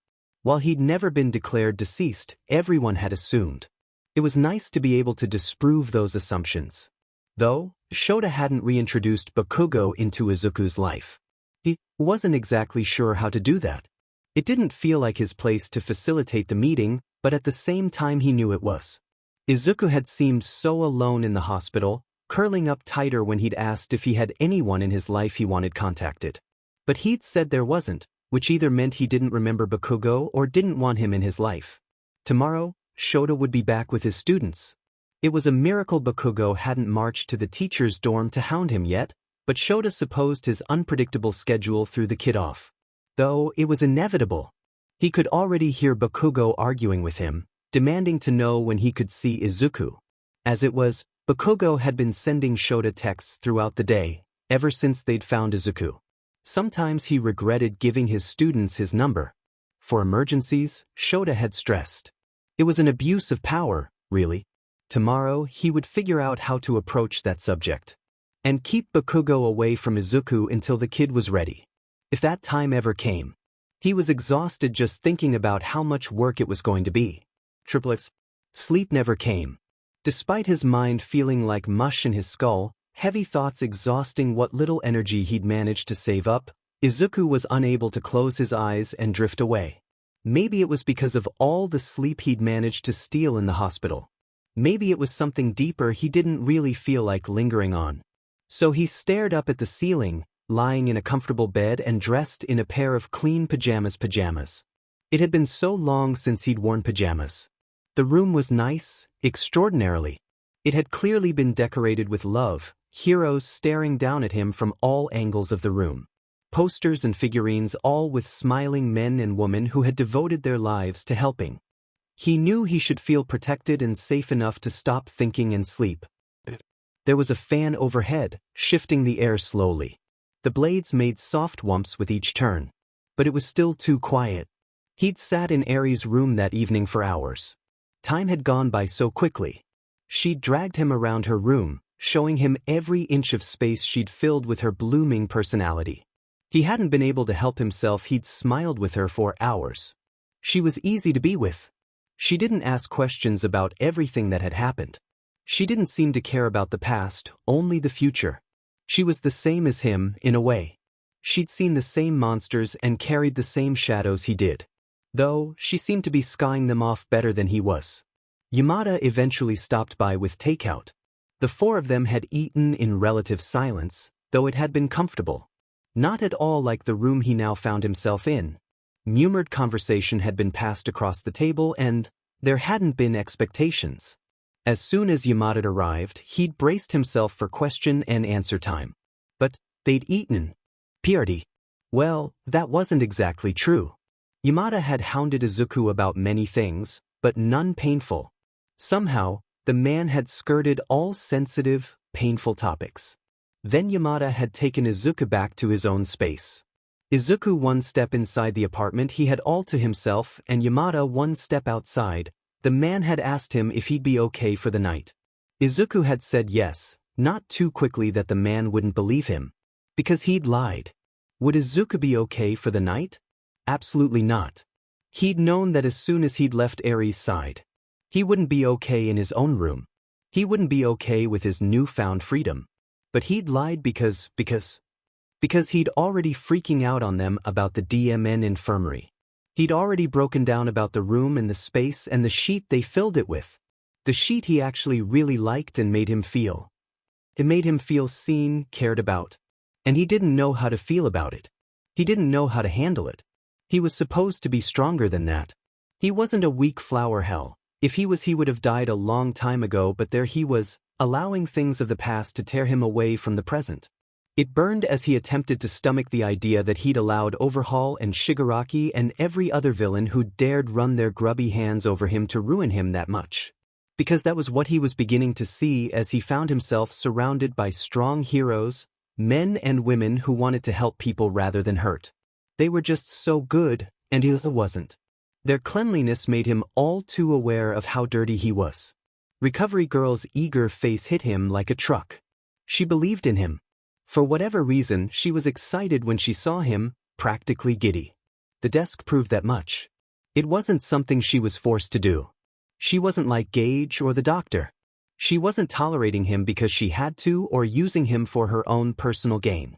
While he'd never been declared deceased, everyone had assumed. It was nice to be able to disprove those assumptions. Though, Shota hadn't reintroduced Bakugo into Izuku's life. He wasn't exactly sure how to do that. It didn't feel like his place to facilitate the meeting, but at the same time he knew it was. Izuku had seemed so alone in the hospital, curling up tighter when he'd asked if he had anyone in his life he wanted contacted. But he'd said there wasn't, which either meant he didn't remember Bakugo or didn't want him in his life. Tomorrow, Shota would be back with his students. It was a miracle Bakugo hadn't marched to the teacher's dorm to hound him yet, but Shota supposed his unpredictable schedule threw the kid off. Though it was inevitable. He could already hear Bakugo arguing with him, demanding to know when he could see Izuku. As it was, Bakugo had been sending Shota texts throughout the day, ever since they'd found Izuku. Sometimes he regretted giving his students his number. For emergencies, Shota had stressed. It was an abuse of power, really. Tomorrow, he would figure out how to approach that subject. And keep Bakugo away from Izuku until the kid was ready. If that time ever came. He was exhausted just thinking about how much work it was going to be. Triplets. Sleep never came. Despite his mind feeling like mush in his skull, heavy thoughts exhausting what little energy he'd managed to save up, Izuku was unable to close his eyes and drift away. Maybe it was because of all the sleep he'd managed to steal in the hospital. Maybe it was something deeper he didn't really feel like lingering on. So he stared up at the ceiling, lying in a comfortable bed and dressed in a pair of clean pajamas. It had been so long since he'd worn pajamas. The room was nice, extraordinarily. It had clearly been decorated with love, heroes staring down at him from all angles of the room. Posters and figurines, all with smiling men and women who had devoted their lives to helping. He knew he should feel protected and safe enough to stop thinking and sleep. There was a fan overhead, shifting the air slowly. The blades made soft whumps with each turn. But it was still too quiet. He'd sat in Aries' room that evening for hours. Time had gone by so quickly. She'd dragged him around her room, showing him every inch of space she'd filled with her blooming personality. He hadn't been able to help himself. He'd smiled with her for hours. She was easy to be with. She didn't ask questions about everything that had happened. She didn't seem to care about the past, only the future. She was the same as him, in a way. She'd seen the same monsters and carried the same shadows he did. Though, she seemed to be skying them off better than he was. Yamada eventually stopped by with takeout. The four of them had eaten in relative silence, though it had been comfortable. Not at all like the room he now found himself in. Murmured conversation had been passed across the table and there hadn't been expectations. As soon as Yamada arrived, he'd braced himself for question and answer time. But they'd eaten. Purity. Well, that wasn't exactly true. Yamada had hounded Izuku about many things, but none painful. Somehow, the man had skirted all sensitive, painful topics. Then Yamada had taken Izuku back to his own space. Izuku one step inside the apartment he had all to himself and Yamada one step outside. The man had asked him if he'd be okay for the night. Izuku had said yes, not too quickly that the man wouldn't believe him. Because he'd lied. Would Izuku be okay for the night? Absolutely not. He'd known that as soon as he'd left Aries' side. He wouldn't be okay in his own room. He wouldn't be okay with his newfound freedom. But he'd lied because he'd already freaking out on them about the DMN infirmary. He'd already broken down about the room and the space and the sheet they filled it with. The sheet he actually really liked and made him feel. It made him feel seen, cared about. And he didn't know how to feel about it. He didn't know how to handle it. He was supposed to be stronger than that. He wasn't a weak flower. Hell, if he was, he would have died a long time ago, but there he was, allowing things of the past to tear him away from the present. It burned as he attempted to stomach the idea that he'd allowed Overhaul and Shigaraki and every other villain who dared run their grubby hands over him to ruin him that much. Because that was what he was beginning to see as he found himself surrounded by strong heroes, men and women who wanted to help people rather than hurt. They were just so good, and he wasn't. Their cleanliness made him all too aware of how dirty he was. Recovery Girl's eager face hit him like a truck. She believed in him. For whatever reason, she was excited when she saw him, practically giddy. The desk proved that much. It wasn't something she was forced to do. She wasn't like Gage or the doctor. She wasn't tolerating him because she had to or using him for her own personal gain.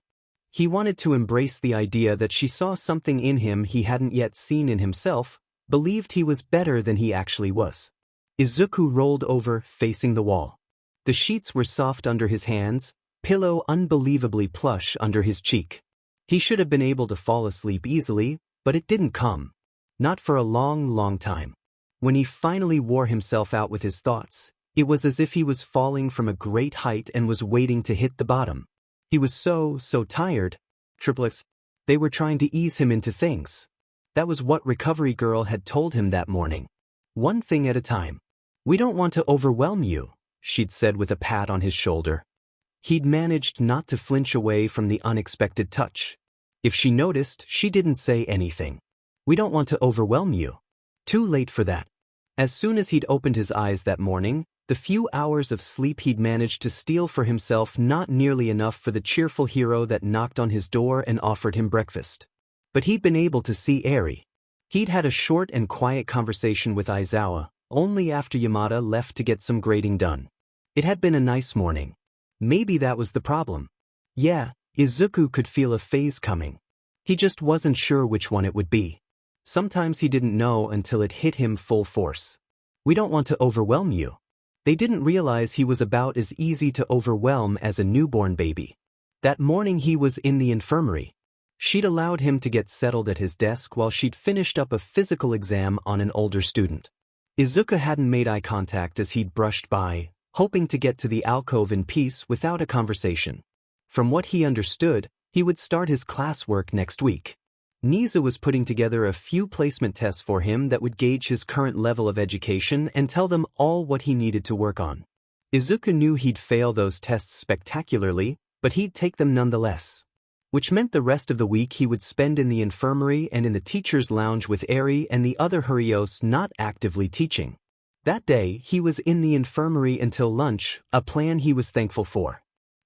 He wanted to embrace the idea that she saw something in him he hadn't yet seen in himself, believed he was better than he actually was. Izuku rolled over, facing the wall. The sheets were soft under his hands, pillow unbelievably plush under his cheek. He should have been able to fall asleep easily, but it didn't come. Not for a long, long time. When he finally wore himself out with his thoughts, it was as if he was falling from a great height and was waiting to hit the bottom. He was so tired. Triplets. They were trying to ease him into things. That was what Recovery Girl had told him that morning. One thing at a time. We don't want to overwhelm you, she'd said with a pat on his shoulder. He'd managed not to flinch away from the unexpected touch. If she noticed, she didn't say anything. We don't want to overwhelm you. Too late for that. As soon as he'd opened his eyes that morning, the few hours of sleep he'd managed to steal for himself not nearly enough for the cheerful hero that knocked on his door and offered him breakfast. But he'd been able to see Eri. He'd had a short and quiet conversation with Aizawa, only after Yamada left to get some grading done. It had been a nice morning. Maybe that was the problem. Yeah, Izuku could feel a phase coming. He just wasn't sure which one it would be. Sometimes he didn't know until it hit him full force. We don't want to overwhelm you. They didn't realize he was about as easy to overwhelm as a newborn baby. That morning he was in the infirmary. She'd allowed him to get settled at his desk while she'd finished up a physical exam on an older student. Izuku hadn't made eye contact as he'd brushed by, hoping to get to the alcove in peace without a conversation. From what he understood, he would start his classwork next week. Nizu was putting together a few placement tests for him that would gauge his current level of education and tell them all what he needed to work on. Izuku knew he'd fail those tests spectacularly, but he'd take them nonetheless. Which meant the rest of the week he would spend in the infirmary and in the teacher's lounge with Eri and the other Hurios not actively teaching. That day, he was in the infirmary until lunch, a plan he was thankful for.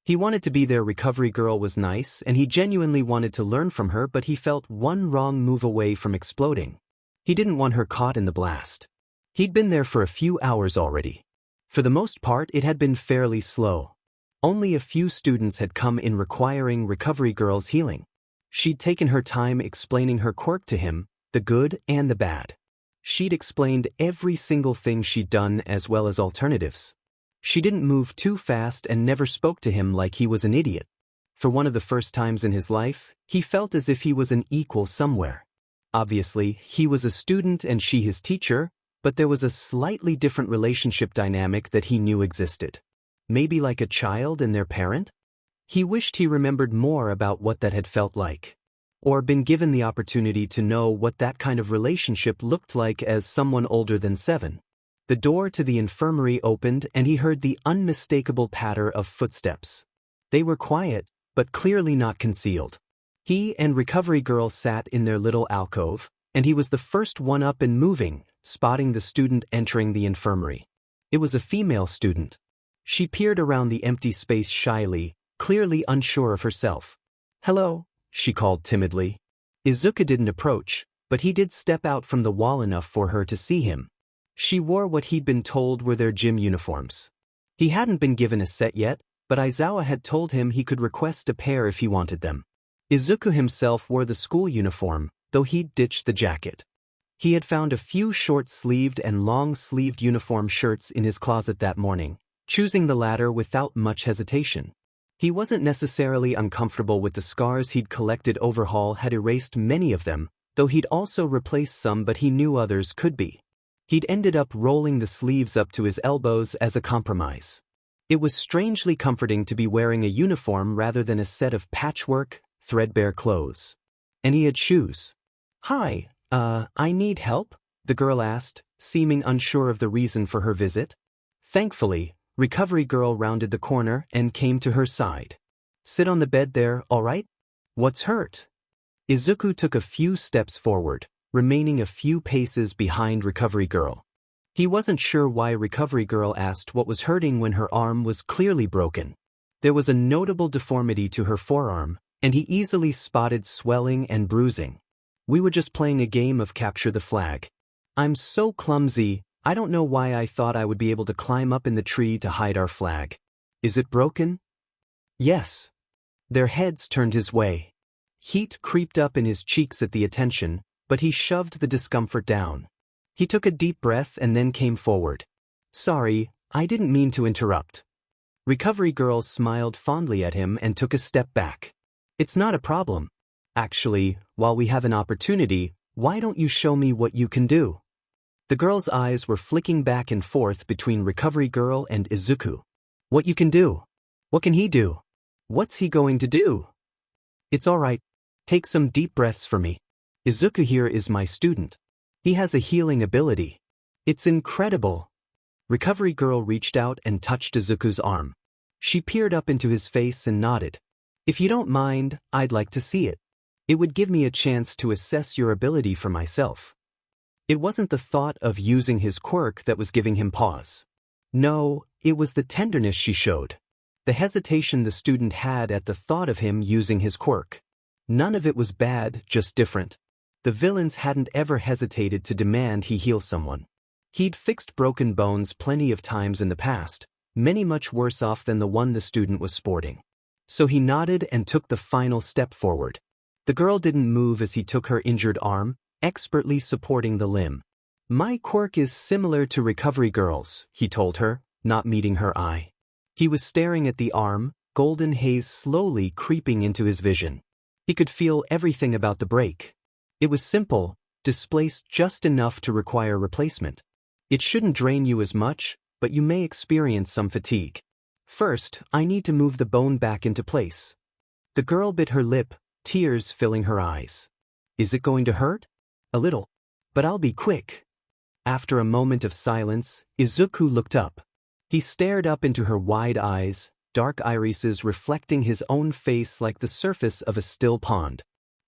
He wanted to be their recovery girl was nice and he genuinely wanted to learn from her, but he felt one wrong move away from exploding. He didn't want her caught in the blast. He'd been there for a few hours already. For the most part, it had been fairly slow. Only a few students had come in requiring recovery girl's healing. She'd taken her time explaining her quirk to him, the good and the bad. She'd explained every single thing she'd done as well as alternatives. She didn't move too fast and never spoke to him like he was an idiot. For one of the first times in his life, he felt as if he was an equal somewhere. Obviously, he was a student and she his teacher, but there was a slightly different relationship dynamic that he knew existed. Maybe like a child and their parent? He wished he remembered more about what that had felt like. Or been given the opportunity to know what that kind of relationship looked like as someone older than 7. The door to the infirmary opened and he heard the unmistakable patter of footsteps. They were quiet, but clearly not concealed. He and recovery girl sat in their little alcove, and he was the first one up and moving, spotting the student entering the infirmary. It was a female student. She peered around the empty space shyly, clearly unsure of herself. "Hello," she called timidly. Izuku didn't approach, but he did step out from the wall enough for her to see him. She wore what he'd been told were their gym uniforms. He hadn't been given a set yet, but Aizawa had told him he could request a pair if he wanted them. Izuku himself wore the school uniform, though he'd ditched the jacket. He had found a few short-sleeved and long-sleeved uniform shirts in his closet that morning, choosing the latter without much hesitation. He wasn't necessarily uncomfortable with the scars he'd collected. Overhaul had erased many of them, though he'd also replaced some, but he knew others could be. He'd ended up rolling the sleeves up to his elbows as a compromise. It was strangely comforting to be wearing a uniform rather than a set of patchwork, threadbare clothes. And he had shoes. "Hi, I need help?" the girl asked, seeming unsure of the reason for her visit. Thankfully, recovery girl rounded the corner and came to her side. "Sit on the bed there, all right? What's hurt?" Izuku took a few steps forward, remaining a few paces behind recovery girl. He wasn't sure why recovery girl asked what was hurting when her arm was clearly broken. There was a notable deformity to her forearm, and he easily spotted swelling and bruising. "We were just playing a game of capture the flag. I'm so clumsy, I don't know why I thought I would be able to climb up in the tree to hide our flag. Is it broken?" "Yes." Their heads turned his way. Heat creeped up in his cheeks at the attention, but he shoved the discomfort down. He took a deep breath and then came forward. "Sorry, I didn't mean to interrupt." Recovery girl smiled fondly at him and took a step back. "It's not a problem. Actually, while we have an opportunity, why don't you show me what you can do?" The girl's eyes were flicking back and forth between recovery girl and Izuku. "What you can do? What can he do? What's he going to do?" "It's all right. Take some deep breaths for me. Izuku here is my student. He has a healing ability. It's incredible." Recovery girl reached out and touched Izuku's arm. She peered up into his face and nodded. "If you don't mind, I'd like to see it. It would give me a chance to assess your ability for myself." It wasn't the thought of using his quirk that was giving him pause. No, it was the tenderness she showed. The hesitation the student had at the thought of him using his quirk. None of it was bad, just different. The villains hadn't ever hesitated to demand he heal someone. He'd fixed broken bones plenty of times in the past, many much worse off than the one the student was sporting. So he nodded and took the final step forward. The girl didn't move as he took her injured arm, expertly supporting the limb. "My quirk is similar to recovery girl's," he told her, not meeting her eye. He was staring at the arm, golden haze slowly creeping into his vision. He could feel everything about the break. It was simple, displaced just enough to require replacement. It shouldn't drain you as much, but you may experience some fatigue. First, I need to move the bone back into place. The girl bit her lip, tears filling her eyes. Is it going to hurt? A little. But I'll be quick. After a moment of silence, Izuku looked up. He stared up into her wide eyes, dark irises reflecting his own face like the surface of a still pond.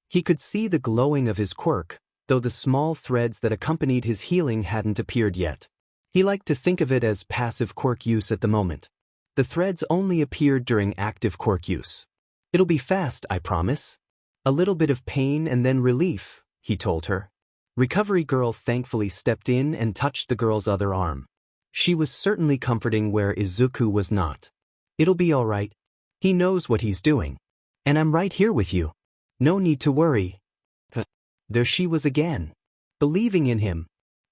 He could see the glowing of his quirk, though the small threads that accompanied his healing hadn't appeared yet. He liked to think of it as passive quirk use at the moment. The threads only appeared during active quirk use. It'll be fast, I promise. A little bit of pain and then relief, he told her. Recovery Girl thankfully stepped in and touched the girl's other arm. She was certainly comforting where Izuku was not. It'll be all right. He knows what he's doing. And I'm right here with you. No need to worry. There she was again, believing in him.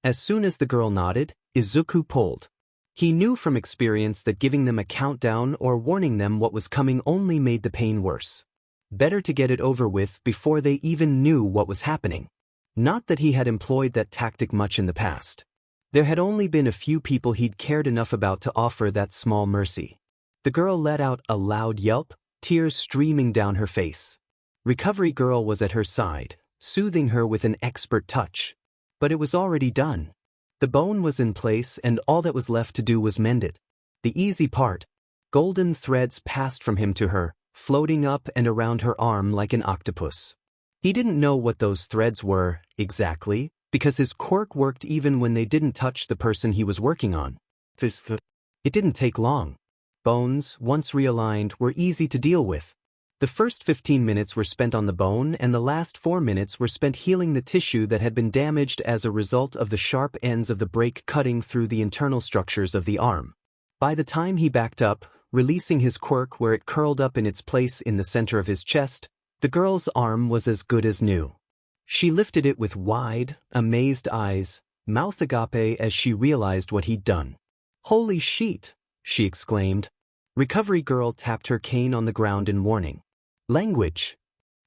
As soon as the girl nodded, Izuku pulled. He knew from experience that giving them a countdown or warning them what was coming only made the pain worse. Better to get it over with before they even knew what was happening. Not that he had employed that tactic much in the past. There had only been a few people he'd cared enough about to offer that small mercy. The girl let out a loud yelp, tears streaming down her face. Recovery Girl was at her side, soothing her with an expert touch. But it was already done. The bone was in place and all that was left to do was mend it. The easy part. Golden threads passed from him to her, floating up and around her arm like an octopus. He didn't know what those threads were, exactly, because his quirk worked even when they didn't touch the person he was working on. It didn't take long. Bones, once realigned, were easy to deal with. The first 15 minutes were spent on the bone and the last 4 minutes were spent healing the tissue that had been damaged as a result of the sharp ends of the break cutting through the internal structures of the arm. By the time he backed up, releasing his quirk where it curled up in its place in the center of his chest, the girl's arm was as good as new. She lifted it with wide, amazed eyes, mouth agape as she realized what he'd done. "Holy sheet!" she exclaimed. Recovery Girl tapped her cane on the ground in warning. "Language.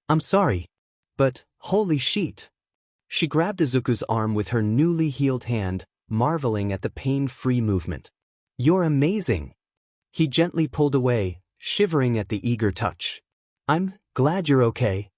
I'm sorry. But, holy sheet." She grabbed Izuku's arm with her newly healed hand, marveling at the pain-free movement. "You're amazing." He gently pulled away, shivering at the eager touch. "I'm glad you're okay."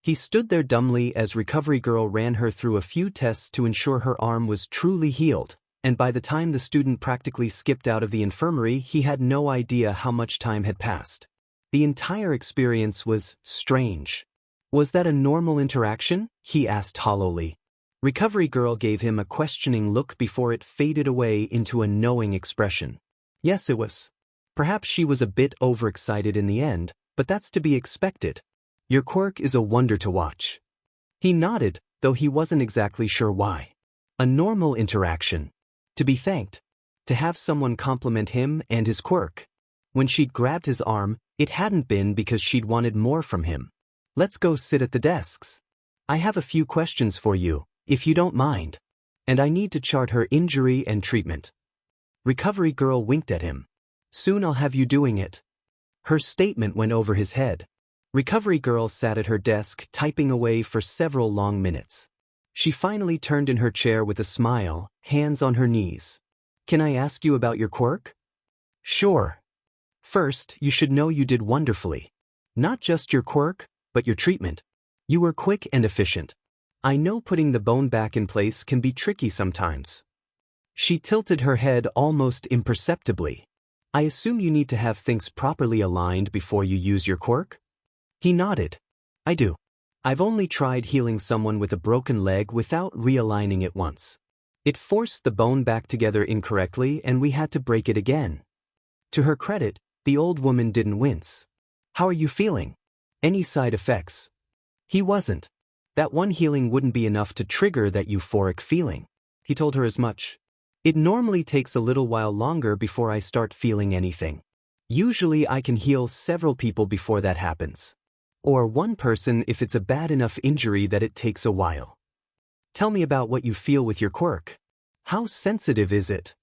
He stood there dumbly as Recovery Girl ran her through a few tests to ensure her arm was truly healed, and by the time the student practically skipped out of the infirmary, he had no idea how much time had passed. The entire experience was strange. Was that a normal interaction? He asked hollowly. Recovery Girl gave him a questioning look before it faded away into a knowing expression. Yes, it was. Perhaps she was a bit overexcited in the end, but that's to be expected. Your quirk is a wonder to watch. He nodded, though he wasn't exactly sure why. A normal interaction. To be thanked. To have someone compliment him and his quirk. When she'd grabbed his arm, it hadn't been because she'd wanted more from him. "Let's go sit at the desks. I have a few questions for you, if you don't mind. And I need to chart her injury and treatment." Recovery Girl winked at him. "Soon I'll have you doing it." Her statement went over his head. Recovery Girl sat at her desk typing away for several long minutes. She finally turned in her chair with a smile, hands on her knees. "Can I ask you about your quirk?" "Sure. First, you should know you did wonderfully. Not just your quirk, but your treatment. You were quick and efficient. I know putting the bone back in place can be tricky sometimes." She tilted her head almost imperceptibly. "I assume you need to have things properly aligned before you use your quirk?" He nodded. "I do. I've only tried healing someone with a broken leg without realigning it once. It forced the bone back together incorrectly and we had to break it again." To her credit, the old woman didn't wince. "How are you feeling? Any side effects?" He wasn't. That one healing wouldn't be enough to trigger that euphoric feeling. He told her as much. "It normally takes a little while longer before I start feeling anything. Usually I can heal several people before that happens. Or one person if it's a bad enough injury that it takes a while." "Tell me about what you feel with your quirk. How sensitive is it?"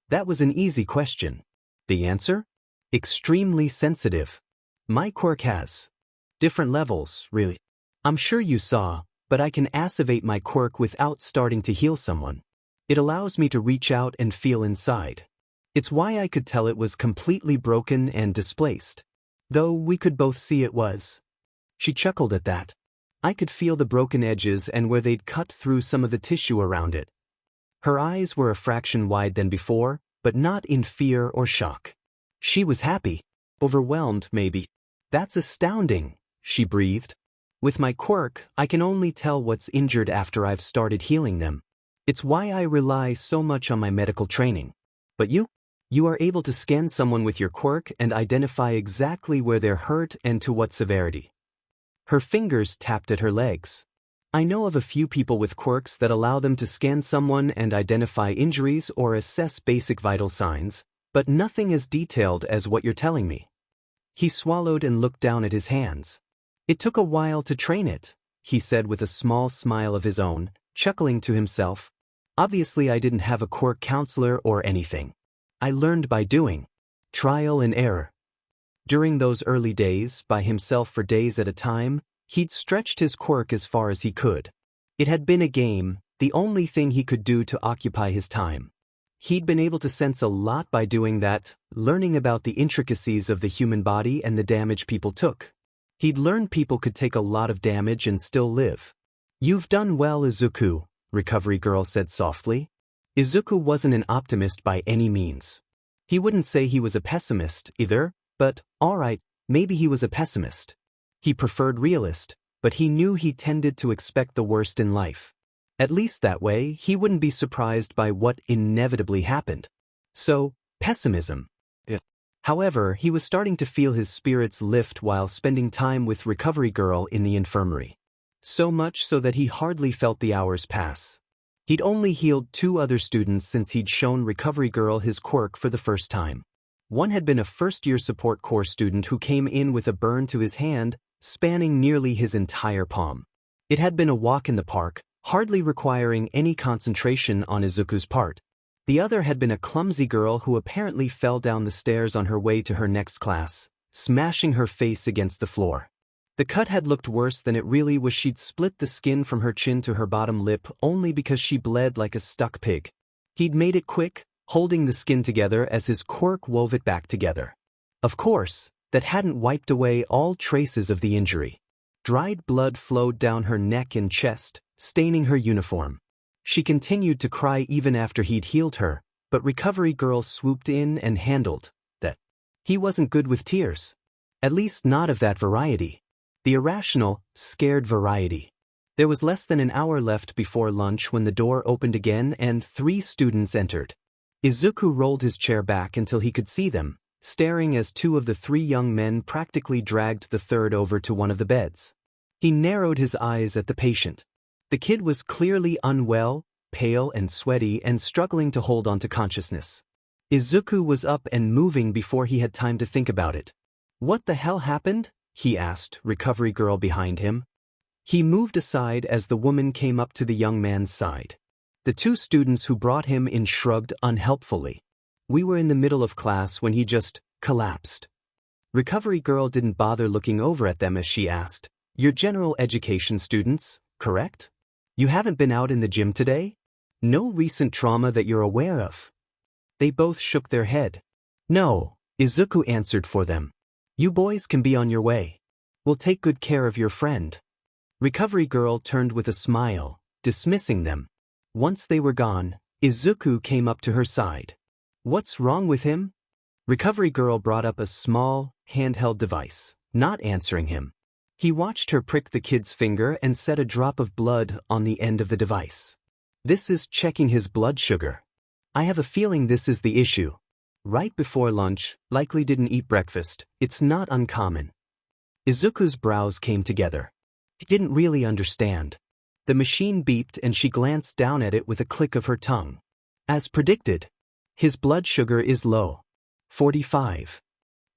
That was an easy question. The answer? Extremely sensitive. My quirk has Different levels, really. I'm sure you saw, but I can activate my quirk without starting to heal someone. It allows me to reach out and feel inside. It's why I could tell it was completely broken and displaced. Though we could both see it was. She chuckled at that. I could feel the broken edges and where they'd cut through some of the tissue around it. Her eyes were a fraction wide than before, but not in fear or shock. She was happy. Overwhelmed, maybe. That's astounding, she breathed. With my quirk, I can only tell what's injured after I've started healing them. It's why I rely so much on my medical training. But you? You are able to scan someone with your quirk and identify exactly where they're hurt and to what severity. Her fingers tapped at her legs. I know of a few people with quirks that allow them to scan someone and identify injuries or assess basic vital signs, but nothing as detailed as what you're telling me. He swallowed and looked down at his hands. It took a while to train it, he said with a small smile of his own, chuckling to himself. Obviously I didn't have a quirk counselor or anything. I learned by doing. Trial and error. During those early days, by himself for days at a time, he'd stretched his quirk as far as he could. It had been a game, the only thing he could do to occupy his time. He'd been able to sense a lot by doing that, learning about the intricacies of the human body and the damage people took. He'd learned people could take a lot of damage and still live. You've done well, Izuku, Recovery Girl said softly. Izuku wasn't an optimist by any means. He wouldn't say he was a pessimist, either, but, alright, maybe he was a pessimist. He preferred realist, but he knew he tended to expect the worst in life. At least that way, he wouldn't be surprised by what inevitably happened. So, pessimism. However, he was starting to feel his spirits lift while spending time with Recovery Girl in the infirmary. So much so that he hardly felt the hours pass. He'd only healed 2 other students since he'd shown Recovery Girl his quirk for the first time. One had been a first-year support course student who came in with a burn to his hand, spanning nearly his entire palm. It had been a walk in the park, hardly requiring any concentration on Izuku's part. The other had been a clumsy girl who apparently fell down the stairs on her way to her next class, smashing her face against the floor. The cut had looked worse than it really was. She'd split the skin from her chin to her bottom lip only because she bled like a stuck pig. He'd made it quick, holding the skin together as his quirk wove it back together. Of course, that hadn't wiped away all traces of the injury. Dried blood flowed down her neck and chest, staining her uniform. She continued to cry even after he'd healed her, but Recovery Girl swooped in and handled that. He wasn't good with tears. At least not of that variety. The irrational, scared variety. There was less than an hour left before lunch when the door opened again and 3 students entered. Izuku rolled his chair back until he could see them, staring as 2 of the 3 young men practically dragged the third over to one of the beds. He narrowed his eyes at the patient. The kid was clearly unwell, pale and sweaty and struggling to hold on to consciousness. Izuku was up and moving before he had time to think about it. What the hell happened? He asked Recovery Girl behind him. He moved aside as the woman came up to the young man's side. The 2 students who brought him in shrugged unhelpfully. We were in the middle of class when he just collapsed. Recovery Girl didn't bother looking over at them as she asked, "You're general education students, correct? You haven't been out in the gym today? No recent trauma that you're aware of?" They both shook their head. "No," Izuku answered for them. "You boys can be on your way. We'll take good care of your friend." Recovery Girl turned with a smile, dismissing them. Once they were gone, Izuku came up to her side. "What's wrong with him?" Recovery Girl brought up a small, handheld device, not answering him. He watched her prick the kid's finger and set a drop of blood on the end of the device. "This is checking his blood sugar. I have a feeling this is the issue. Right before lunch, likely didn't eat breakfast. It's not uncommon." Izuku's brows came together. He didn't really understand. The machine beeped and she glanced down at it with a click of her tongue. As predicted, his blood sugar is low. 45.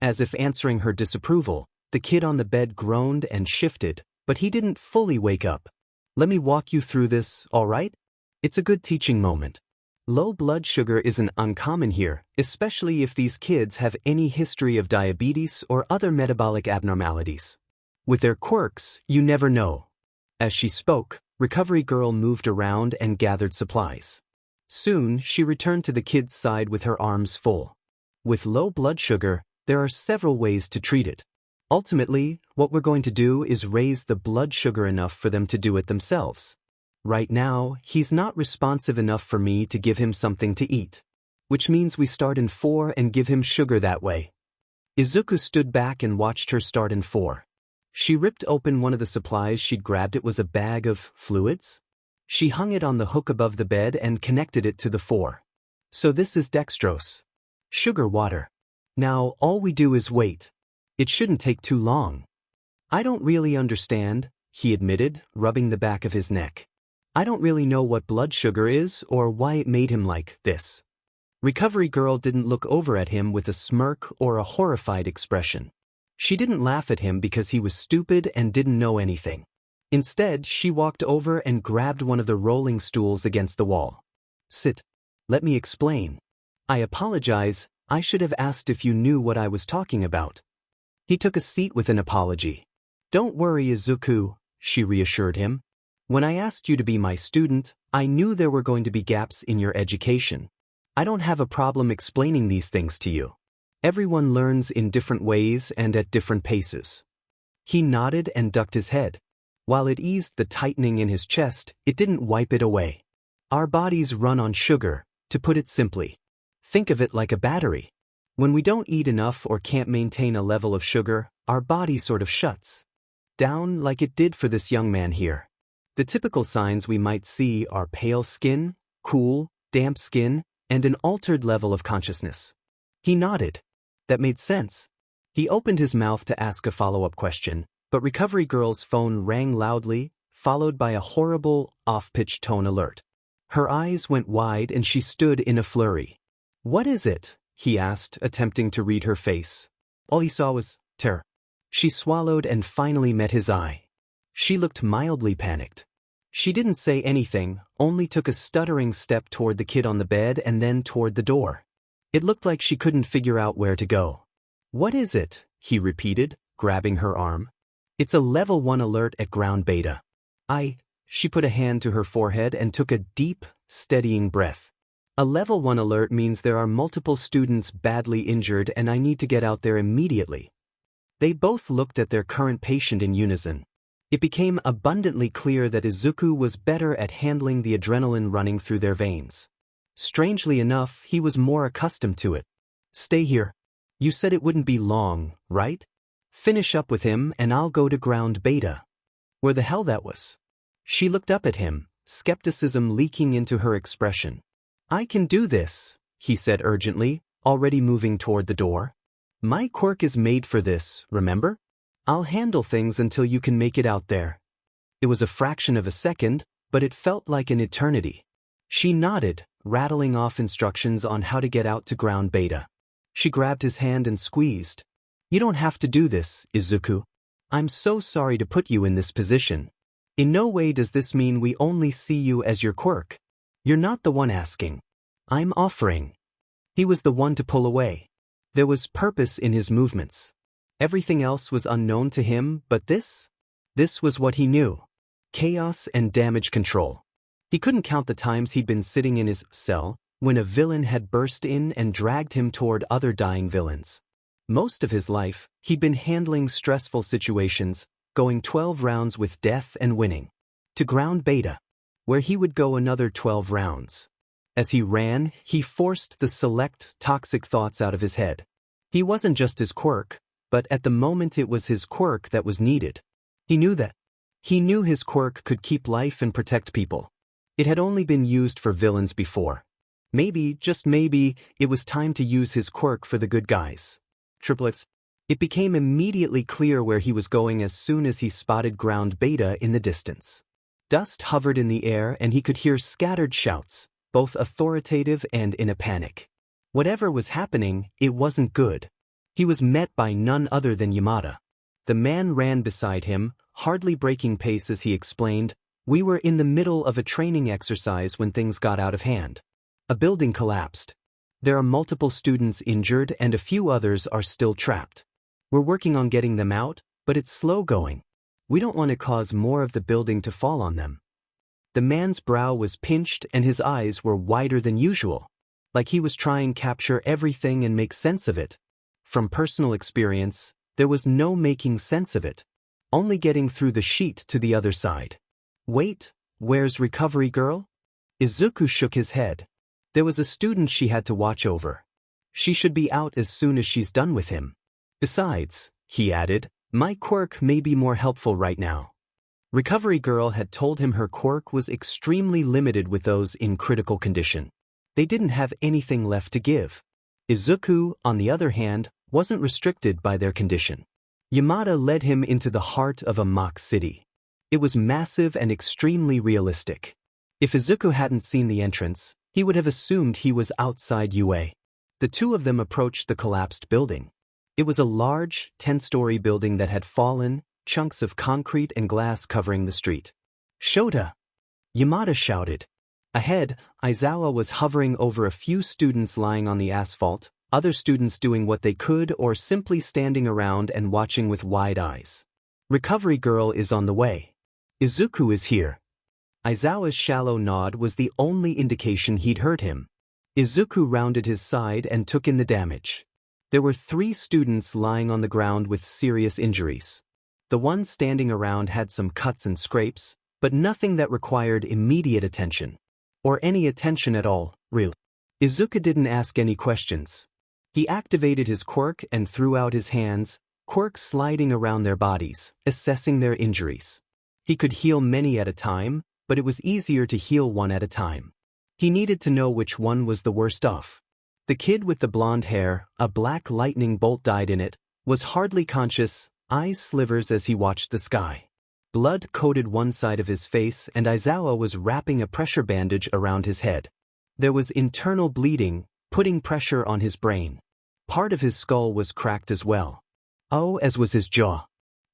As if answering her disapproval, the kid on the bed groaned and shifted, but he didn't fully wake up. "Let me walk you through this, all right? It's a good teaching moment. Low blood sugar isn't uncommon here, especially if these kids have any history of diabetes or other metabolic abnormalities. With their quirks, you never know. As she spoke, Recovery Girl moved around and gathered supplies. Soon, she returned to the kid's side with her arms full. With low blood sugar, there are several ways to treat it. Ultimately, what we're going to do is raise the blood sugar enough for them to do it themselves. Right now, he's not responsive enough for me to give him something to eat. Which means we start in 4 and give him sugar that way. Izuku stood back and watched her start in 4. She ripped open one of the supplies she'd grabbed. It was a bag of fluids. She hung it on the hook above the bed and connected it to the 4. So this is dextrose. Sugar water. Now, all we do is wait. It shouldn't take too long. I don't really understand, he admitted, rubbing the back of his neck. I don't really know what blood sugar is or why it made him like this. Recovery Girl didn't look over at him with a smirk or a horrified expression. She didn't laugh at him because he was stupid and didn't know anything. Instead, she walked over and grabbed one of the rolling stools against the wall. Sit. Let me explain. I apologize, I should have asked if you knew what I was talking about. He took a seat with an apology. Don't worry, Izuku, she reassured him. When I asked you to be my student, I knew there were going to be gaps in your education. I don't have a problem explaining these things to you. Everyone learns in different ways and at different paces. He nodded and ducked his head. While it eased the tightening in his chest, it didn't wipe it away. Our bodies run on sugar, to put it simply. Think of it like a battery. When we don't eat enough or can't maintain a level of sugar, our body sort of shuts down like it did for this young man here. The typical signs we might see are pale skin, cool, damp skin, and an altered level of consciousness. He nodded. That made sense. He opened his mouth to ask a follow-up question, but Recovery Girl's phone rang loudly, followed by a horrible, off-pitch tone alert. Her eyes went wide and she stood in a flurry. What is it? He asked, attempting to read her face. All he saw was terror. She swallowed and finally met his eye. She looked mildly panicked. She didn't say anything, only took a stuttering step toward the kid on the bed and then toward the door. It looked like she couldn't figure out where to go. What is it? He repeated, grabbing her arm. It's a level 1 alert at ground beta. She put a hand to her forehead and took a deep, steadying breath. A level 1 alert means there are multiple students badly injured and I need to get out there immediately. They both looked at their current patient in unison. It became abundantly clear that Izuku was better at handling the adrenaline running through their veins. Strangely enough, he was more accustomed to it. Stay here. You said it wouldn't be long, right? Finish up with him and I'll go to ground beta. Where the hell that was? She looked up at him, skepticism leaking into her expression. I can do this, he said urgently, already moving toward the door. My quirk is made for this, remember? I'll handle things until you can make it out there. It was a fraction of a second, but it felt like an eternity. She nodded, rattling off instructions on how to get out to ground beta. She grabbed his hand and squeezed. You don't have to do this, Izuku. I'm so sorry to put you in this position. In no way does this mean we only see you as your quirk. You're not the one asking. I'm offering. He was the one to pull away. There was purpose in his movements. Everything else was unknown to him, but this was what he knew. Chaos and damage control. He couldn't count the times he'd been sitting in his cell when a villain had burst in and dragged him toward other dying villains. Most of his life, he'd been handling stressful situations, going 12 rounds with death and winning. To ground beta, where he would go another 12 rounds. As he ran, he forced the select toxic thoughts out of his head. He wasn't just his quirk, but at the moment it was his quirk that was needed. He knew that. He knew his quirk could keep life and protect people. It had only been used for villains before. Maybe, just maybe, it was time to use his quirk for the good guys. Triplets. It became immediately clear where he was going as soon as he spotted ground beta in the distance. Dust hovered in the air and he could hear scattered shouts, both authoritative and in a panic. Whatever was happening, it wasn't good. He was met by none other than Yamada. The man ran beside him, hardly breaking pace as he explained, "We were in the middle of a training exercise when things got out of hand. A building collapsed. There are multiple students injured and a few others are still trapped. We're working on getting them out, But it's slow going. We don't want to cause more of the building to fall on them. The man's brow was pinched and his eyes were wider than usual, like he was trying to capture everything and make sense of it. From personal experience, there was no making sense of it, only getting through the sheet to the other side. Wait, where's Recovery Girl? Izuku shook his head. There was a student she had to watch over. She should be out as soon as she's done with him. Besides, he added, my quirk may be more helpful right now. Recovery Girl had told him her quirk was extremely limited with those in critical condition. They didn't have anything left to give. Izuku, on the other hand, wasn't restricted by their condition. Yamada led him into the heart of a mock city. It was massive and extremely realistic. If Izuku hadn't seen the entrance, he would have assumed he was outside UA. The two of them approached the collapsed building. It was a large, 10-story building that had fallen, chunks of concrete and glass covering the street. Shota! Yamada shouted. Ahead, Aizawa was hovering over a few students lying on the asphalt, other students doing what they could or simply standing around and watching with wide eyes. Recovery Girl is on the way. Izuku is here. Aizawa's shallow nod was the only indication he'd heard him. Izuku rounded his side and took in the damage. There were 3 students lying on the ground with serious injuries. The one standing around had some cuts and scrapes, but nothing that required immediate attention. Or any attention at all, really. Izuku didn't ask any questions. He activated his quirk and threw out his hands, quirk sliding around their bodies, assessing their injuries. He could heal many at a time, but it was easier to heal one at a time. He needed to know which one was the worst off. The kid with the blonde hair, a black lightning bolt died in it, was hardly conscious, eyes slivers as he watched the sky. Blood coated one side of his face and Aizawa was wrapping a pressure bandage around his head. There was internal bleeding, putting pressure on his brain. Part of his skull was cracked as well. Oh, as was his jaw.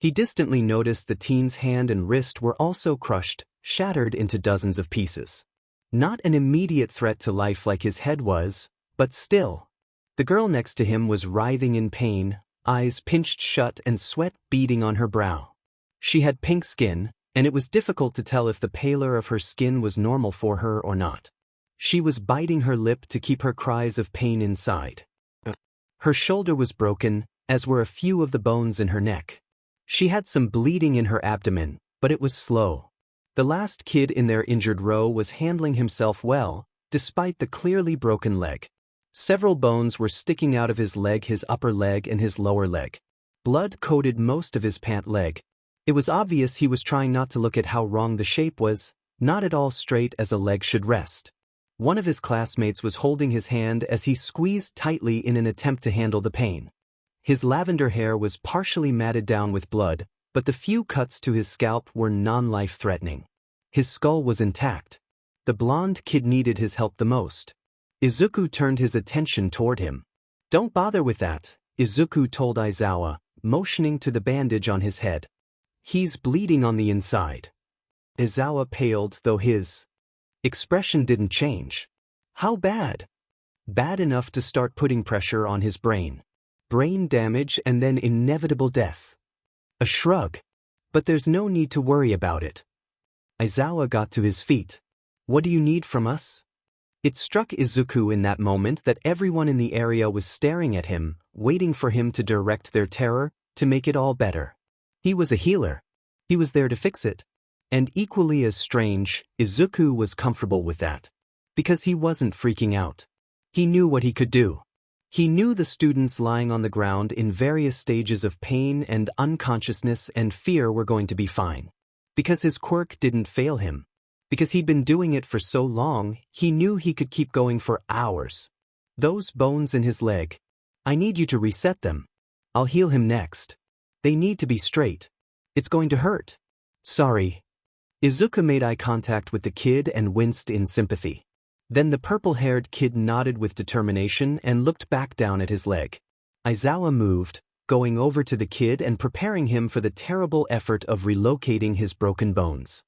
He distantly noticed the teen's hand and wrist were also crushed, shattered into dozens of pieces. Not an immediate threat to life like his head was, but still. The girl next to him was writhing in pain, eyes pinched shut and sweat beading on her brow. She had pink skin, and it was difficult to tell if the pallor of her skin was normal for her or not. She was biting her lip to keep her cries of pain inside. Her shoulder was broken, as were a few of the bones in her neck. She had some bleeding in her abdomen, but it was slow. The last kid in their injured row was handling himself well, despite the clearly broken leg. Several bones were sticking out of his leg, his upper leg and his lower leg. Blood coated most of his pant leg. It was obvious he was trying not to look at how wrong the shape was, not at all straight as a leg should rest. One of his classmates was holding his hand as he squeezed tightly in an attempt to handle the pain. His lavender hair was partially matted down with blood, but the few cuts to his scalp were non-life-threatening. His skull was intact. The blonde kid needed his help the most. Izuku turned his attention toward him. Don't bother with that, Izuku told Aizawa, motioning to the bandage on his head. He's bleeding on the inside. Aizawa paled, though his expression didn't change. How bad? Bad enough to start putting pressure on his brain. Brain damage and then inevitable death. A shrug. But there's no need to worry about it. Aizawa got to his feet. What do you need from us? It struck Izuku in that moment that everyone in the area was staring at him, waiting for him to direct their terror, to make it all better. He was a healer. He was there to fix it. And equally as strange, Izuku was comfortable with that. Because he wasn't freaking out. He knew what he could do. He knew the students lying on the ground in various stages of pain and unconsciousness and fear were going to be fine. Because his quirk didn't fail him. Because he'd been doing it for so long, he knew he could keep going for hours. Those bones in his leg. I need you to reset them. I'll heal him next. They need to be straight. It's going to hurt. Sorry. Izuku made eye contact with the kid and winced in sympathy. Then the purple-haired kid nodded with determination and looked back down at his leg. Aizawa moved, going over to the kid and preparing him for the terrible effort of relocating his broken bones.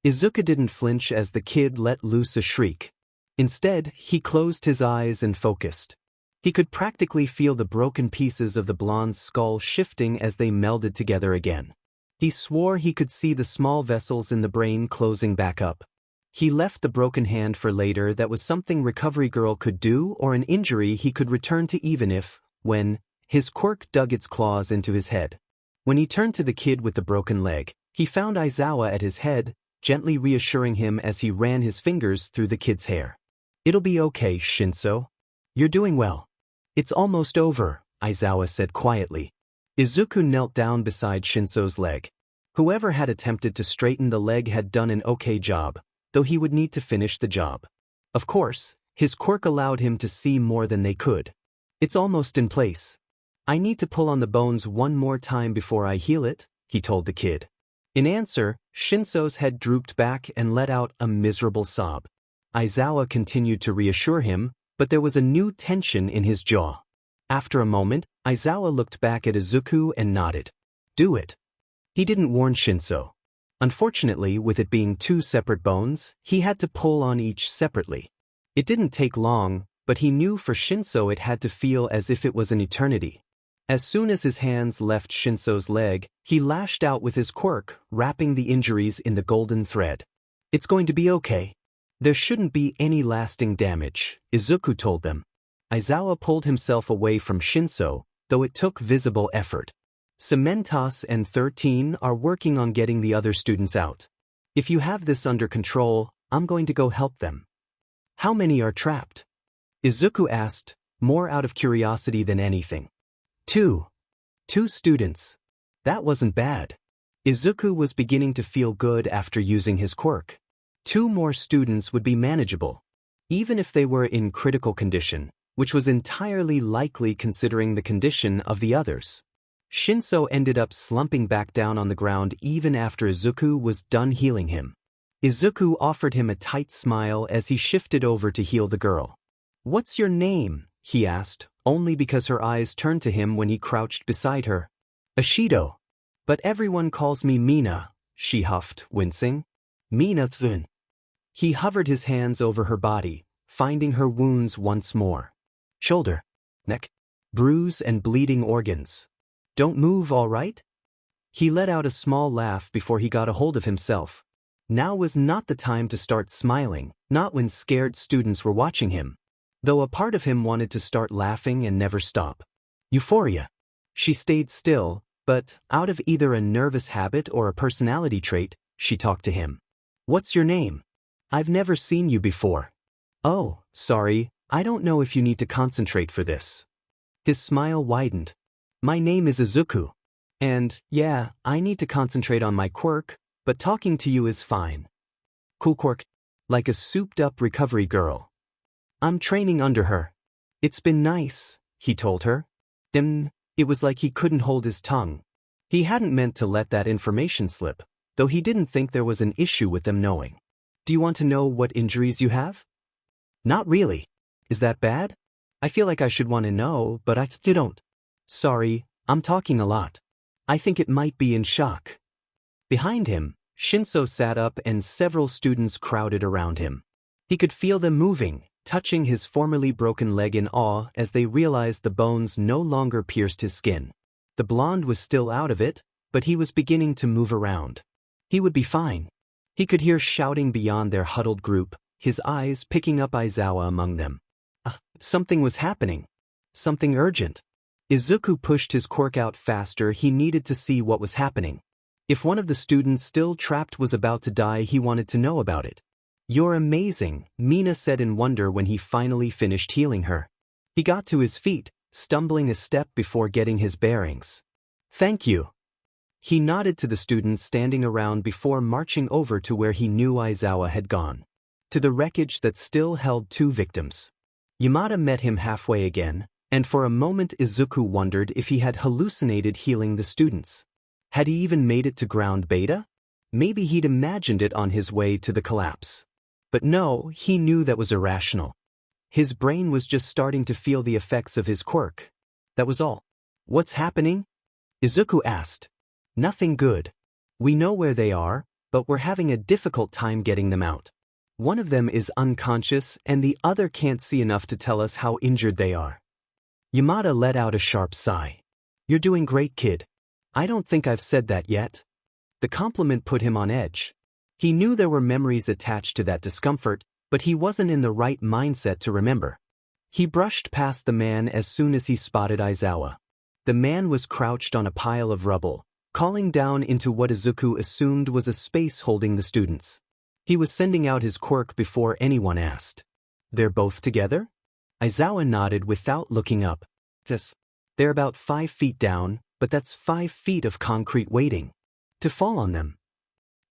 Izuku didn't flinch as the kid let loose a shriek. Instead, he closed his eyes and focused. He could practically feel the broken pieces of the blonde's skull shifting as they melded together again. He swore he could see the small vessels in the brain closing back up. He left the broken hand for later. That was something Recovery Girl could do, or an injury he could return to even if, when, his quirk dug its claws into his head. When he turned to the kid with the broken leg, he found Izawa at his head, gently reassuring him as he ran his fingers through the kid's hair. "It'll be okay, Shinso. You're doing well. It's almost over," Izawa said quietly. Izuku knelt down beside Shinso's leg. Whoever had attempted to straighten the leg had done an okay job, though he would need to finish the job. Of course, his quirk allowed him to see more than they could. "It's almost in place. I need to pull on the bones one more time before I heal it," he told the kid. In answer, Shinso's head drooped back and let out a miserable sob. Izawa continued to reassure him, but there was a new tension in his jaw. After a moment, Izawa looked back at Izuku and nodded. "Do it." He didn't warn Shinso. Unfortunately, with it being two separate bones, he had to pull on each separately. It didn't take long, but he knew for Shinso it had to feel as if it was an eternity. As soon as his hands left Shinso's leg, he lashed out with his quirk, wrapping the injuries in the golden thread. "It's going to be okay. There shouldn't be any lasting damage," Izuku told them. Izawa pulled himself away from Shinso, though it took visible effort. Cementos and 13 are working on getting the other students out. "If you have this under control, I'm going to go help them." "How many are trapped?" Izuku asked, more out of curiosity than anything. Two students. That wasn't bad. Izuku was beginning to feel good after using his quirk. 2 more students would be manageable, even if they were in critical condition, which was entirely likely considering the condition of the others. Shinso ended up slumping back down on the ground even after Izuku was done healing him. Izuku offered him a tight smile as he shifted over to heal the girl. "What's your name?" he asked, only because her eyes turned to him when he crouched beside her. "Ashido. But everyone calls me Mina," she huffed, wincing. "Mina-thun." He hovered his hands over her body, finding her wounds once more. Shoulder, neck, bruise and bleeding organs. "Don't move, all right?" He let out a small laugh before he got a hold of himself. Now was not the time to start smiling, not when scared students were watching him. Though a part of him wanted to start laughing and never stop. Euphoria. She stayed still, but, out of either a nervous habit or a personality trait, she talked to him. "What's your name? I've never seen you before." "Oh, sorry, I don't know if you need to concentrate for this." His smile widened. "My name is Izuku. And, yeah, I need to concentrate on my quirk, but talking to you is fine." "Cool quirk." "Like a souped-up recovery girl. I'm training under her." "It's been nice," he told her. Then, it was like he couldn't hold his tongue. He hadn't meant to let that information slip, though he didn't think there was an issue with them knowing. "Do you want to know what injuries you have?" "Not really. Is that bad? I feel like I should want to know, but I don't." "Sorry, I'm talking a lot. I think it might be in shock." Behind him, Shinso sat up and several students crowded around him. He could feel them moving, touching his formerly broken leg in awe as they realized the bones no longer pierced his skin. The blonde was still out of it, but he was beginning to move around. He would be fine. He could hear shouting beyond their huddled group, his eyes picking up Izawa among them. Something was happening. Something urgent. Izuku pushed his quirk out faster. He needed to see what was happening. If one of the students still trapped was about to die, he wanted to know about it. "You're amazing," Mina said in wonder when he finally finished healing her. He got to his feet, stumbling a step before getting his bearings. "Thank you." He nodded to the students standing around before marching over to where he knew Izawa had gone. To the wreckage that still held 2 victims. Yamada met him halfway again, and for a moment Izuku wondered if he had hallucinated healing the students. Had he even made it to ground beta? Maybe he'd imagined it on his way to the collapse. But no, he knew that was irrational. His brain was just starting to feel the effects of his quirk. That was all. "What's happening?" Izuku asked. "Nothing good. We know where they are, but we're having a difficult time getting them out. One of them is unconscious and the other can't see enough to tell us how injured they are." Yamada let out a sharp sigh. You're doing great, kid. I don't think I've said that yet. The compliment put him on edge. He knew there were memories attached to that discomfort, but he wasn't in the right mindset to remember. He brushed past the man as soon as he spotted Aizawa. The man was crouched on a pile of rubble, calling down into what Izuku assumed was a space holding the students. He was sending out his quirk before anyone asked. They're both together? Aizawa nodded without looking up. Yes. They're about 5 feet down, but that's 5 feet of concrete waiting to fall on them.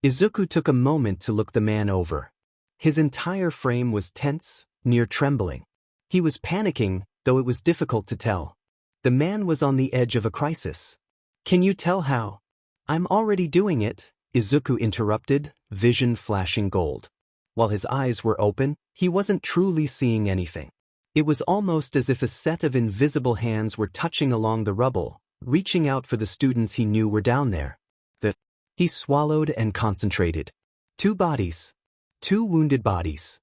Izuku took a moment to look the man over. His entire frame was tense, near trembling. He was panicking, though it was difficult to tell. The man was on the edge of a crisis. Can you tell how? I'm already doing it, Izuku interrupted, vision flashing gold. While his eyes were open, he wasn't truly seeing anything. It was almost as if a set of invisible hands were touching along the rubble, reaching out for the students he knew were down there. He swallowed and concentrated. 2 bodies. 2 wounded bodies.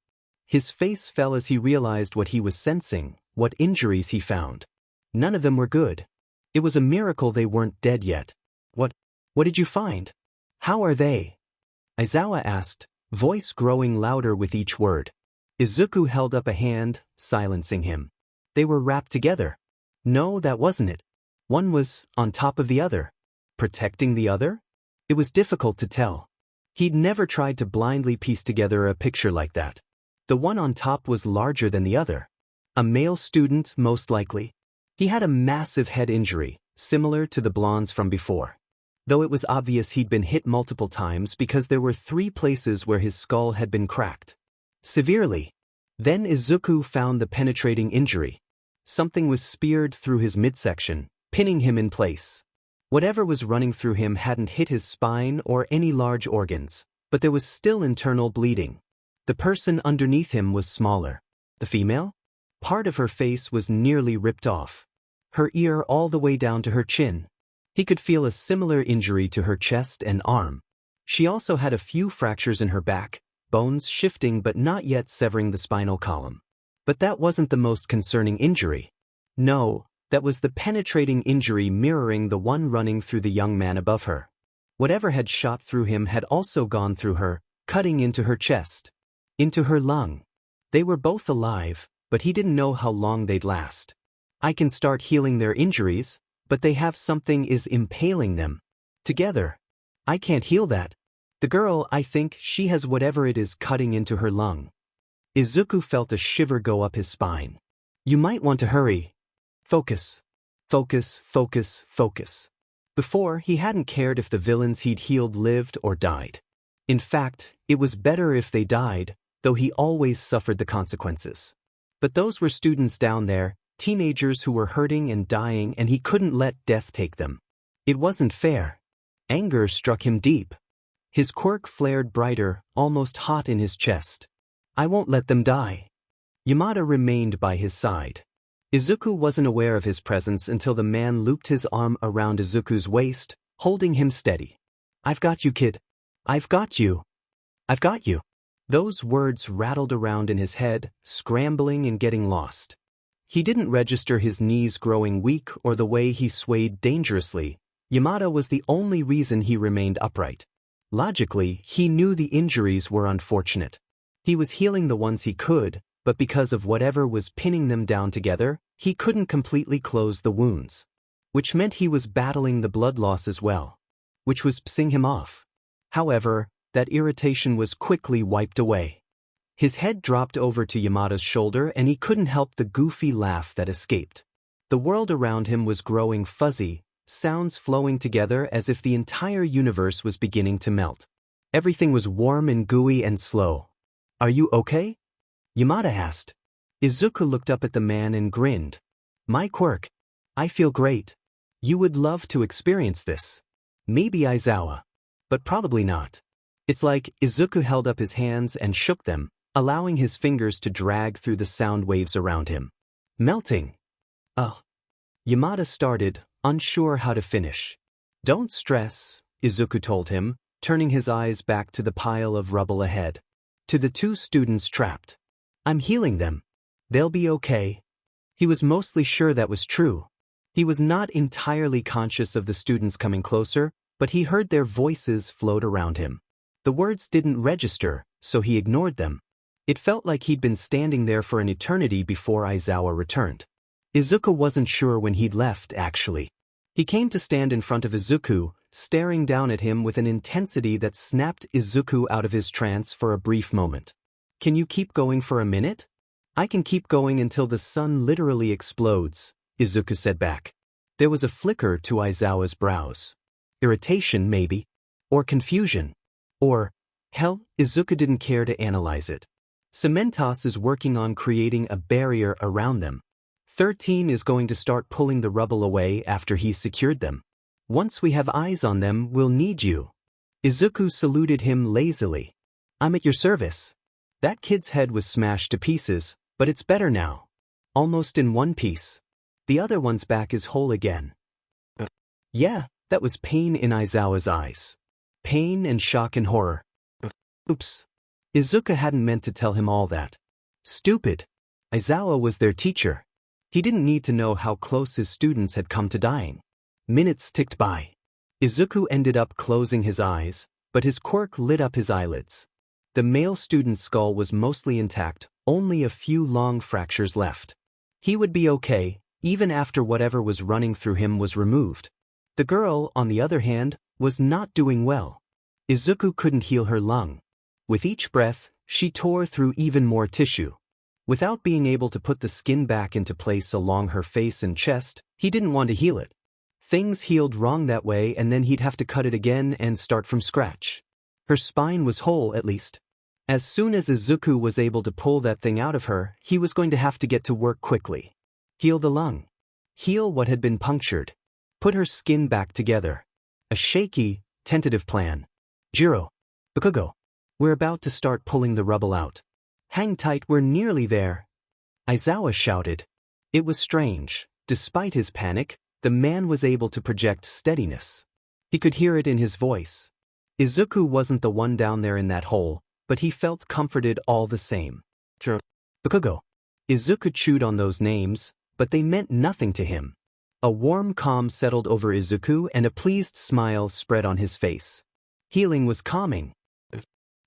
His face fell as he realized what he was sensing, what injuries he found. None of them were good. It was a miracle they weren't dead yet. What did you find? How are they? Aizawa asked, voice growing louder with each word. Izuku held up a hand, silencing him. They were wrapped together. No, that wasn't it. One was on top of the other. Protecting the other? It was difficult to tell. He'd never tried to blindly piece together a picture like that. The one on top was larger than the other. A male student, most likely. He had a massive head injury, similar to the blonde's from before. Though it was obvious he'd been hit multiple times because there were 3 places where his skull had been cracked. Severely. Then Izuku found the penetrating injury. Something was speared through his midsection, pinning him in place. Whatever was running through him hadn't hit his spine or any large organs, but there was still internal bleeding. The person underneath him was smaller. The female? Part of her face was nearly ripped off. Her ear all the way down to her chin. He could feel a similar injury to her chest and arm. She also had a few fractures in her back, bones shifting but not yet severing the spinal column. But that wasn't the most concerning injury. No, that was the penetrating injury mirroring the one running through the young man above her. Whatever had shot through him had also gone through her, cutting into her chest. Into her lung. They were both alive, but he didn't know how long they'd last. I can start healing their injuries, but they have something is impaling them. Together. I can't heal that. The girl, I think, she has whatever it is cutting into her lung. Izuku felt a shiver go up his spine. You might want to hurry. Focus. Focus, focus, focus. Before, he hadn't cared if the villains he'd healed lived or died. In fact, it was better if they died, though he always suffered the consequences. But those were students down there, teenagers who were hurting and dying, and he couldn't let death take them. It wasn't fair. Anger struck him deep. His quirk flared brighter, almost hot in his chest. I won't let them die. Yamada remained by his side. Izuku wasn't aware of his presence until the man looped his arm around Izuku's waist, holding him steady. I've got you, kid. I've got you. I've got you. Those words rattled around in his head, scrambling and getting lost. He didn't register his knees growing weak or the way he swayed dangerously. Yamada was the only reason he remained upright. Logically, he knew the injuries were unfortunate. He was healing the ones he could, but because of whatever was pinning them down together, he couldn't completely close the wounds. Which meant he was battling the blood loss as well. Which was pissing him off. However, that irritation was quickly wiped away. His head dropped over to Yamada's shoulder and he couldn't help the goofy laugh that escaped. The world around him was growing fuzzy, sounds flowing together as if the entire universe was beginning to melt. Everything was warm and gooey and slow. Are you okay? Yamada asked. Izuku looked up at the man and grinned. My quirk. I feel great. You would love to experience this. Maybe Aizawa. But probably not. It's like Izuku held up his hands and shook them, allowing his fingers to drag through the sound waves around him. Melting. Oh. Yamada started, unsure how to finish. Don't stress, Izuku told him, turning his eyes back to the pile of rubble ahead. To the 2 students trapped. I'm healing them. They'll be okay. He was mostly sure that was true. He was not entirely conscious of the students coming closer, but he heard their voices float around him. The words didn't register, so he ignored them. It felt like he'd been standing there for an eternity before Aizawa returned. Izuku wasn't sure when he'd left, actually. He came to stand in front of Izuku, staring down at him with an intensity that snapped Izuku out of his trance for a brief moment. "Can you keep going for a minute?" "I can keep going until the sun literally explodes," Izuku said back. There was a flicker to Aizawa's brows. Irritation, maybe. Or confusion. Or, hell, Izuku didn't care to analyze it. Cementos is working on creating a barrier around them. 13 is going to start pulling the rubble away after he's secured them. "Once we have eyes on them, we'll need you." Izuku saluted him lazily. "I'm at your service." That kid's head was smashed to pieces, but it's better now. Almost in one piece. The other one's back is whole again. Yeah, that was pain in Aizawa's eyes. Pain and shock and horror. Oops. Izuku hadn't meant to tell him all that. Stupid. Aizawa was their teacher. He didn't need to know how close his students had come to dying. Minutes ticked by. Izuku ended up closing his eyes, but his quirk lit up his eyelids. The male student's skull was mostly intact, only a few long fractures left. He would be okay, even after whatever was running through him was removed. The girl, on the other hand, was not doing well. Izuku couldn't heal her lung. With each breath, she tore through even more tissue. Without being able to put the skin back into place along her face and chest, he didn't want to heal it. Things healed wrong that way, and then he'd have to cut it again and start from scratch. Her spine was whole, at least. As soon as Izuku was able to pull that thing out of her, he was going to have to get to work quickly. Heal the lung. Heal what had been punctured. Put her skin back together. A shaky, tentative plan. "Jiro. Bakugo. We're about to start pulling the rubble out. Hang tight, we're nearly there." Aizawa shouted. It was strange. Despite his panic, the man was able to project steadiness. He could hear it in his voice. Izuku wasn't the one down there in that hole, but he felt comforted all the same. Bakugo. Izuku chewed on those names, but they meant nothing to him. A warm calm settled over Izuku and a pleased smile spread on his face. Healing was calming.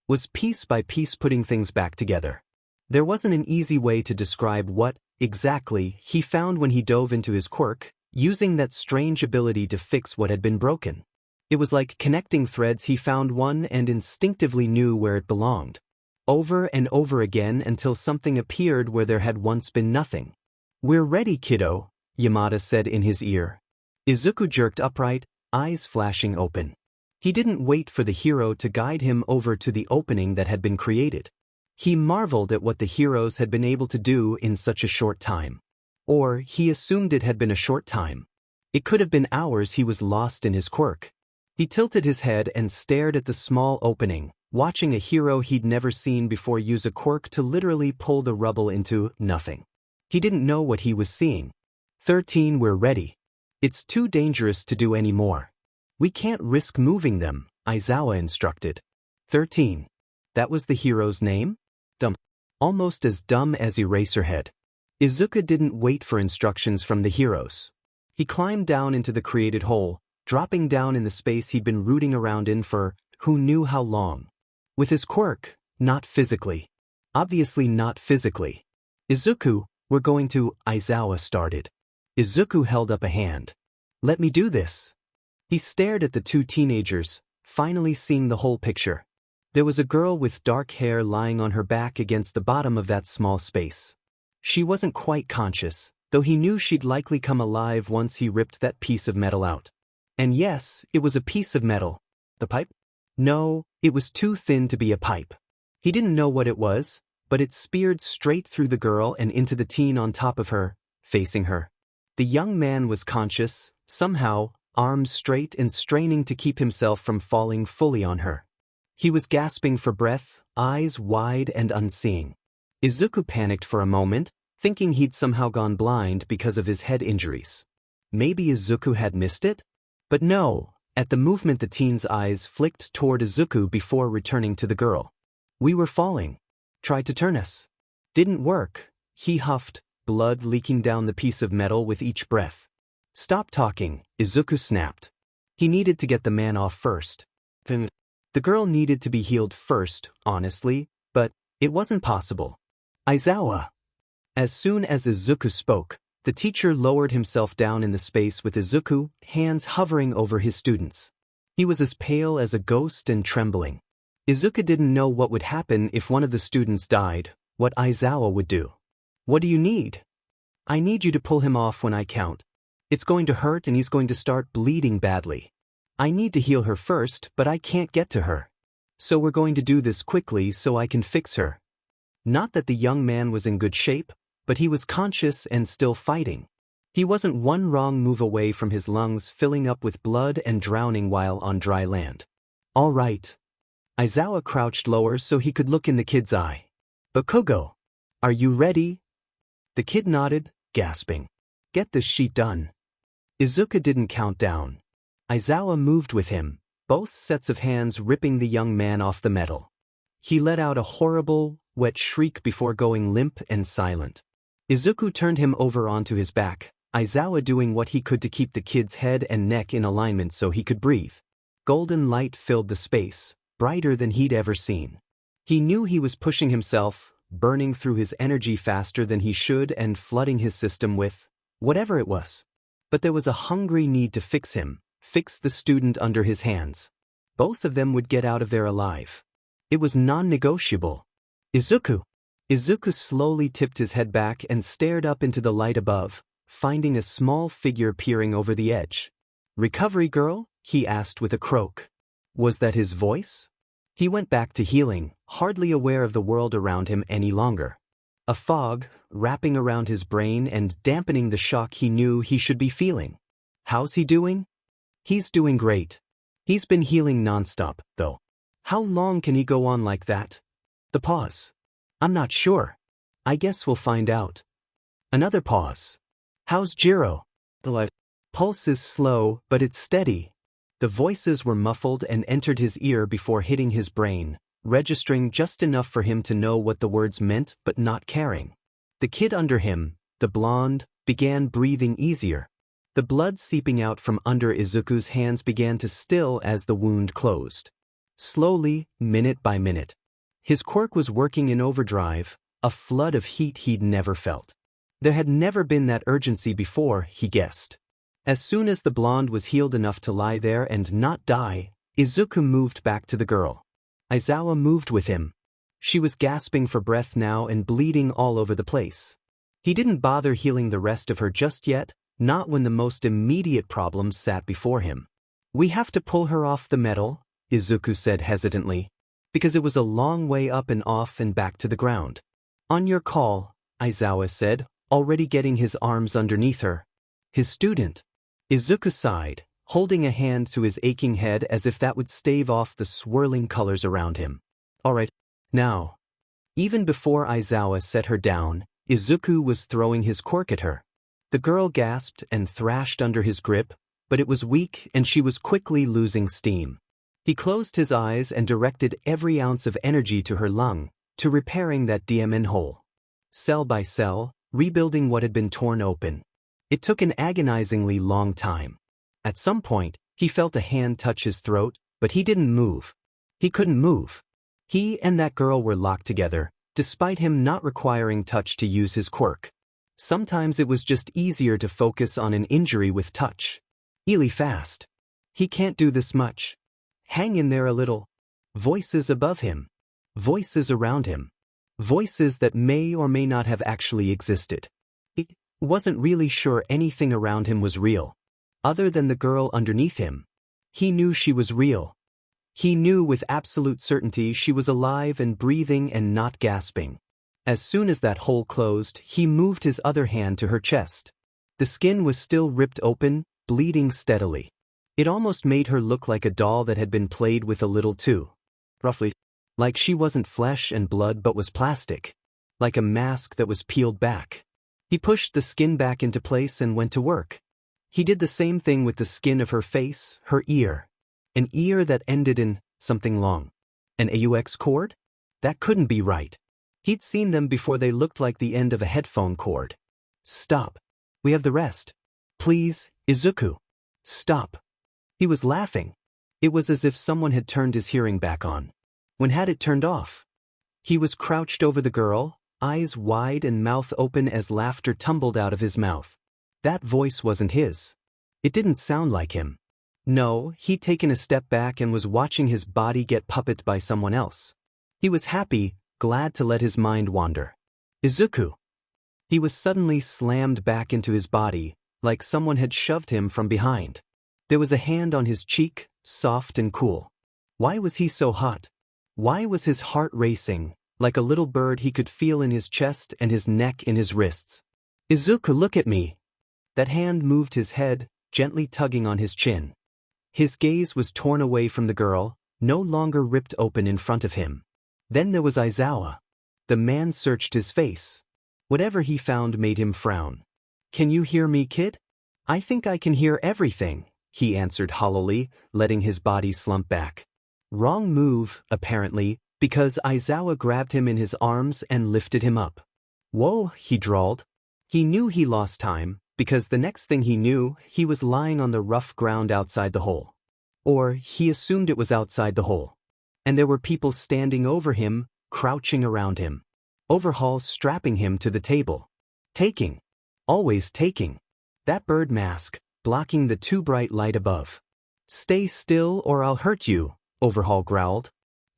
Was piece by piece putting things back together. There wasn't an easy way to describe what, exactly, he found when he dove into his quirk, using that strange ability to fix what had been broken. It was like connecting threads. He found one and instinctively knew where it belonged. Over and over again until something appeared where there had once been nothing. "We're ready, kiddo," Yamada said in his ear. Izuku jerked upright, eyes flashing open. He didn't wait for the hero to guide him over to the opening that had been created. He marveled at what the heroes had been able to do in such a short time. Or he assumed it had been a short time. It could have been hours. He was lost in his quirk. He tilted his head and stared at the small opening, watching a hero he'd never seen before use a quirk to literally pull the rubble into nothing. He didn't know what he was seeing. 13, we're ready. It's too dangerous to do any more. We can't risk moving them, Aizawa instructed. 13. That was the hero's name? Dumb. Almost as dumb as Eraserhead. Izuku didn't wait for instructions from the heroes. He climbed down into the created hole, dropping down in the space he'd been rooting around in for who knew how long. With his quirk, not physically. Obviously not physically. "Izuku, we're going to," Aizawa started. Izuku held up a hand. "Let me do this." He stared at the two teenagers, finally seeing the whole picture. There was a girl with dark hair lying on her back against the bottom of that small space. She wasn't quite conscious, though he knew she'd likely come alive once he ripped that piece of metal out. And yes, it was a piece of metal. The pipe? No, it was too thin to be a pipe. He didn't know what it was, but it speared straight through the girl and into the teen on top of her, facing her. The young man was conscious, somehow, arms straight and straining to keep himself from falling fully on her. He was gasping for breath, eyes wide and unseeing. Izuku panicked for a moment, thinking he'd somehow gone blind because of his head injuries. Maybe Izuku had missed it? But no, at the movement the teen's eyes flicked toward Izuku before returning to the girl. "We were falling. Tried to turn us. Didn't work," he huffed, blood leaking down the piece of metal with each breath. "Stop talking," Izuku snapped. He needed to get the man off first. The girl needed to be healed first, honestly, but it wasn't possible. "Aizawa." As soon as Izuku spoke, the teacher lowered himself down in the space with Izuku, hands hovering over his students. He was as pale as a ghost and trembling. Izuku didn't know what would happen if one of the students died, what Aizawa would do. "What do you need?" "I need you to pull him off when I count. It's going to hurt and he's going to start bleeding badly. I need to heal her first, but I can't get to her. So we're going to do this quickly so I can fix her." Not that the young man was in good shape, but he was conscious and still fighting. He wasn't one wrong move away from his lungs filling up with blood and drowning while on dry land. "All right." Aizawa crouched lower so he could look in the kid's eye. "Bakugo, are you ready?" The kid nodded, gasping. "Get this sheet done." Izuku didn't count down. Aizawa moved with him, both sets of hands ripping the young man off the metal. He let out a horrible, wet shriek before going limp and silent. Izuku turned him over onto his back, Aizawa doing what he could to keep the kid's head and neck in alignment so he could breathe. Golden light filled the space, brighter than he'd ever seen. He knew he was pushing himself, burning through his energy faster than he should and flooding his system with whatever it was. But there was a hungry need to fix him, fix the student under his hands. Both of them would get out of there alive. It was non-negotiable. "Izuku." Izuku slowly tipped his head back and stared up into the light above, finding a small figure peering over the edge. "Recovery girl?" he asked with a croak. Was that his voice? He went back to healing, hardly aware of the world around him any longer. A fog, wrapping around his brain and dampening the shock he knew he should be feeling. How's he doing? He's doing great. He's been healing nonstop, though. How long can he go on like that? The pause. "I'm not sure. I guess we'll find out." Another pause. "How's Jiro?" The pulse is slow, but it's steady. The voices were muffled and entered his ear before hitting his brain, registering just enough for him to know what the words meant but not caring. The kid under him, the blonde, began breathing easier. The blood seeping out from under Izuku's hands began to still as the wound closed. Slowly, minute by minute. His quirk was working in overdrive, a flood of heat he'd never felt. There had never been that urgency before, he guessed. As soon as the blonde was healed enough to lie there and not die, Izuku moved back to the girl. Aizawa moved with him. She was gasping for breath now and bleeding all over the place. He didn't bother healing the rest of her just yet, not when the most immediate problems sat before him. "We have to pull her off the metal," Izuku said hesitantly, because it was a long way up and off and back to the ground. "On your call," Aizawa said, already getting his arms underneath her. "His student." Izuku sighed, holding a hand to his aching head as if that would stave off the swirling colors around him. "All right, now." Even before Aizawa set her down, Izuku was throwing his quirk at her. The girl gasped and thrashed under his grip, but it was weak and she was quickly losing steam. He closed his eyes and directed every ounce of energy to her lung, to repairing that DMN hole. Cell by cell, rebuilding what had been torn open. It took an agonizingly long time. At some point, he felt a hand touch his throat, but he didn't move. He couldn't move. He and that girl were locked together, despite him not requiring touch to use his quirk. Sometimes it was just easier to focus on an injury with touch. Really fast. "He can't do this much. Hang in there a little." Voices above him. Voices around him. Voices that may or may not have actually existed. He wasn't really sure anything around him was real. Other than the girl underneath him. He knew she was real. He knew with absolute certainty she was alive and breathing and not gasping. As soon as that hole closed, he moved his other hand to her chest. The skin was still ripped open, bleeding steadily. It almost made her look like a doll that had been played with a little too roughly. Like she wasn't flesh and blood but was plastic. Like a mask that was peeled back. He pushed the skin back into place and went to work. He did the same thing with the skin of her face, her ear. An ear that ended in something long. An AUX cord? That couldn't be right. He'd seen them before. They looked like the end of a headphone cord. Stop. We have the rest. Please, Izuku. Stop. He was laughing. It was as if someone had turned his hearing back on. When had it turned off? He was crouched over the girl, eyes wide and mouth open as laughter tumbled out of his mouth. That voice wasn't his. It didn't sound like him. No, he'd taken a step back and was watching his body get puppeted by someone else. He was happy, glad to let his mind wander. Izuku. He was suddenly slammed back into his body, like someone had shoved him from behind. There was a hand on his cheek, soft and cool. Why was he so hot? Why was his heart racing, like a little bird he could feel in his chest and his neck in his wrists? Izuku, look at me. That hand moved his head, gently tugging on his chin. His gaze was torn away from the girl, no longer ripped open in front of him. Then there was Aizawa. The man searched his face. Whatever he found made him frown. Can you hear me, kid? I think I can hear everything, he answered hollowly, letting his body slump back. Wrong move, apparently, because Aizawa grabbed him in his arms and lifted him up. Whoa, he drawled. He knew he lost time, because the next thing he knew, he was lying on the rough ground outside the hole. Or he assumed it was outside the hole. And there were people standing over him, crouching around him. Overhaul strapping him to the table. Taking. Always taking. That bird mask, blocking the too bright light above. Stay still or I'll hurt you, Overhaul growled.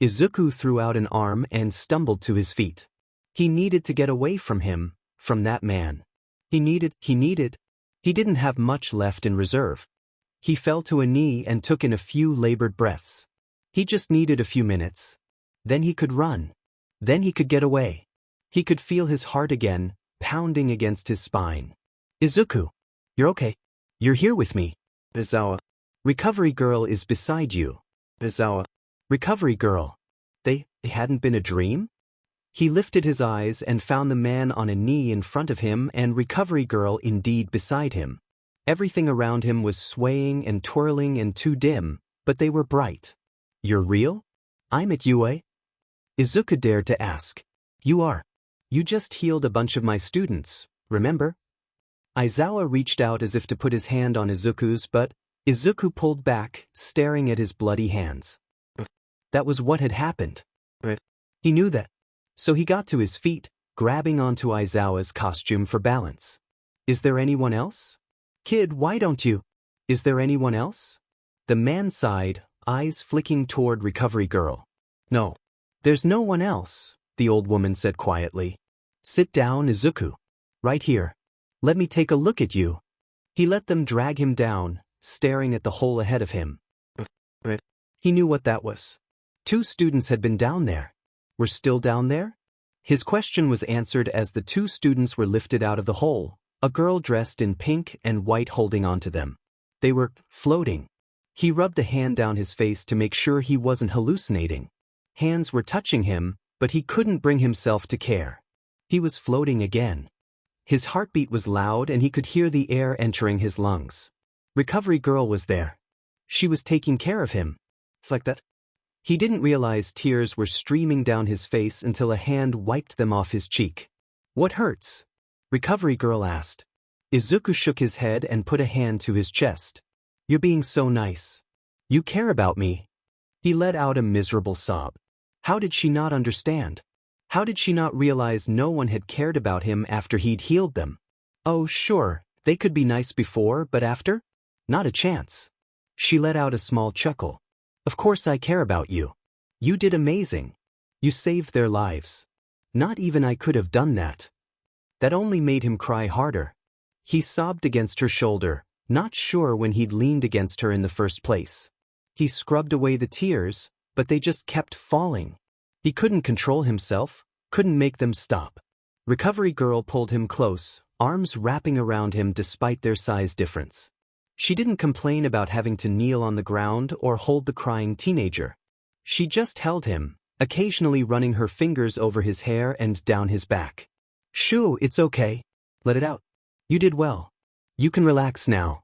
Izuku threw out an arm and stumbled to his feet. He needed to get away from him, from that man. He didn't have much left in reserve. He fell to a knee and took in a few labored breaths. He just needed a few minutes. Then he could run. Then he could get away. He could feel his heart again, pounding against his spine. Izuku. You're okay. You're here with me. Aizawa. Recovery girl is beside you. Aizawa. Recovery girl. They hadn't been a dream? He lifted his eyes and found the man on a knee in front of him and recovery girl indeed beside him. Everything around him was swaying and twirling and too dim, but they were bright. You're real? I'm at UA? Izuku dared to ask. You are. You just healed a bunch of my students, remember? Aizawa reached out as if to put his hand on Izuku's, but Izuku pulled back, staring at his bloody hands. That was what had happened. He knew that. So he got to his feet, grabbing onto Aizawa's costume for balance. Is there anyone else? Kid, why don't you? Is there anyone else? The man sighed, eyes flicking toward recovery girl. No. There's no one else, the old woman said quietly. Sit down, Izuku. Right here. Let me take a look at you. He let them drag him down, staring at the hole ahead of him. He knew what that was. 2 students had been down there. Were still down there? His question was answered as the 2 students were lifted out of the hole, a girl dressed in pink and white holding onto them. They were floating. He rubbed a hand down his face to make sure he wasn't hallucinating. Hands were touching him, but he couldn't bring himself to care. He was floating again. His heartbeat was loud and he could hear the air entering his lungs. Recovery girl was there. She was taking care of him. Like that. He didn't realize tears were streaming down his face until a hand wiped them off his cheek. What hurts? Recovery girl asked. Izuku shook his head and put a hand to his chest. You're being so nice. You care about me. He let out a miserable sob. How did she not understand? How did she not realize no one had cared about him after he'd healed them? Oh, sure, they could be nice before, but after? Not a chance. She let out a small chuckle. Of course I care about you. You did amazing. You saved their lives. Not even I could have done that. That only made him cry harder. He sobbed against her shoulder, not sure when he'd leaned against her in the first place. He scrubbed away the tears, but they just kept falling. He couldn't control himself, couldn't make them stop. Recovery girl pulled him close, arms wrapping around him despite their size difference. She didn't complain about having to kneel on the ground or hold the crying teenager. She just held him, occasionally running her fingers over his hair and down his back. Shoo, it's okay. Let it out. You did well. You can relax now.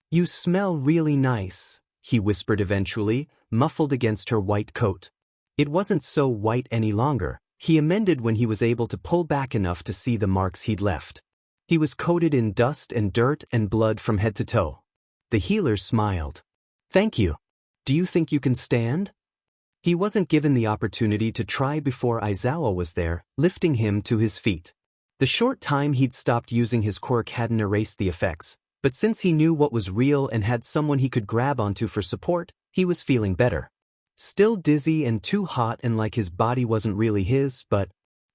You smell really nice, he whispered eventually, muffled against her white coat. It wasn't so white any longer, he amended when he was able to pull back enough to see the marks he'd left. He was coated in dust and dirt and blood from head to toe. The healer smiled. "Thank you. Do you think you can stand?" He wasn't given the opportunity to try before Izawa was there, lifting him to his feet. The short time he'd stopped using his quirk hadn't erased the effects, but since he knew what was real and had someone he could grab onto for support, he was feeling better. Still dizzy and too hot and like his body wasn't really his, but…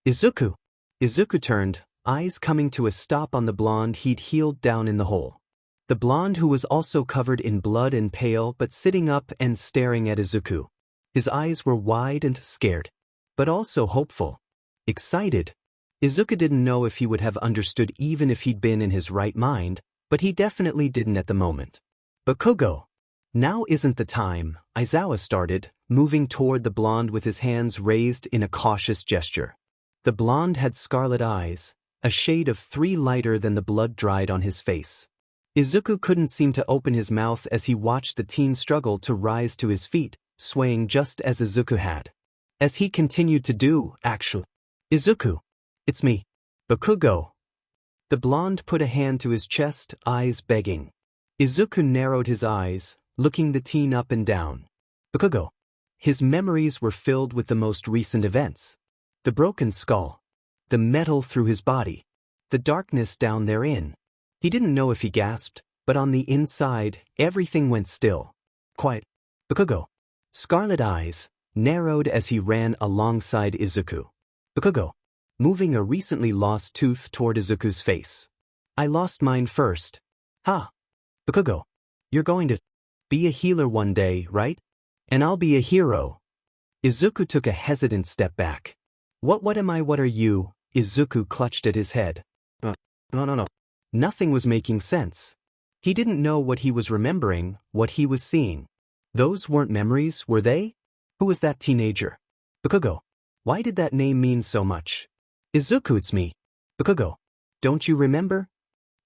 Izuku! Izuku turned, eyes coming to a stop on the blonde he'd healed down in the hole. The blonde who was also covered in blood and pale but sitting up and staring at Izuku. His eyes were wide and scared, but also hopeful. Excited. Izuku didn't know if he would have understood even if he'd been in his right mind, but he definitely didn't at the moment. "Bakugo! Now isn't the time," Izawa started, moving toward the blonde with his hands raised in a cautious gesture. The blonde had scarlet eyes, a shade of 3 lighter than the blood dried on his face. Izuku couldn't seem to open his mouth as he watched the teen struggle to rise to his feet, swaying just as Izuku had. As he continued to do, actually. "Izuku! It's me. Bakugo!" The blonde put a hand to his chest, eyes begging. Izuku narrowed his eyes, looking the teen up and down. "Bakugo." His memories were filled with the most recent events. The broken skull. The metal through his body. The darkness down therein. He didn't know if he gasped, but on the inside, everything went still. Quiet. "Bakugo." Scarlet eyes, narrowed as he ran alongside Izuku. "Bakugo." Moving a recently lost tooth toward Izuku's face. "I lost mine first." "Ha! Bakugo. You're going to be a healer one day, right? And I'll be a hero." Izuku took a hesitant step back. What am I, what are you?" Izuku clutched at his head. No. Nothing was making sense. He didn't know what he was remembering, what he was seeing. Those weren't memories, were they? Who was that teenager? "Bakugo. Why did that name mean so much?" "Izuku, it's me. Bakugo. Don't you remember?"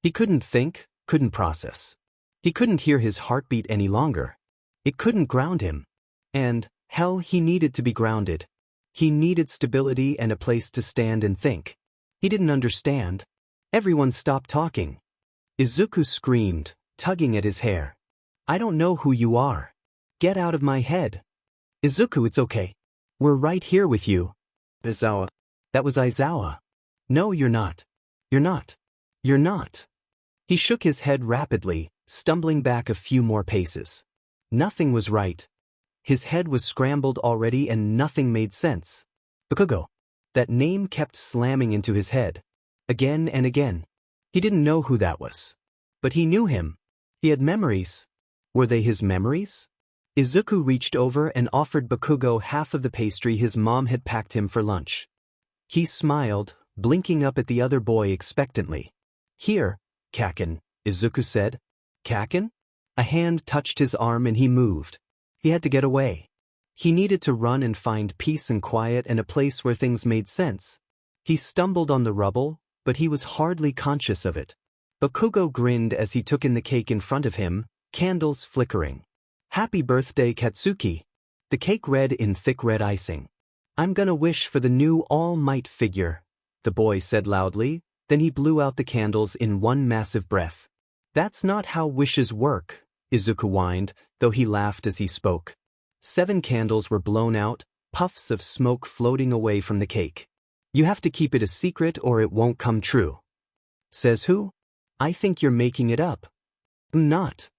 He couldn't think, couldn't process. He couldn't hear his heartbeat any longer. It couldn't ground him. And, hell, he needed to be grounded. He needed stability and a place to stand and think. He didn't understand. Everyone stopped talking. Izuku screamed, tugging at his hair. "I don't know who you are. Get out of my head." "Izuku, it's okay. We're right here with you." "Izawa." That was Izawa. "No, you're not. You're not. You're not." He shook his head rapidly, stumbling back a few more paces. Nothing was right. His head was scrambled already and nothing made sense. "Bakugo." That name kept slamming into his head. Again and again. He didn't know who that was. But he knew him. He had memories. Were they his memories? Izuku reached over and offered Bakugo half of the pastry his mom had packed him for lunch. He smiled, blinking up at the other boy expectantly. "Here, Kaken," Izuku said. "Kaken?" A hand touched his arm and he moved. He had to get away. He needed to run and find peace and quiet and a place where things made sense. He stumbled on the rubble, but he was hardly conscious of it. Bakugo grinned as he took in the cake in front of him, candles flickering. "Happy birthday, Katsuki." The cake red in thick red icing. "I'm gonna wish for the new All Might figure," the boy said loudly, then he blew out the candles in one massive breath. "That's not how wishes work," Izuku whined, though he laughed as he spoke. 7 candles were blown out, puffs of smoke floating away from the cake. "You have to keep it a secret or it won't come true." "Says who?" "I think you're making it up." "Not."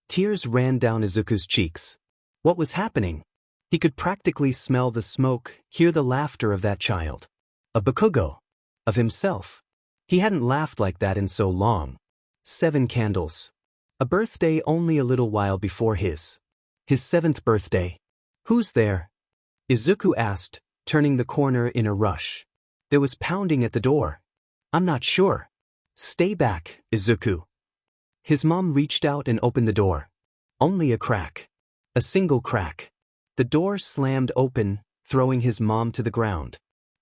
Tears ran down Izuku's cheeks. What was happening? He could practically smell the smoke, hear the laughter of that child. Of Bakugo. Of himself. He hadn't laughed like that in so long. 7 candles. A birthday only a little while before his. His 7th birthday. "Who's there?" Izuku asked, turning the corner in a rush. There was pounding at the door. "I'm not sure." "Stay back, Izuku." His mom reached out and opened the door. Only a crack. A single crack. The door slammed open, throwing his mom to the ground.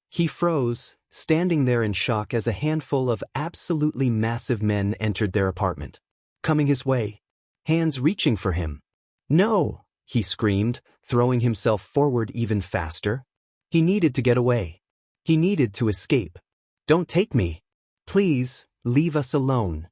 He froze, standing there in shock as a handful of absolutely massive men entered their apartment. Coming his way. Hands reaching for him. "No!" he screamed, throwing himself forward even faster. He needed to get away. He needed to escape. "Don't take me. Please, Leave us alone.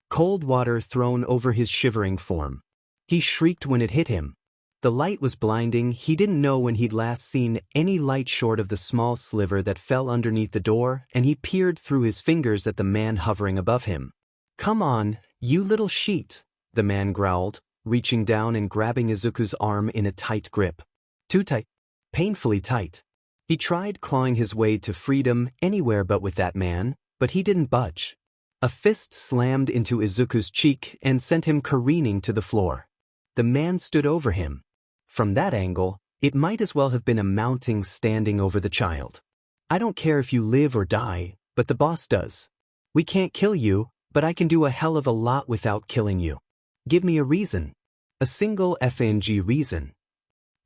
Cold water thrown over his shivering form. He shrieked when it hit him. The light was blinding. He didn't know when he'd last seen any light short of the small sliver that fell underneath the door, and he peered through his fingers at the man hovering above him. "Come on, you little sheet," the man growled, reaching down and grabbing Izuku's arm in a tight grip. Too tight. Painfully tight. He tried clawing his way to freedom anywhere but with that man, but he didn't budge. A fist slammed into Izuku's cheek and sent him careening to the floor. The man stood over him. From that angle, it might as well have been a mounting standing over the child. "I don't care if you live or die, but the boss does. We can't kill you, but I can do a hell of a lot without killing you. Give me a reason. A single FNG reason."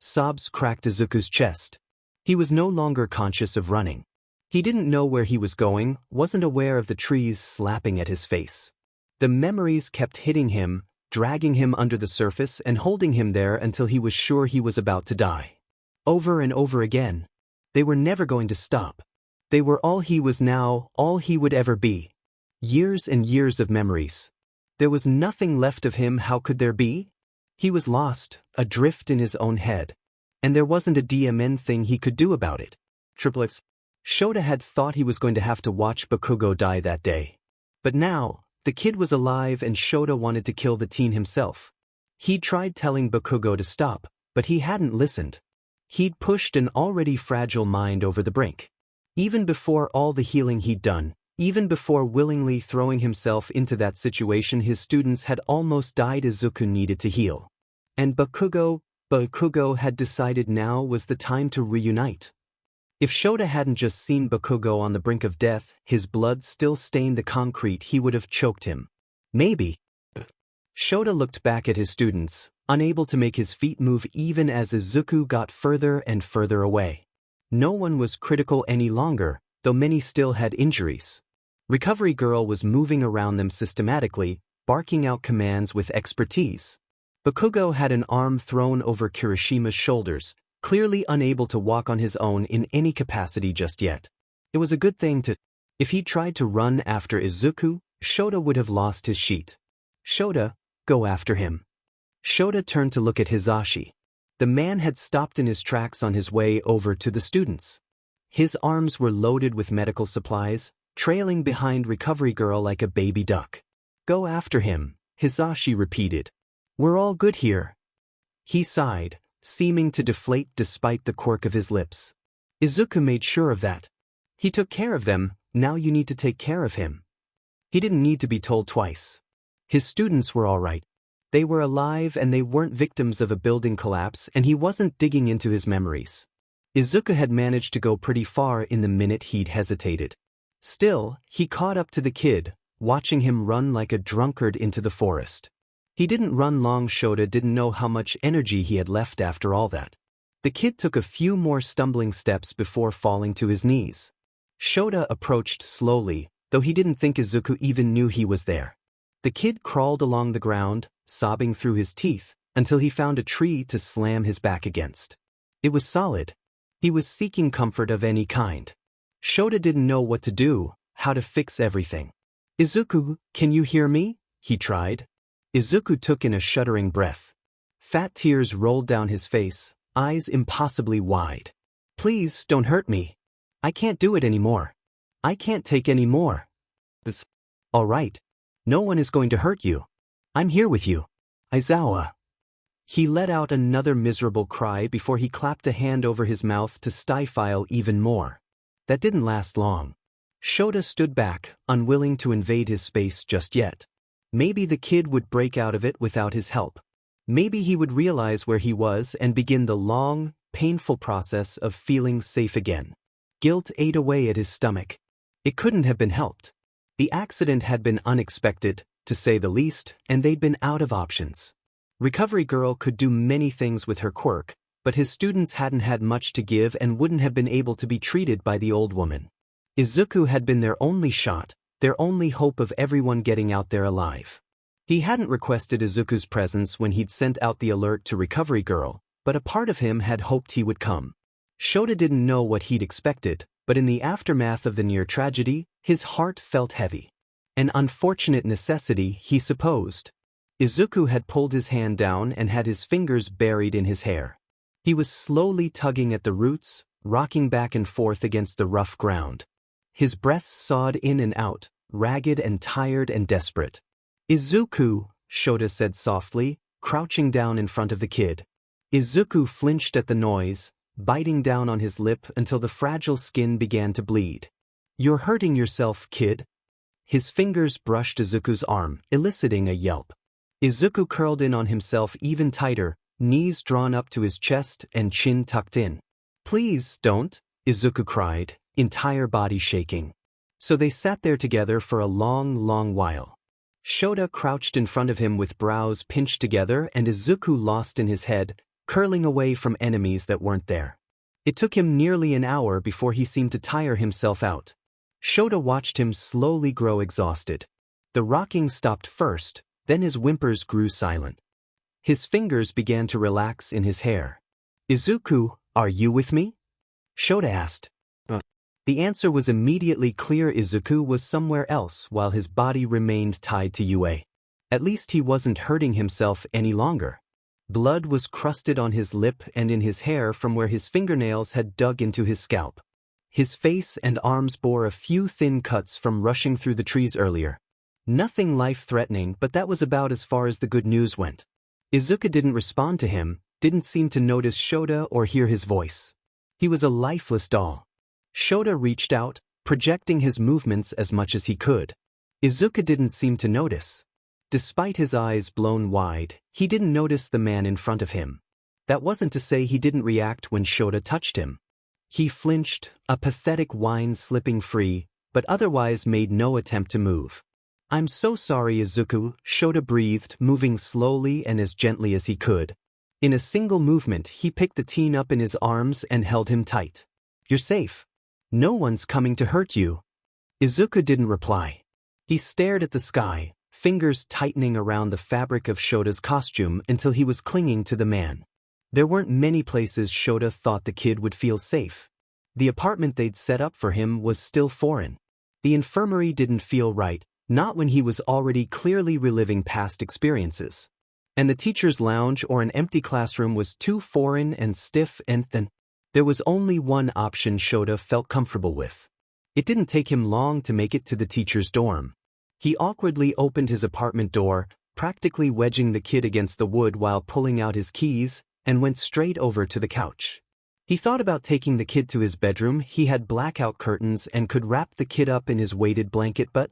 Sobs cracked Izuku's chest. He was no longer conscious of running. He didn't know where he was going, wasn't aware of the trees slapping at his face. The memories kept hitting him, dragging him under the surface and holding him there until he was sure he was about to die. Over and over again. They were never going to stop. They were all he was now, all he would ever be. Years and years of memories. There was nothing left of him. How could there be? He was lost, adrift in his own head. And there wasn't a DMN thing he could do about it. Triplets. Shota had thought he was going to have to watch Bakugo die that day. But now, the kid was alive and Shota wanted to kill the teen himself. He'd tried telling Bakugo to stop, but he hadn't listened. He'd pushed an already fragile mind over the brink. Even before all the healing he'd done, even before willingly throwing himself into that situation his students had almost died. Izuku needed to heal. And Bakugo had decided now was the time to reunite. If Shota hadn't just seen Bakugo on the brink of death, his blood still stained the concrete, he would have choked him. Maybe. Shota looked back at his students, unable to make his feet move even as Izuku got further and further away. No one was critical any longer, though many still had injuries. Recovery Girl was moving around them systematically, barking out commands with expertise. Bakugo had an arm thrown over Kirishima's shoulders, clearly unable to walk on his own in any capacity just yet. It was a good thing to... If he tried to run after Izuku, Shota would have lost his sheet. "Shota, go after him." Shota turned to look at Hisashi. The man had stopped in his tracks on his way over to the students. His arms were loaded with medical supplies, trailing behind Recovery Girl like a baby duck. "Go after him," Hisashi repeated. "We're all good here." He sighed, seeming to deflate despite the quirk of his lips. Izuku made sure of that. He took care of them, now you need to take care of him. He didn't need to be told twice. His students were all right. They were alive and they weren't victims of a building collapse, and he wasn't digging into his memories. Izuku had managed to go pretty far in the minute he'd hesitated. Still, he caught up to the kid, watching him run like a drunkard into the forest. He didn't run long. Shota didn't know how much energy he had left after all that. The kid took a few more stumbling steps before falling to his knees. Shota approached slowly, though he didn't think Izuku even knew he was there. The kid crawled along the ground, sobbing through his teeth, until he found a tree to slam his back against. It was solid. He was seeking comfort of any kind. Shota didn't know what to do, how to fix everything. "Izuku, can you hear me?" he tried. Izuku took in a shuddering breath. Fat tears rolled down his face, eyes impossibly wide. "Please, don't hurt me. I can't do it anymore. I can't take any more." "All right. No one is going to hurt you. I'm here with you. Aizawa." He let out another miserable cry before he clapped a hand over his mouth to stifle even more. That didn't last long. Shota stood back, unwilling to invade his space just yet. Maybe the kid would break out of it without his help. Maybe he would realize where he was and begin the long, painful process of feeling safe again. Guilt ate away at his stomach. It couldn't have been helped. The accident had been unexpected, to say the least, and they'd been out of options. Recovery Girl could do many things with her quirk, but his students hadn't had much to give and wouldn't have been able to be treated by the old woman. Izuku had been their only shot, their only hope of everyone getting out there alive. He hadn't requested Izuku's presence when he'd sent out the alert to Recovery Girl, but a part of him had hoped he would come. Shota didn't know what he'd expected, but in the aftermath of the near tragedy, his heart felt heavy. An unfortunate necessity, he supposed. Izuku had pulled his hand down and had his fingers buried in his hair. He was slowly tugging at the roots, rocking back and forth against the rough ground. His breath sawed in and out, ragged and tired and desperate. "Izuku," Shota said softly, crouching down in front of the kid. Izuku flinched at the noise, biting down on his lip until the fragile skin began to bleed. "You're hurting yourself, kid." His fingers brushed Izuku's arm, eliciting a yelp. Izuku curled in on himself even tighter, knees drawn up to his chest and chin tucked in. "Please don't," Izuku cried, entire body shaking. So they sat there together for a long, long while. Shota crouched in front of him with brows pinched together and Izuku lost in his head, curling away from enemies that weren't there. It took him nearly an hour before he seemed to tire himself out. Shota watched him slowly grow exhausted. The rocking stopped first, then his whimpers grew silent. His fingers began to relax in his hair. "Izuku, are you with me?" Shota asked. The answer was immediately clear. Izuku was somewhere else while his body remained tied to Yue. At least he wasn't hurting himself any longer. Blood was crusted on his lip and in his hair from where his fingernails had dug into his scalp. His face and arms bore a few thin cuts from rushing through the trees earlier. Nothing life-threatening, but that was about as far as the good news went. Izuku didn't respond to him, didn't seem to notice Shota or hear his voice. He was a lifeless doll. Shota reached out, projecting his movements as much as he could. Izuku didn't seem to notice. Despite his eyes blown wide, he didn't notice the man in front of him. That wasn't to say he didn't react when Shota touched him. He flinched, a pathetic whine slipping free, but otherwise made no attempt to move. "I'm so sorry, Izuku," Shota breathed, moving slowly and as gently as he could. In a single movement, he picked the teen up in his arms and held him tight. "You're safe. No one's coming to hurt you." Izuku didn't reply. He stared at the sky, fingers tightening around the fabric of Shota's costume until he was clinging to the man. There weren't many places Shota thought the kid would feel safe. The apartment they'd set up for him was still foreign. The infirmary didn't feel right, not when he was already clearly reliving past experiences. And the teacher's lounge or an empty classroom was too foreign and stiff and thin. There was only one option Shota felt comfortable with. It didn't take him long to make it to the teacher's dorm. He awkwardly opened his apartment door, practically wedging the kid against the wood while pulling out his keys, and went straight over to the couch. He thought about taking the kid to his bedroom. He had blackout curtains and could wrap the kid up in his weighted blanket, but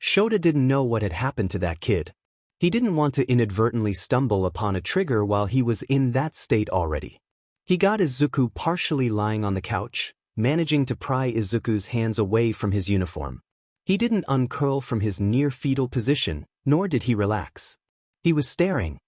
Shota didn't know what had happened to that kid. He didn't want to inadvertently stumble upon a trigger while he was in that state already. He got Izuku partially lying on the couch, managing to pry Izuku's hands away from his uniform. He didn't uncurl from his near-fetal position, nor did he relax. He was staring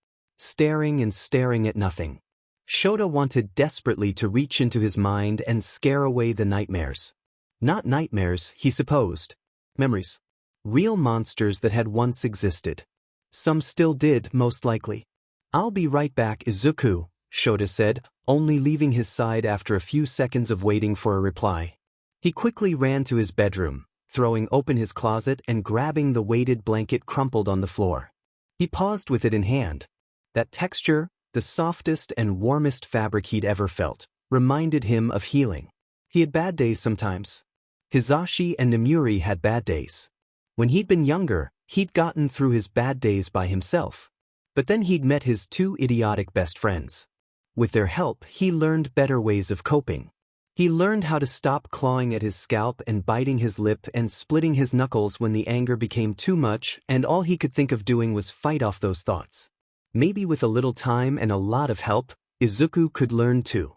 and staring at nothing. Shota wanted desperately to reach into his mind and scare away the nightmares. Not nightmares, he supposed. Memories. Real monsters that had once existed. Some still did, most likely. "I'll be right back, Izuku," Shota said, only leaving his side after a few seconds of waiting for a reply. He quickly ran to his bedroom, throwing open his closet and grabbing the weighted blanket crumpled on the floor. He paused with it in hand. That texture, the softest and warmest fabric he'd ever felt, reminded him of healing. He had bad days sometimes. Hisashi and Nemuri had bad days. When he'd been younger, he'd gotten through his bad days by himself. But then he'd met his two idiotic best friends. With their help, he learned better ways of coping. He learned how to stop clawing at his scalp and biting his lip and splitting his knuckles when the anger became too much, and all he could think of doing was fight off those thoughts. Maybe with a little time and a lot of help, Izuku could learn too.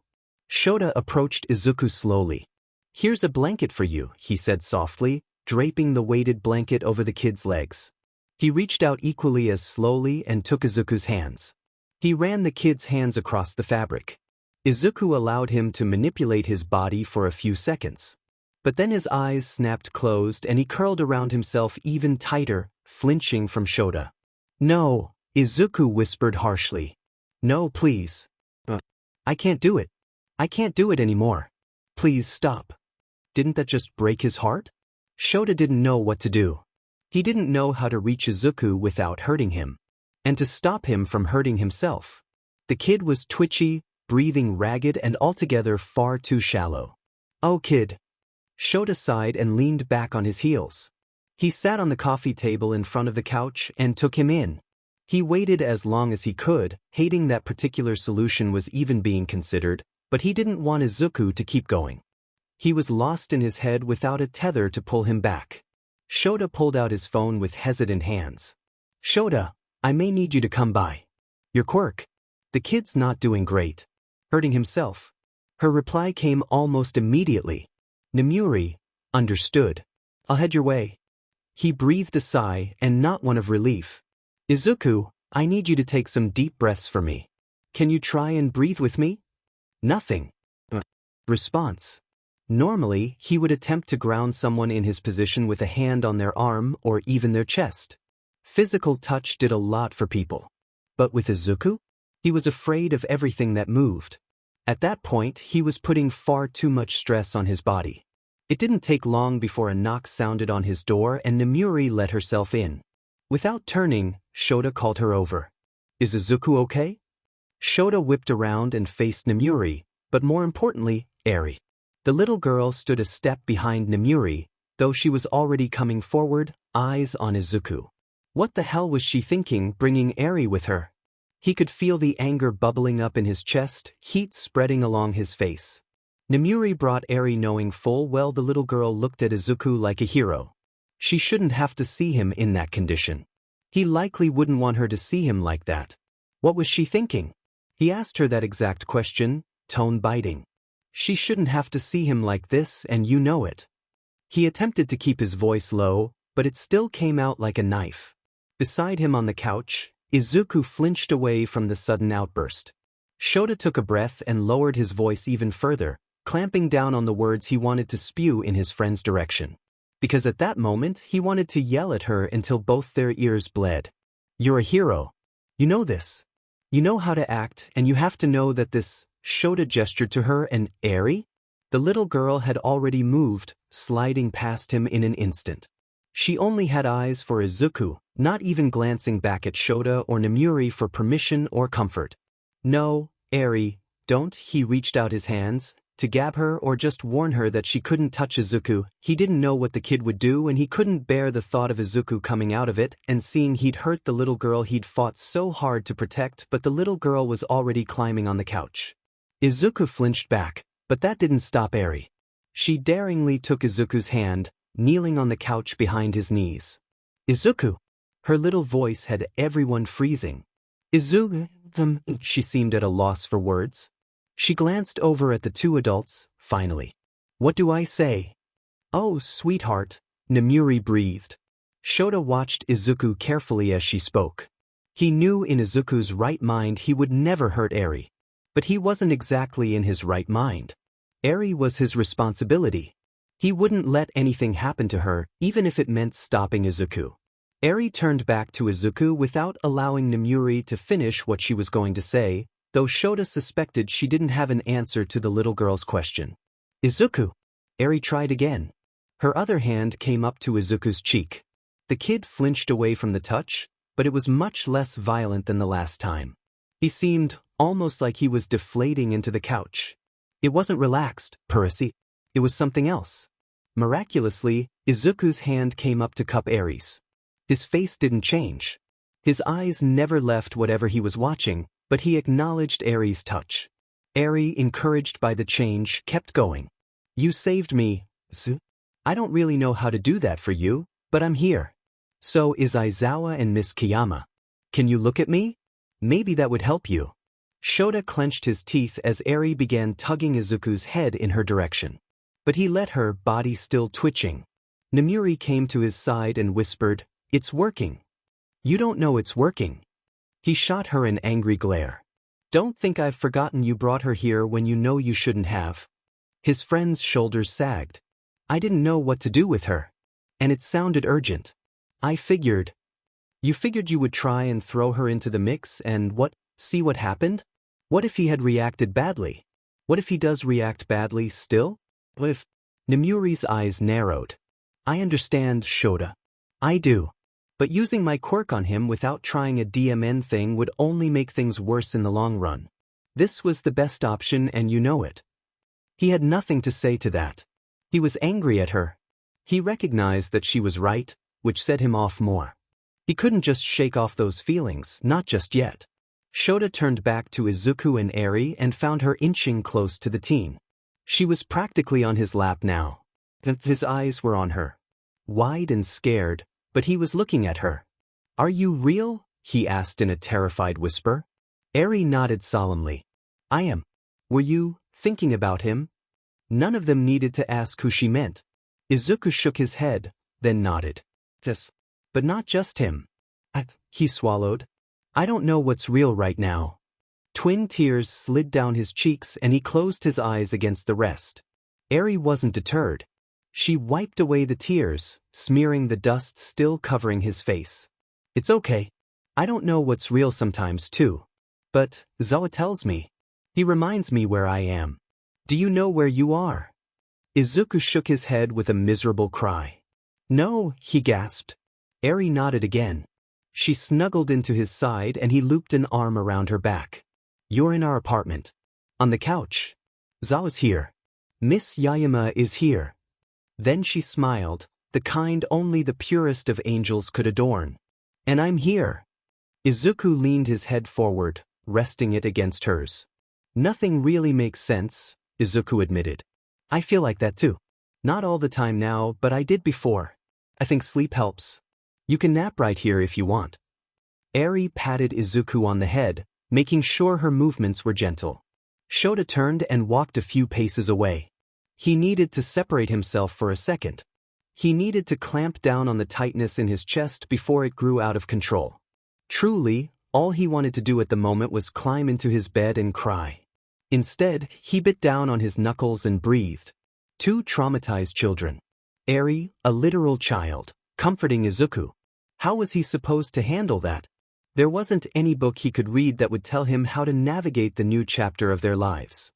Shota approached Izuku slowly. "Here's a blanket for you," he said softly, draping the weighted blanket over the kid's legs. He reached out equally as slowly and took Izuku's hands. He ran the kid's hands across the fabric. Izuku allowed him to manipulate his body for a few seconds. But then his eyes snapped closed and he curled around himself even tighter, flinching from Shota. "No," Izuku whispered harshly. "No, please. I can't do it. I can't do it anymore. Please stop." Didn't that just break his heart? Shota didn't know what to do. He didn't know how to reach Izuku without hurting him. And to stop him from hurting himself. The kid was twitchy, breathing ragged and altogether far too shallow. "Oh kid." Shota sighed and leaned back on his heels. He sat on the coffee table in front of the couch and took him in. He waited as long as he could, hating that particular solution was even being considered, but he didn't want Izuku to keep going. He was lost in his head without a tether to pull him back. Shota pulled out his phone with hesitant hands. "Shota, I may need you to come by. Your Quirk. The kid's not doing great. Hurting himself." Her reply came almost immediately. "Nemuri, understood. I'll head your way." He breathed a sigh and not one of relief. "Izuku, I need you to take some deep breaths for me. Can you try and breathe with me?" Nothing. Response. Normally, he would attempt to ground someone in his position with a hand on their arm or even their chest. Physical touch did a lot for people. But with Izuku? He was afraid of everything that moved. At that point, he was putting far too much stress on his body. It didn't take long before a knock sounded on his door and Nemuri let herself in. Without turning, Shota called her over. "Is Izuku okay?" Shota whipped around and faced Nemuri, but more importantly, Eri. The little girl stood a step behind Nemuri, though she was already coming forward, eyes on Izuku. What the hell was she thinking bringing Eri with her? He could feel the anger bubbling up in his chest, heat spreading along his face. Nemuri brought Eri knowing full well the little girl looked at Izuku like a hero. She shouldn't have to see him in that condition. He likely wouldn't want her to see him like that. What was she thinking? He asked her that exact question, tone biting. She shouldn't have to see him like this and you know it. He attempted to keep his voice low, but it still came out like a knife. Beside him on the couch, Izuku flinched away from the sudden outburst. Shota took a breath and lowered his voice even further, clamping down on the words he wanted to spew in his friend's direction. Because at that moment he wanted to yell at her until both their ears bled. "You're a hero. You know this. You know how to act and you have to know that this..." Shota gestured to her and Eri? The little girl had already moved, sliding past him in an instant. She only had eyes for Izuku, not even glancing back at Shota or Nemuri for permission or comfort. "No, Eri, don't." He reached out his hands, to gab her or just warn her that she couldn't touch Izuku. He didn't know what the kid would do and he couldn't bear the thought of Izuku coming out of it and seeing he'd hurt the little girl he'd fought so hard to protect, but the little girl was already climbing on the couch. Izuku flinched back, but that didn't stop Eri. She daringly took Izuku's hand, kneeling on the couch behind his knees. "Izuku!" Her little voice had everyone freezing. "Izuku," she seemed at a loss for words. She glanced over at the two adults, finally. "What do I say?" "Oh, sweetheart," Nemuri breathed. Shota watched Izuku carefully as she spoke. He knew in Izuku's right mind he would never hurt Eri. But he wasn't exactly in his right mind. Eri was his responsibility. He wouldn't let anything happen to her, even if it meant stopping Izuku. Eri turned back to Izuku without allowing Nemuri to finish what she was going to say, though Shota suspected she didn't have an answer to the little girl's question. "Izuku!" Eri tried again. Her other hand came up to Izuku's cheek. The kid flinched away from the touch, but it was much less violent than the last time. He seemed almost like he was deflating into the couch. It wasn't relaxed, Percy. It was something else. Miraculously, Izuku's hand came up to cup Eri's. His face didn't change. His eyes never left whatever he was watching, but he acknowledged Eri's touch. Eri, encouraged by the change, kept going. "You saved me, Izu. I don't really know how to do that for you, but I'm here. So is Aizawa and Miss Kiyama. Can you look at me? Maybe that would help you." Shota clenched his teeth as Eri began tugging Izuku's head in her direction. But he let her, body still twitching. Nemuri came to his side and whispered, "It's working." "You don't know it's working." He shot her an angry glare. "Don't think I've forgotten you brought her here when you know you shouldn't have." His friend's shoulders sagged. "I didn't know what to do with her. And it sounded urgent. I figured." "You figured you would try and throw her into the mix and see what happened? What if he had reacted badly? What if he does react badly still? What if..." Nemuri's eyes narrowed. "I understand, Shota. I do. But using my quirk on him without trying a DMN thing would only make things worse in the long run. This was the best option and you know it. He had nothing to say to that. He was angry at her. He recognized that she was right, which set him off more. He couldn't just shake off those feelings, not just yet. Shota turned back to Izuku and Eri and found her inching close to the teen. She was practically on his lap now. His eyes were on her. Wide and scared, but he was looking at her. Are you real? He asked in a terrified whisper. Eri nodded solemnly. I am. Were you thinking about him? None of them needed to ask who she meant. Izuku shook his head, then nodded. Yes. But not just him. He swallowed. I don't know what's real right now. Twin tears slid down his cheeks and he closed his eyes against the rest. Eri wasn't deterred. She wiped away the tears, smearing the dust still covering his face. It's okay. I don't know what's real sometimes too. But Zawa tells me. He reminds me where I am. Do you know where you are? Izuku shook his head with a miserable cry. No, he gasped. Eri nodded again. She snuggled into his side and he looped an arm around her back. You're in our apartment. On the couch. Zawa's here. Miss Yayama is here. Then she smiled, the kind only the purest of angels could adorn. And I'm here. Izuku leaned his head forward, resting it against hers. Nothing really makes sense, Izuku admitted. I feel like that too. Not all the time now, but I did before. I think sleep helps. You can nap right here if you want. Eri patted Izuku on the head, making sure her movements were gentle. Shota turned and walked a few paces away. He needed to separate himself for a second. He needed to clamp down on the tightness in his chest before it grew out of control. Truly, all he wanted to do at the moment was climb into his bed and cry. Instead, he bit down on his knuckles and breathed. Two traumatized children. Eri, a literal child, comforting Izuku. How was he supposed to handle that? There wasn't any book he could read that would tell him how to navigate the new chapter of their lives.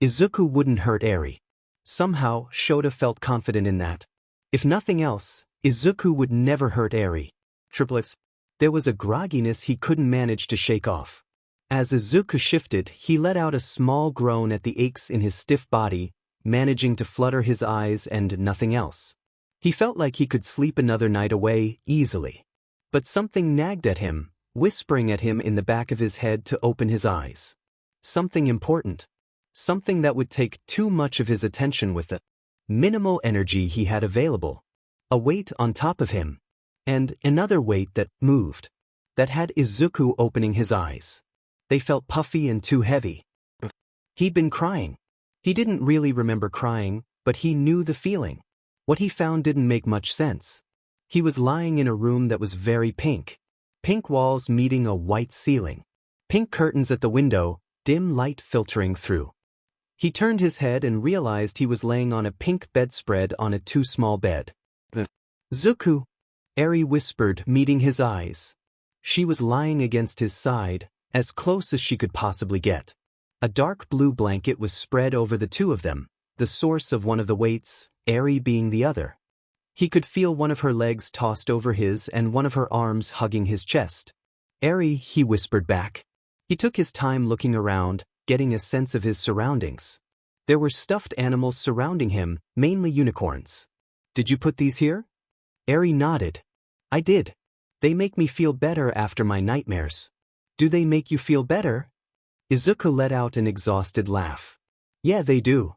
Izuku wouldn't hurt Eri. Somehow, Shota felt confident in that. If nothing else, Izuku would never hurt Eri. Triplets. There was a grogginess he couldn't manage to shake off. As Izuku shifted, he let out a small groan at the aches in his stiff body, managing to flutter his eyes and nothing else. He felt like he could sleep another night away, easily. But something nagged at him, whispering at him in the back of his head to open his eyes. Something important. Something that would take too much of his attention with the minimal energy he had available. A weight on top of him. And another weight that moved. That had Izuku opening his eyes. They felt puffy and too heavy. He'd been crying. He didn't really remember crying, but he knew the feeling. What he found didn't make much sense. He was lying in a room that was very pink. Pink walls meeting a white ceiling. Pink curtains at the window, dim light filtering through. He turned his head and realized he was laying on a pink bedspread on a too small bed. Zuku, Eri whispered, meeting his eyes. She was lying against his side, as close as she could possibly get. A dark blue blanket was spread over the two of them, the source of one of the weights, Eri being the other. He could feel one of her legs tossed over his and one of her arms hugging his chest. Eri, he whispered back. He took his time looking around, getting a sense of his surroundings. There were stuffed animals surrounding him, mainly unicorns. Did you put these here? Eri nodded. I did. They make me feel better after my nightmares. Do they make you feel better? Izuku let out an exhausted laugh. Yeah, they do.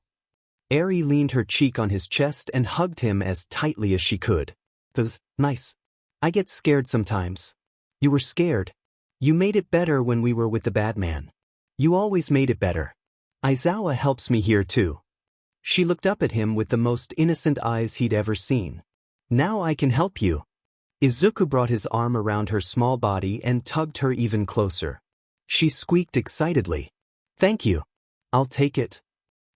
Eri leaned her cheek on his chest and hugged him as tightly as she could. It was nice. I get scared sometimes. You were scared. You made it better when we were with the bad man. You always made it better. Aizawa helps me here too. She looked up at him with the most innocent eyes he'd ever seen. Now I can help you. Izuku brought his arm around her small body and tugged her even closer. She squeaked excitedly. Thank you. I'll take it.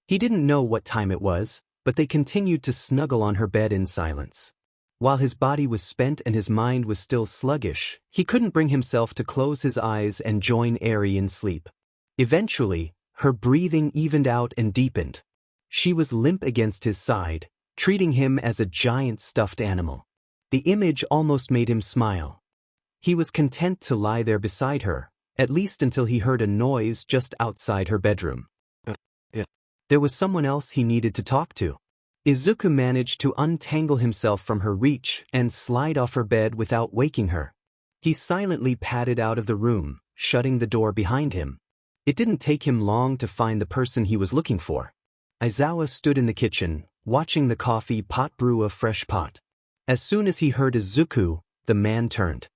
He didn't know what time it was, but they continued to snuggle on her bed in silence. While his body was spent and his mind was still sluggish, he couldn't bring himself to close his eyes and join Eri in sleep. Eventually, her breathing evened out and deepened. She was limp against his side, treating him as a giant stuffed animal. The image almost made him smile. He was content to lie there beside her, at least until he heard a noise just outside her bedroom. There was someone else he needed to talk to. Izuku managed to untangle himself from her reach and slide off her bed without waking her. He silently padded out of the room, shutting the door behind him. It didn't take him long to find the person he was looking for. Aizawa stood in the kitchen, watching the coffee pot brew a fresh pot. As soon as he heard Izuku, the man turned.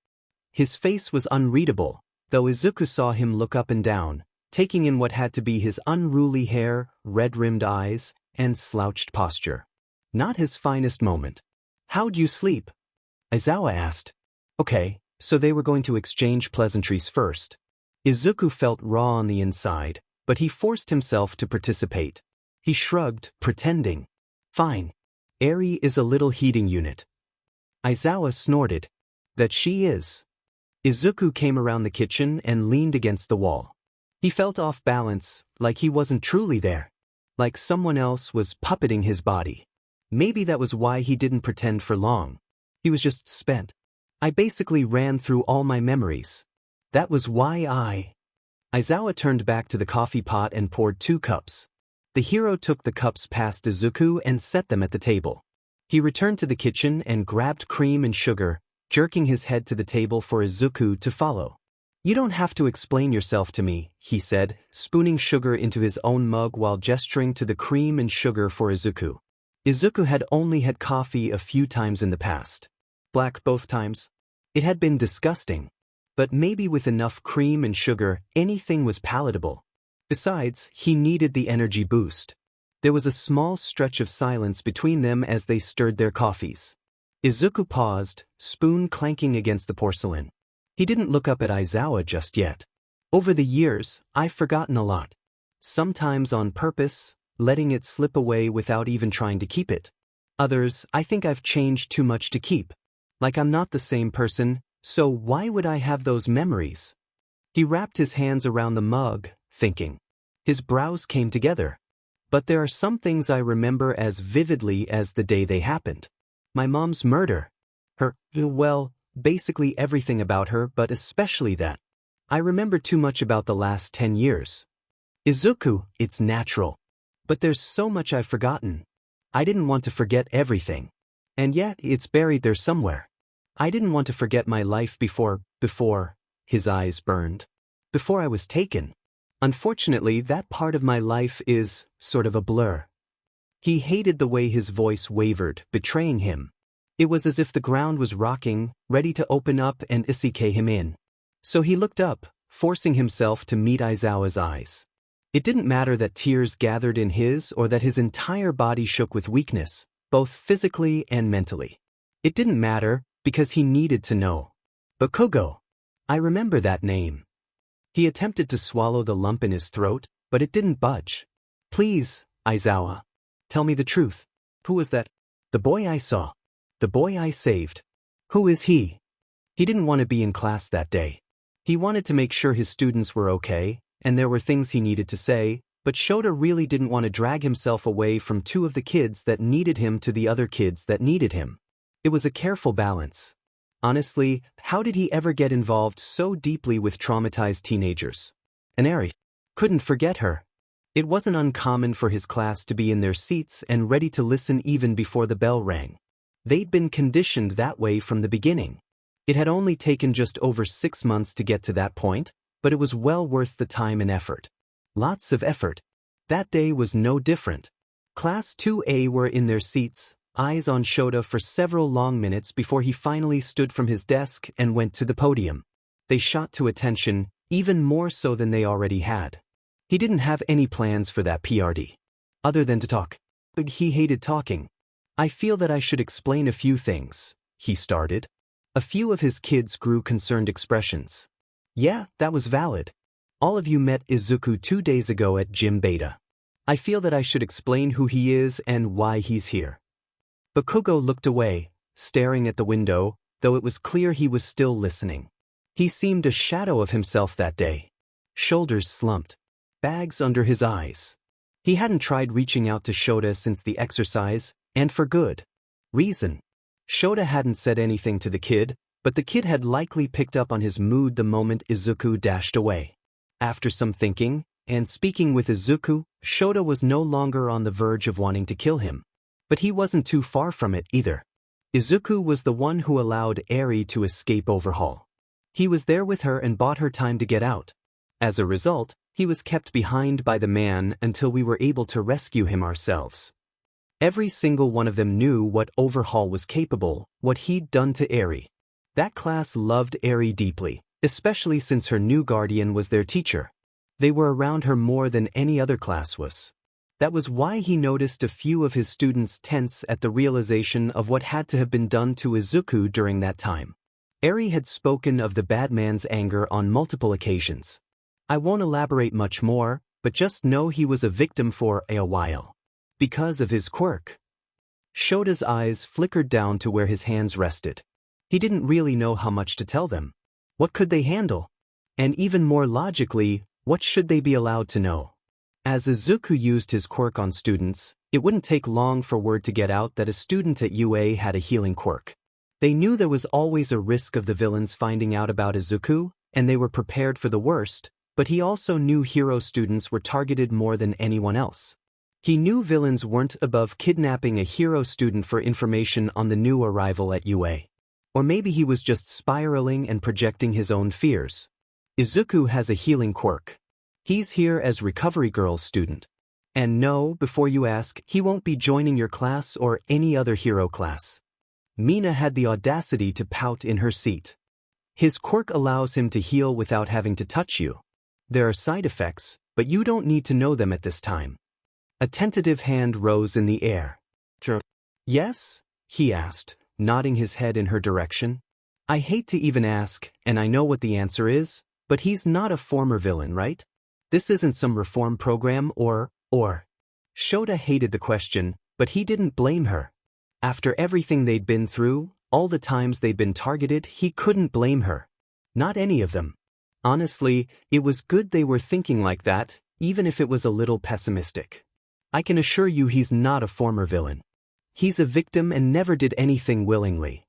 His face was unreadable, though Izuku saw him look up and down, taking in what had to be his unruly hair, red-rimmed eyes, and slouched posture. Not his finest moment. "How'd you sleep?" Aizawa asked. Okay, so they were going to exchange pleasantries first. Izuku felt raw on the inside, but he forced himself to participate. He shrugged, pretending. Fine. Eri is a little heating unit. Aizawa snorted. That she is. Izuku came around the kitchen and leaned against the wall. He felt off balance, like he wasn't truly there. Like someone else was puppeting his body. Maybe that was why he didn't pretend for long. He was just spent. I basically ran through all my memories. That was why Aizawa turned back to the coffee pot and poured 2 cups. The hero took the cups past Izuku and set them at the table. He returned to the kitchen and grabbed cream and sugar, jerking his head to the table for Izuku to follow. You don't have to explain yourself to me, he said, spooning sugar into his own mug while gesturing to the cream and sugar for Izuku. Izuku had only had coffee a few times in the past. Black both times. It had been disgusting. But maybe with enough cream and sugar, anything was palatable. Besides, he needed the energy boost. There was a small stretch of silence between them as they stirred their coffees. Izuku paused, spoon clanking against the porcelain. He didn't look up at Aizawa just yet. Over the years, I've forgotten a lot. Sometimes on purpose, letting it slip away without even trying to keep it. Others, I think I've changed too much to keep. Like I'm not the same person, so why would I have those memories? He wrapped his hands around the mug, thinking. His brows came together. But there are some things I remember as vividly as the day they happened. My mom's murder. Well, basically everything about her, but especially that. I remember too much about the last 10 years. Izuku, it's natural. But there's so much I've forgotten. I didn't want to forget everything. And yet, it's buried there somewhere. I didn't want to forget my life before, his eyes burned. Before I was taken. Unfortunately, that part of my life is sort of a blur. He hated the way his voice wavered, betraying him. It was as if the ground was rocking, ready to open up and isekai him in. So he looked up, forcing himself to meet Aizawa's eyes. It didn't matter that tears gathered in his or that his entire body shook with weakness, both physically and mentally. It didn't matter, because he needed to know. Bakugo. I remember that name. He attempted to swallow the lump in his throat, but it didn't budge. Please, Aizawa. Tell me the truth. Who was that? The boy I saw. The boy I saved. Who is he? He didn't want to be in class that day. He wanted to make sure his students were okay, and there were things he needed to say, but Shota really didn't want to drag himself away from 2 of the kids that needed him to the other kids that needed him. It was a careful balance. Honestly, how did he ever get involved so deeply with traumatized teenagers? And Eri couldn't forget her. It wasn't uncommon for his class to be in their seats and ready to listen even before the bell rang. They'd been conditioned that way from the beginning. It had only taken just over 6 months to get to that point, but it was well worth the time and effort. Lots of effort. That day was no different. Class 2A were in their seats, eyes on Shota for several long minutes before he finally stood from his desk and went to the podium. They shot to attention, even more so than they already had. He didn't have any plans for that PRD. Other than to talk. He hated talking. I feel that I should explain a few things, he started. A few of his kids grew concerned expressions. Yeah, that was valid. All of you met Izuku 2 days ago at Gym Beta. I feel that I should explain who he is and why he's here. Bakugo looked away, staring at the window, though it was clear he was still listening. He seemed a shadow of himself that day. Shoulders slumped. Bags under his eyes. He hadn't tried reaching out to Shota since the exercise, and for good reason. Shota hadn't said anything to the kid, but the kid had likely picked up on his mood the moment Izuku dashed away. After some thinking, and speaking with Izuku, Shota was no longer on the verge of wanting to kill him. But he wasn't too far from it either. Izuku was the one who allowed Eri to escape Overhaul. He was there with her and bought her time to get out. As a result, he was kept behind by the man until we were able to rescue him ourselves. Every single one of them knew what Overhaul was capable, what he'd done to Eri. That class loved Eri deeply, especially since her new guardian was their teacher. They were around her more than any other class was. That was why he noticed a few of his students tense at the realization of what had to have been done to Izuku during that time. Eri had spoken of the bad man's anger on multiple occasions. I won't elaborate much more, but just know he was a victim for a while. Because of his quirk. Shota's eyes flickered down to where his hands rested. He didn't really know how much to tell them. What could they handle? And even more logically, what should they be allowed to know? As Izuku used his quirk on students, it wouldn't take long for word to get out that a student at UA had a healing quirk. They knew there was always a risk of the villains finding out about Izuku, and they were prepared for the worst, but he also knew hero students were targeted more than anyone else. He knew villains weren't above kidnapping a hero student for information on the new arrival at UA. Or maybe he was just spiraling and projecting his own fears. Izuku has a healing quirk. He's here as Recovery Girl's student. And no, before you ask, he won't be joining your class or any other hero class. Mina had the audacity to pout in her seat. His quirk allows him to heal without having to touch you. There are side effects, but you don't need to know them at this time. A tentative hand rose in the air. Yes? He asked, nodding his head in her direction. I hate to even ask, and I know what the answer is, but he's not a former villain, right? This isn't some reform program or. Shota hated the question, but he didn't blame her. After everything they'd been through, all the times they'd been targeted, he couldn't blame her. Not any of them. Honestly, it was good they were thinking like that, even if it was a little pessimistic. I can assure you he's not a former villain. He's a victim and never did anything willingly.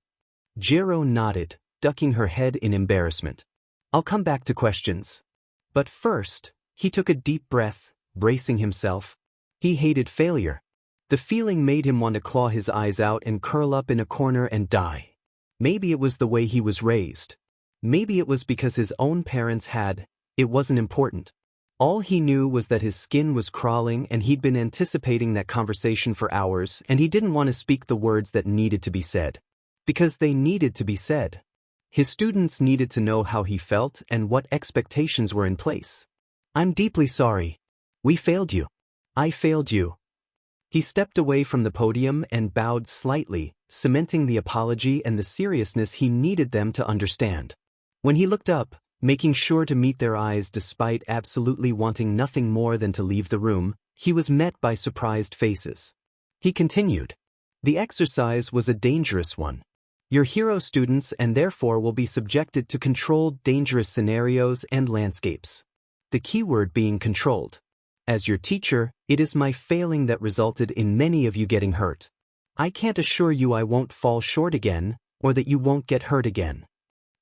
Jiro nodded, ducking her head in embarrassment. I'll come back to questions. But first, he took a deep breath, bracing himself. He hated failure. The feeling made him want to claw his eyes out and curl up in a corner and die. Maybe it was the way he was raised. Maybe it was because his own parents had. It wasn't important. All he knew was that his skin was crawling and he'd been anticipating that conversation for hours, and he didn't want to speak the words that needed to be said. Because they needed to be said. His students needed to know how he felt and what expectations were in place. I'm deeply sorry. We failed you. I failed you. He stepped away from the podium and bowed slightly, cementing the apology and the seriousness he needed them to understand. When he looked up, making sure to meet their eyes despite absolutely wanting nothing more than to leave the room, he was met by surprised faces. He continued. The exercise was a dangerous one. Your hero students and therefore will be subjected to controlled dangerous scenarios and landscapes. The keyword being controlled. As your teacher, it is my failing that resulted in many of you getting hurt. I can't assure you I won't fall short again, or that you won't get hurt again.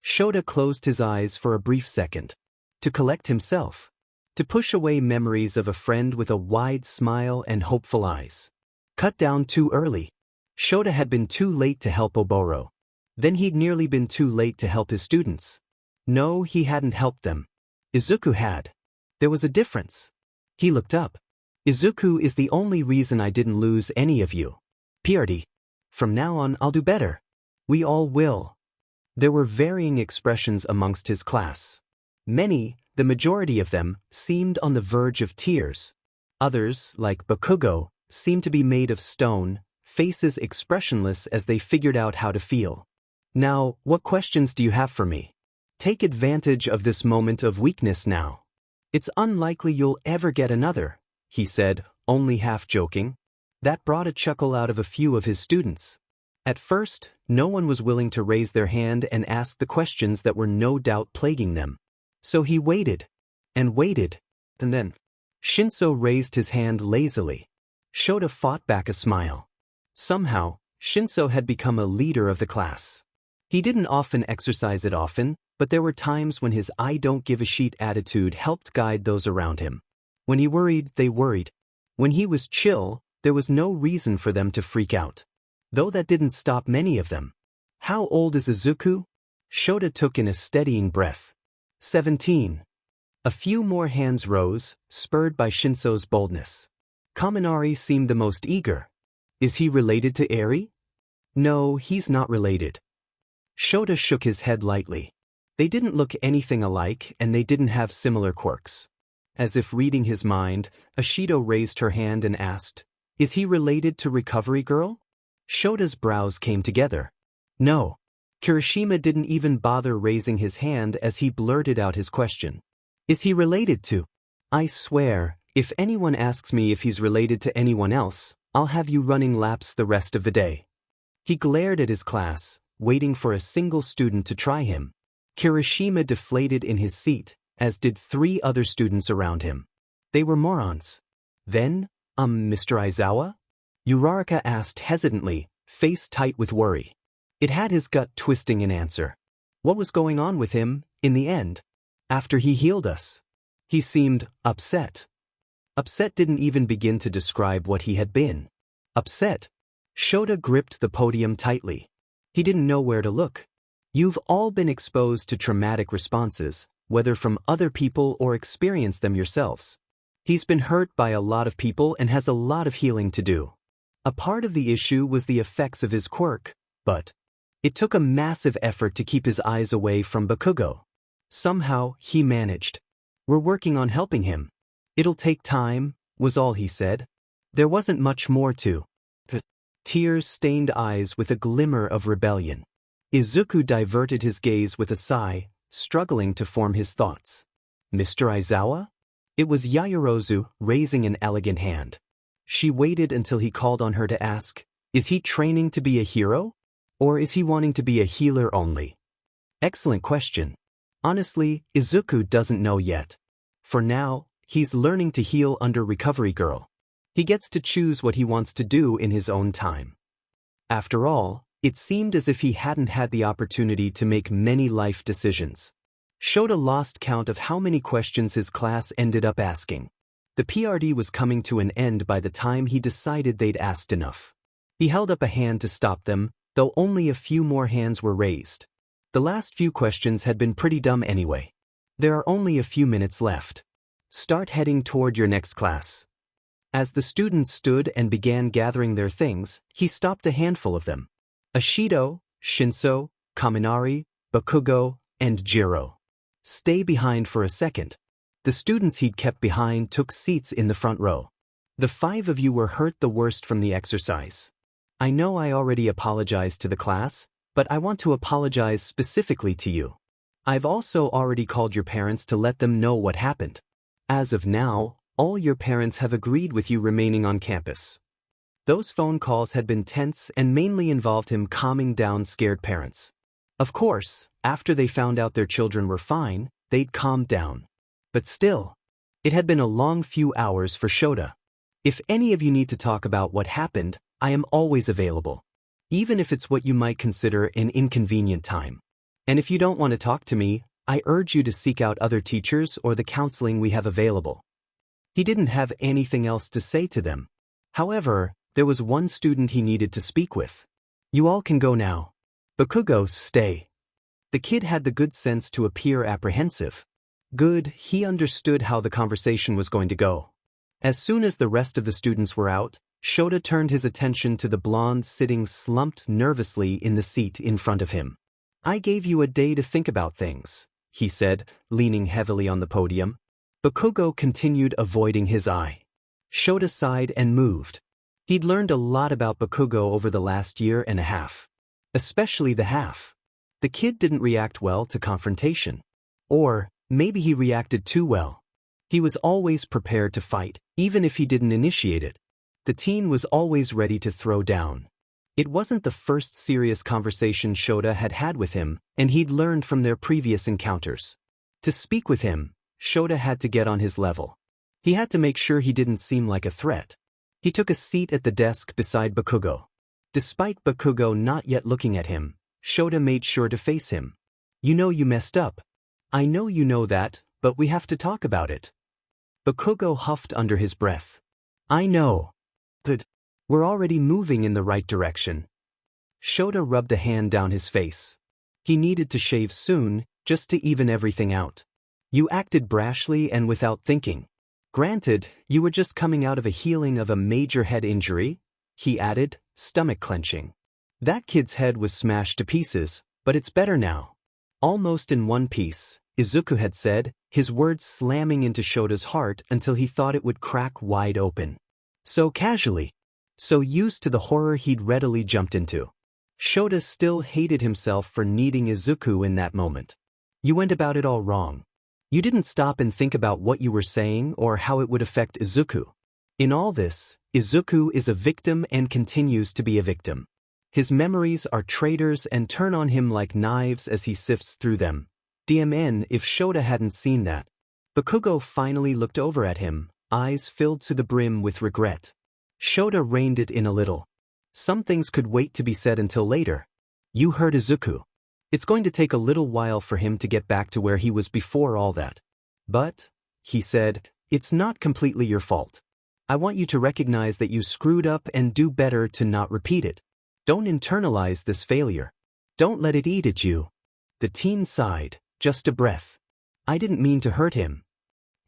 Shota closed his eyes for a brief second. To collect himself. To push away memories of a friend with a wide smile and hopeful eyes. Cut down too early. Shota had been too late to help Oboro. Then he'd nearly been too late to help his students. No, he hadn't helped them. Izuku had. There was a difference. He looked up. Izuku is the only reason I didn't lose any of you. PRD. From now on I'll do better. We all will. There were varying expressions amongst his class. Many, the majority of them, seemed on the verge of tears. Others, like Bakugo, seemed to be made of stone, faces expressionless as they figured out how to feel. Now, what questions do you have for me? Take advantage of this moment of weakness now. It's unlikely you'll ever get another, he said, only half joking. That brought a chuckle out of a few of his students. At first, no one was willing to raise their hand and ask the questions that were no doubt plaguing them. So he waited. And waited. And then, Shinso raised his hand lazily. Shota fought back a smile. Somehow, Shinso had become a leader of the class. He didn't often exercise it often, but there were times when his I don't give a shit attitude helped guide those around him. When he worried, they worried. When he was chill, there was no reason for them to freak out. Though that didn't stop many of them. How old is Izuku? Shota took in a steadying breath. 17. A few more hands rose, spurred by Shinso's boldness. Kaminari seemed the most eager. Is he related to Eri? No, he's not related. Shota shook his head lightly. They didn't look anything alike and they didn't have similar quirks. As if reading his mind, Ashido raised her hand and asked, is he related to Recovery Girl? Shota's brows came together. No. Kirishima didn't even bother raising his hand as he blurted out his question. Is he related to? I swear, if anyone asks me if he's related to anyone else, I'll have you running laps the rest of the day. He glared at his class, waiting for a single student to try him. Kirishima deflated in his seat, as did 3 other students around him. They were morons. Then, Mr. Aizawa? Uraraka asked hesitantly, face tight with worry. It had his gut twisting in answer. What was going on with him, in the end? After he healed us? He seemed upset. Upset didn't even begin to describe what he had been. Upset. Shota gripped the podium tightly. He didn't know where to look. You've all been exposed to traumatic responses, whether from other people or experienced them yourselves. He's been hurt by a lot of people and has a lot of healing to do. A part of the issue was the effects of his quirk, but it took a massive effort to keep his eyes away from Bakugo. Somehow, he managed. We're working on helping him. It'll take time, was all he said. There wasn't much more to. Tears-stained eyes with a glimmer of rebellion. Izuku diverted his gaze with a sigh, struggling to form his thoughts. Mr. Aizawa? It was Yaoyorozu, raising an elegant hand. She waited until he called on her to ask, is he training to be a hero? Or is he wanting to be a healer only? Excellent question. Honestly, Izuku doesn't know yet. For now, he's learning to heal under Recovery Girl. He gets to choose what he wants to do in his own time. After all, it seemed as if he hadn't had the opportunity to make many life decisions. Shota lost count of how many questions his class ended up asking. The PRD was coming to an end by the time he decided they'd asked enough. He held up a hand to stop them, though only a few more hands were raised. The last few questions had been pretty dumb anyway. There are only a few minutes left. Start heading toward your next class. As the students stood and began gathering their things, he stopped a handful of them. Ashido, Shinso, Kaminari, Bakugo, and Jiro. Stay behind for a second. The students he'd kept behind took seats in the front row. The 5 of you were hurt the worst from the exercise. I know I already apologized to the class, but I want to apologize specifically to you. I've also already called your parents to let them know what happened. As of now, all your parents have agreed with you remaining on campus. Those phone calls had been tense and mainly involved him calming down scared parents. Of course, after they found out their children were fine, they'd calmed down. But still, it had been a long few hours for Shota. If any of you need to talk about what happened, I am always available. Even if it's what you might consider an inconvenient time. And if you don't want to talk to me, I urge you to seek out other teachers or the counseling we have available. He didn't have anything else to say to them. However, there was one student he needed to speak with. You all can go now. Bakugo, stay. The kid had the good sense to appear apprehensive. Good, he understood how the conversation was going to go. As soon as the rest of the students were out, Shota turned his attention to the blonde sitting slumped nervously in the seat in front of him. I gave you a day to think about things, he said, leaning heavily on the podium. Bakugo continued avoiding his eye. Shota sighed and moved. He'd learned a lot about Bakugo over the last year and a half. Especially the half. The kid didn't react well to confrontation. Or, maybe he reacted too well. He was always prepared to fight, even if he didn't initiate it. The teen was always ready to throw down. It wasn't the first serious conversation Shota had had with him, and he'd learned from their previous encounters. To speak with him, Shota had to get on his level. He had to make sure he didn't seem like a threat. He took a seat at the desk beside Bakugo. Despite Bakugo not yet looking at him, Shota made sure to face him. You know you messed up. I know you know that, but we have to talk about it. Bakugo huffed under his breath. I know. But we're already moving in the right direction. Shota rubbed a hand down his face. He needed to shave soon, just to even everything out. You acted brashly and without thinking. Granted, you were just coming out of a healing of a major head injury, he added, stomach clenching. That kid's head was smashed to pieces, but it's better now. Almost in one piece, Izuku had said, his words slamming into Shota's heart until he thought it would crack wide open. So casually. So used to the horror he'd readily jumped into. Shota still hated himself for needing Izuku in that moment. You went about it all wrong. You didn't stop and think about what you were saying or how it would affect Izuku. In all this, Izuku is a victim and continues to be a victim. His memories are traitors and turn on him like knives as he sifts through them. DMN if Shota hadn't seen that. Bakugo finally looked over at him, eyes filled to the brim with regret. Shota reined it in a little. Some things could wait to be said until later. You hurt Izuku. It's going to take a little while for him to get back to where he was before all that. But, he said, it's not completely your fault. I want you to recognize that you screwed up and do better to not repeat it. Don't internalize this failure. Don't let it eat at you. The teen sighed, just a breath. I didn't mean to hurt him.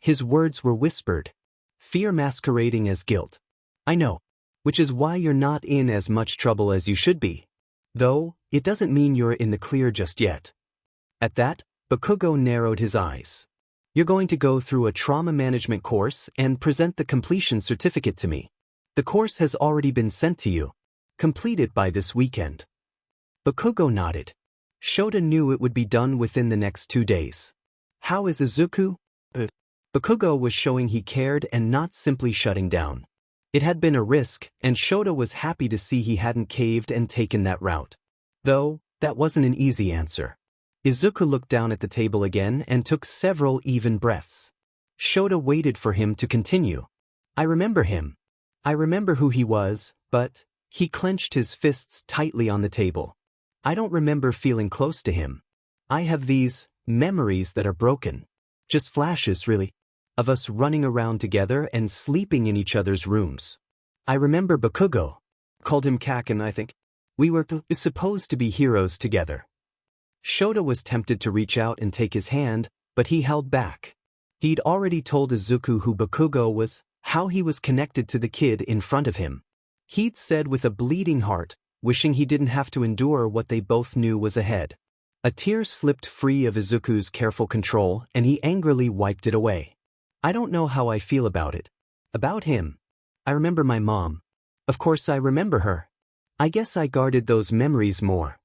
His words were whispered, fear masquerading as guilt. I know. Which is why you're not in as much trouble as you should be. Though, it doesn't mean you're in the clear just yet. At that, Bakugo narrowed his eyes. You're going to go through a trauma management course and present the completion certificate to me. The course has already been sent to you. Complete it by this weekend. Bakugo nodded. Shota knew it would be done within the next 2 days. How is Izuku? Bakugo was showing he cared and not simply shutting down. It had been a risk, and Shota was happy to see he hadn't caved and taken that route. Though, that wasn't an easy answer. Izuku looked down at the table again and took several even breaths. Shota waited for him to continue. I remember him. I remember who he was, but, he clenched his fists tightly on the table. I don't remember feeling close to him. I have these memories that are broken. Just flashes, really. Of us running around together and sleeping in each other's rooms. I remember Bakugo. Called him Kaken, I think. We were supposed to be heroes together. Shota was tempted to reach out and take his hand, but he held back. He'd already told Izuku who Bakugo was, how he was connected to the kid in front of him. He'd said with a bleeding heart, wishing he didn't have to endure what they both knew was ahead. A tear slipped free of Izuku's careful control and he angrily wiped it away. I don't know how I feel about it. About him. I remember my mom. Of course I remember her. I guess I guarded those memories more.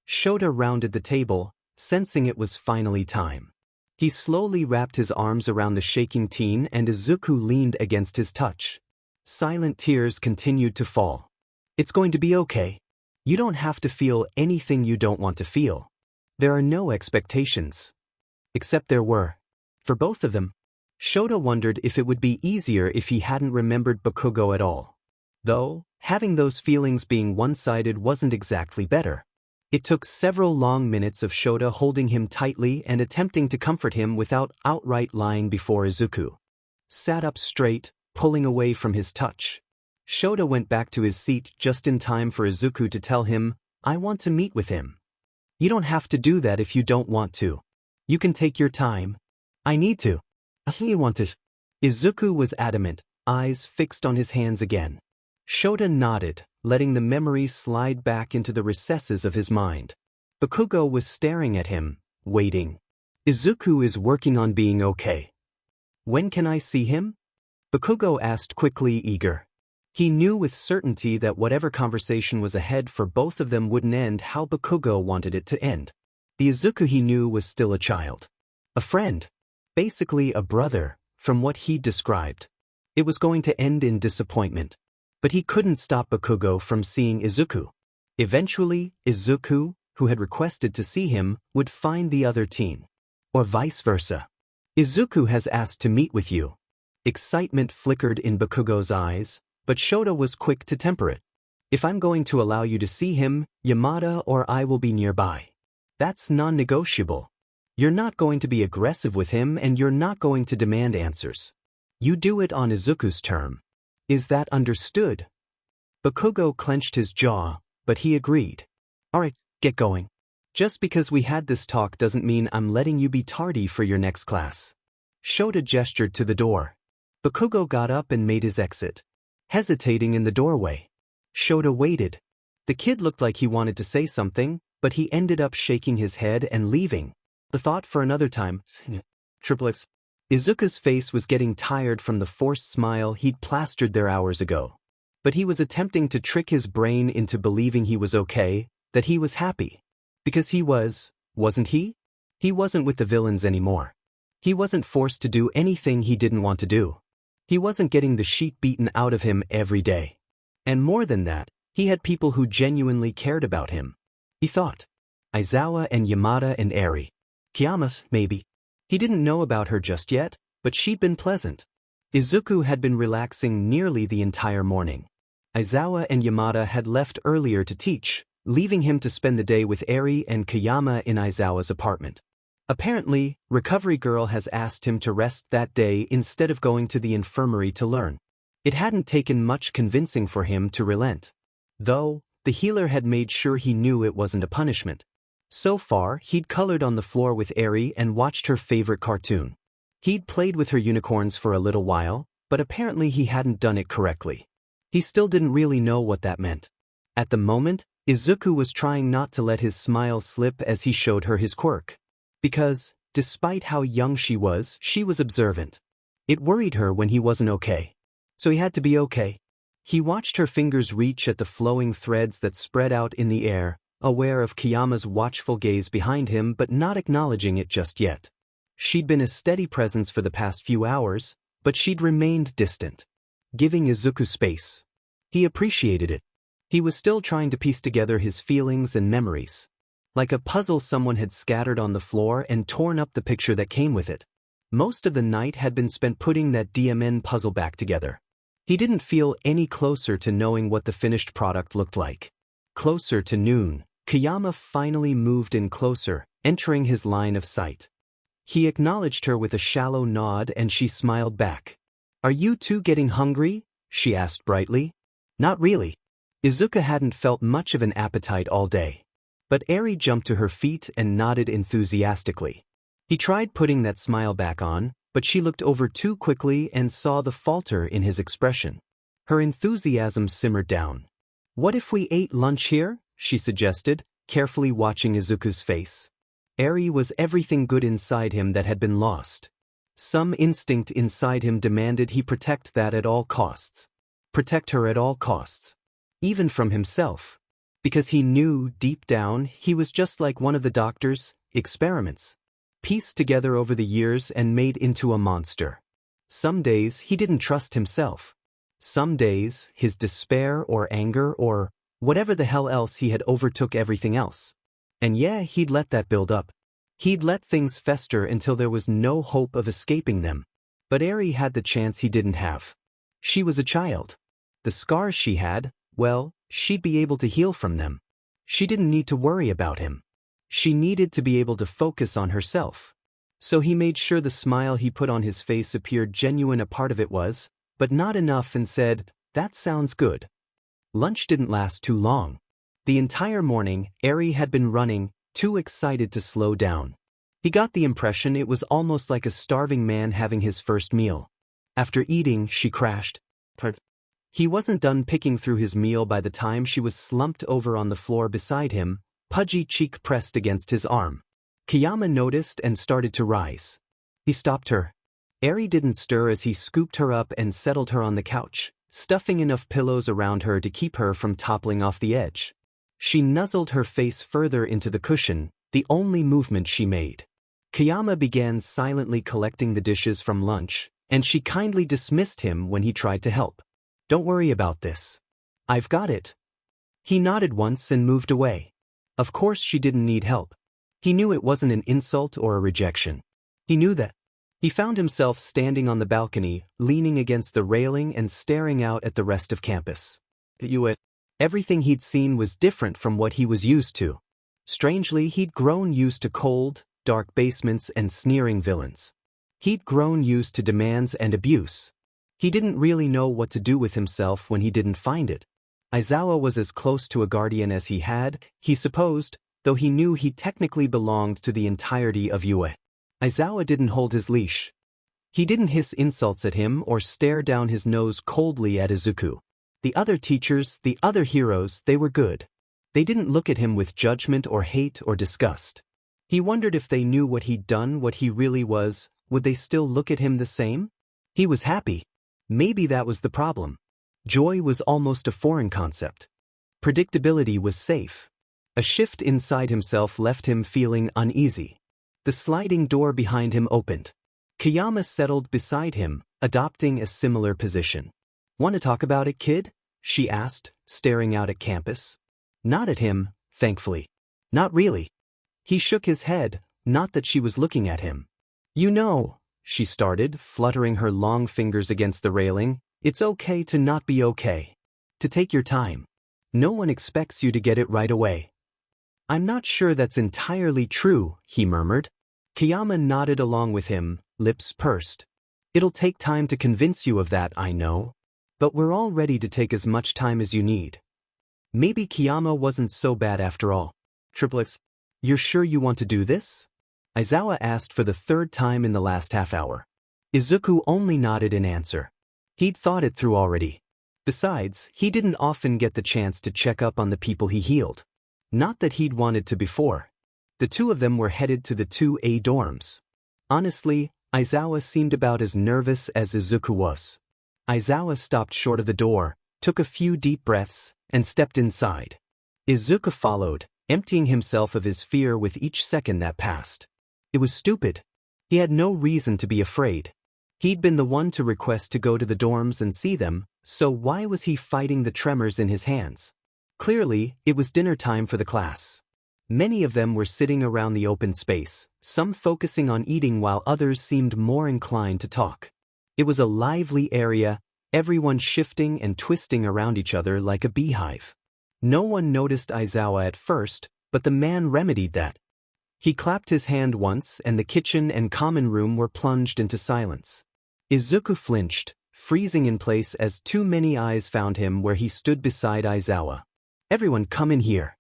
Shota rounded the table, sensing it was finally time. He slowly wrapped his arms around the shaking teen and Izuku leaned against his touch. Silent tears continued to fall. It's going to be okay. You don't have to feel anything you don't want to feel. There are no expectations. Except there were. For both of them. Shota wondered if it would be easier if he hadn't remembered Bakugo at all. Though, having those feelings being one-sided wasn't exactly better. It took several long minutes of Shota holding him tightly and attempting to comfort him without outright lying before Izuku. Sat up straight, pulling away from his touch. Shota went back to his seat just in time for Izuku to tell him, I want to meet with him. You don't have to do that if you don't want to. You can take your time. I need to. I want to. Izuku was adamant, eyes fixed on his hands again. Shota nodded, letting the memories slide back into the recesses of his mind. Bakugo was staring at him, waiting. Izuku is working on being okay. When can I see him? Bakugo asked quickly, eager. He knew with certainty that whatever conversation was ahead for both of them wouldn't end how Bakugo wanted it to end. The Izuku he knew was still a child. A friend. Basically a brother, from what he'd described. It was going to end in disappointment. But he couldn't stop Bakugo from seeing Izuku. Eventually, Izuku, who had requested to see him, would find the other teen. Or vice versa. Izuku has asked to meet with you. Excitement flickered in Bakugo's eyes, but Shota was quick to temper it. If I'm going to allow you to see him, Yamada or I will be nearby. That's non-negotiable. You're not going to be aggressive with him and you're not going to demand answers. You do it on Izuku's term. Is that understood? Bakugo clenched his jaw, but he agreed. Alright, get going. Just because we had this talk doesn't mean I'm letting you be tardy for your next class. Shota gestured to the door. Bakugo got up and made his exit. Hesitating in the doorway. Shota waited. The kid looked like he wanted to say something, but he ended up shaking his head and leaving. The thought for another time. Triplets. Izuku's face was getting tired from the forced smile he'd plastered there hours ago. But he was attempting to trick his brain into believing he was okay, that he was happy. Because he was, wasn't he? He wasn't with the villains anymore. He wasn't forced to do anything he didn't want to do. He wasn't getting the shit beaten out of him every day. And more than that, he had people who genuinely cared about him. He thought. Aizawa and Yamada and Eri. Kiyama, maybe. He didn't know about her just yet, but she'd been pleasant. Izuku had been relaxing nearly the entire morning. Aizawa and Yamada had left earlier to teach, leaving him to spend the day with Eri and Kiyama in Aizawa's apartment. Apparently, Recovery Girl has asked him to rest that day instead of going to the infirmary to learn. It hadn't taken much convincing for him to relent. Though, the healer had made sure he knew it wasn't a punishment. So far, he'd colored on the floor with Eri and watched her favorite cartoon. He'd played with her unicorns for a little while, but apparently he hadn't done it correctly. He still didn't really know what that meant. At the moment, Izuku was trying not to let his smile slip as he showed her his quirk. Because, despite how young she was observant. It worried her when he wasn't okay. So he had to be okay. He watched her fingers reach at the flowing threads that spread out in the air, aware of Kiyama's watchful gaze behind him but not acknowledging it just yet. She'd been a steady presence for the past few hours, but she'd remained distant. Giving Izuku space. He appreciated it. He was still trying to piece together his feelings and memories. Like a puzzle someone had scattered on the floor and torn up the picture that came with it. Most of the night had been spent putting that DMN puzzle back together. He didn't feel any closer to knowing what the finished product looked like. Closer to noon, Kiyama finally moved in closer, entering his line of sight. He acknowledged her with a shallow nod and she smiled back. Are you two getting hungry? She asked brightly. Not really. Izuku hadn't felt much of an appetite all day. But Eri jumped to her feet and nodded enthusiastically. He tried putting that smile back on, but she looked over too quickly and saw the falter in his expression. Her enthusiasm simmered down. What if we ate lunch here? She suggested, carefully watching Izuku's face. Eri was everything good inside him that had been lost. Some instinct inside him demanded he protect that at all costs. Protect her at all costs. Even from himself. Because he knew, deep down, he was just like one of the doctor's experiments. Pieced together over the years and made into a monster. Some days he didn't trust himself. Some days, his despair or anger or whatever the hell else he had overtook everything else. And yeah, he'd let that build up. He'd let things fester until there was no hope of escaping them. But Eri had the chance he didn't have. She was a child. The scars she had, well, she'd be able to heal from them. She didn't need to worry about him. She needed to be able to focus on herself. So he made sure the smile he put on his face appeared genuine. A part of it was, but not enough, and said, that sounds good. Lunch didn't last too long. The entire morning, Eri had been running, too excited to slow down. He got the impression it was almost like a starving man having his first meal. After eating, she crashed. He wasn't done picking through his meal by the time she was slumped over on the floor beside him, pudgy cheek pressed against his arm. Kiyama noticed and started to rise. He stopped her. Eri didn't stir as he scooped her up and settled her on the couch, stuffing enough pillows around her to keep her from toppling off the edge. She nuzzled her face further into the cushion, the only movement she made. Kiyama began silently collecting the dishes from lunch, and she kindly dismissed him when he tried to help. Don't worry about this. I've got it. He nodded once and moved away. Of course she didn't need help. He knew it wasn't an insult or a rejection. He knew that. He found himself standing on the balcony, leaning against the railing and staring out at the rest of campus. Everything he'd seen was different from what he was used to. Strangely, he'd grown used to cold, dark basements and sneering villains. He'd grown used to demands and abuse. He didn't really know what to do with himself when he didn't find it. Aizawa was as close to a guardian as he supposed, though he knew he technically belonged to the entirety of Yue. Aizawa didn't hold his leash. He didn't hiss insults at him or stare down his nose coldly at Izuku. The other teachers, the other heroes, they were good. They didn't look at him with judgment or hate or disgust. He wondered if they knew what he'd done, what he really was, would they still look at him the same? He was happy. Maybe that was the problem. Joy was almost a foreign concept. Predictability was safe. A shift inside himself left him feeling uneasy. The sliding door behind him opened. Kayama settled beside him, adopting a similar position. "Want to talk about it, kid?" she asked, staring out at campus. Not at him, thankfully. Not really. He shook his head, not that she was looking at him. "You know," she started, fluttering her long fingers against the railing, "it's okay to not be okay. To take your time. No one expects you to get it right away." "I'm not sure that's entirely true," he murmured. Kayama nodded along with him, lips pursed. "It'll take time to convince you of that, I know. But we're all ready to take as much time as you need." Maybe Kayama wasn't so bad after all. "Triplets, you're sure you want to do this?" Aizawa asked for the third time in the last half hour. Izuku only nodded in answer. He'd thought it through already. Besides, he didn't often get the chance to check up on the people he healed. Not that he'd wanted to before. The two of them were headed to the 2A dorms. Honestly, Aizawa seemed about as nervous as Izuku was. Aizawa stopped short of the door, took a few deep breaths, and stepped inside. Izuku followed, emptying himself of his fear with each second that passed. It was stupid. He had no reason to be afraid. He'd been the one to request to go to the dorms and see them, so why was he fighting the tremors in his hands? Clearly, it was dinner time for the class. Many of them were sitting around the open space, some focusing on eating while others seemed more inclined to talk. It was a lively area, everyone shifting and twisting around each other like a beehive. No one noticed Aizawa at first, but the man remedied that. He clapped his hand once and the kitchen and common room were plunged into silence. Izuku flinched, freezing in place as too many eyes found him where he stood beside Aizawa. "Everyone come in here.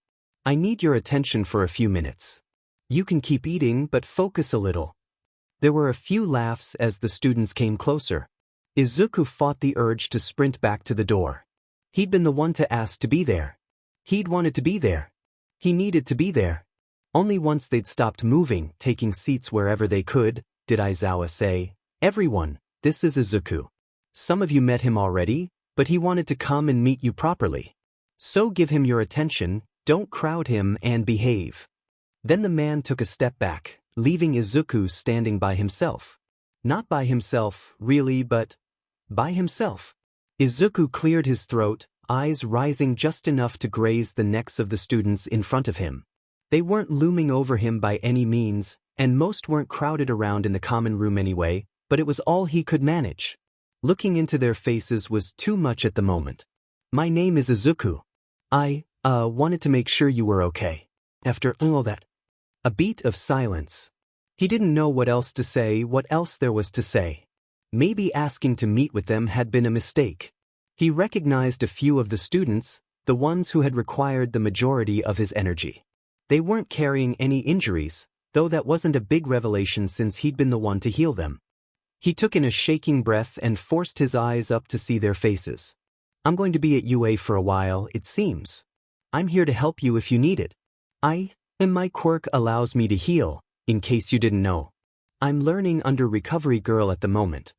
I need your attention for a few minutes. You can keep eating but focus a little." There were a few laughs as the students came closer. Izuku fought the urge to sprint back to the door. He'd been the one to ask to be there. He'd wanted to be there. He needed to be there. Only once they'd stopped moving, taking seats wherever they could, did Aizawa say, "Everyone, this is Izuku. Some of you met him already, but he wanted to come and meet you properly. So give him your attention, don't crowd him and behave." Then the man took a step back, leaving Izuku standing by himself. Not by himself, really, but by himself. Izuku cleared his throat, eyes rising just enough to graze the necks of the students in front of him. They weren't looming over him by any means, and most weren't crowded around in the common room anyway, but it was all he could manage. Looking into their faces was too much at the moment. "My name is Izuku. I wanted to make sure you were okay. After all that." A beat of silence. He didn't know what else to say, what else there was to say. Maybe asking to meet with them had been a mistake. He recognized a few of the students, the ones who had required the majority of his energy. They weren't carrying any injuries, though that wasn't a big revelation since he'd been the one to heal them. He took in a shaking breath and forced his eyes up to see their faces. "I'm going to be at UA for a while, it seems. I'm here to help you if you need it. My quirk allows me to heal, in case you didn't know. I'm learning under Recovery Girl at the moment."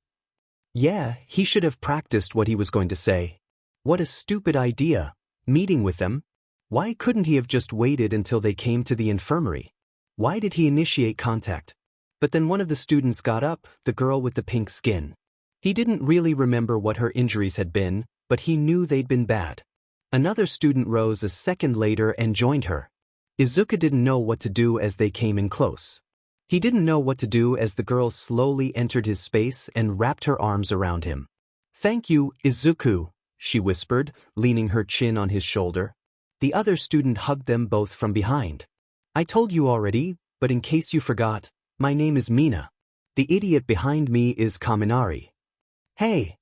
Yeah, he should have practiced what he was going to say. What a stupid idea, meeting with them. Why couldn't he have just waited until they came to the infirmary? Why did he initiate contact? But then one of the students got up, the girl with the pink skin. He didn't really remember what her injuries had been, but he knew they'd been bad. Another student rose a second later and joined her. Izuku didn't know what to do as they came in close. He didn't know what to do as the girl slowly entered his space and wrapped her arms around him. "Thank you, Izuku," she whispered, leaning her chin on his shoulder. The other student hugged them both from behind. I told you already, but in case you forgot, my name is Mina. The idiot behind me is Kaminari. Hey!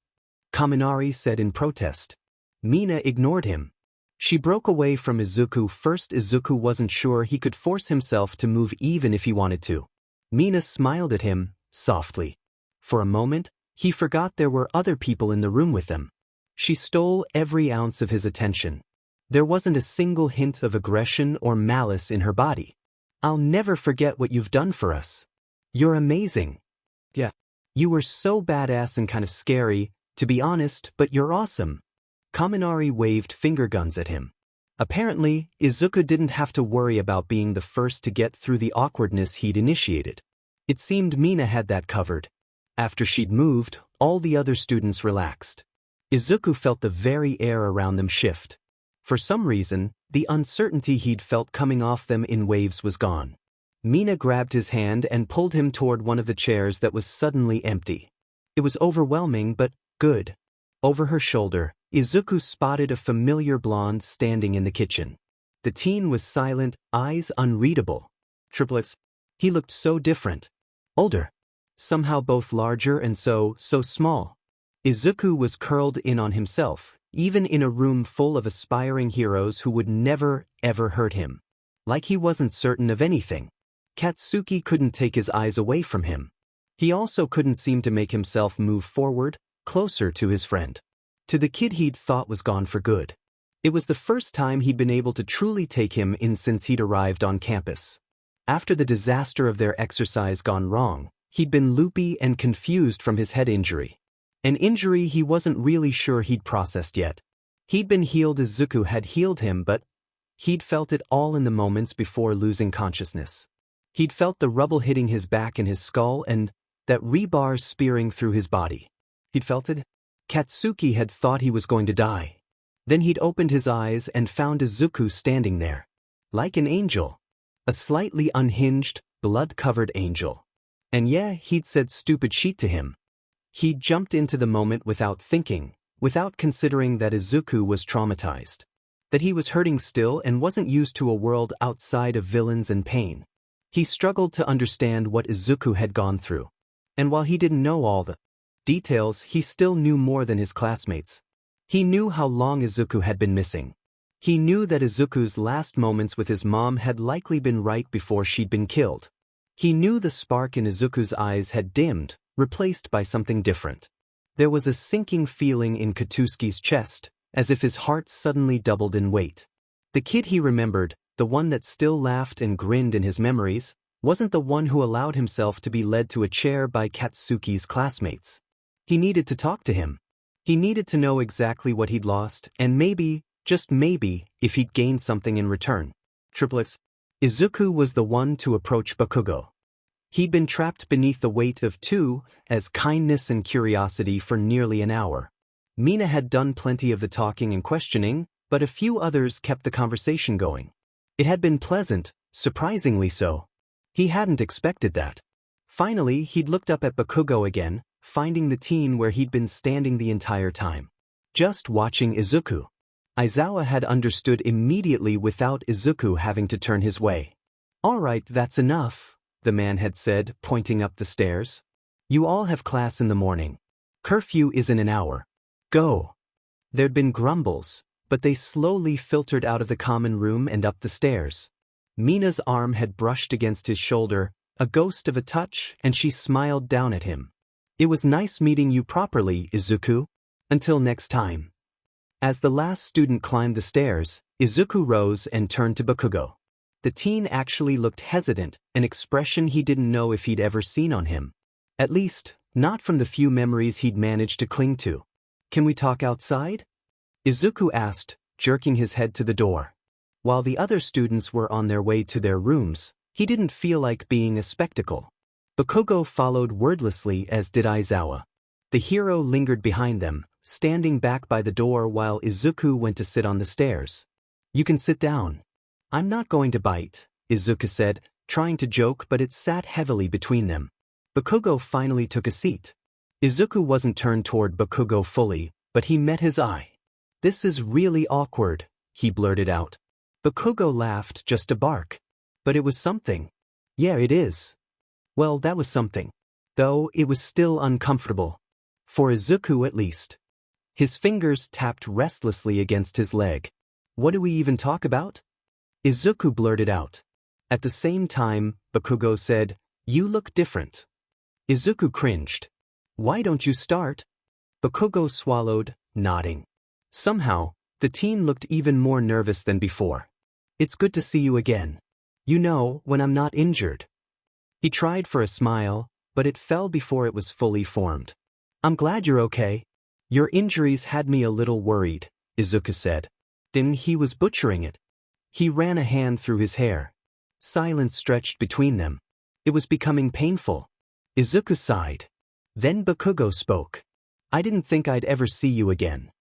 Kaminari said in protest. Mina ignored him. She broke away from Izuku first. Izuku wasn't sure he could force himself to move even if he wanted to. Mina smiled at him, softly. For a moment, he forgot there were other people in the room with them. She stole every ounce of his attention. There wasn't a single hint of aggression or malice in her body. I'll never forget what you've done for us. You're amazing. Yeah. You were so badass and kind of scary, to be honest, but you're awesome. Kaminari waved finger guns at him. Apparently, Izuku didn't have to worry about being the first to get through the awkwardness he'd initiated. It seemed Mina had that covered. After she'd moved, all the other students relaxed. Izuku felt the very air around them shift. For some reason, the uncertainty he'd felt coming off them in waves was gone. Mina grabbed his hand and pulled him toward one of the chairs that was suddenly empty. It was overwhelming but good. Over her shoulder, Izuku spotted a familiar blonde standing in the kitchen. The teen was silent, eyes unreadable. Triplets. He looked so different. Older. Somehow both larger and so small. Izuku was curled in on himself, even in a room full of aspiring heroes who would never, ever hurt him. Like he wasn't certain of anything. Katsuki couldn't take his eyes away from him. He also couldn't seem to make himself move forward, closer to his friend. To the kid he'd thought was gone for good. It was the first time he'd been able to truly take him in since he'd arrived on campus. After the disaster of their exercise gone wrong, he'd been loopy and confused from his head injury. An injury he wasn't really sure he'd processed yet. He'd been healed as Izuku had healed him, but he'd felt it all in the moments before losing consciousness. He'd felt the rubble hitting his back and his skull and that rebar spearing through his body. He'd felt it. Katsuki had thought he was going to die. Then he'd opened his eyes and found Izuku standing there. Like an angel. A slightly unhinged, blood-covered angel. And yeah, he'd said stupid shit to him. He jumped into the moment without thinking, without considering that Izuku was traumatized. That he was hurting still and wasn't used to a world outside of villains and pain. He struggled to understand what Izuku had gone through. And while he didn't know all the details, he still knew more than his classmates. He knew how long Izuku had been missing. He knew that Izuku's last moments with his mom had likely been right before she'd been killed. He knew the spark in Izuku's eyes had dimmed, replaced by something different. There was a sinking feeling in Katsuki's chest, as if his heart suddenly doubled in weight. The kid he remembered, the one that still laughed and grinned in his memories, wasn't the one who allowed himself to be led to a chair by Katsuki's classmates. He needed to talk to him. He needed to know exactly what he'd lost, and maybe, just maybe, if he'd gained something in return. Triplets. Izuku was the one to approach Bakugo. He'd been trapped beneath the weight of two, as kindness and curiosity for nearly an hour. Mina had done plenty of the talking and questioning, but a few others kept the conversation going. It had been pleasant, surprisingly so. He hadn't expected that. Finally, he'd looked up at Bakugo again, finding the teen where he'd been standing the entire time. Just watching Izuku. Aizawa had understood immediately without Izuku having to turn his way. All right, that's enough, the man had said, pointing up the stairs. You all have class in the morning. Curfew is in an hour. Go. There'd been grumbles, but they slowly filtered out of the common room and up the stairs. Mina's arm had brushed against his shoulder, a ghost of a touch, and she smiled down at him. It was nice meeting you properly, Izuku. Until next time. As the last student climbed the stairs, Izuku rose and turned to Bakugo. The teen actually looked hesitant, an expression he didn't know if he'd ever seen on him. At least, not from the few memories he'd managed to cling to. Can we talk outside? Izuku asked, jerking his head to the door. While the other students were on their way to their rooms, he didn't feel like being a spectacle. Bakugo followed wordlessly, as did Aizawa. The hero lingered behind them, standing back by the door while Izuku went to sit on the stairs. You can sit down. I'm not going to bite, Izuku said, trying to joke, but it sat heavily between them. Bakugo finally took a seat. Izuku wasn't turned toward Bakugo fully, but he met his eye. This is really awkward, he blurted out. Bakugo laughed just a bark. But it was something. Yeah, it is. Well, that was something. Though it was still uncomfortable. For Izuku at least. His fingers tapped restlessly against his leg. What do we even talk about? Izuku blurted out. At the same time, Bakugo said, You look different. Izuku cringed. Why don't you start? Bakugo swallowed, nodding. Somehow, the teen looked even more nervous than before. It's good to see you again. You know, when I'm not injured. He tried for a smile, but it fell before it was fully formed. I'm glad you're okay. Your injuries had me a little worried, Izuku said. Then he was butchering it. He ran a hand through his hair. Silence stretched between them. It was becoming painful. Izuku sighed. Then Bakugo spoke. I didn't think I'd ever see you again.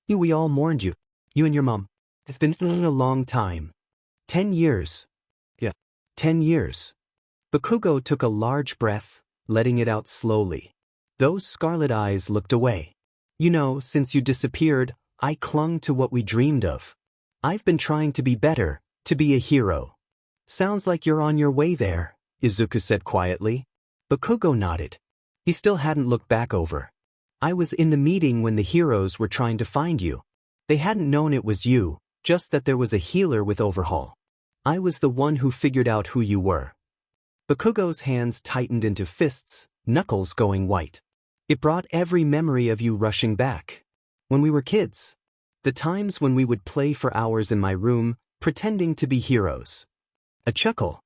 We all mourned you. You and your mom. It's been a long time. 10 years. Yeah, 10 years. Bakugo took a large breath, letting it out slowly. Those scarlet eyes looked away. You know, since you disappeared, I clung to what we dreamed of. I've been trying to be better, to be a hero. Sounds like you're on your way there, Izuku said quietly. Bakugo nodded. He still hadn't looked back over. I was in the meeting when the heroes were trying to find you. They hadn't known it was you, just that there was a healer with Overhaul. I was the one who figured out who you were. Bakugo's hands tightened into fists, knuckles going white. It brought every memory of you rushing back. When we were kids. The times when we would play for hours in my room, pretending to be heroes. A chuckle.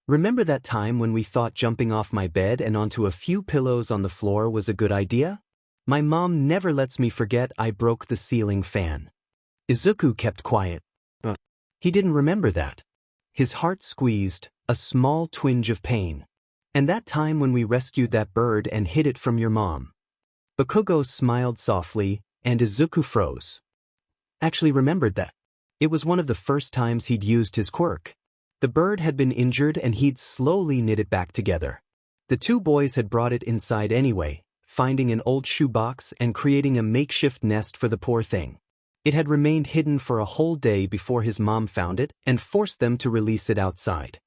Remember that time when we thought jumping off my bed and onto a few pillows on the floor was a good idea? My mom never lets me forget I broke the ceiling fan. Izuku kept quiet. He didn't remember that. His heart squeezed, a small twinge of pain. And that time when we rescued that bird and hid it from your mom. Bakugo smiled softly, and Izuku froze. Actually remembered that. It was one of the first times he'd used his quirk. The bird had been injured and he'd slowly knit it back together. The two boys had brought it inside anyway, finding an old shoebox and creating a makeshift nest for the poor thing. It had remained hidden for a whole day before his mom found it and forced them to release it outside.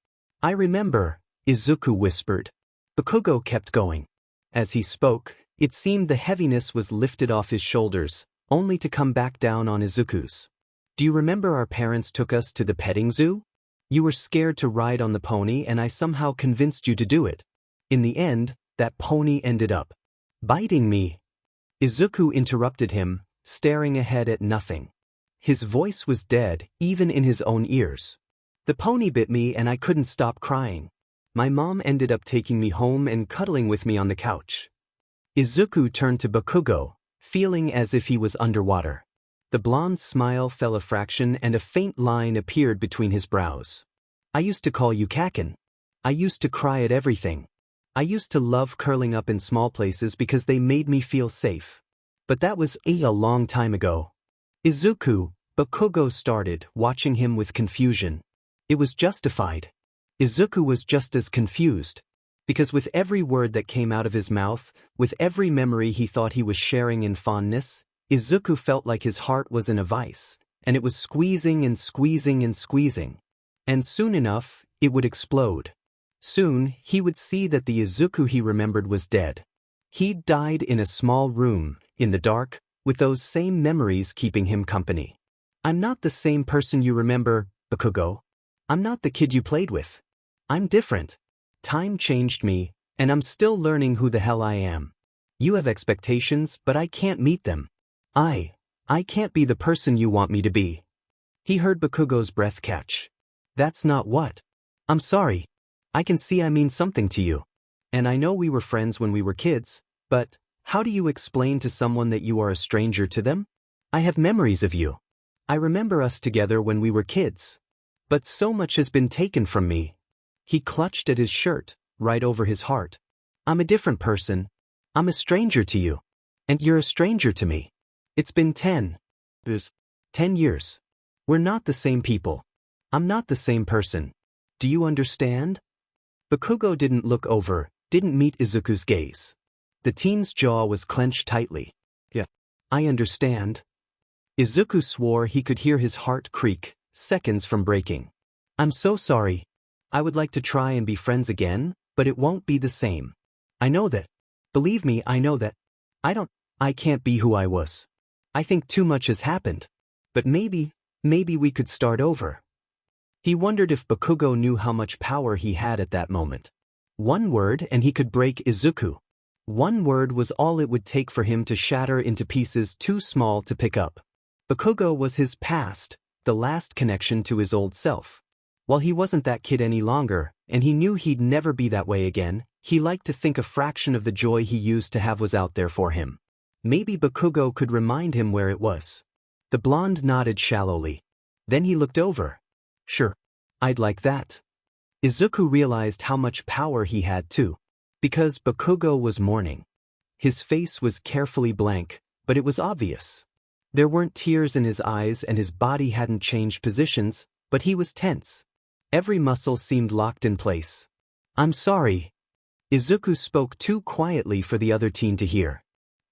I remember, Izuku whispered. Bakugo kept going. As he spoke, it seemed the heaviness was lifted off his shoulders, only to come back down on Izuku's. Do you remember our parents took us to the petting zoo? You were scared to ride on the pony and I somehow convinced you to do it. In the end, that pony ended up biting me. Izuku interrupted him, staring ahead at nothing. His voice was dead, even in his own ears. The pony bit me and I couldn't stop crying. My mom ended up taking me home and cuddling with me on the couch. Izuku turned to Bakugo, feeling as if he was underwater. The blonde's smile fell a fraction and a faint line appeared between his brows. I used to call you Kakin. I used to cry at everything. I used to love curling up in small places because they made me feel safe. But that was a long time ago. Izuku, Bakugo started, watching him with confusion. It was justified. Izuku was just as confused. Because with every word that came out of his mouth, with every memory he thought he was sharing in fondness, Izuku felt like his heart was in a vice, and it was squeezing and squeezing and squeezing. And soon enough, it would explode. Soon, he would see that the Izuku he remembered was dead. He'd died in a small room, in the dark, with those same memories keeping him company. I'm not the same person you remember, Bakugo. I'm not the kid you played with. I'm different. Time changed me, and I'm still learning who the hell I am. You have expectations, but I can't meet them. I can't be the person you want me to be. He heard Bakugo's breath catch. That's not what. I'm sorry. I can see I mean something to you. And I know we were friends when we were kids, but how do you explain to someone that you are a stranger to them? I have memories of you. I remember us together when we were kids. But so much has been taken from me. He clutched at his shirt, right over his heart. I'm a different person. I'm a stranger to you. And you're a stranger to me. It's been 10 years. We're not the same people. I'm not the same person. Do you understand? Bakugo didn't look over, didn't meet Izuku's gaze. The teen's jaw was clenched tightly. Yeah, I understand. Izuku swore he could hear his heart creak, seconds from breaking. I'm so sorry. I would like to try and be friends again, but it won't be the same. I know that. Believe me, I know that. I can't be who I was. I think too much has happened. But maybe we could start over. He wondered if Bakugo knew how much power he had at that moment. One word and he could break Izuku. One word was all it would take for him to shatter into pieces too small to pick up. Bakugo was his past, the last connection to his old self. While he wasn't that kid any longer, and he knew he'd never be that way again, he liked to think a fraction of the joy he used to have was out there for him. Maybe Bakugo could remind him where it was. The blonde nodded shallowly. Then he looked over. Sure. I'd like that. Izuku realized how much power he had too. Because Bakugo was mourning. His face was carefully blank, but it was obvious. There weren't tears in his eyes and his body hadn't changed positions, but he was tense. Every muscle seemed locked in place. I'm sorry. Izuku spoke too quietly for the other teen to hear.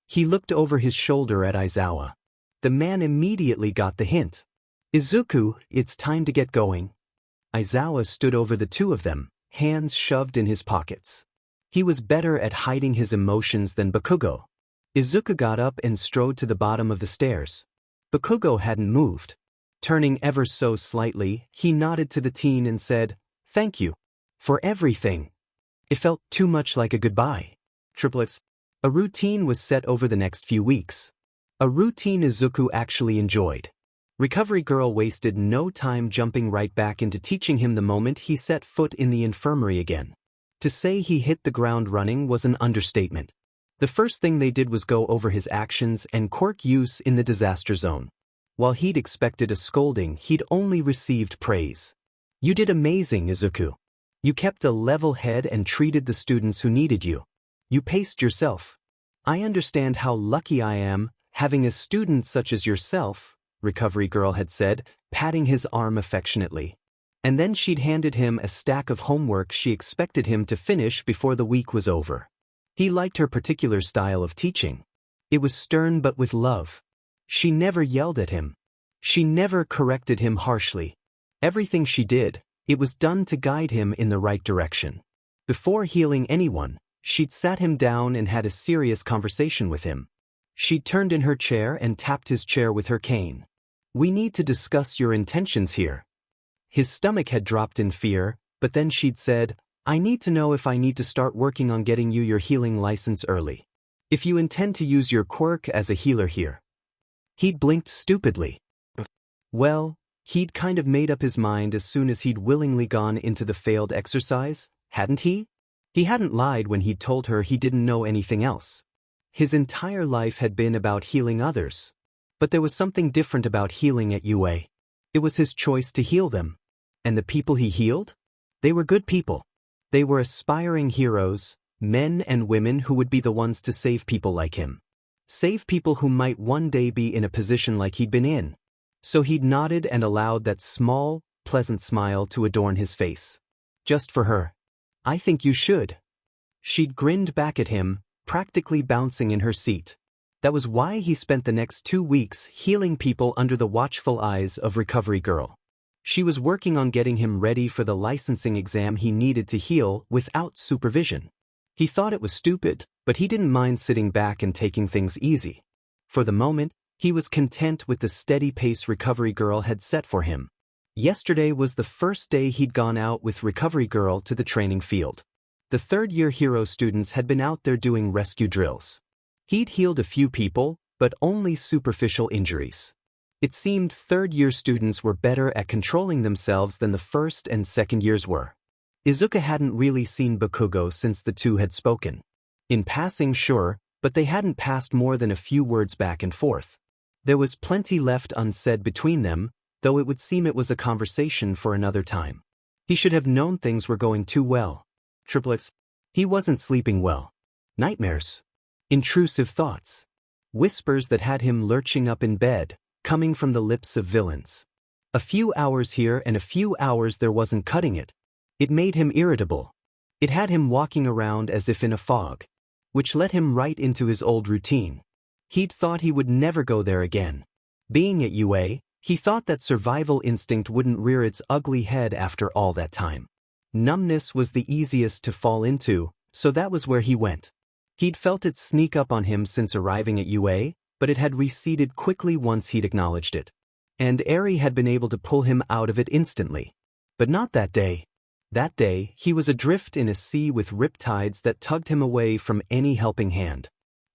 He looked over his shoulder at Aizawa. The man immediately got the hint. Izuku, it's time to get going. Aizawa stood over the two of them, hands shoved in his pockets. He was better at hiding his emotions than Bakugo. Izuku got up and strode to the bottom of the stairs. Bakugo hadn't moved. Turning ever so slightly, he nodded to the teen and said, "Thank you. For everything." It felt too much like a goodbye. Triplets. A routine was set over the next few weeks. A routine Izuku actually enjoyed. Recovery Girl wasted no time jumping right back into teaching him the moment he set foot in the infirmary again. To say he hit the ground running was an understatement. The first thing they did was go over his actions and quirk use in the disaster zone. While he'd expected a scolding, he'd only received praise. You did amazing, Izuku. You kept a level head and treated the students who needed you. You paced yourself. I understand how lucky I am, having a student such as yourself, Recovery Girl had said, patting his arm affectionately. And then she'd handed him a stack of homework she expected him to finish before the week was over. He liked her particular style of teaching. It was stern but with love. She never yelled at him. She never corrected him harshly. Everything she did, it was done to guide him in the right direction. Before healing anyone, she'd sat him down and had a serious conversation with him. She turned in her chair and tapped his chair with her cane. We need to discuss your intentions here. His stomach had dropped in fear, but then she'd said, I need to know if I need to start working on getting you your healing license early. If you intend to use your quirk as a healer here. He'd blinked stupidly. Well, he'd kind of made up his mind as soon as he'd willingly gone into the failed exercise, hadn't he? He hadn't lied when he'd told her he didn't know anything else. His entire life had been about healing others. But there was something different about healing at UA. It was his choice to heal them. And the people he healed? They were good people. They were aspiring heroes, men and women who would be the ones to save people like him. Save people who might one day be in a position like he'd been in. So he'd nodded and allowed that small, pleasant smile to adorn his face. Just for her. I think you should. She'd grinned back at him, practically bouncing in her seat. That was why he spent the next 2 weeks healing people under the watchful eyes of Recovery Girl. She was working on getting him ready for the licensing exam he needed to heal without supervision. He thought it was stupid, but he didn't mind sitting back and taking things easy. For the moment, he was content with the steady pace Recovery Girl had set for him. Yesterday was the first day he'd gone out with Recovery Girl to the training field. The third-year hero students had been out there doing rescue drills. He'd healed a few people, but only superficial injuries. It seemed third-year students were better at controlling themselves than the first and second years were. Izuku hadn't really seen Bakugo since the two had spoken. In passing, sure, but they hadn't passed more than a few words back and forth. There was plenty left unsaid between them, though it would seem it was a conversation for another time. He should have known things were going too well. Triplets. He wasn't sleeping well. Nightmares. Intrusive thoughts. Whispers that had him lurching up in bed, coming from the lips of villains. A few hours here and a few hours there wasn't cutting it. It made him irritable. It had him walking around as if in a fog. Which led him right into his old routine. He'd thought he would never go there again. Being at UA, he thought that survival instinct wouldn't rear its ugly head after all that time. Numbness was the easiest to fall into, so that was where he went. He'd felt it sneak up on him since arriving at UA, but it had receded quickly once he'd acknowledged it. And Eri had been able to pull him out of it instantly. But not that day. That day, he was adrift in a sea with riptides that tugged him away from any helping hand.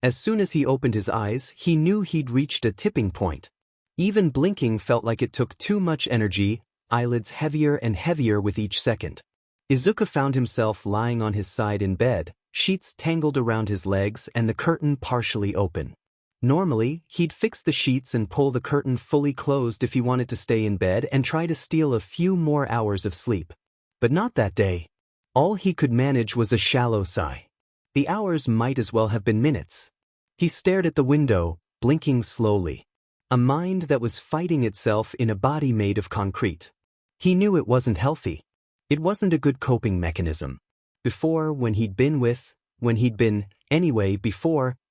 As soon as he opened his eyes, he knew he'd reached a tipping point. Even blinking felt like it took too much energy, eyelids heavier and heavier with each second. Izuku found himself lying on his side in bed, sheets tangled around his legs and the curtain partially open. Normally, he'd fix the sheets and pull the curtain fully closed if he wanted to stay in bed and try to steal a few more hours of sleep. But not that day. All he could manage was a shallow sigh. The hours might as well have been minutes. He stared at the window, blinking slowly. A mind that was fighting itself in a body made of concrete. He knew it wasn't healthy. It wasn't a good coping mechanism. Before, before,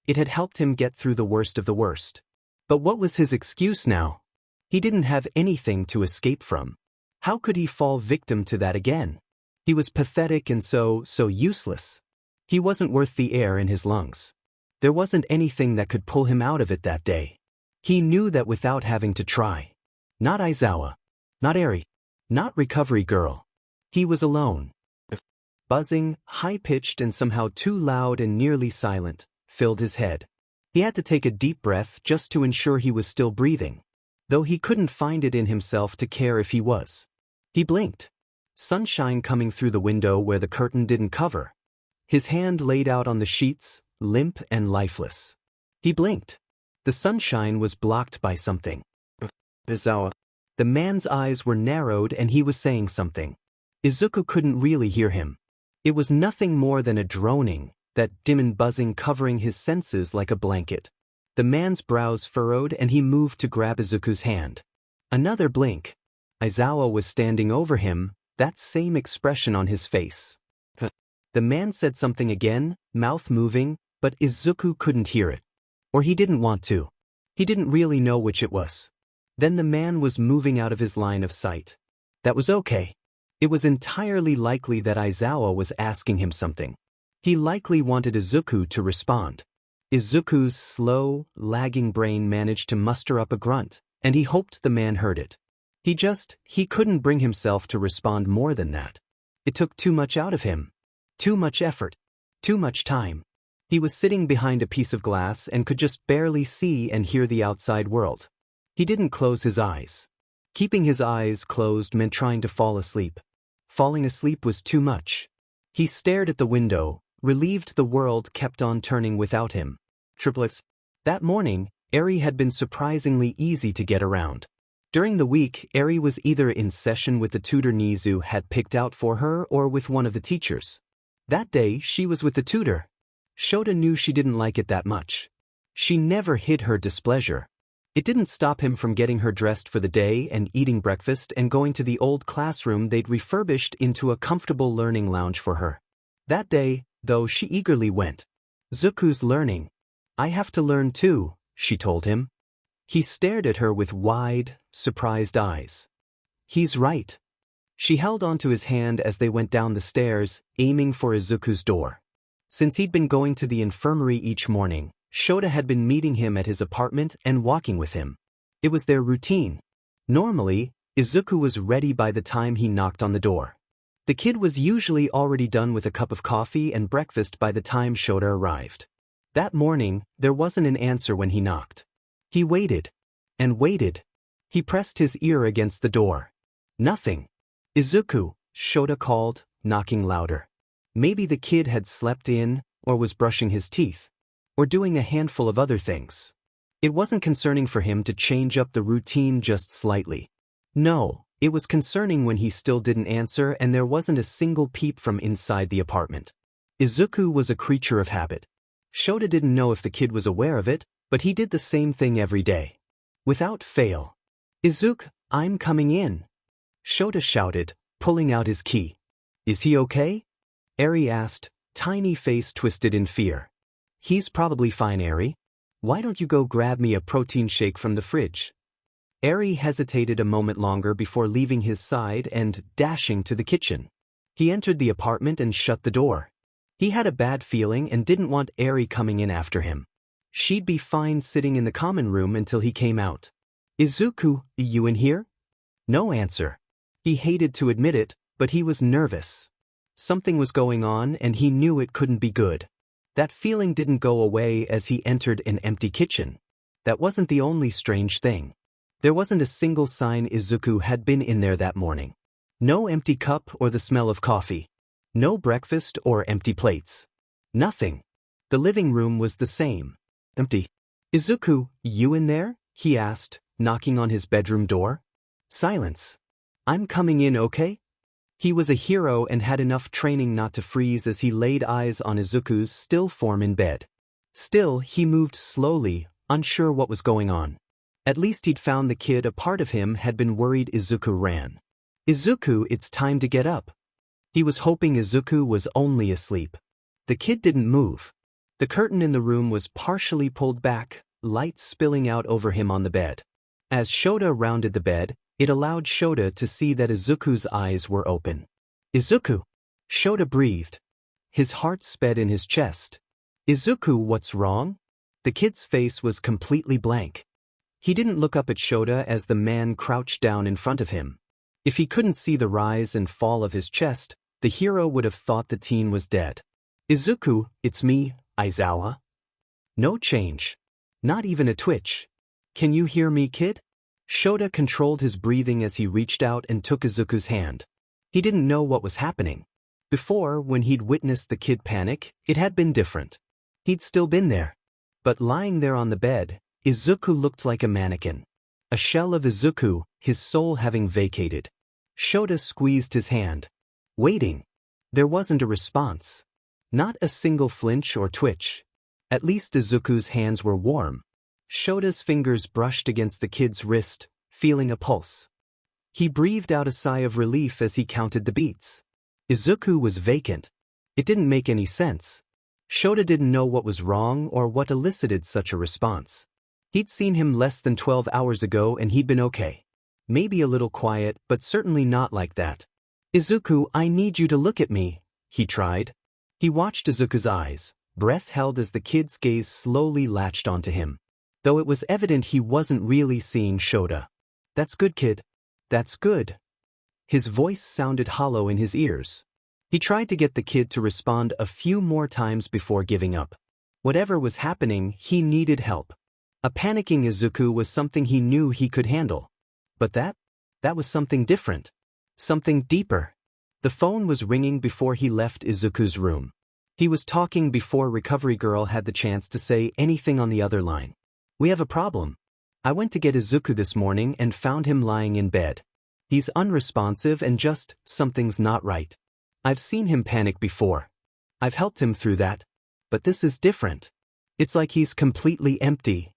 it had helped him get through the worst of the worst. But what was his excuse now? He didn't have anything to escape from. How could he fall victim to that again? He was pathetic and so useless. He wasn't worth the air in his lungs. There wasn't anything that could pull him out of it that day. He knew that without having to try. Not Aizawa. Not Eri. Not Recovery Girl. He was alone. Buzzing, high-pitched and somehow too loud and nearly silent, filled his head. He had to take a deep breath just to ensure he was still breathing, though he couldn't find it in himself to care if he was. He blinked. Sunshine coming through the window where the curtain didn't cover. His hand laid out on the sheets, limp and lifeless. He blinked. The sunshine was blocked by something. Izawa. The man's eyes were narrowed and he was saying something. Izuku couldn't really hear him. It was nothing more than a droning, that dim and buzzing covering his senses like a blanket. The man's brows furrowed and he moved to grab Izuku's hand. Another blink. Aizawa was standing over him, that same expression on his face. The man said something again, mouth moving, but Izuku couldn't hear it. Or he didn't want to. He didn't really know which it was. Then the man was moving out of his line of sight. That was okay. It was entirely likely that Aizawa was asking him something. He likely wanted Izuku to respond. Izuku's slow, lagging brain managed to muster up a grunt, and he hoped the man heard it. He couldn't bring himself to respond more than that. It took too much out of him. Too much effort. Too much time. He was sitting behind a piece of glass and could just barely see and hear the outside world. He didn't close his eyes. Keeping his eyes closed meant trying to fall asleep. Falling asleep was too much. He stared at the window, relieved the world kept on turning without him. Triplets. That morning, Eri had been surprisingly easy to get around. During the week, Eri was either in session with the tutor Nizu had picked out for her or with one of the teachers. That day, she was with the tutor. Shota knew she didn't like it that much. She never hid her displeasure. It didn't stop him from getting her dressed for the day and eating breakfast and going to the old classroom they'd refurbished into a comfortable learning lounge for her. That day, though, she eagerly went. Zuku's learning. I have to learn too, she told him. He stared at her with wide, surprised eyes. He's right. She held onto his hand as they went down the stairs, aiming for Izuku's door. Since he'd been going to the infirmary each morning, Shota had been meeting him at his apartment and walking with him. It was their routine. Normally, Izuku was ready by the time he knocked on the door. The kid was usually already done with a cup of coffee and breakfast by the time Shota arrived. That morning, there wasn't an answer when he knocked. He waited. And waited. He pressed his ear against the door. Nothing. Izuku, Shota called, knocking louder. Maybe the kid had slept in, or was brushing his teeth, or doing a handful of other things. It wasn't concerning for him to change up the routine just slightly. No, it was concerning when he still didn't answer and there wasn't a single peep from inside the apartment. Izuku was a creature of habit. Shota didn't know if the kid was aware of it, but he did the same thing every day. Without fail. Izuku, I'm coming in. Shota shouted, pulling out his key. Is he okay? Eri asked, tiny face twisted in fear. He's probably fine, Eri. Why don't you go grab me a protein shake from the fridge? Eri hesitated a moment longer before leaving his side and dashing to the kitchen. He entered the apartment and shut the door. He had a bad feeling and didn't want Eri coming in after him. She'd be fine sitting in the common room until he came out. "Izuku, you in here?" No answer. He hated to admit it, but he was nervous. Something was going on and he knew it couldn't be good. That feeling didn't go away as he entered an empty kitchen. That wasn't the only strange thing. There wasn't a single sign Izuku had been in there that morning. No empty cup or the smell of coffee. No breakfast or empty plates. Nothing. The living room was the same. Empty. "Izuku, you in there?" he asked, knocking on his bedroom door. Silence. "I'm coming in, okay?" He was a hero and had enough training not to freeze as he laid eyes on Izuku's still form in bed. Still, he moved slowly, unsure what was going on. At least he'd found the kid. A part of him had been worried Izuku ran. "Izuku, it's time to get up." He was hoping Izuku was only asleep. The kid didn't move. The curtain in the room was partially pulled back, light spilling out over him on the bed. As Shota rounded the bed, it allowed Shota to see that Izuku's eyes were open. "Izuku!" Shota breathed. His heart sped in his chest. "Izuku, what's wrong?" The kid's face was completely blank. He didn't look up at Shota as the man crouched down in front of him. If he couldn't see the rise and fall of his chest, the hero would have thought the teen was dead. "Izuku, it's me, Aizawa." No change. Not even a twitch. "Can you hear me, kid?" Shota controlled his breathing as he reached out and took Izuku's hand. He didn't know what was happening. Before, when he'd witnessed the kid panic, it had been different. He'd still been there. But lying there on the bed, Izuku looked like a mannequin. A shell of Izuku, his soul having vacated. Shota squeezed his hand. Waiting. There wasn't a response. Not a single flinch or twitch. At least Izuku's hands were warm. Shota's fingers brushed against the kid's wrist, feeling a pulse. He breathed out a sigh of relief as he counted the beats. Izuku was vacant. It didn't make any sense. Shota didn't know what was wrong or what elicited such a response. He'd seen him less than 12 hours ago and he'd been okay. Maybe a little quiet, but certainly not like that. "Izuku, I need you to look at me," he tried. He watched Izuku's eyes, breath held as the kid's gaze slowly latched onto him. Though it was evident he wasn't really seeing Shota. "That's good, kid. That's good." His voice sounded hollow in his ears. He tried to get the kid to respond a few more times before giving up. Whatever was happening, he needed help. A panicking Izuku was something he knew he could handle. But that was something different. Something deeper. The phone was ringing before he left Izuku's room. He was talking before Recovery Girl had the chance to say anything on the other line. "We have a problem. I went to get Izuku this morning and found him lying in bed. He's unresponsive and just, something's not right. I've seen him panic before. I've helped him through that. But this is different. It's like he's completely empty."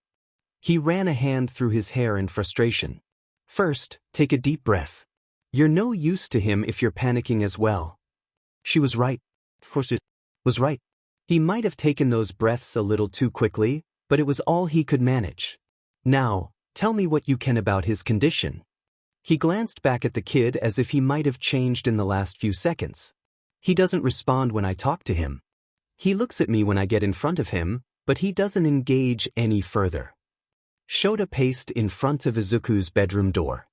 He ran a hand through his hair in frustration. "First, take a deep breath. You're no use to him if you're panicking as well." She was right. Of course it was right. He might have taken those breaths a little too quickly, but it was all he could manage. "Now, tell me what you can about his condition." He glanced back at the kid as if he might have changed in the last few seconds. "He doesn't respond when I talk to him. He looks at me when I get in front of him, but he doesn't engage any further." Shota paced in front of Izuku's bedroom door.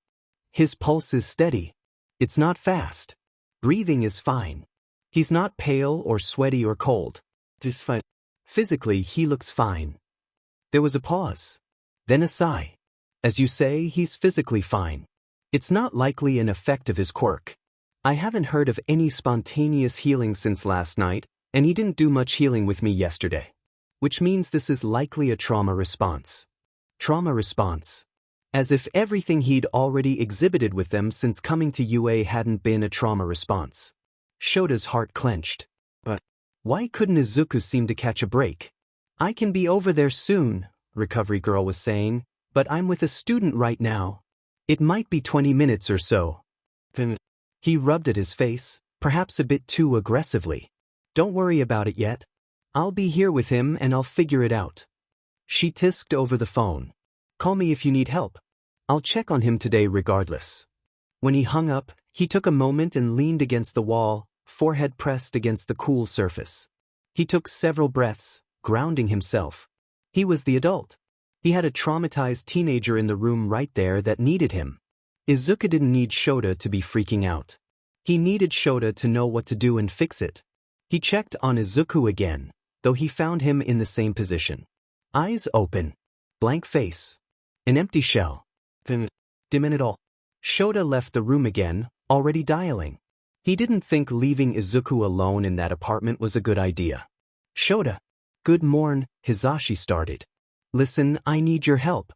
His pulse is steady. It's not fast. Breathing is fine. He's not pale or sweaty or cold. Just fine. Physically, he looks fine. There was a pause. Then a sigh. "As you say, he's physically fine. It's not likely an effect of his quirk. I haven't heard of any spontaneous healing since last night, and he didn't do much healing with me yesterday. Which means this is likely a trauma response." Trauma response. As if everything he'd already exhibited with them since coming to UA hadn't been a trauma response. Shota's heart clenched. But why couldn't Izuku seem to catch a break? "I can be over there soon," Recovery Girl was saying, "but I'm with a student right now. It might be 20 minutes or so." He rubbed at his face, perhaps a bit too aggressively. "Don't worry about it yet. I'll be here with him and I'll figure it out." She tisked over the phone. "Call me if you need help." I'll check on him today regardless. When he hung up, he took a moment and leaned against the wall, forehead pressed against the cool surface. He took several breaths, grounding himself. He was the adult. He had a traumatized teenager in the room right there that needed him. Izuku didn't need Shota to be freaking out. He needed Shota to know what to do and fix it. He checked on Izuku again, though he found him in the same position. Eyes open. Blank face. An empty shell. Dim in it all. Shota left the room again, already dialing. He didn't think leaving Izuku alone in that apartment was a good idea. Shota. Good morn, Hisashi started. Listen, I need your help.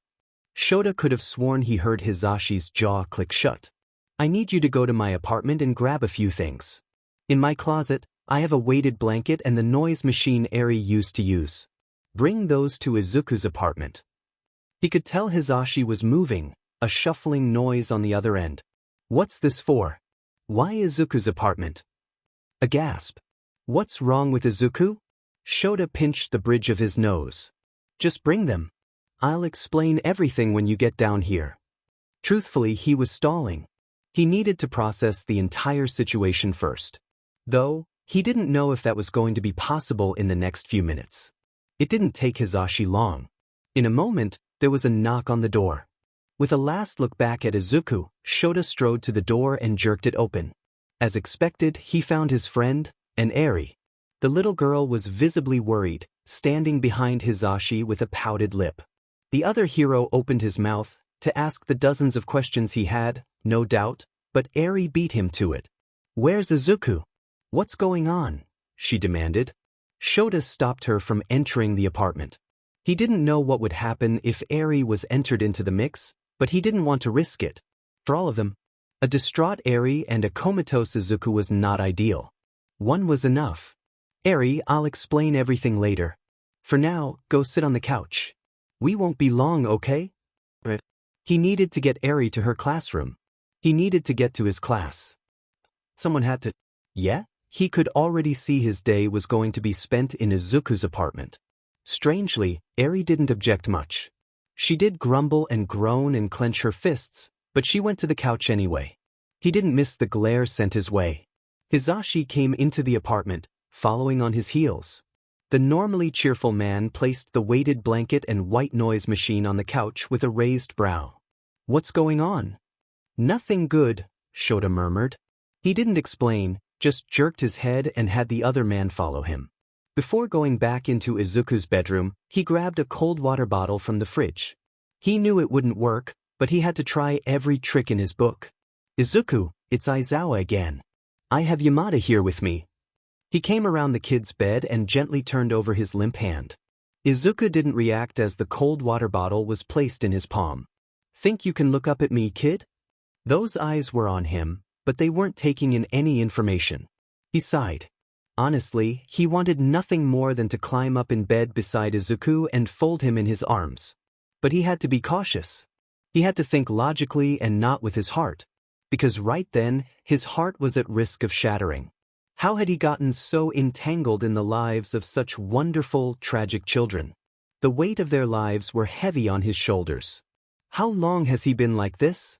Shota could have sworn he heard Hisashi's jaw click shut. I need you to go to my apartment and grab a few things. In my closet, I have a weighted blanket and the noise machine Eri used to use. Bring those to Izuku's apartment. He could tell Hisashi was moving, a shuffling noise on the other end. What's this for? Why Izuku's apartment? A gasp. What's wrong with Izuku? Shota pinched the bridge of his nose. Just bring them. I'll explain everything when you get down here. Truthfully, he was stalling. He needed to process the entire situation first. Though, he didn't know if that was going to be possible in the next few minutes. It didn't take Hisashi long. In a moment, there was a knock on the door. With a last look back at Izuku, Shota strode to the door and jerked it open. As expected, he found his friend, an Eri. The little girl was visibly worried, standing behind Hisashi with a pouted lip. The other hero opened his mouth to ask the dozens of questions he had, no doubt, but Eri beat him to it. Where's Izuku? What's going on? She demanded. Shota stopped her from entering the apartment. He didn't know what would happen if Eri was entered into the mix, but he didn't want to risk it. For all of them, a distraught Eri and a comatose Izuku was not ideal. One was enough. Eri, I'll explain everything later. For now, go sit on the couch. We won't be long, okay? He needed to get Eri to her classroom. He needed to get to his class. Someone had to. Yeah? He could already see his day was going to be spent in Izuku's apartment. Strangely, Eri didn't object much. She did grumble and groan and clench her fists, but she went to the couch anyway. He didn't miss the glare sent his way. Hisashi came into the apartment, following on his heels. The normally cheerful man placed the weighted blanket and white noise machine on the couch with a raised brow. What's going on? Nothing good, Shota murmured. He didn't explain, just jerked his head and had the other man follow him. Before going back into Izuku's bedroom, he grabbed a cold water bottle from the fridge. He knew it wouldn't work, but he had to try every trick in his book. Izuku, it's Aizawa again. I have Yamada here with me. He came around the kid's bed and gently turned over his limp hand. Izuku didn't react as the cold water bottle was placed in his palm. Think you can look up at me, kid? Those eyes were on him, but they weren't taking in any information. He sighed. Honestly, he wanted nothing more than to climb up in bed beside Izuku and fold him in his arms. But he had to be cautious. He had to think logically and not with his heart. Because right then, his heart was at risk of shattering. How had he gotten so entangled in the lives of such wonderful, tragic children? The weight of their lives were heavy on his shoulders. How long has he been like this?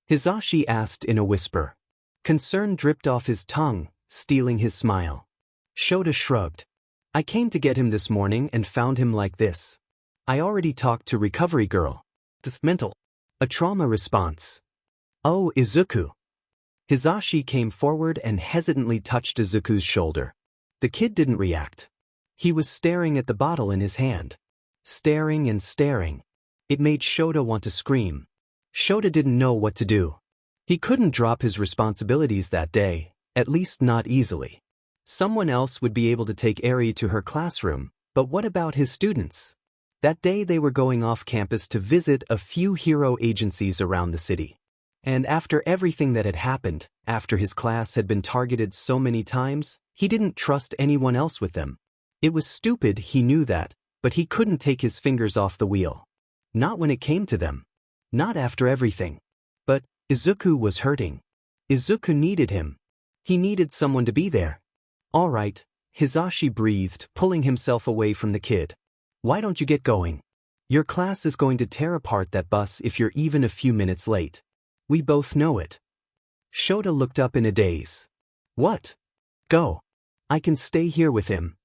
Hisashi asked in a whisper. Concern dripped off his tongue, stealing his smile. Shota shrugged. I came to get him this morning and found him like this. I already talked to Recovery Girl. This mental. A trauma response. Oh, Izuku. Hisashi came forward and hesitantly touched Izuku's shoulder. The kid didn't react. He was staring at the bottle in his hand. Staring and staring. It made Shota want to scream. Shota didn't know what to do. He couldn't drop his responsibilities that day, at least not easily. Someone else would be able to take Eri to her classroom, but what about his students? That day they were going off campus to visit a few hero agencies around the city. And after everything that had happened, after his class had been targeted so many times, he didn't trust anyone else with them. It was stupid, he knew that, but he couldn't take his fingers off the wheel. Not when it came to them. Not after everything. But Izuku was hurting. Izuku needed him. He needed someone to be there. All right, Hisashi breathed, pulling himself away from the kid. Why don't you get going? Your class is going to tear apart that bus if you're even a few minutes late. We both know it. Shota looked up in a daze. What? Go. I can stay here with him.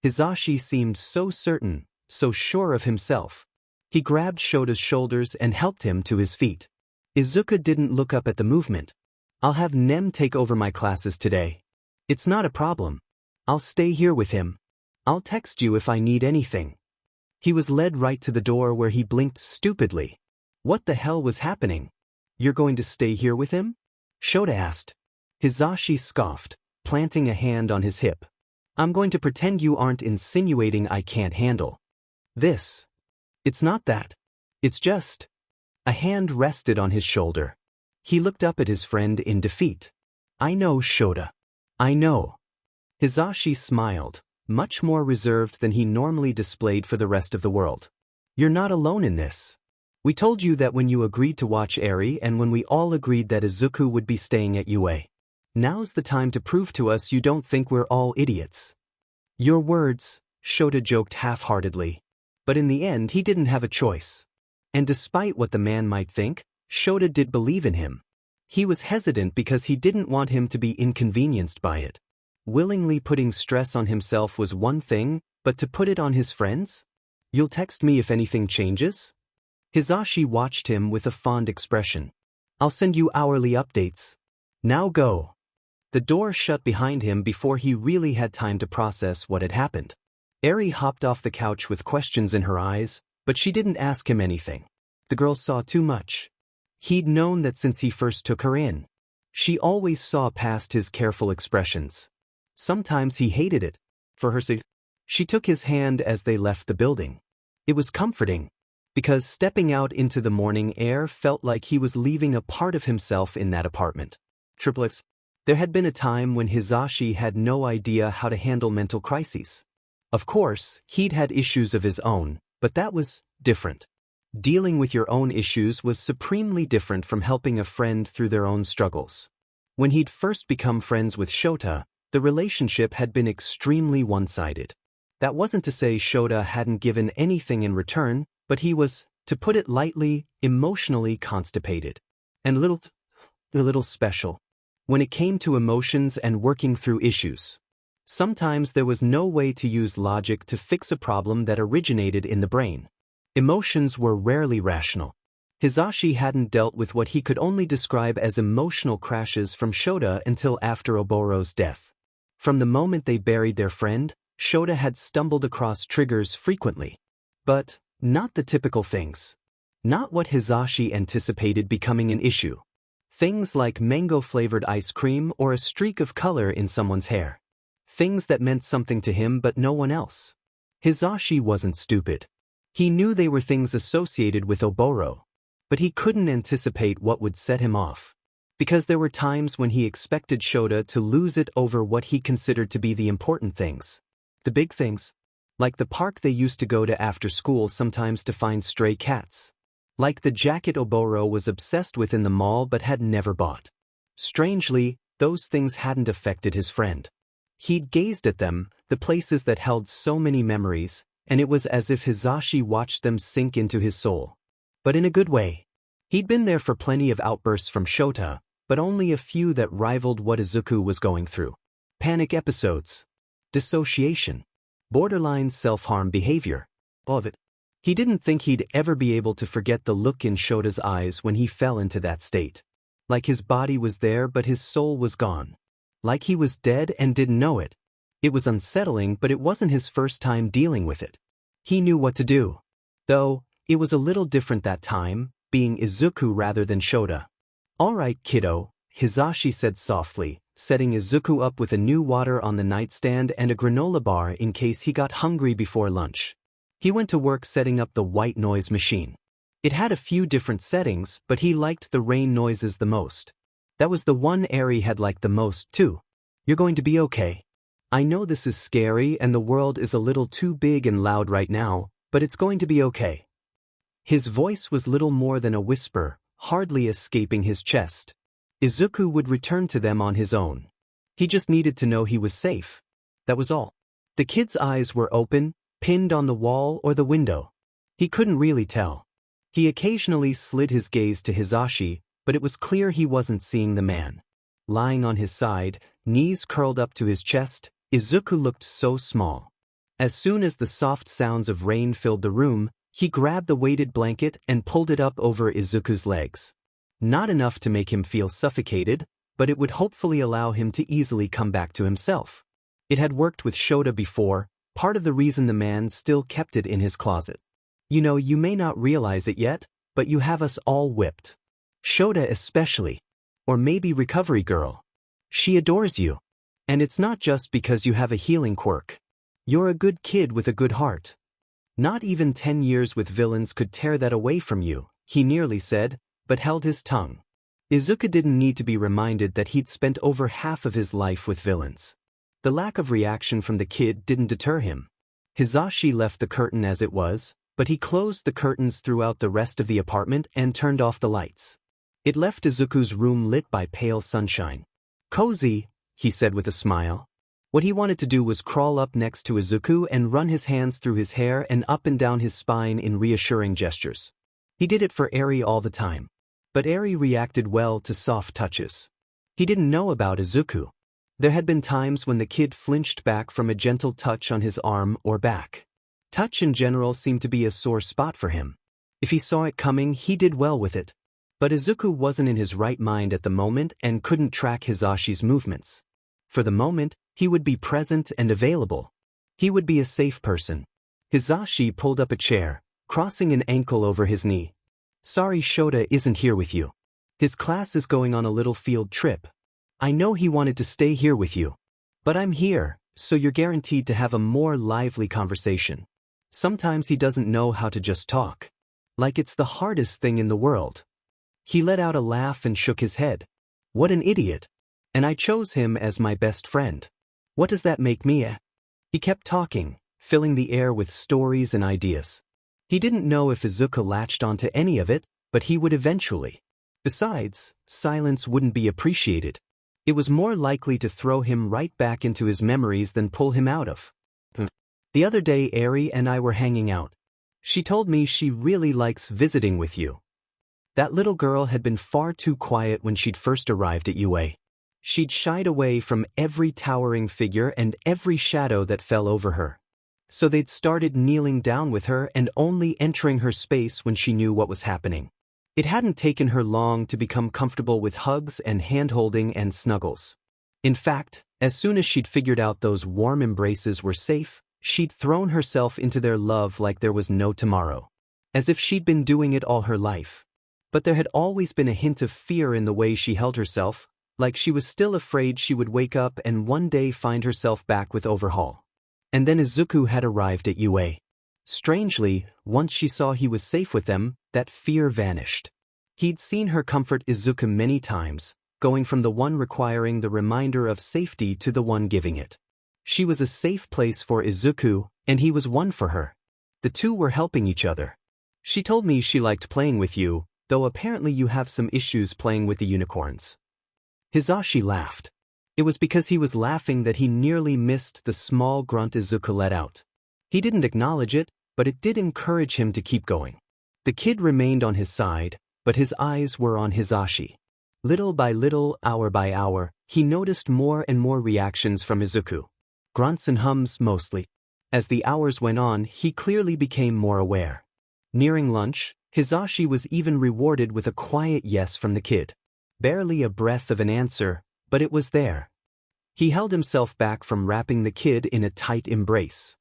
Hisashi seemed so certain, so sure of himself. He grabbed Shota's shoulders and helped him to his feet. Izuku didn't look up at the movement. I'll have Nem take over my classes today. It's not a problem. I'll stay here with him. I'll text you if I need anything. He was led right to the door where he blinked stupidly. What the hell was happening? You're going to stay here with him? Shota asked. Hisashi scoffed, planting a hand on his hip. I'm going to pretend you aren't insinuating I can't handle this. It's not that. It's just. A hand rested on his shoulder. He looked up at his friend in defeat. I know, Shota. I know. Hisashi smiled, much more reserved than he normally displayed for the rest of the world. You're not alone in this. We told you that when you agreed to watch Eri and when we all agreed that Izuku would be staying at UA. Now's the time to prove to us you don't think we're all idiots. Your words, Shota joked half-heartedly. But in the end he didn't have a choice. And despite what the man might think, Shota did believe in him. He was hesitant because he didn't want him to be inconvenienced by it. Willingly putting stress on himself was one thing, but to put it on his friends? You'll text me if anything changes? Hisashi watched him with a fond expression. I'll send you hourly updates. Now go. The door shut behind him before he really had time to process what had happened. Eri hopped off the couch with questions in her eyes, but she didn't ask him anything. The girl saw too much. He'd known that since he first took her in. She always saw past his careful expressions. Sometimes he hated it. For her sake, she took his hand as they left the building. It was comforting, because stepping out into the morning air felt like he was leaving a part of himself in that apartment. Triplets. There had been a time when Hisashi had no idea how to handle mental crises. Of course, he'd had issues of his own, but that was different. Dealing with your own issues was supremely different from helping a friend through their own struggles. When he'd first become friends with Shota, the relationship had been extremely one-sided. That wasn't to say Shota hadn't given anything in return, but he was, to put it lightly, emotionally constipated. And a little special. When it came to emotions and working through issues. Sometimes there was no way to use logic to fix a problem that originated in the brain. Emotions were rarely rational. Hisashi hadn't dealt with what he could only describe as emotional crashes from Shota until after Oboro's death. From the moment they buried their friend, Shota had stumbled across triggers frequently. But not the typical things. Not what Hisashi anticipated becoming an issue. Things like mango-flavored ice cream or a streak of color in someone's hair. Things that meant something to him but no one else. Hisashi wasn't stupid. He knew they were things associated with Oboro. But he couldn't anticipate what would set him off. Because there were times when he expected Shota to lose it over what he considered to be the important things. The big things. Like the park they used to go to after school sometimes to find stray cats. Like the jacket Oboro was obsessed with in the mall but had never bought. Strangely, those things hadn't affected his friend. He'd gazed at them, the places that held so many memories, and it was as if Hisashi watched them sink into his soul. But in a good way. He'd been there for plenty of outbursts from Shota, but only a few that rivaled what Izuku was going through. Panic episodes. Dissociation. Borderline self-harm behavior. All of it. He didn't think he'd ever be able to forget the look in Shota's eyes when he fell into that state. Like his body was there but his soul was gone. Like he was dead and didn't know it. It was unsettling, but it wasn't his first time dealing with it. He knew what to do. Though, it was a little different that time, being Izuku rather than Shota. All right, kiddo, Hisashi said softly, setting Izuku up with a new water on the nightstand and a granola bar in case he got hungry before lunch. He went to work setting up the white noise machine. It had a few different settings, but he liked the rain noises the most. That was the one Eri had liked the most, too. You're going to be okay. I know this is scary and the world is a little too big and loud right now, but it's going to be okay. His voice was little more than a whisper, hardly escaping his chest. Izuku would return to them on his own. He just needed to know he was safe. That was all. The kid's eyes were open, pinned on the wall or the window. He couldn't really tell. He occasionally slid his gaze to Hisashi, but it was clear he wasn't seeing the man. Lying on his side, knees curled up to his chest, Izuku looked so small. As soon as the soft sounds of rain filled the room, he grabbed the weighted blanket and pulled it up over Izuku's legs. Not enough to make him feel suffocated, but it would hopefully allow him to easily come back to himself. It had worked with Shota before, part of the reason the man still kept it in his closet. You know, you may not realize it yet, but you have us all whipped. Shota especially. Or maybe Recovery Girl. She adores you. And it's not just because you have a healing quirk. You're a good kid with a good heart. Not even 10 years with villains could tear that away from you, he nearly said, but held his tongue. Izuku didn't need to be reminded that he'd spent over half of his life with villains. The lack of reaction from the kid didn't deter him. Hisashi left the curtain as it was, but he closed the curtains throughout the rest of the apartment and turned off the lights. It left Izuku's room lit by pale sunshine. Cozy, he said with a smile. What he wanted to do was crawl up next to Izuku and run his hands through his hair and up and down his spine in reassuring gestures. He did it for Eri all the time. But Eri reacted well to soft touches. He didn't know about Izuku. There had been times when the kid flinched back from a gentle touch on his arm or back. Touch in general seemed to be a sore spot for him. If he saw it coming, he did well with it. But Izuku wasn't in his right mind at the moment and couldn't track Hisashi's movements. For the moment, he would be present and available. He would be a safe person. Hisashi pulled up a chair, crossing an ankle over his knee. Sorry Shota isn't here with you. His class is going on a little field trip. I know he wanted to stay here with you. But I'm here, so you're guaranteed to have a more lively conversation. Sometimes he doesn't know how to just talk. Like it's the hardest thing in the world. He let out a laugh and shook his head. What an idiot. And I chose him as my best friend. What does that make me? He kept talking, filling the air with stories and ideas. He didn't know if Izuku latched onto any of it, but he would eventually. Besides, silence wouldn't be appreciated. It was more likely to throw him right back into his memories than pull him out of. The other day Eri and I were hanging out. She told me she really likes visiting with you. That little girl had been far too quiet when she'd first arrived at UA. She'd shied away from every towering figure and every shadow that fell over her. So they'd started kneeling down with her and only entering her space when she knew what was happening. It hadn't taken her long to become comfortable with hugs and hand-holding and snuggles. In fact, as soon as she'd figured out those warm embraces were safe, she'd thrown herself into their love like there was no tomorrow. As if she'd been doing it all her life. But there had always been a hint of fear in the way she held herself, like she was still afraid she would wake up and one day find herself back with Overhaul. And then Izuku had arrived at UA. Strangely, once she saw he was safe with them, that fear vanished. He'd seen her comfort Izuku many times, going from the one requiring the reminder of safety to the one giving it. She was a safe place for Izuku, and he was one for her. The two were helping each other. She told me she liked playing with you, though apparently you have some issues playing with the unicorns. Hisashi laughed. It was because he was laughing that he nearly missed the small grunt Izuku let out. He didn't acknowledge it, but it did encourage him to keep going. The kid remained on his side, but his eyes were on Hisashi. Little by little, hour by hour, he noticed more and more reactions from Izuku. Grunts and hums mostly. As the hours went on, he clearly became more aware. Nearing lunch, Hisashi was even rewarded with a quiet yes from the kid. Barely a breath of an answer, but it was there. He held himself back from wrapping the kid in a tight embrace.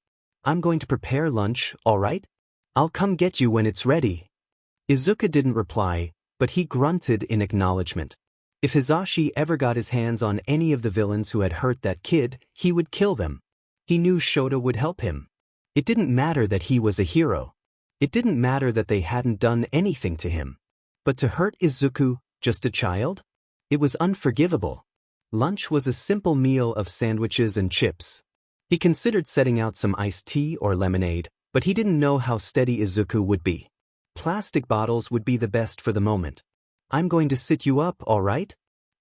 I'm going to prepare lunch, all right? I'll come get you when it's ready. Izuku didn't reply, but he grunted in acknowledgement. If Hisashi ever got his hands on any of the villains who had hurt that kid, he would kill them. He knew Shota would help him. It didn't matter that he was a hero. It didn't matter that they hadn't done anything to him. But to hurt Izuku, just a child? It was unforgivable. Lunch was a simple meal of sandwiches and chips. He considered setting out some iced tea or lemonade, but he didn't know how steady Izuku would be. Plastic bottles would be the best for the moment. I'm going to sit you up, all right?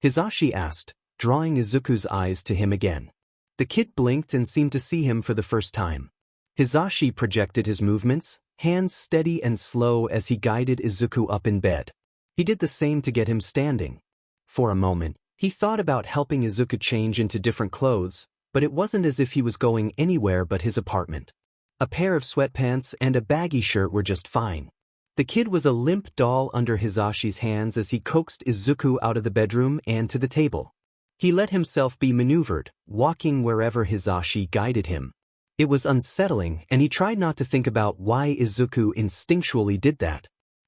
Hisashi asked, drawing Izuku's eyes to him again. The kid blinked and seemed to see him for the first time. Hisashi projected his movements, hands steady and slow as he guided Izuku up in bed. He did the same to get him standing. For a moment, he thought about helping Izuku change into different clothes, but it wasn't as if he was going anywhere but his apartment. A pair of sweatpants and a baggy shirt were just fine. The kid was a limp doll under Hisashi's hands as he coaxed Izuku out of the bedroom and to the table. He let himself be maneuvered, walking wherever Hisashi guided him. It was unsettling, and he tried not to think about why Izuku instinctually did that.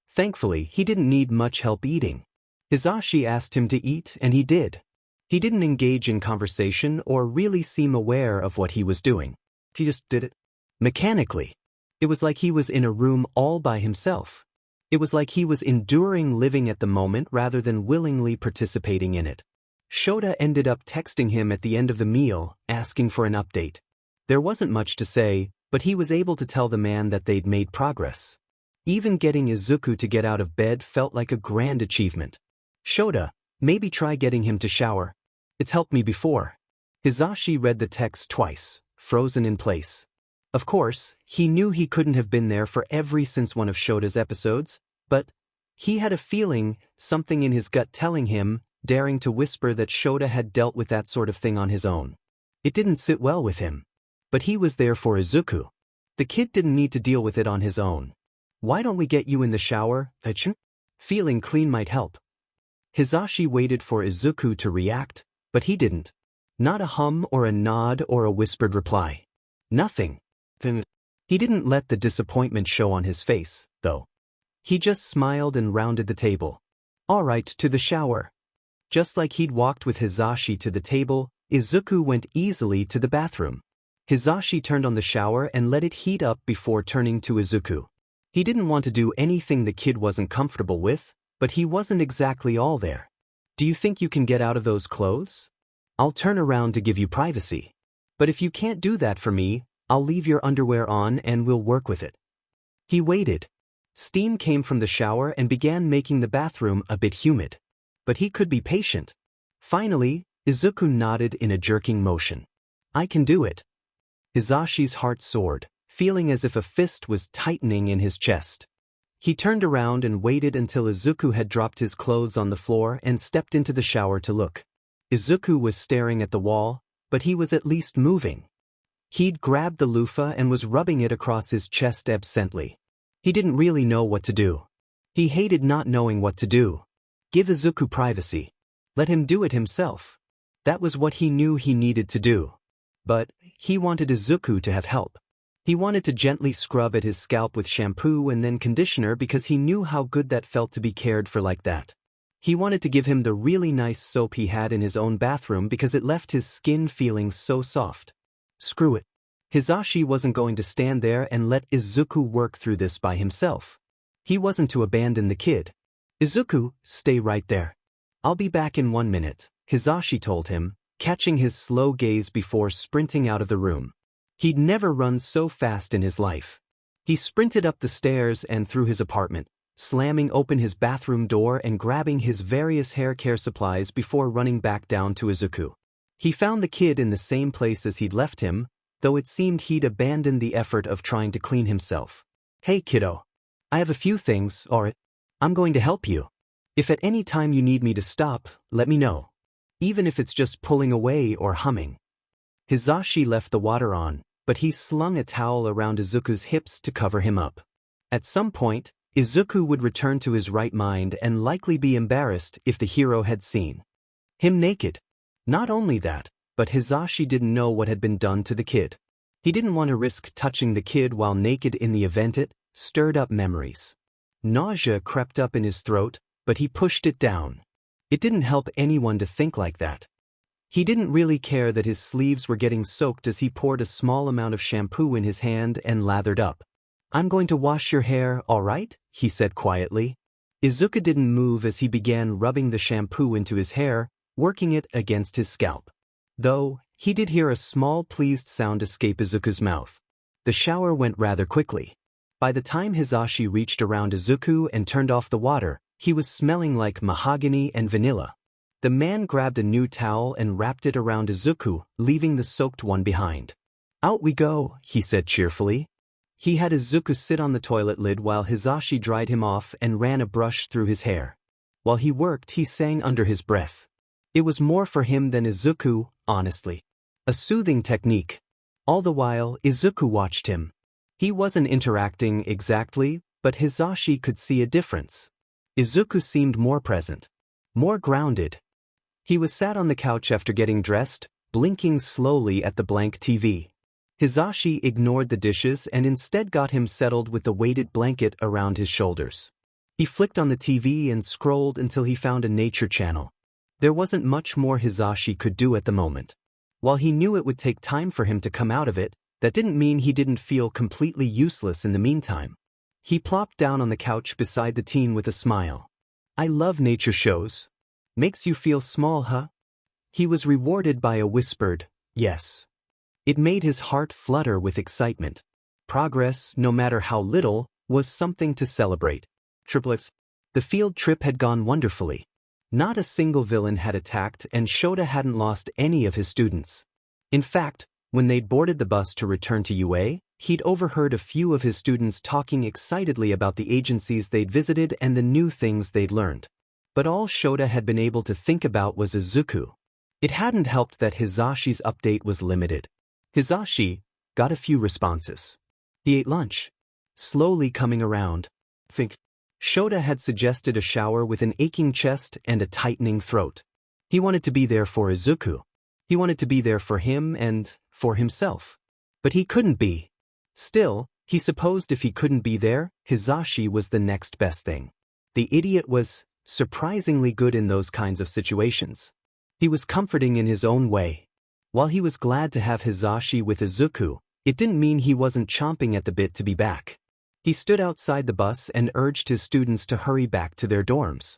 Thankfully, he didn't need much help eating. Hisashi asked him to eat, and he did. He didn't engage in conversation or really seem aware of what he was doing. He just did it. Mechanically. It was like he was in a room all by himself. It was like he was enduring living at the moment rather than willingly participating in it. Shota ended up texting him at the end of the meal, asking for an update. There wasn't much to say, but he was able to tell the man that they'd made progress. Even getting Izuku to get out of bed felt like a grand achievement. Shota, maybe try getting him to shower. It's helped me before. Hisashi read the text twice, frozen in place. Of course, he knew he couldn't have been there for every since one of Shota's episodes, but he had a feeling, something in his gut telling him, daring to whisper that Shota had dealt with that sort of thing on his own. It didn't sit well with him. But he was there for Izuku. The kid didn't need to deal with it on his own. Why don't we get you in the shower, Ichin? Feeling clean might help. Hisashi waited for Izuku to react, but he didn't. Not a hum or a nod or a whispered reply. Nothing. He didn't let the disappointment show on his face, though. He just smiled and rounded the table. All right, to the shower. Just like he'd walked with Hisashi to the table, Izuku went easily to the bathroom. Hisashi turned on the shower and let it heat up before turning to Izuku. He didn't want to do anything the kid wasn't comfortable with, but he wasn't exactly all there. Do you think you can get out of those clothes? I'll turn around to give you privacy. But if you can't do that for me, I'll leave your underwear on and we'll work with it. He waited. Steam came from the shower and began making the bathroom a bit humid. But he could be patient. Finally, Izuku nodded in a jerking motion. I can do it. Hisashi's heart soared, feeling as if a fist was tightening in his chest. He turned around and waited until Izuku had dropped his clothes on the floor and stepped into the shower to look. Izuku was staring at the wall, but he was at least moving. He'd grabbed the loofah and was rubbing it across his chest absently. He didn't really know what to do. He hated not knowing what to do. Give Izuku privacy. Let him do it himself. That was what he knew he needed to do. But he wanted Izuku to have help. He wanted to gently scrub at his scalp with shampoo and then conditioner because he knew how good that felt to be cared for like that. He wanted to give him the really nice soap he had in his own bathroom because it left his skin feeling so soft. Screw it. Hisashi wasn't going to stand there and let Izuku work through this by himself. He wasn't to abandon the kid. Izuku, stay right there. I'll be back in 1 minute, Hisashi told him, catching his slow gaze before sprinting out of the room. He'd never run so fast in his life. He sprinted up the stairs and through his apartment, slamming open his bathroom door and grabbing his various hair care supplies before running back down to Izuku. He found the kid in the same place as he'd left him, though it seemed he'd abandoned the effort of trying to clean himself. Hey kiddo. I have a few things, alright? I'm going to help you. If at any time you need me to stop, let me know. Even if it's just pulling away or humming. Hisashi left the water on, but he slung a towel around Izuku's hips to cover him up. At some point, Izuku would return to his right mind and likely be embarrassed if the hero had seen him naked. Not only that, but Hisashi didn't know what had been done to the kid. He didn't want to risk touching the kid while naked in the event it stirred up memories. Nausea crept up in his throat, but he pushed it down. It didn't help anyone to think like that. He didn't really care that his sleeves were getting soaked as he poured a small amount of shampoo in his hand and lathered up. I'm going to wash your hair, all right? He said quietly. Izuku didn't move as he began rubbing the shampoo into his hair, working it against his scalp. Though, he did hear a small pleased sound escape Izuku's mouth. The shower went rather quickly. By the time Hisashi reached around Izuku and turned off the water, he was smelling like mahogany and vanilla. The man grabbed a new towel and wrapped it around Izuku, leaving the soaked one behind. Out we go, he said cheerfully. He had Izuku sit on the toilet lid while Hisashi dried him off and ran a brush through his hair. While he worked, he sang under his breath. It was more for him than Izuku, honestly. A soothing technique. All the while, Izuku watched him. He wasn't interacting exactly, but Hisashi could see a difference. Izuku seemed more present. More grounded. He was sat on the couch after getting dressed, blinking slowly at the blank TV. Hisashi ignored the dishes and instead got him settled with the weighted blanket around his shoulders. He flicked on the TV and scrolled until he found a nature channel. There wasn't much more Hisashi could do at the moment. While he knew it would take time for him to come out of it, that didn't mean he didn't feel completely useless in the meantime. He plopped down on the couch beside the teen with a smile. I love nature shows. Makes you feel small, huh? He was rewarded by a whispered, yes. It made his heart flutter with excitement. Progress, no matter how little, was something to celebrate. Triplets. The field trip had gone wonderfully. Not a single villain had attacked and Shota hadn't lost any of his students. In fact, when they'd boarded the bus to return to UA, he'd overheard a few of his students talking excitedly about the agencies they'd visited and the new things they'd learned. But all Shota had been able to think about was Izuku. It hadn't helped that Hisashi's update was limited. Hisashi got a few responses. He ate lunch. Slowly coming around. Think. Shota had suggested a shower with an aching chest and a tightening throat. He wanted to be there for Izuku. He wanted to be there for him and for himself. But he couldn't be. Still, he supposed if he couldn't be there, Hisashi was the next best thing. The idiot was surprisingly good in those kinds of situations. He was comforting in his own way. While he was glad to have Hisashi with Izuku, it didn't mean he wasn't chomping at the bit to be back. He stood outside the bus and urged his students to hurry back to their dorms.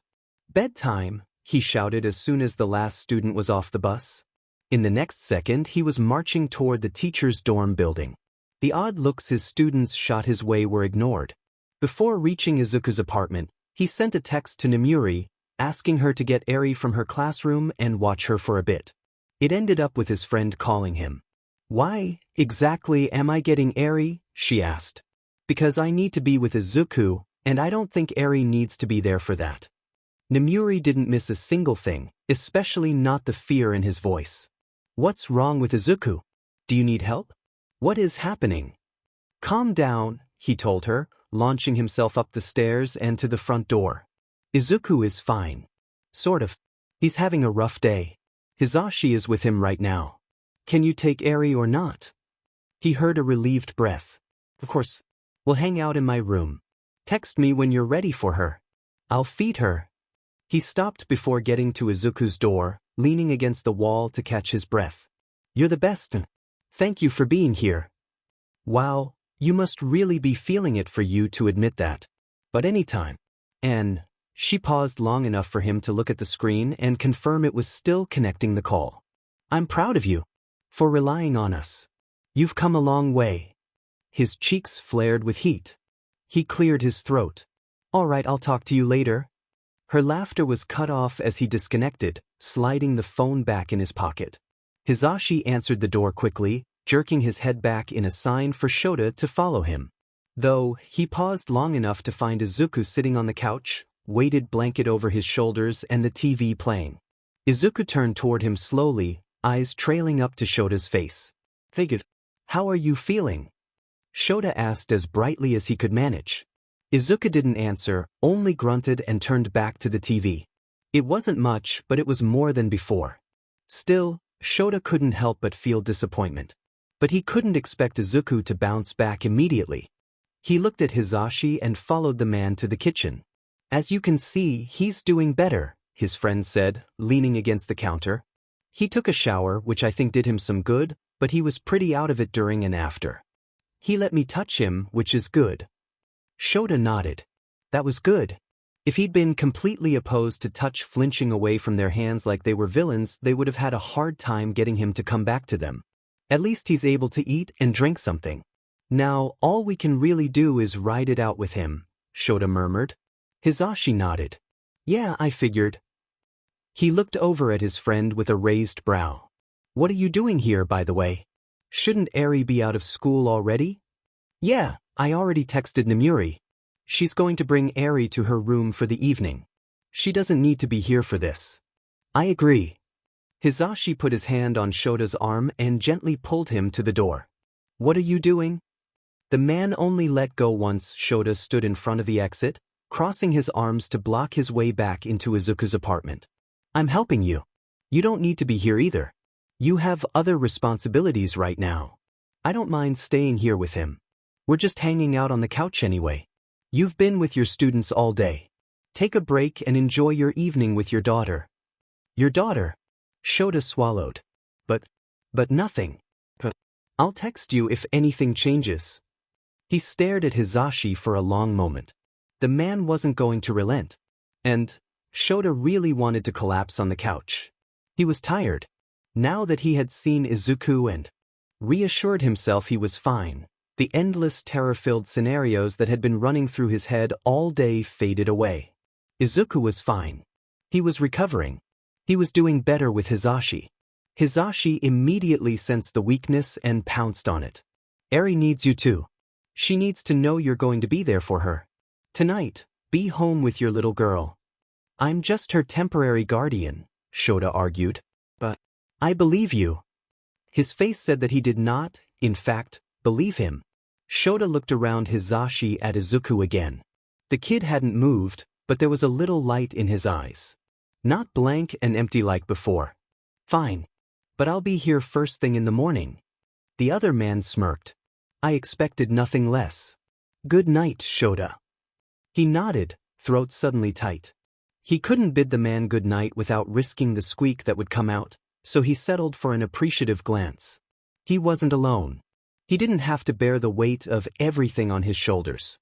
Bedtime, he shouted as soon as the last student was off the bus. In the next second, he was marching toward the teacher's dorm building. The odd looks his students shot his way were ignored. Before reaching Izuku's apartment, he sent a text to Nemuri, asking her to get Eri from her classroom and watch her for a bit. It ended up with his friend calling him. Why, exactly am I getting Eri? She asked. Because I need to be with Izuku, and I don't think Eri needs to be there for that. Nemuri didn't miss a single thing, especially not the fear in his voice. What's wrong with Izuku? Do you need help? What is happening? Calm down, he told her, launching himself up the stairs and to the front door. Izuku is fine. Sort of. He's having a rough day. Hisashi is with him right now. Can you take Eri or not? He heard a relieved breath. Of course. We'll hang out in my room. Text me when you're ready for her. I'll feed her. He stopped before getting to Izuku's door, leaning against the wall to catch his breath. You're the best. Thank you for being here. Wow, you must really be feeling it for you to admit that. But anytime. And she paused long enough for him to look at the screen and confirm it was still connecting the call. I'm proud of you. For relying on us. You've come a long way. His cheeks flared with heat. He cleared his throat. All right, I'll talk to you later. Her laughter was cut off as he disconnected, sliding the phone back in his pocket. Hisashi answered the door quickly, jerking his head back in a sign for Shota to follow him. Though, he paused long enough to find Izuku sitting on the couch, weighted blanket over his shoulders and the TV playing. Izuku turned toward him slowly, eyes trailing up to Shota's face. Figured. How are you feeling? Shota asked as brightly as he could manage. Izuku didn't answer, only grunted and turned back to the TV. It wasn't much, but it was more than before. Still, Shota couldn't help but feel disappointment. But he couldn't expect Izuku to bounce back immediately. He looked at Hisashi and followed the man to the kitchen. As you can see, he's doing better, his friend said, leaning against the counter. He took a shower, which I think did him some good, but he was pretty out of it during and after. He let me touch him, which is good. Shota nodded. That was good. If he'd been completely opposed to touch flinching away from their hands like they were villains, they would have had a hard time getting him to come back to them. At least he's able to eat and drink something. Now, all we can really do is ride it out with him, Shota murmured. Hisashi nodded. Yeah, I figured. He looked over at his friend with a raised brow. What are you doing here, by the way? Shouldn't Eri be out of school already? Yeah, I already texted Namuri. She's going to bring Eri to her room for the evening. She doesn't need to be here for this. I agree. Hisashi put his hand on Shota's arm and gently pulled him to the door. What are you doing? The man only let go once Shota stood in front of the exit, crossing his arms to block his way back into Izuku's apartment. I'm helping you. You don't need to be here either. You have other responsibilities right now. I don't mind staying here with him. We're just hanging out on the couch anyway. You've been with your students all day. Take a break and enjoy your evening with your daughter. Your daughter? Shota swallowed. But nothing. I'll text you if anything changes. He stared at Hisashi for a long moment. The man wasn't going to relent. And Shota really wanted to collapse on the couch. He was tired. Now that he had seen Izuku and reassured himself he was fine, the endless terror-filled scenarios that had been running through his head all day faded away. Izuku was fine. He was recovering. He was doing better with Hisashi. Hisashi immediately sensed the weakness and pounced on it. Eri needs you too. She needs to know you're going to be there for her. Tonight, be home with your little girl. I'm just her temporary guardian, Shota argued. But I believe you. His face said that he did not, in fact, believe him. Shota looked around Hisashi at Izuku again. The kid hadn't moved, but there was a little light in his eyes. Not blank and empty like before. Fine. But I'll be here first thing in the morning. The other man smirked. I expected nothing less. Good night, Shota. He nodded, throat suddenly tight. He couldn't bid the man good night without risking the squeak that would come out, so he settled for an appreciative glance. He wasn't alone. He didn't have to bear the weight of everything on his shoulders.